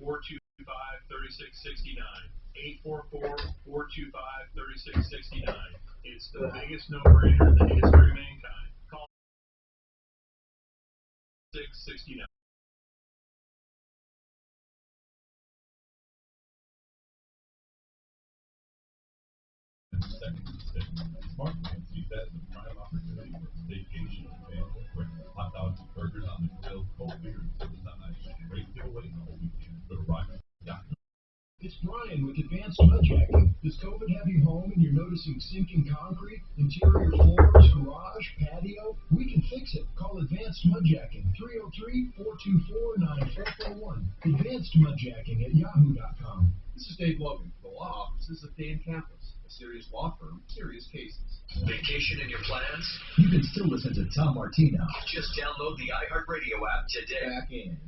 Speaker 12: 844-425-3669. 844-425-3669. It's the biggest no-brainer in the history of mankind. 669. Smartphones use that as a prime opportunity for staycation and family, where hot dogs and burgers on the grill, cold beer and sodas on ice, great giveaways all weekend. Go to Rock.com.
Speaker 6: It's Brian with Advanced Mud Jacking. Does COVID have you home and you're noticing sinking concrete, interior floors, garage, patio? We can fix it. Call Advanced Mud Jacking, 303-424-9441. Advanced Mud Jacking at yahoo.com.
Speaker 4: This is Dave Logan, the law offices of Dan Campos, a serious law firm, serious cases.
Speaker 3: Vacation in your plans?
Speaker 6: You can still listen to Tom Martino.
Speaker 3: Just download the iHeartRadio app today.
Speaker 6: Back in.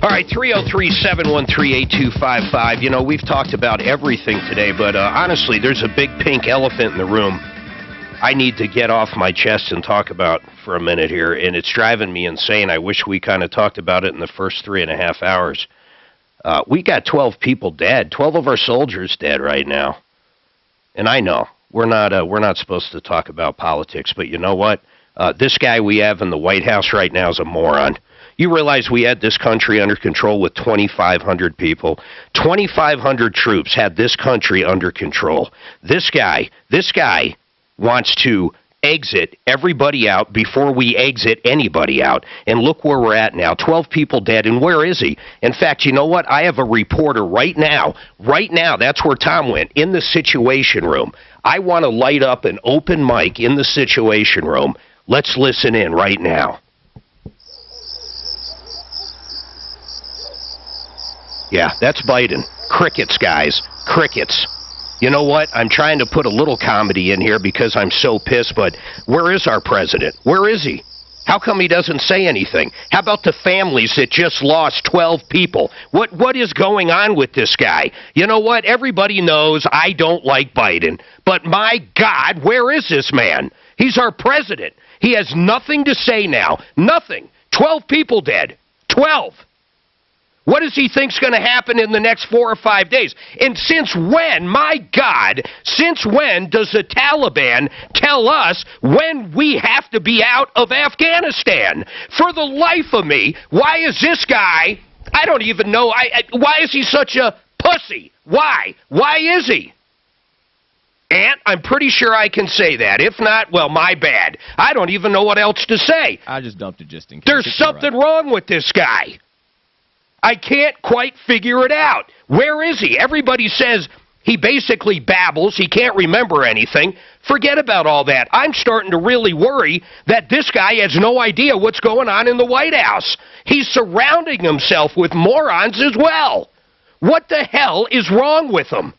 Speaker 13: All right, 303-713-8255. You know, we've talked about everything today, but honestly, there's a big pink elephant in the room I need to get off my chest and talk about for a minute here, and it's driving me insane. I wish we kind of talked about it in the first 3.5 hours. We got 12 people dead, 12 of our soldiers dead right now. And I know, we're not supposed to talk about politics, but you know what? This guy we have in the White House right now is a moron. You realize we had this country under control with 2,500 people. 2,500 troops had this country under control. This guy wants to exit everybody out before we exit anybody out. And look where we're at now. 12 people dead. And where is he? In fact, you know what? I have a reporter right now, that's where Tom went, in the Situation Room. I want to light up an open mic in the Situation Room. Let's listen in right now. Yeah, that's Biden. Crickets, guys. Crickets. You know what? I'm trying to put a little comedy in here because I'm so pissed, but where is our president? Where is he? How come he doesn't say anything? How about the families that just lost 12 people? What is going on with this guy? You know what? Everybody knows I don't like Biden, but my God, where is this man? He's our president. He has nothing to say now. Nothing. 12 people dead. 12. What does he think's going to happen in the next 4 or 5 days? And since when, my God, since when does the Taliban tell us when we have to be out of Afghanistan? For the life of me, why is this guy, I don't even know, why is he such a pussy? Why? Why is he? Aunt, I'm pretty sure I can say that. If not, well, my bad. I don't even know what else to say.
Speaker 19: I just dumped it just in case.
Speaker 13: There's something wrong with this guy. I can't quite figure it out. Where is he? Everybody says he basically babbles. He can't remember anything. Forget about all that. I'm starting to really worry that this guy has no idea what's going on in the White House. He's surrounding himself with morons as well. What the hell is wrong with him?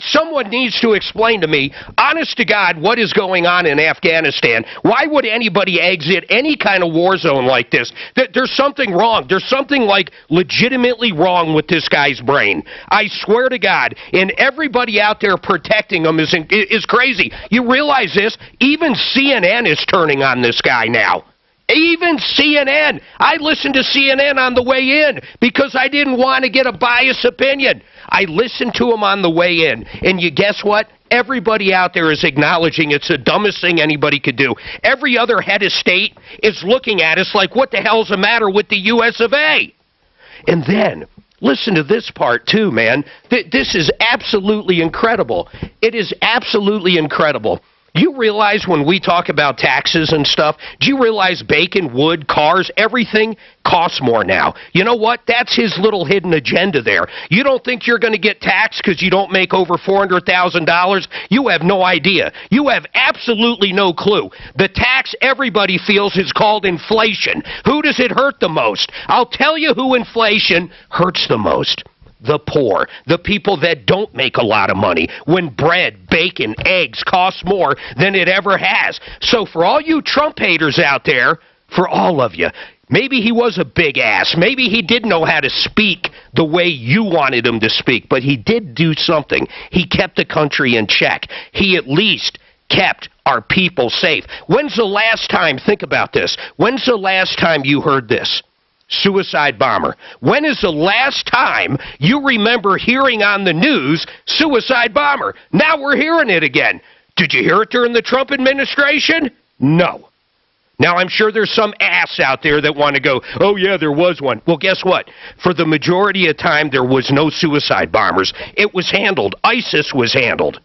Speaker 13: Someone needs to explain to me, honest to God, what is going on in Afghanistan. Why would anybody exit any kind of war zone like this? There's something wrong. There's something like legitimately wrong with this guy's brain. I swear to God. And everybody out there protecting him is crazy. You realize this? Even CNN is turning on this guy now. Even CNN. I listened to CNN on the way in because I didn't want to get a biased opinion. I listened to him on the way in, and you guess what? Everybody out there is acknowledging it's the dumbest thing anybody could do. Every other head of state is looking at us like, what the hell's the matter with the US of A? And then, listen to this part too, man. This is absolutely incredible. It is absolutely incredible. You realize when we talk about taxes and stuff, do you realize bacon, wood, cars, everything costs more now? You know what? That's his little hidden agenda there. You don't think you're going to get taxed because you don't make over $400,000? You have no idea. You have absolutely no clue. The tax everybody feels is called inflation. Who does it hurt the most? I'll tell you who inflation hurts the most. The poor, the people that don't make a lot of money, when bread, bacon, eggs cost more than it ever has. So for all you Trump haters out there, for all of you, maybe he was a big ass. Maybe he didn't know how to speak the way you wanted him to speak, but he did do something. He kept the country in check. He at least kept our people safe. When's the last time, think about this, when's the last time you heard this? Suicide bomber. When is the last time you remember hearing on the news, suicide bomber? Now we're hearing it again. Did you hear it during the Trump administration? No. Now, I'm sure there's some ass out there that want to go, oh, yeah, there was one. Well, guess what? For the majority of time, there was no suicide bombers. It was handled. ISIS was handled.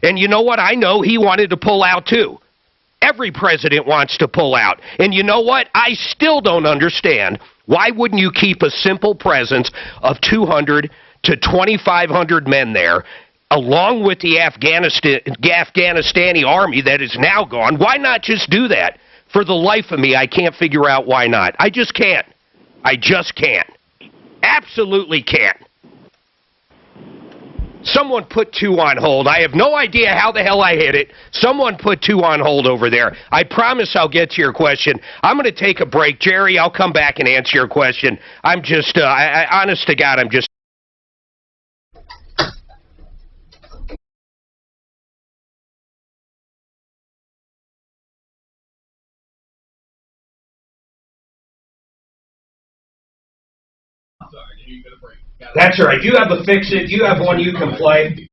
Speaker 13: And you know what? I know he wanted to pull out, too. Every president wants to pull out. And you know what? I still don't understand. Why wouldn't you keep a simple presence of 200 to 2,500 men there, along with the Afghanistani army that is now gone? Why not just do that? For the life of me, I can't figure out why not. I just can't. I just can't. Absolutely can't. Someone put 2 on hold. I have no idea how the hell I hit it. Someone put 2 on hold over there. I promise I'll get to your question. I'm going to take a break. Jerry, I'll come back and answer your question. I'm just, honest to God, I'm just...
Speaker 21: That's all right. Do you have a fix-it? Do you have one you can play?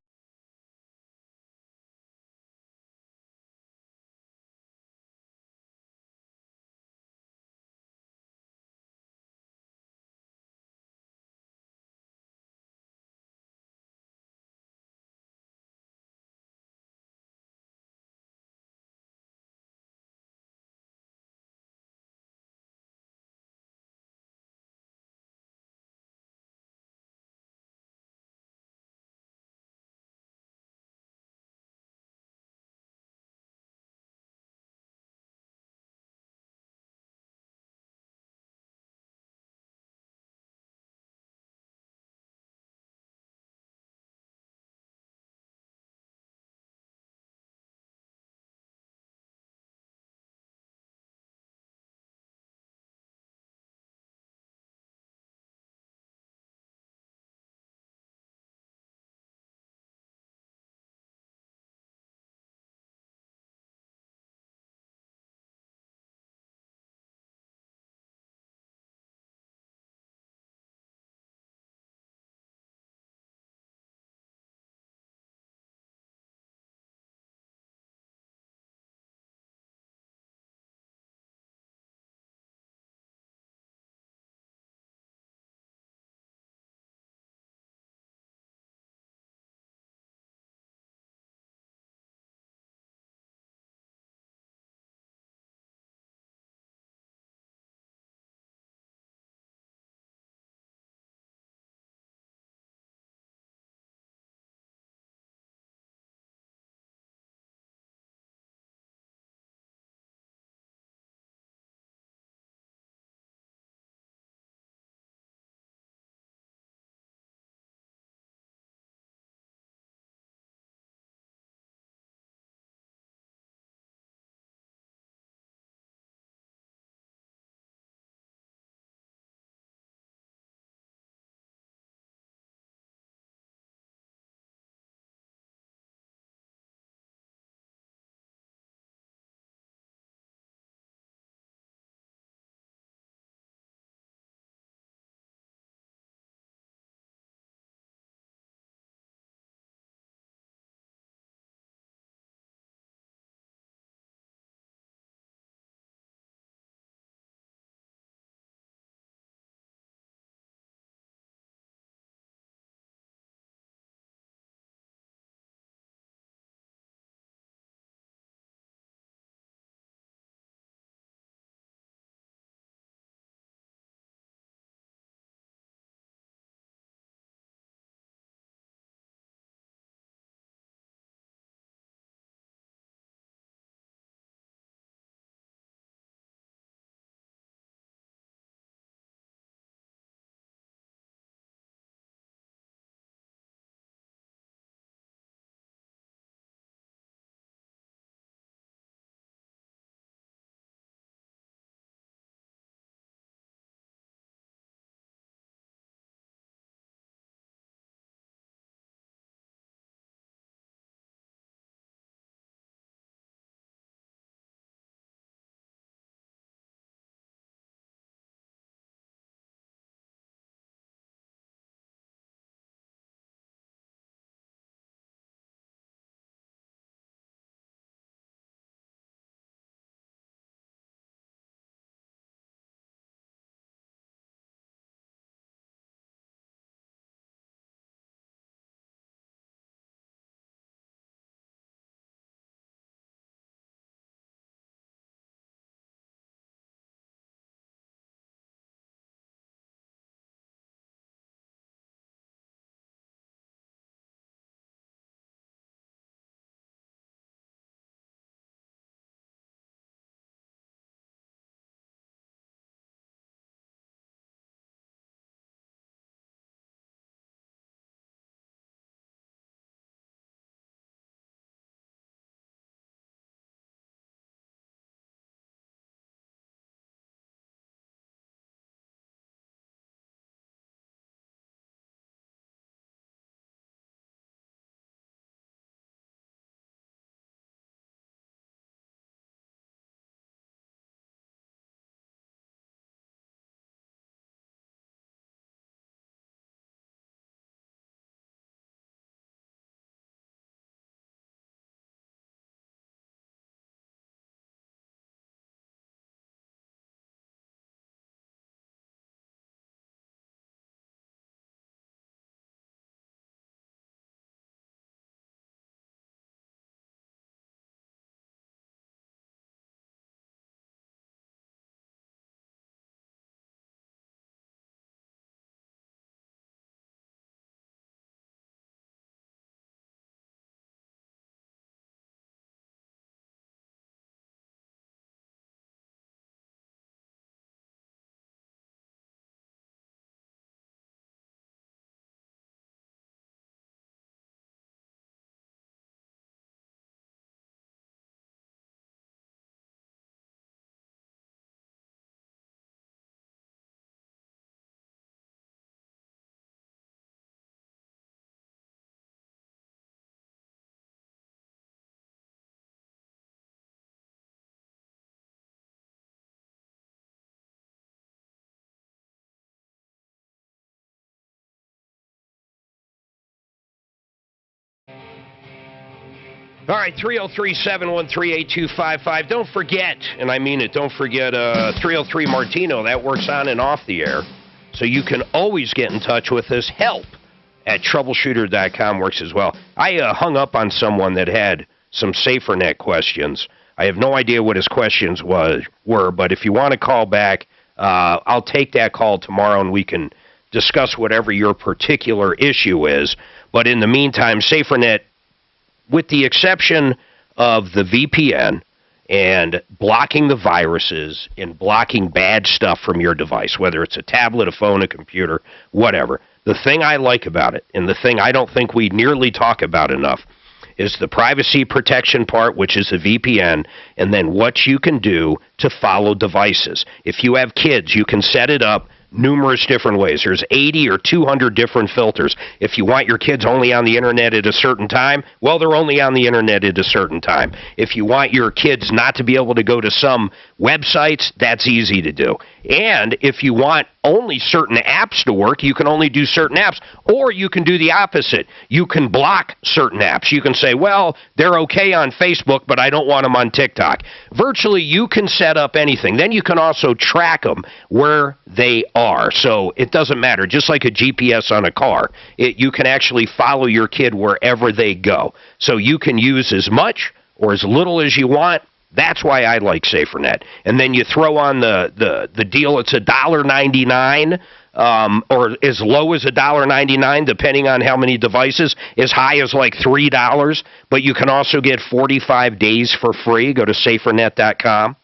Speaker 13: All right, 303-713-8255. Don't forget, and I mean it, don't forget 303 Martino. That works on and off the air. So you can always get in touch with us. Help at troubleshooter.com works as well. I hung up on someone that had some SaferNet questions. I have no idea what his questions were, but if you want to call back, I'll take that call tomorrow and we can discuss whatever your particular issue is. But in the meantime, SaferNet, with the exception of the VPN and blocking the viruses and blocking bad stuff from your device, whether it's a tablet, a phone, a computer, whatever, the thing I like about it, and the thing I don't think we nearly talk about enough, is the privacy protection part, which is a VPN, and then what you can do to follow devices. If you have kids, you can set it up numerous different ways. There's 80 or 200 different filters. If you want your kids only on the internet at a certain time, well, they're only on the internet at a certain time. If you want your kids not to be able to go to some websites, that's easy to do. And if you want only certain apps to work, you can only do certain apps. Or you can do the opposite. You can block certain apps. You can say, well, they're okay on Facebook, but I don't want them on TikTok. Virtually, you can set up anything. Then you can also track them where they are. So it doesn't matter. Just like a GPS on a car, you can actually follow your kid wherever they go. So you can use as much or as little as you want. That's why I like SaferNet. And then you throw on the deal. It's $1.99, or as low as $1.99, depending on how many devices, as high as like $3. But you can also get 45 days for free. Go to SaferNet.com.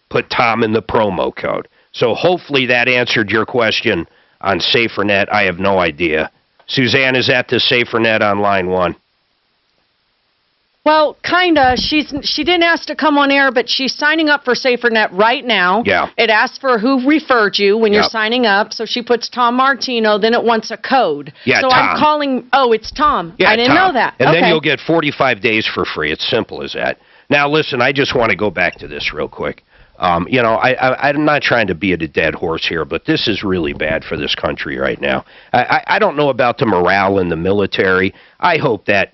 Speaker 13: Put Tom in the promo code. So hopefully that answered your question on SaferNet. I have no idea. Suzanne is at the SaferNet on line 1.
Speaker 8: Well, kinda. She didn't ask to come on air, but she's signing up for SaferNet right now.
Speaker 13: Yeah.
Speaker 8: It asks for who referred you when you're signing up, so she puts Tom Martino. Then it wants a code.
Speaker 13: Yeah,
Speaker 8: so
Speaker 13: Tom.
Speaker 8: I'm calling. Oh, it's Tom.
Speaker 13: Yeah,
Speaker 8: I didn't
Speaker 13: Tom.
Speaker 8: know that.
Speaker 13: And
Speaker 8: okay.
Speaker 13: then you'll get 45 days for free. It's simple as that. Now, listen, I just want to go back to this real quick. I'm not trying to beat a dead horse here, but this is really bad for this country right now. I don't know about the morale in the military. I hope that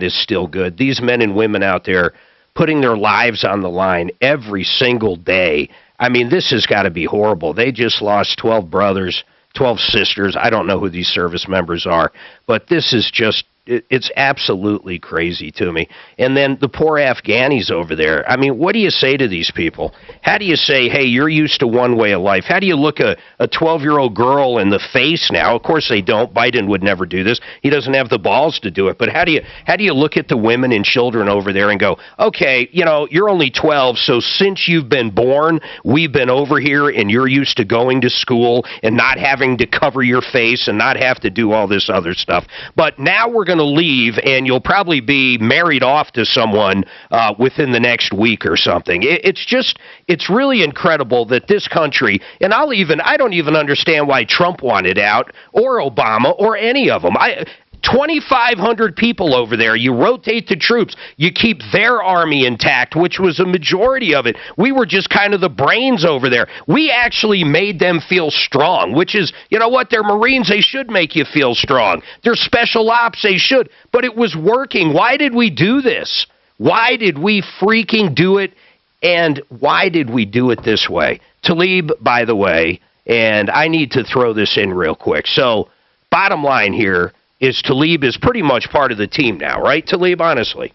Speaker 13: is still good. These men and women out there putting their lives on the line every single day. I mean, this has got to be horrible. They just lost 12 brothers, 12 sisters. I don't know who these service members are, but this is just... It's absolutely crazy to me. And then the poor Afghanis over there. I mean, what do you say to these people? How do you say, hey, you're used to one way of life? How do you look a 12-year-old girl in the face now? Of course they don't. Biden would never do this. He doesn't have the balls to do it. But how do you look at the women and children over there and go, okay, you're only 12, so since you've been born, we've been over here and you're used to going to school and not having to cover your face and not have to do all this other stuff. But now we're going to leave, and you'll probably be married off to someone within the next week or something. It's really incredible that this country, and I don't even understand why Trump wanted out, or Obama, or any of them. 2,500 people over there. You rotate the troops. You keep their army intact, which was a majority of it. We were just kind of the brains over there. We actually made them feel strong, which is, you know what, they're Marines. They should make you feel strong. They're special ops. They should. But it was working. Why did we do this? Why did we freaking do it? And why did we do it this way? Talib, by the way, and I need to throw this in real quick. So, bottom line here, is Talib is pretty much part of the team now, right, Talib, honestly?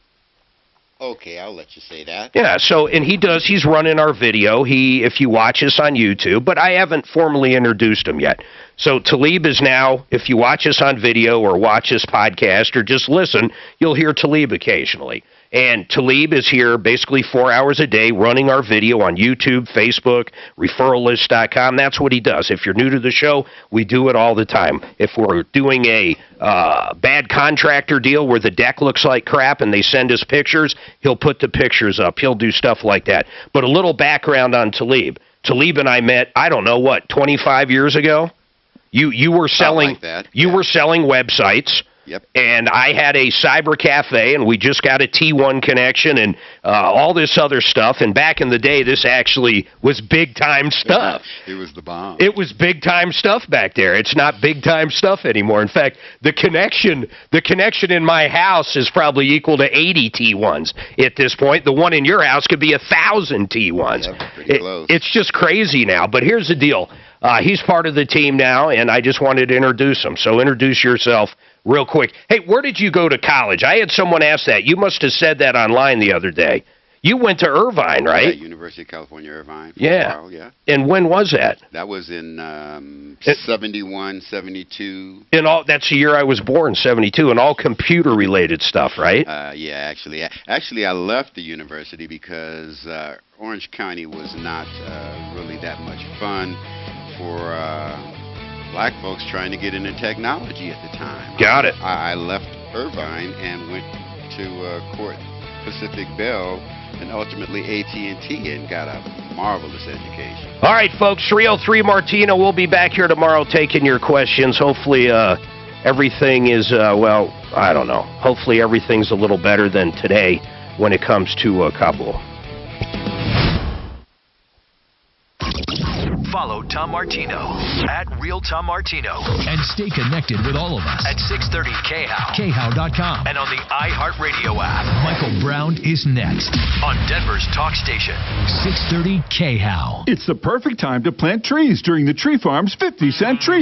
Speaker 19: Okay, I'll let you say that.
Speaker 13: Yeah, so, and he's running our video, if you watch us on YouTube, but I haven't formally introduced him yet. So Talib is now, if you watch us on video or watch this podcast or just listen, you'll hear Talib occasionally. And Talib is here basically 4 hours a day running our video on YouTube, Facebook, referrallist.com. That's what he does. If you're new to the show, we do it all the time. If we're doing a bad contractor deal where the deck looks like crap and they send us pictures, he'll put the pictures up. He'll do stuff like that. But a little background on Talib. Talib and I met, 25 years ago? You were selling websites.
Speaker 19: Yep.
Speaker 13: And I had a cyber cafe, and we just got a T1 connection and all this other stuff. And back in the day, this actually was big-time stuff.
Speaker 19: It was the bomb.
Speaker 13: It was big-time stuff back there. It's not big-time stuff anymore. In fact, the connection in my house is probably equal to 80 T1s at this point. The one in your house could be 1,000 T1s.
Speaker 19: Yeah, pretty close.
Speaker 13: It's just crazy now. But here's the deal. He's part of the team now, and I just wanted to introduce him. So introduce yourself real quick. Hey, where did you go to college? I had someone ask that. You must have said that online the other day. You went to Irvine, right?
Speaker 19: Yeah, University of California, Irvine.
Speaker 13: Yeah.
Speaker 19: While, yeah.
Speaker 13: And when was that?
Speaker 19: That was in 71, 72.
Speaker 13: And that's the year I was born, 72, and all computer-related stuff, right?
Speaker 19: Yeah, actually. Actually, I left the university because Orange County was not really that much fun for black folks trying to get into technology at the time.
Speaker 13: Got it.
Speaker 19: I left Irvine and went to Court Pacific Bell and ultimately AT&T and got a marvelous education.
Speaker 13: All right, folks, 303 Martino. We'll be back here tomorrow taking your questions. Hopefully everything is, well, I don't know. Hopefully everything's a little better than today when it comes to Kabul.
Speaker 3: Follow Tom Martino at Real Tom Martino.
Speaker 7: And stay connected with all of us
Speaker 3: at 630 KHOW.
Speaker 7: KHOW.com.
Speaker 3: And on the iHeartRadio app.
Speaker 7: Michael Brown is next
Speaker 3: on Denver's Talk Station.
Speaker 7: 630 KHOW.
Speaker 11: It's the perfect time to plant trees during the Tree Farm's 50-cent tree